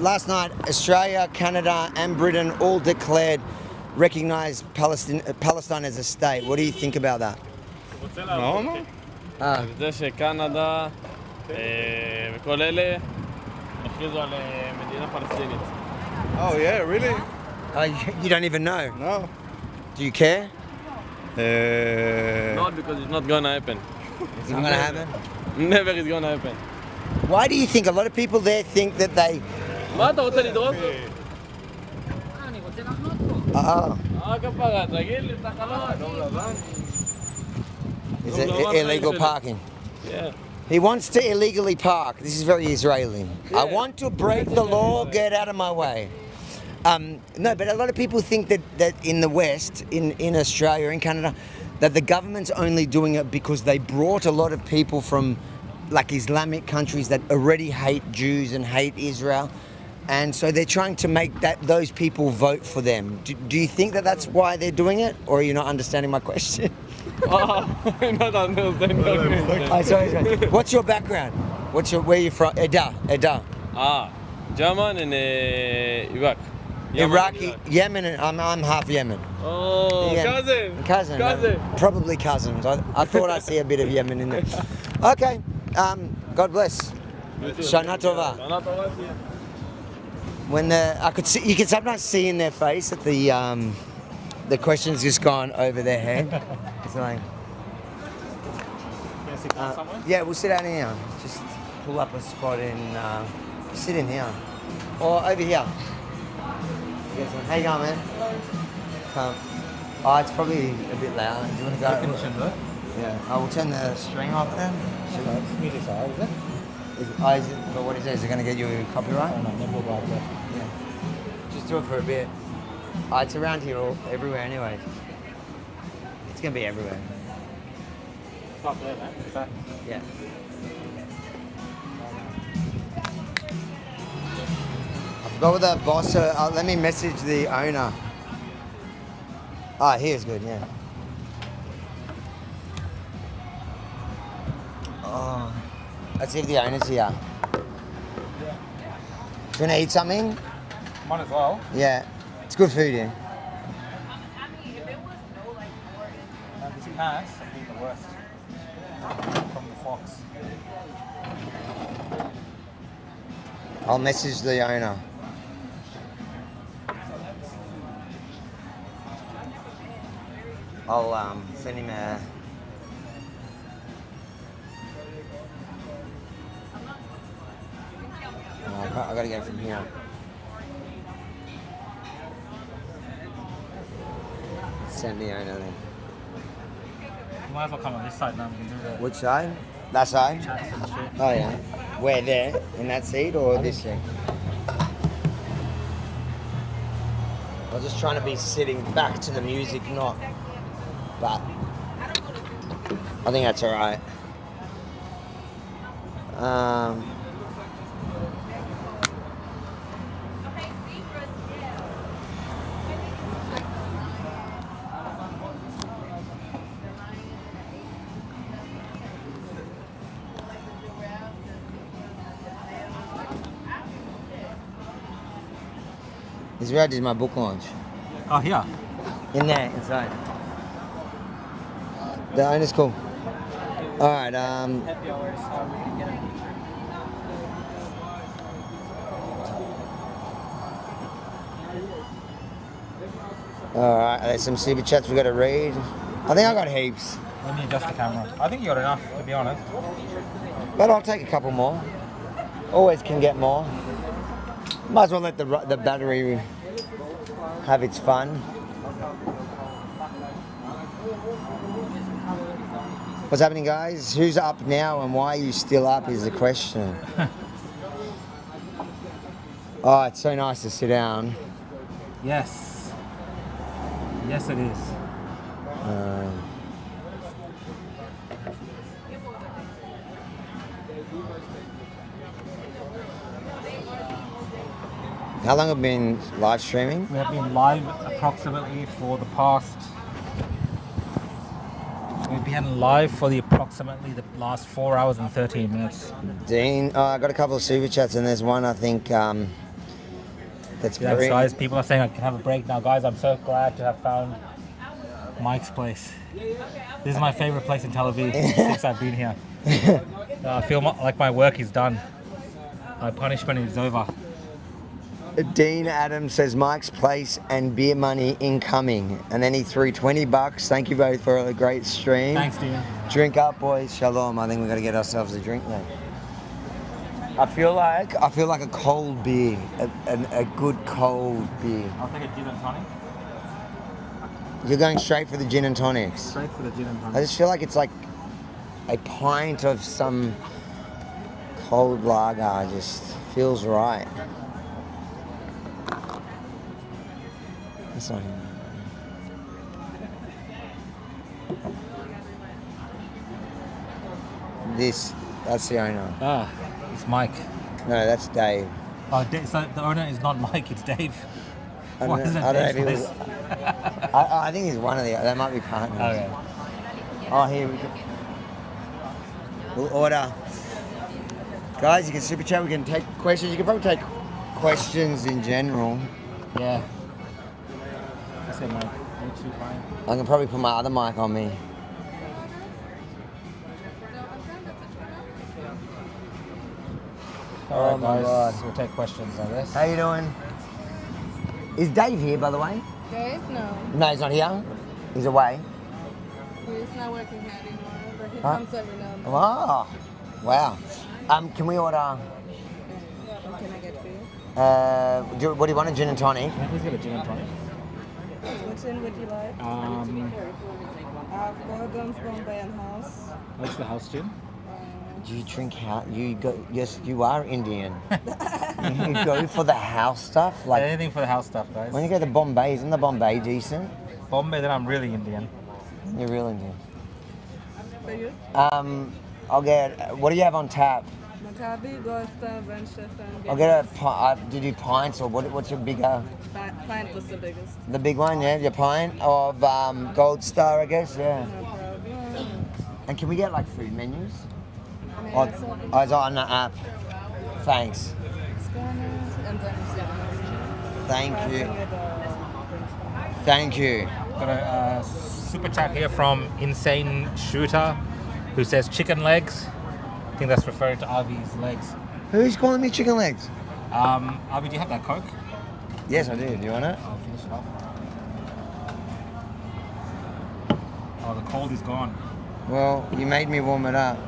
last night, Australia, Canada and Britain all recognised Palestine as a state. What do you think about that? No. זה שקנדה וכל אלה הכריזו על מדינה פלסטינית. Oh yeah, really? You don't even know? No. Do you care? Not because it's not gonna happen. It's not gonna happen? Never is gonna happen. Why do you think a lot of people there think that they... מה אתה רוצה לדרוס? כפרה, תגיד לי, תחנות. Is it illegal parking? Yeah. He wants to illegally park. This is very Israeli. I want to break the law, get out of my way. No, but a lot of people think that in the West, in Australia, in Canada, that the government's only doing it because they brought a lot of people from like Islamic countries that already hate Jews and hate Israel. And so they're trying to make those people vote for them. Do you think that that's why they're doing it? Or are you not understanding my question? Not understanding. Sorry. What's your background? Where are you from? Eda. German and Iraq. Iraqi, Yemen, and I'm half Yemen. Oh, yeah. Cousin. Probably cousins. I thought I'd see a bit of Yemen in there. Okay, God bless. Shana Tova. When you can sometimes see in their face that the question's just gone over their head. It's like, yeah, we'll sit down here. Just pull up a spot and sit in here or over here. How you going, man? Come. Oh, it's probably a bit loud. Do you want to go? Yeah. I will turn the string off then. It's music side, is it? But what is it? Is it going to get you copyright? Oh, no, never about that. Yeah. Just do it for a bit. It's around here everywhere anyway. It's going to be everywhere. Stop there, man. Back. Yeah. Go with the boss. Let me message the owner. Here's good, yeah. Oh, let's see if the owner's here. Do you want to eat something? Might as well. Yeah, it's good food here. These pants have been the worst. From the fox. I'll message the owner. I'll send him a... No, I gotta go from here. Send the owner then. You might as well come on this side now. We can do that. Which side? That side? Chats and shit. Oh yeah. Where, there? In that seat or this seat? I was just trying to be sitting back to the music, not... But I think that's all right. This red is my book launch. Oh, here? In there, inside. The owner's cool. All right. All right. There's some super chats we got to read. I think I got heaps. Let me adjust the camera. I think you got enough, to be honest. But I'll take a couple more. Always can get more. Might as well let the battery have its fun. What's happening, guys? Who's up now and why are you still up is the question. Oh, it's so nice to sit down. Yes. Yes, it is. How long have we been live streaming? We have been live approximately for the past... We've been live for approximately the last 4 hours and 13 minutes. Dean, I got a couple of super chats and there's one I think that's very... Guys, people are saying I can have a break now. Guys, I'm so glad to have found Mike's place. This is my favorite place in Tel Aviv since I've been here. I feel like my work is done. My punishment is over. Dean Adams says Mike's Place and beer money incoming. And then he threw $20. Thank you both for a great stream. Thanks, Dean. Drink up, boys. Shalom. I think we've got to get ourselves a drink now. I feel like a cold beer, a good cold beer. I'll take a gin and tonic. You're going straight for the gin and tonics. Straight for the gin and tonic. I just feel like it's like a pint of some cold lager. Just feels right. That's not him. That's the owner. Ah, it's Mike. No, that's Dave. Oh, so the owner is not Mike, it's Dave. I Why don't isn't know, I don't know if Dave's he was, place? I think he's one of the. They might be partners. Okay. Oh, here we go. We'll order. Guys, you can super chat. We can take questions. You can probably take questions in general. Yeah. I said my YouTube mic. I can probably put my other mic on me. Alright, Oh my guys, God. we'll take questions, I guess. How you doing? Is Dave here, by the way? Dave? No. No, he's not here. He's away. He's not working here anymore, but he Huh? comes every now and then. Oh, wow. Can we order? What can I get for you? What do you want? A gin and tonic? Yeah, please get a gin and tonic. Which one would you like? I've got Guns, Bombay and House. What's the house gin? Do you drink house? You go? Yes, you are Indian. You go for the house stuff, like Anything for the house stuff, guys. when you go to Bombay. Isn't the Bombay decent? Bombay, then I'm really Indian. You're real Indian. For you? I'll get. What do you have on tap? Maccabi, Gold Star, Ben Stefan. I'll get a. Do you do pints or what's your bigger? Pint was the biggest. The big one, yeah, your pint of Gold Star, I guess, yeah. No problem. And can we get like food menus? May Oh, I serve you? it's on the app. Thanks. Scanners and then Thank you. pressing it, Thank you. Got a super chat here from Insane Shooter, who says chicken legs. I think that's referring to Avi's legs. Who's calling me chicken legs? Avi, do you have that Coke? Yes, I do. Do you want it? I'll finish it off. Oh, the cold is gone. Well, you made me warm it up.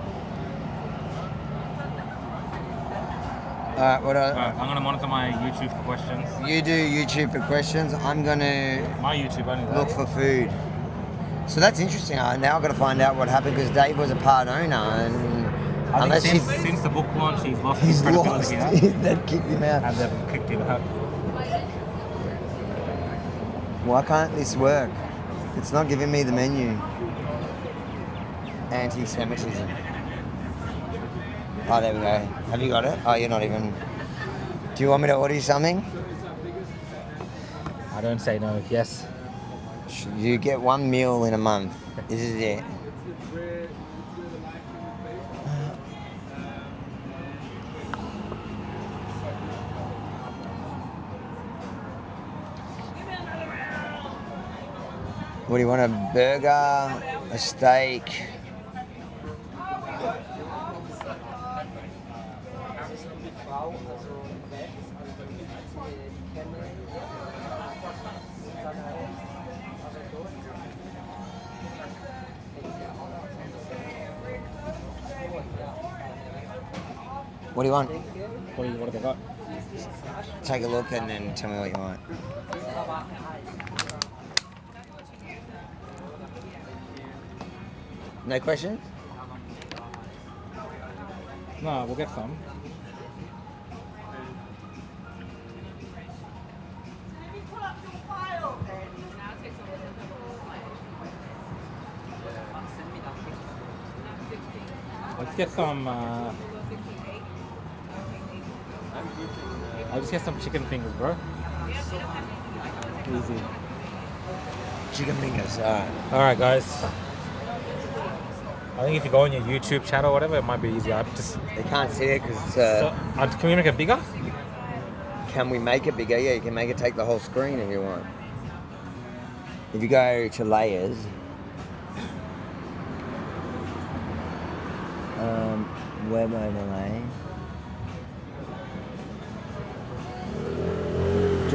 Alright, Alright, I'm gonna monitor my YouTube for questions. You do YouTube for questions. I'm gonna My YouTube only look for food. So that's interesting. Now I've got to find out what happened because Dave was a part owner, and I unless think he's since the book launch, he's lost he's his credibility. lost, Huh? they've kicked him out. And they've kicked him out. Why can't this work? It's not giving me the menu. Anti-Semitism. Oh, there we go. Have you got it? Oh, you're not even. Do you want me to order you something? I don't say no. Yes. You get one meal in a month. This is it. What do you want? A burger? A steak? What do you want? What have they got? Take a look and then tell me what you want. No questions? No, we'll get some. Let's get some. I'll just get some chicken fingers, bro. Easy. Chicken fingers, alright. Alright, guys. I think if you go on your YouTube channel or whatever, it might be easier. They can't see it because it's. Can we make it bigger? Can we make it bigger? Yeah, you can make it take the whole screen if you want. If you go to layers. Web overlay.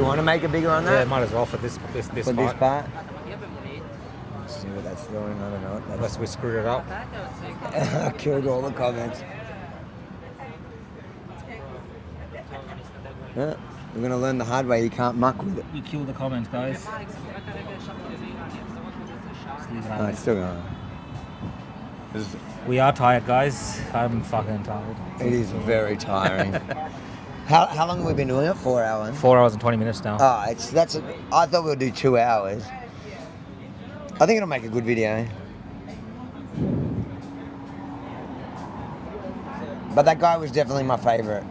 Do you want to make it bigger on that? Yeah, might as well for this For this part. part? Let's see what that's doing. I don't know what that's. Unless we screwed it up. I killed all the comments. Yeah, we're gonna learn the hard way. You can't muck with it. You killed the comments, guys. Oh, it's still going. We are tired, guys. I'm fucking tired. It is very tiring. How long have we been doing it? 4 hours. 4 hours and 20 minutes now. Oh, I thought we'd do 2 hours. I think it'll make a good video. But that guy was definitely my favourite.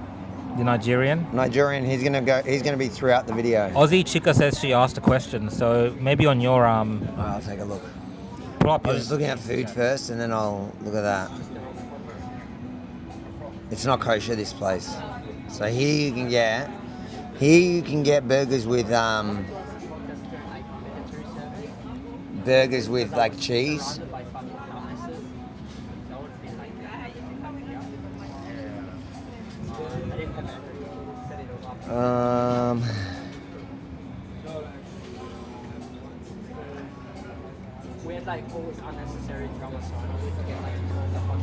The Nigerian? Nigerian. He's gonna be throughout the video. Aussie Chica says she asked a question, so maybe on your I'll take a look. I was just looking at food first, and then I'll look at that. It's not kosher, this place. So here you can get burgers with like cheese. We had like always unnecessary drama songs. You get like the fun.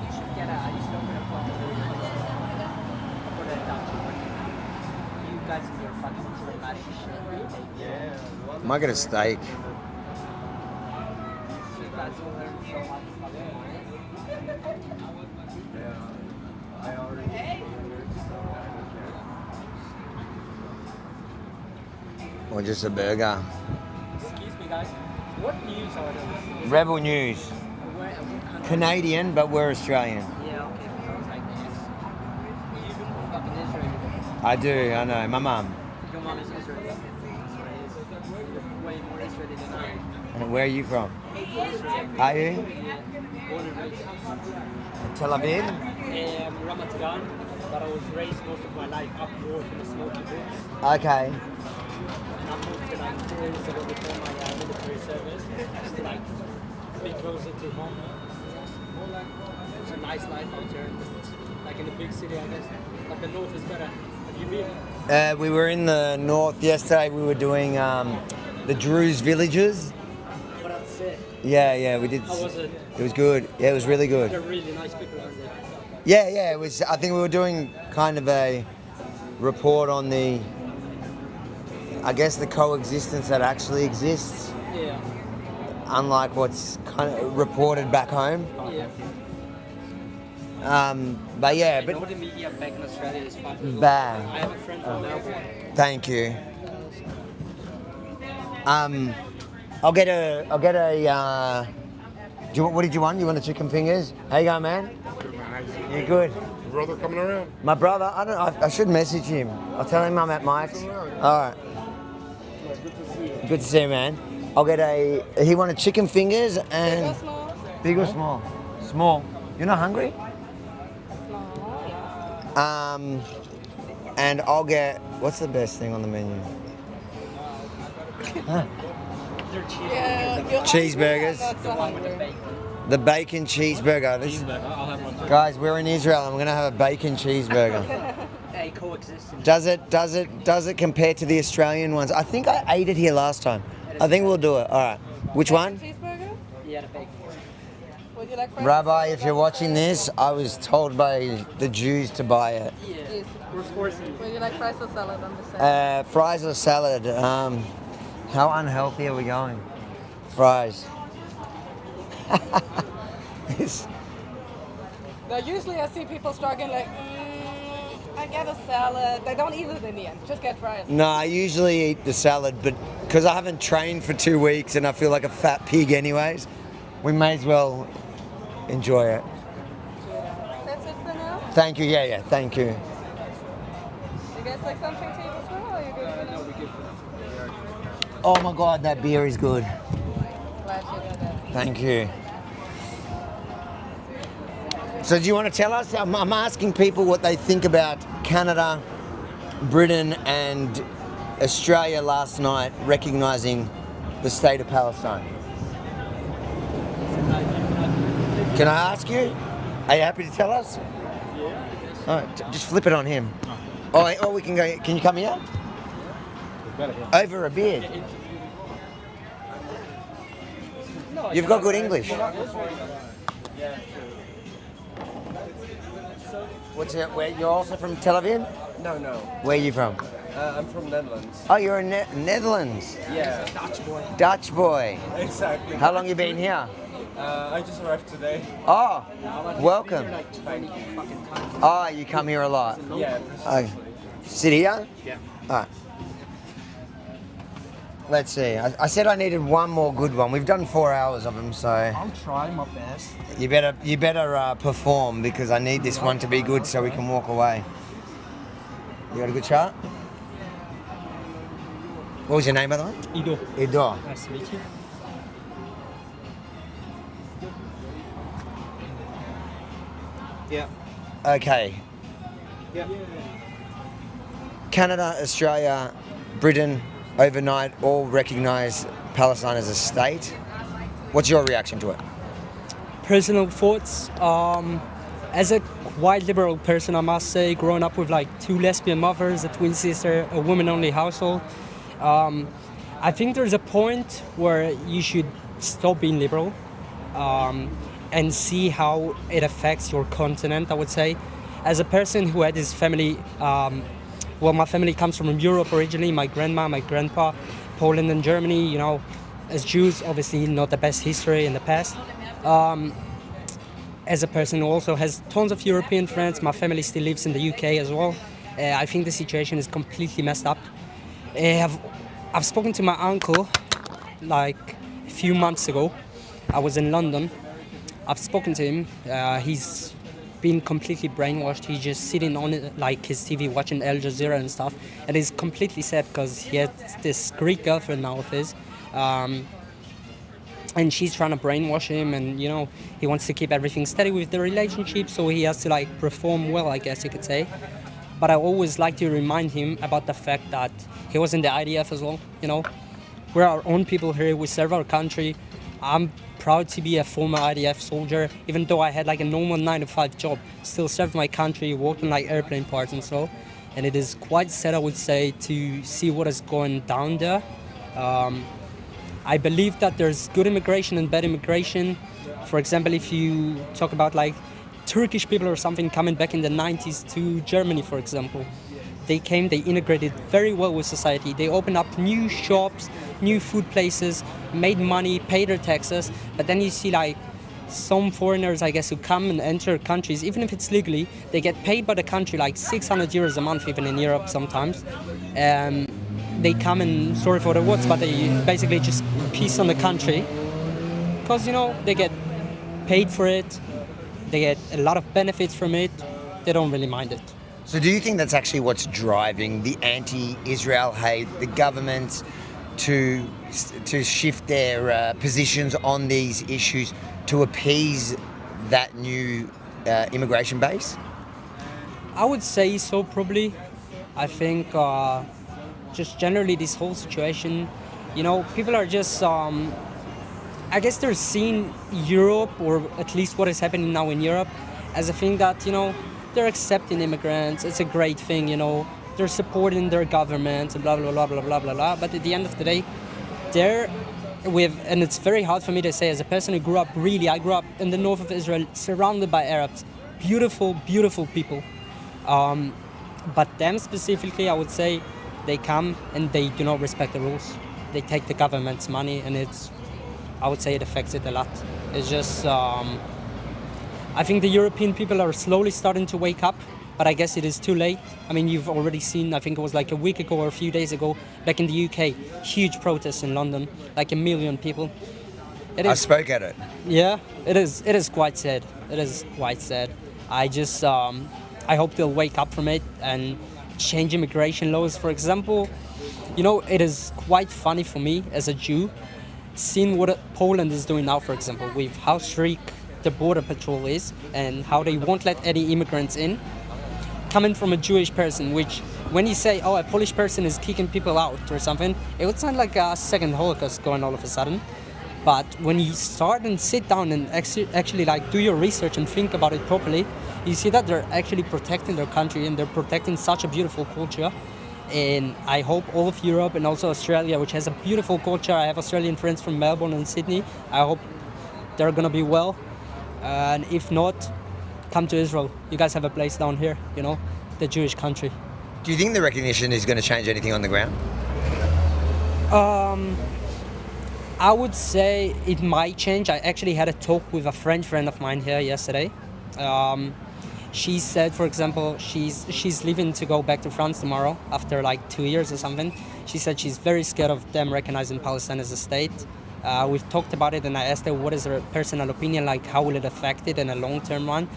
You should get I used to open a phone for the Dutch. You guys in your fucking dramatic shit. Yeah. Might get a steak. You guys will learn so much fucking more. I already Or just a burger. Excuse me, guys. What news are those? Rebel News. Canadian, but we're Australian. Yeah, okay. I was like, yes. You from fucking Israel. I do, I know. My mum. Your mom is Israeli. That's what it is. You're way more Israeli than I am. And where are you from? Israel. Are you? Born and raised. Tel Aviv? Ramat Gan, but I was raised most of my life up north in the Smoky Boots. Okay. And I moved to like 4 years ago before my military service, just to like be closer to home. It's a nice life out there, like in the big city, I guess. But the north is better. Have you been? We were in the north yesterday. We were doing the Druze villages. Oh, that's it. Yeah, we did. How was it? It was good. Yeah, it was really good. They're really nice people, aren't they? Yeah, it was. I think we were doing kind of a report on the, I guess, the coexistence that actually exists. Yeah. Unlike what's kind of reported back home. Yeah. But yeah, I know the media back in Australia is fucking bad. I have a friend from Melbourne. Thank you. I'll get a. What did you want? You want the chicken fingers? How you going, man? You good? Your brother coming around? My brother, I don't know. I should message him. I'll tell him I'm at Mike's. All right. Good to see you, man. I'll get a. He wanted chicken fingers and. Big or small? Big or small? Small. You're not hungry? And I'll get. What's the best thing on the menu? Huh? Yeah, Cheeseburgers. The bacon cheeseburger. Guys, we're in Israel and we're gonna have a bacon cheeseburger. Hey, coexistence. Does it compare to the Australian ones? I think I ate it here last time. I think we'll do it. All right. Which one? Cheeseburger? Yeah, the bacon. Would you like fries? Rabbi, if you're watching this, I was told by the Jews to buy it. Yes. Would you like fries or salad on the side? Fries or salad? How unhealthy are we going? Fries. Now, usually I see people struggling like, I get a salad. They don't eat it in the end. Just get fries. No, I usually eat the salad, but because I haven't trained for 2 weeks and I feel like a fat pig anyways, we may as well enjoy it. That's it for now? Thank you, yeah, thank you. You guys like something to eat as well? Or are you good for now? Oh my God, that beer is good. Glad you did that. Thank you. So do you want to tell us? I'm asking people what they think about Canada, Britain and Australia last night recognising the state of Palestine. Can I ask you? Are you happy to tell us? Yeah. All right, just flip it on him. Oh, we can go. Can you come here? Over a beer. You've got good English. What's it? Where you're also from Tel Aviv? No. Where are you from? I'm from Netherlands. Oh, you're in Netherlands. Yeah. Dutch boy. Exactly. How long you been here? I just arrived today. Oh, welcome. Thank you. Oh, you come here a lot. Yeah. Oh, sit here? Yeah. All right. Let's see. I said I needed one more good one. We've done 4 hours of them, so I'll try my best. you better perform because I need this one to be good so we can walk away. You got a good shot? What was your name, by the way? Ido. Ido. Nice to meet you. Yeah. Okay. Yeah. Canada, Australia, Britain, overnight all recognise Palestine as a state. What's your reaction to it? Personal thoughts. As a quite liberal person, I must say, growing up with like 2 lesbian mothers, a twin sister, a woman-only household, I think there's a point where you should stop being liberal and see how it affects your continent, I would say. As a person who had his family, well, my family comes from Europe originally, my grandma, my grandpa, Poland and Germany, you know, as Jews, obviously not the best history in the past. As a person who also has tons of European friends, my family still lives in the UK as well. I think the situation is completely messed up. I've spoken to my uncle like a few months ago. I was in London. I've spoken to him. He's been completely brainwashed. He's just sitting on it, like his TV watching Al Jazeera and stuff. And he's completely sad because he has this Greek girlfriend now of his. And she's trying to brainwash him, and you know, he wants to keep everything steady with the relationship, so he has to like perform well, I guess you could say. But I always like to remind him about the fact that he was in the IDF as well. You know, we're our own people here. We serve our country. I'm proud to be a former IDF soldier, even though I had like a normal 9-to-5 job. Still served my country, worked on like airplane parts and so. And it is quite sad, I would say, to see what is going down there. I believe that there's good immigration and bad immigration. For example, if you talk about like Turkish people or something coming back in the 90s to Germany, for example, they came, they integrated very well with society. They opened up new shops, new food places, made money, paid their taxes. But then you see like some foreigners, I guess, who come and enter countries, even if it's legally, they get paid by the country like 600 euros a month, even in Europe sometimes. They come and, sorry for the words, but they basically just piece on the country because, you know, they get paid for it, they get a lot of benefits from it, they don't really mind it. So do you think that's actually what's driving the anti-Israel hate, the governments to shift their positions on these issues to appease that new immigration base? I would say so, probably. I think just generally this whole situation, you know, people are just, I guess they're seeing Europe, or at least what is happening now in Europe, as a thing that, you know, they're accepting immigrants, it's a great thing, you know, they're supporting their government, and blah, blah, blah, blah, blah, blah, blah. But at the end of the day, they're with, and it's very hard for me to say as a person who grew up I grew up in the north of Israel, surrounded by Arabs, beautiful, beautiful people. But them specifically, I would say, they come and they do not respect the rules. They take the government's money, and I would say it affects it a lot. It's just, I think the European people are slowly starting to wake up, but I guess it is too late. I mean, you've already seen, I think it was like a week ago or a few days ago, back in the UK, huge protests in London, like 1 million people. I spoke at it. Yeah, it is quite sad. It is quite sad. I just, I hope they'll wake up from it and change immigration laws. For example, you know, it is quite funny for me as a Jew, seeing what Poland is doing now, for example, with how strict the border patrol is and how they won't let any immigrants in, coming from a Jewish person, which when you say, oh, a Polish person is kicking people out or something, it would sound like a second Holocaust going all of a sudden. But when you start and sit down and actually like do your research and think about it properly, you see that they're actually protecting their country and they're protecting such a beautiful culture. And I hope all of Europe and also Australia, which has a beautiful culture. I have Australian friends from Melbourne and Sydney. I hope they're gonna be well. And if not, come to Israel. You guys have a place down here, you know, the Jewish country. Do you think the recognition is going to change anything on the ground? I would say it might change. I actually had a talk with a French friend of mine here yesterday. She said, for example, she's leaving to go back to France tomorrow after like 2 years or something. She said she's very scared of them recognizing Palestine as a state. We've talked about it, and I asked her what is her personal opinion, like how will it affect it in a long-term run.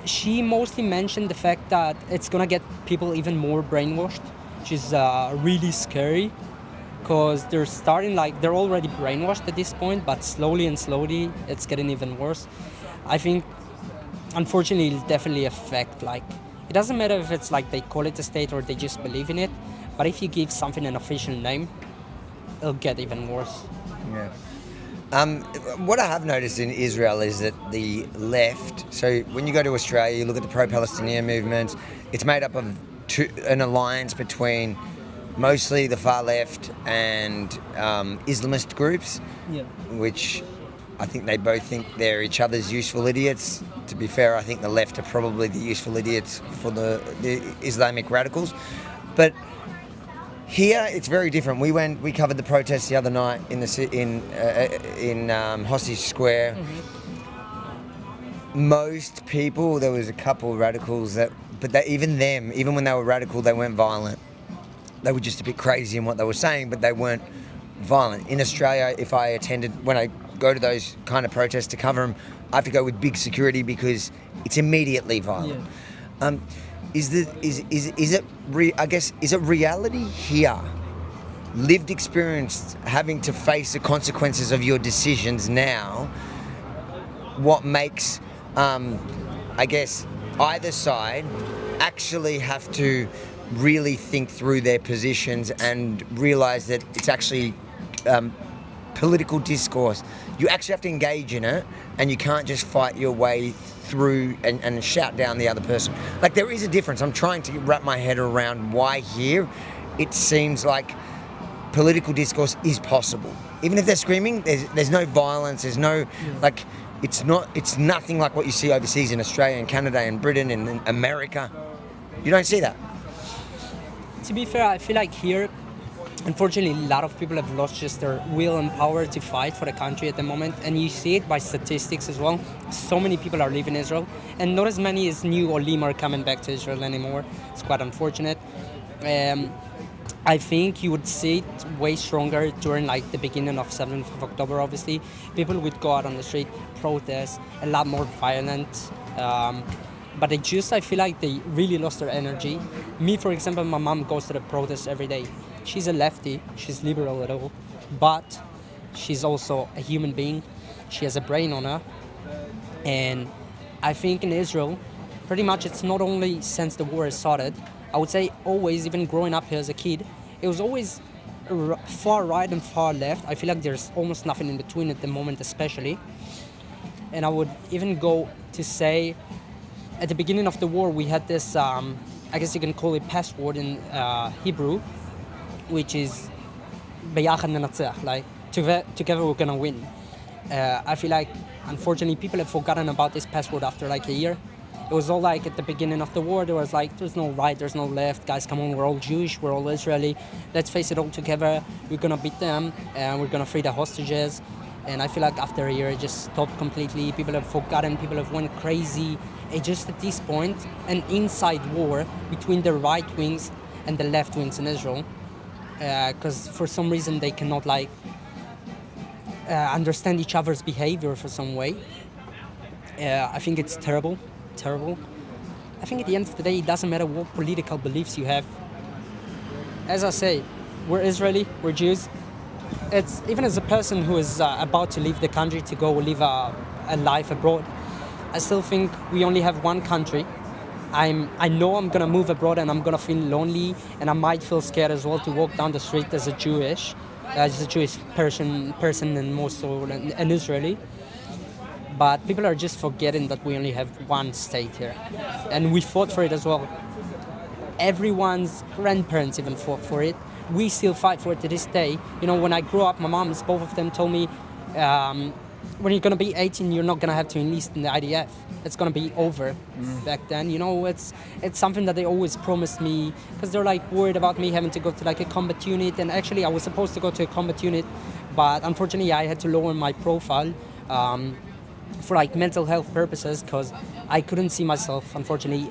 She mostly mentioned the fact that it's gonna get people even more brainwashed, which is really scary. Because they're already brainwashed at this point, but slowly and slowly it's getting even worse. I think, unfortunately, it'll definitely affect, like, it doesn't matter if it's like they call it a state or they just believe in it, but if you give something an official name, it'll get even worse. Yeah. What I have noticed in Israel is that the left, so when you go to Australia, you look at the pro-Palestinian movement, it's made up of an alliance between mostly the far left and Islamist groups, which I think they both think they're each other's useful idiots. To be fair, I think the left are probably the useful idiots for the Islamic radicals. But here it's very different. We covered the protests the other night in Hostage Square. Most people, there was a couple of radicals even when they were radical, they weren't violent. They were just a bit crazy in what they were saying, but they weren't violent. In Australia, when I go to those kind of protests to cover them, I have to go with big security because it's immediately violent. Yeah. Is it reality here? Lived experience, having to face the consequences of your decisions now, what makes, either side actually have to really think through their positions and realize that it's actually political discourse. You actually have to engage in it, and you can't just fight your way through and shout down the other person. Like, there is a difference. I'm trying to wrap my head around why here it seems like political discourse is possible. Even if they're screaming, there's no violence, there's no, like, it's nothing like what you see overseas in Australia and Canada and Britain and in America. You don't see that. To be fair, I feel like here, unfortunately, a lot of people have lost just their will and power to fight for the country at the moment, and you see it by statistics as well. So many people are leaving Israel, and not as many as new Olim are coming back to Israel anymore. It's quite unfortunate. I think you would see it way stronger during like the beginning of 7th of October, obviously. People would go out on the street, protest, a lot more violent. But I feel like they really lost their energy. Me, for example, my mom goes to the protests every day. She's a lefty, she's liberal at all, but she's also a human being. She has a brain on her. And I think in Israel, pretty much it's not only since the war has started, I would say always, even growing up here as a kid, it was always far right and far left. I feel like there's almost nothing in between at the moment, especially. And I would even go to say, at the beginning of the war, we had this, I guess you can call it password in Hebrew, which is "Beyachad nenatzeach," like together we're gonna win. I feel like, unfortunately, people have forgotten about this password after like a year. It was all like at the beginning of the war, there was like, there's no right, there's no left, guys, come on, we're all Jewish, we're all Israeli, let's face it all together, we're gonna beat them, and we're gonna free the hostages. And I feel like after a year, it just stopped completely. People have forgotten, people have went crazy. It just at this point, an inside war between the right wings and the left wings in Israel. Because for some reason, they cannot like understand each other's behavior for some way. I think it's terrible. I think at the end of the day, it doesn't matter what political beliefs you have. As I say, we're Israeli, we're Jews. It's even as a person who is about to leave the country to go live a life abroad, I still think we only have one country. I know I'm gonna move abroad and I'm gonna feel lonely, and I might feel scared as well to walk down the street as a Jewish. as a Jewish person and more so an Israeli. But people are just forgetting that we only have one state here, and we fought for it as well. Everyone's grandparents even fought for it. We still fight for it to this day. You know, when I grew up, my moms, both of them told me, when you're gonna be 18, you're not gonna have to enlist in the IDF. It's gonna be over. Back then, you know, it's something that they always promised me, because they're like worried about me having to go to like a combat unit. And actually, I was supposed to go to a combat unit, but unfortunately, I had to lower my profile for like mental health purposes, because I couldn't see myself, unfortunately,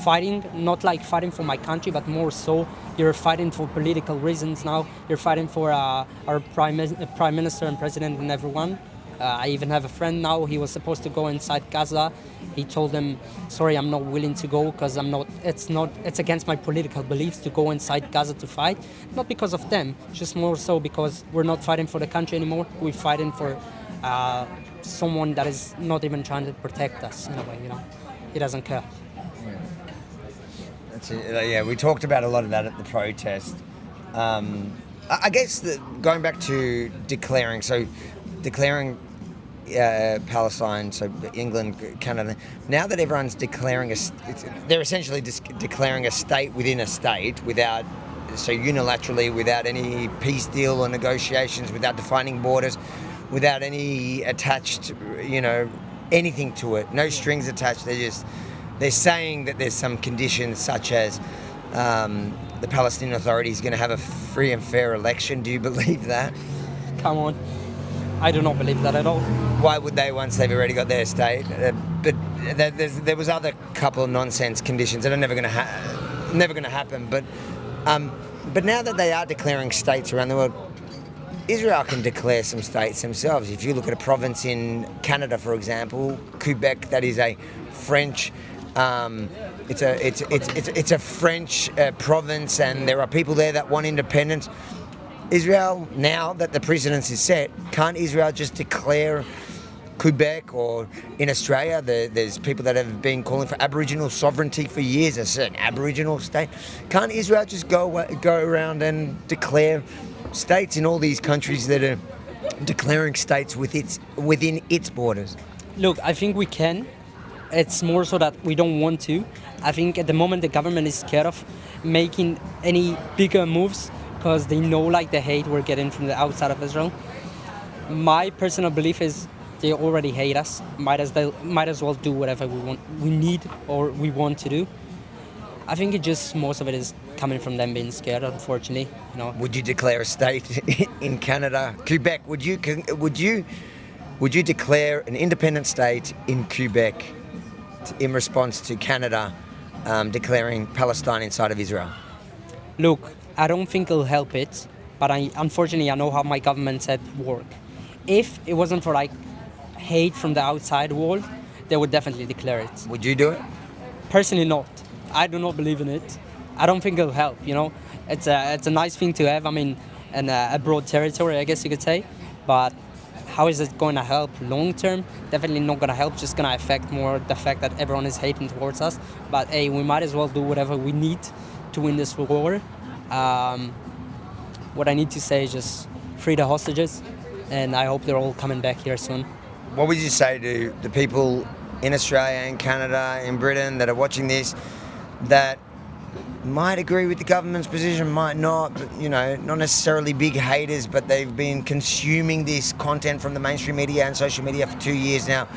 fighting, not like fighting for my country, but more so you're fighting for political reasons now. You're fighting for our prime minister and president and everyone. I even have a friend now, he was supposed to go inside Gaza. He told them, sorry, I'm not willing to go because it's against my political beliefs to go inside Gaza to fight. Not because of them, just more so because we're not fighting for the country anymore. We're fighting for someone that is not even trying to protect us in a way, you know. He doesn't care. Yeah, we talked about a lot of that at the protest. I guess going back to declaring Palestine, so England, Canada. Now that everyone's declaring they're essentially declaring a state within a state unilaterally, without any peace deal or negotiations, without defining borders, without any attached, anything to it, no strings attached. They're saying that there's some conditions such as the Palestinian Authority is going to have a free and fair election. Do you believe that? Come on. I do not believe that at all. Why would they once they've already got their state? But there was other couple of nonsense conditions that are never going to happen. But now that they are declaring states around the world, Israel can declare some states themselves. If you look at a province in Canada, for example, Quebec, that is a French. It's a French province, and there are people there that want independence. Israel, now that the precedence is set, can't Israel just declare Quebec? Or in Australia, there's people that have been calling for Aboriginal sovereignty for years, a certain Aboriginal state. Can't Israel just go around and declare states in all these countries that are declaring states within its borders? Look, I think we can. It's more so that we don't want to. I think at the moment the government is scared of making any bigger moves because they know like the hate we're getting from the outside of Israel. My personal belief is they already hate us. Might as well do whatever we need or we want to do. I think most of it is coming from them being scared, unfortunately. Would you declare a state in Canada, Quebec? Would you declare an independent state in Quebec in response to Canada declaring Palestine inside of Israel? Look, I don't think it'll help it, but unfortunately I know how my government said work. If it wasn't for hate from the outside world, they would definitely declare it. Would you do it? Personally, not. I do not believe in it. I don't think it'll help. It's a nice thing to have. I mean, in a broad territory, I guess you could say, but how is it going to help long term? Definitely not going to help. Just going to affect more the fact that everyone is hating towards us. But hey, we might as well do whatever we need to win this war. What I need to say is just free the hostages, and I hope they're all coming back here soon. What would you say to the people in Australia, in Canada, in Britain that are watching this that might agree with the government's position, might not, but, not necessarily big haters, but they've been consuming this content from the mainstream media and social media for 2 years now,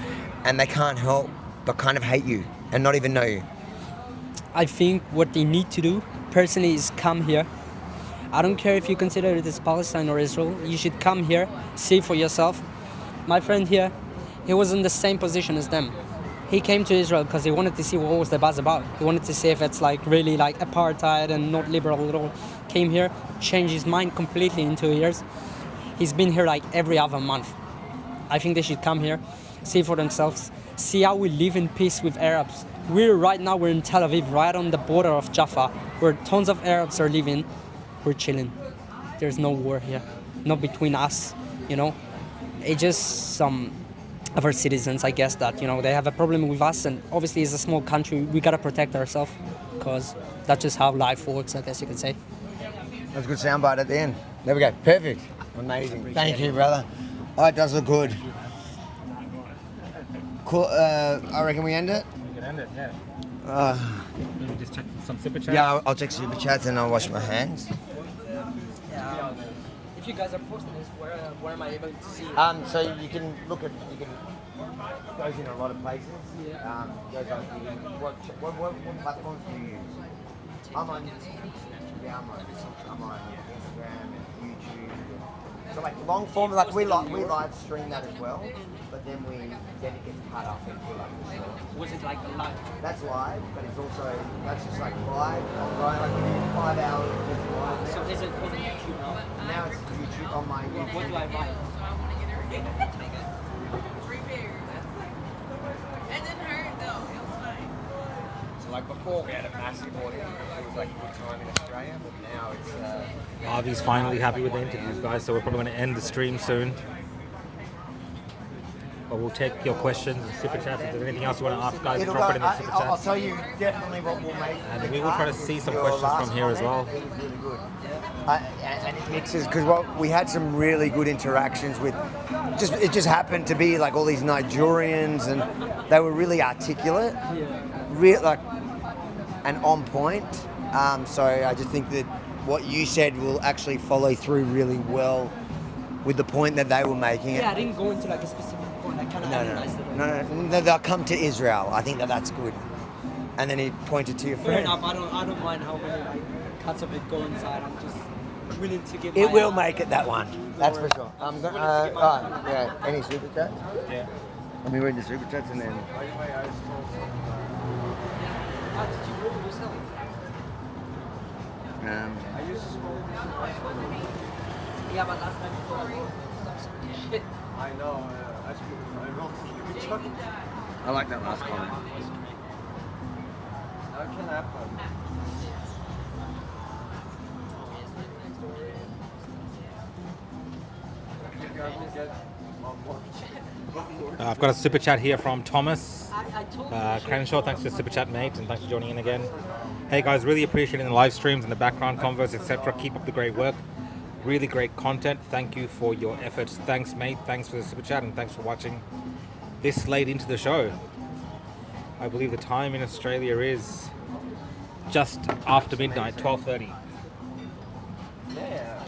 and they can't help but kind of hate you and not even know you? I think what they need to do, personally, is come here. I don't care if you consider it as Palestine or Israel. You should come here, see for yourself. My friend here, he was in the same position as them. He came to Israel because he wanted to see what was the buzz about. He wanted to see if it's really apartheid and not liberal at all. Came here, changed his mind completely in 2 years. He's been here every other month. I think they should come here, see for themselves, see how we live in peace with Arabs. We're in Tel Aviv, right on the border of Jaffa, where tons of Arabs are living. We're chilling. There's no war here, not between us, It's just some of our citizens, I guess, that, they have a problem with us, and obviously it's a small country, we gotta protect ourselves, because that's just how life works, I guess you could say. That's a good soundbite at the end. There we go. Perfect. Amazing. Thank you, brother. Oh, it does look good. Cool. I reckon we end it. We can end it, yeah. Maybe just check some super chats. Yeah, I'll check super chats and I'll wash my hands. If you guys are posting this, where am I able to see it? So you can look at goes in a lot of places. Yeah. Goes on. What platforms do you use? I'm on Instagram and YouTube. So like long form, like we live stream that as well, but then it gets cut up into like. Was it like a live? That's live, but it's also that's just like live online, like within 5 hours. It's live. So is it on YouTube now? Now it's YouTube on my YouTube. What do I buy? So like before we had a massive audience, it was like a good time in Australia, but now it's. Aviv's finally happy with the interviews, guys, so we're probably going to end the stream soon. But we'll take your questions and super chats. If there's anything else you want to ask, guys, drop it in the super chats. I'll tell you definitely what we'll make. And we will try to see some questions from here as well. It was really good. And it mixes because we had some really good interactions with. It just happened to be like all these Nigerians, and they were really articulate, and on point. So I just think that what you said will actually follow through really well with the point that they were making. Yeah, I didn't go into like a specific point. I kind of analyzed it. No, they'll come to Israel. I think that's good. And then he pointed to your Fair friend. enough. I don't mind how many like cuts of it go inside. I'm just willing to give. It will make it that one. That's for sure. I'm going. Yeah. Any super chats? Yeah. Let me read the super chats and then. Did you roll yourself? I used to smoke. Yeah, but last time before I rolled. Shit. I know. I smoked. I like that last comment. That can happen. I've got a super chat here from Thomas Crenshaw. Thanks for the super chat, mate, and thanks for joining in again. Hey guys, really appreciating the live streams and the background convos, etc. Keep up the great work. Really great content. Thank you for your efforts. Thanks, mate. Thanks for the super chat and thanks for watching this late into the show. I believe the time in Australia is just after midnight, 12:30. Yeah.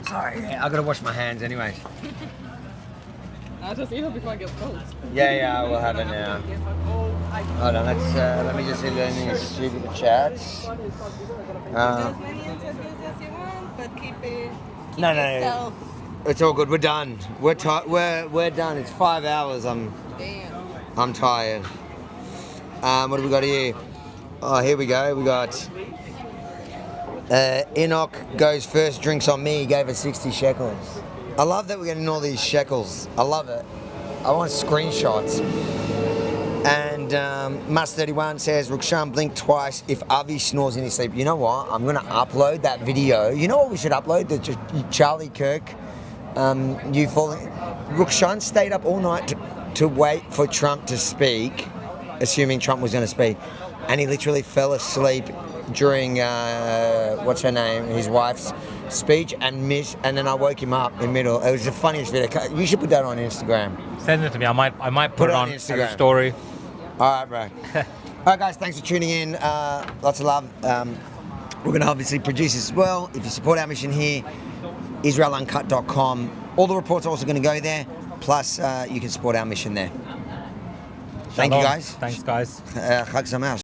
Sorry, I gotta wash my hands anyway. I just eat it before it gets cold. Yeah, we'll have it now. Hold on, let me just see if there's any super chats. As many interviews as you want, but keep No, yourself. it's all good. We're done. We're done. It's 5 hours. I'm tired. What do we got here? Oh, here we go. We got Enoch goes first. Drinks on me. He gave us 60 shekels. I love that we're getting all these shekels. I love it. I want screenshots. And Mus31 says, Rukshan blinked twice if Avi snores in his sleep. You know what? I'm going to upload that video. You know what we should upload? The Charlie Kirk, you falling. Rukshan stayed up all night to wait for Trump to speak, assuming Trump was going to speak. And he literally fell asleep during, what's her name, his wife's speech and then I woke him up in the middle. It was the funniest video. You should put that on Instagram. Send it to me. I might put it on Instagram as a story. All right, bro. All right, guys, thanks for tuning in. Lots of love. We're going to obviously produce this as well. If you support our mission here, israeluncut.com. All the reports are also going to go there. Plus, you can support our mission there. Thank you, guys. Thanks, guys. Chag Sameach.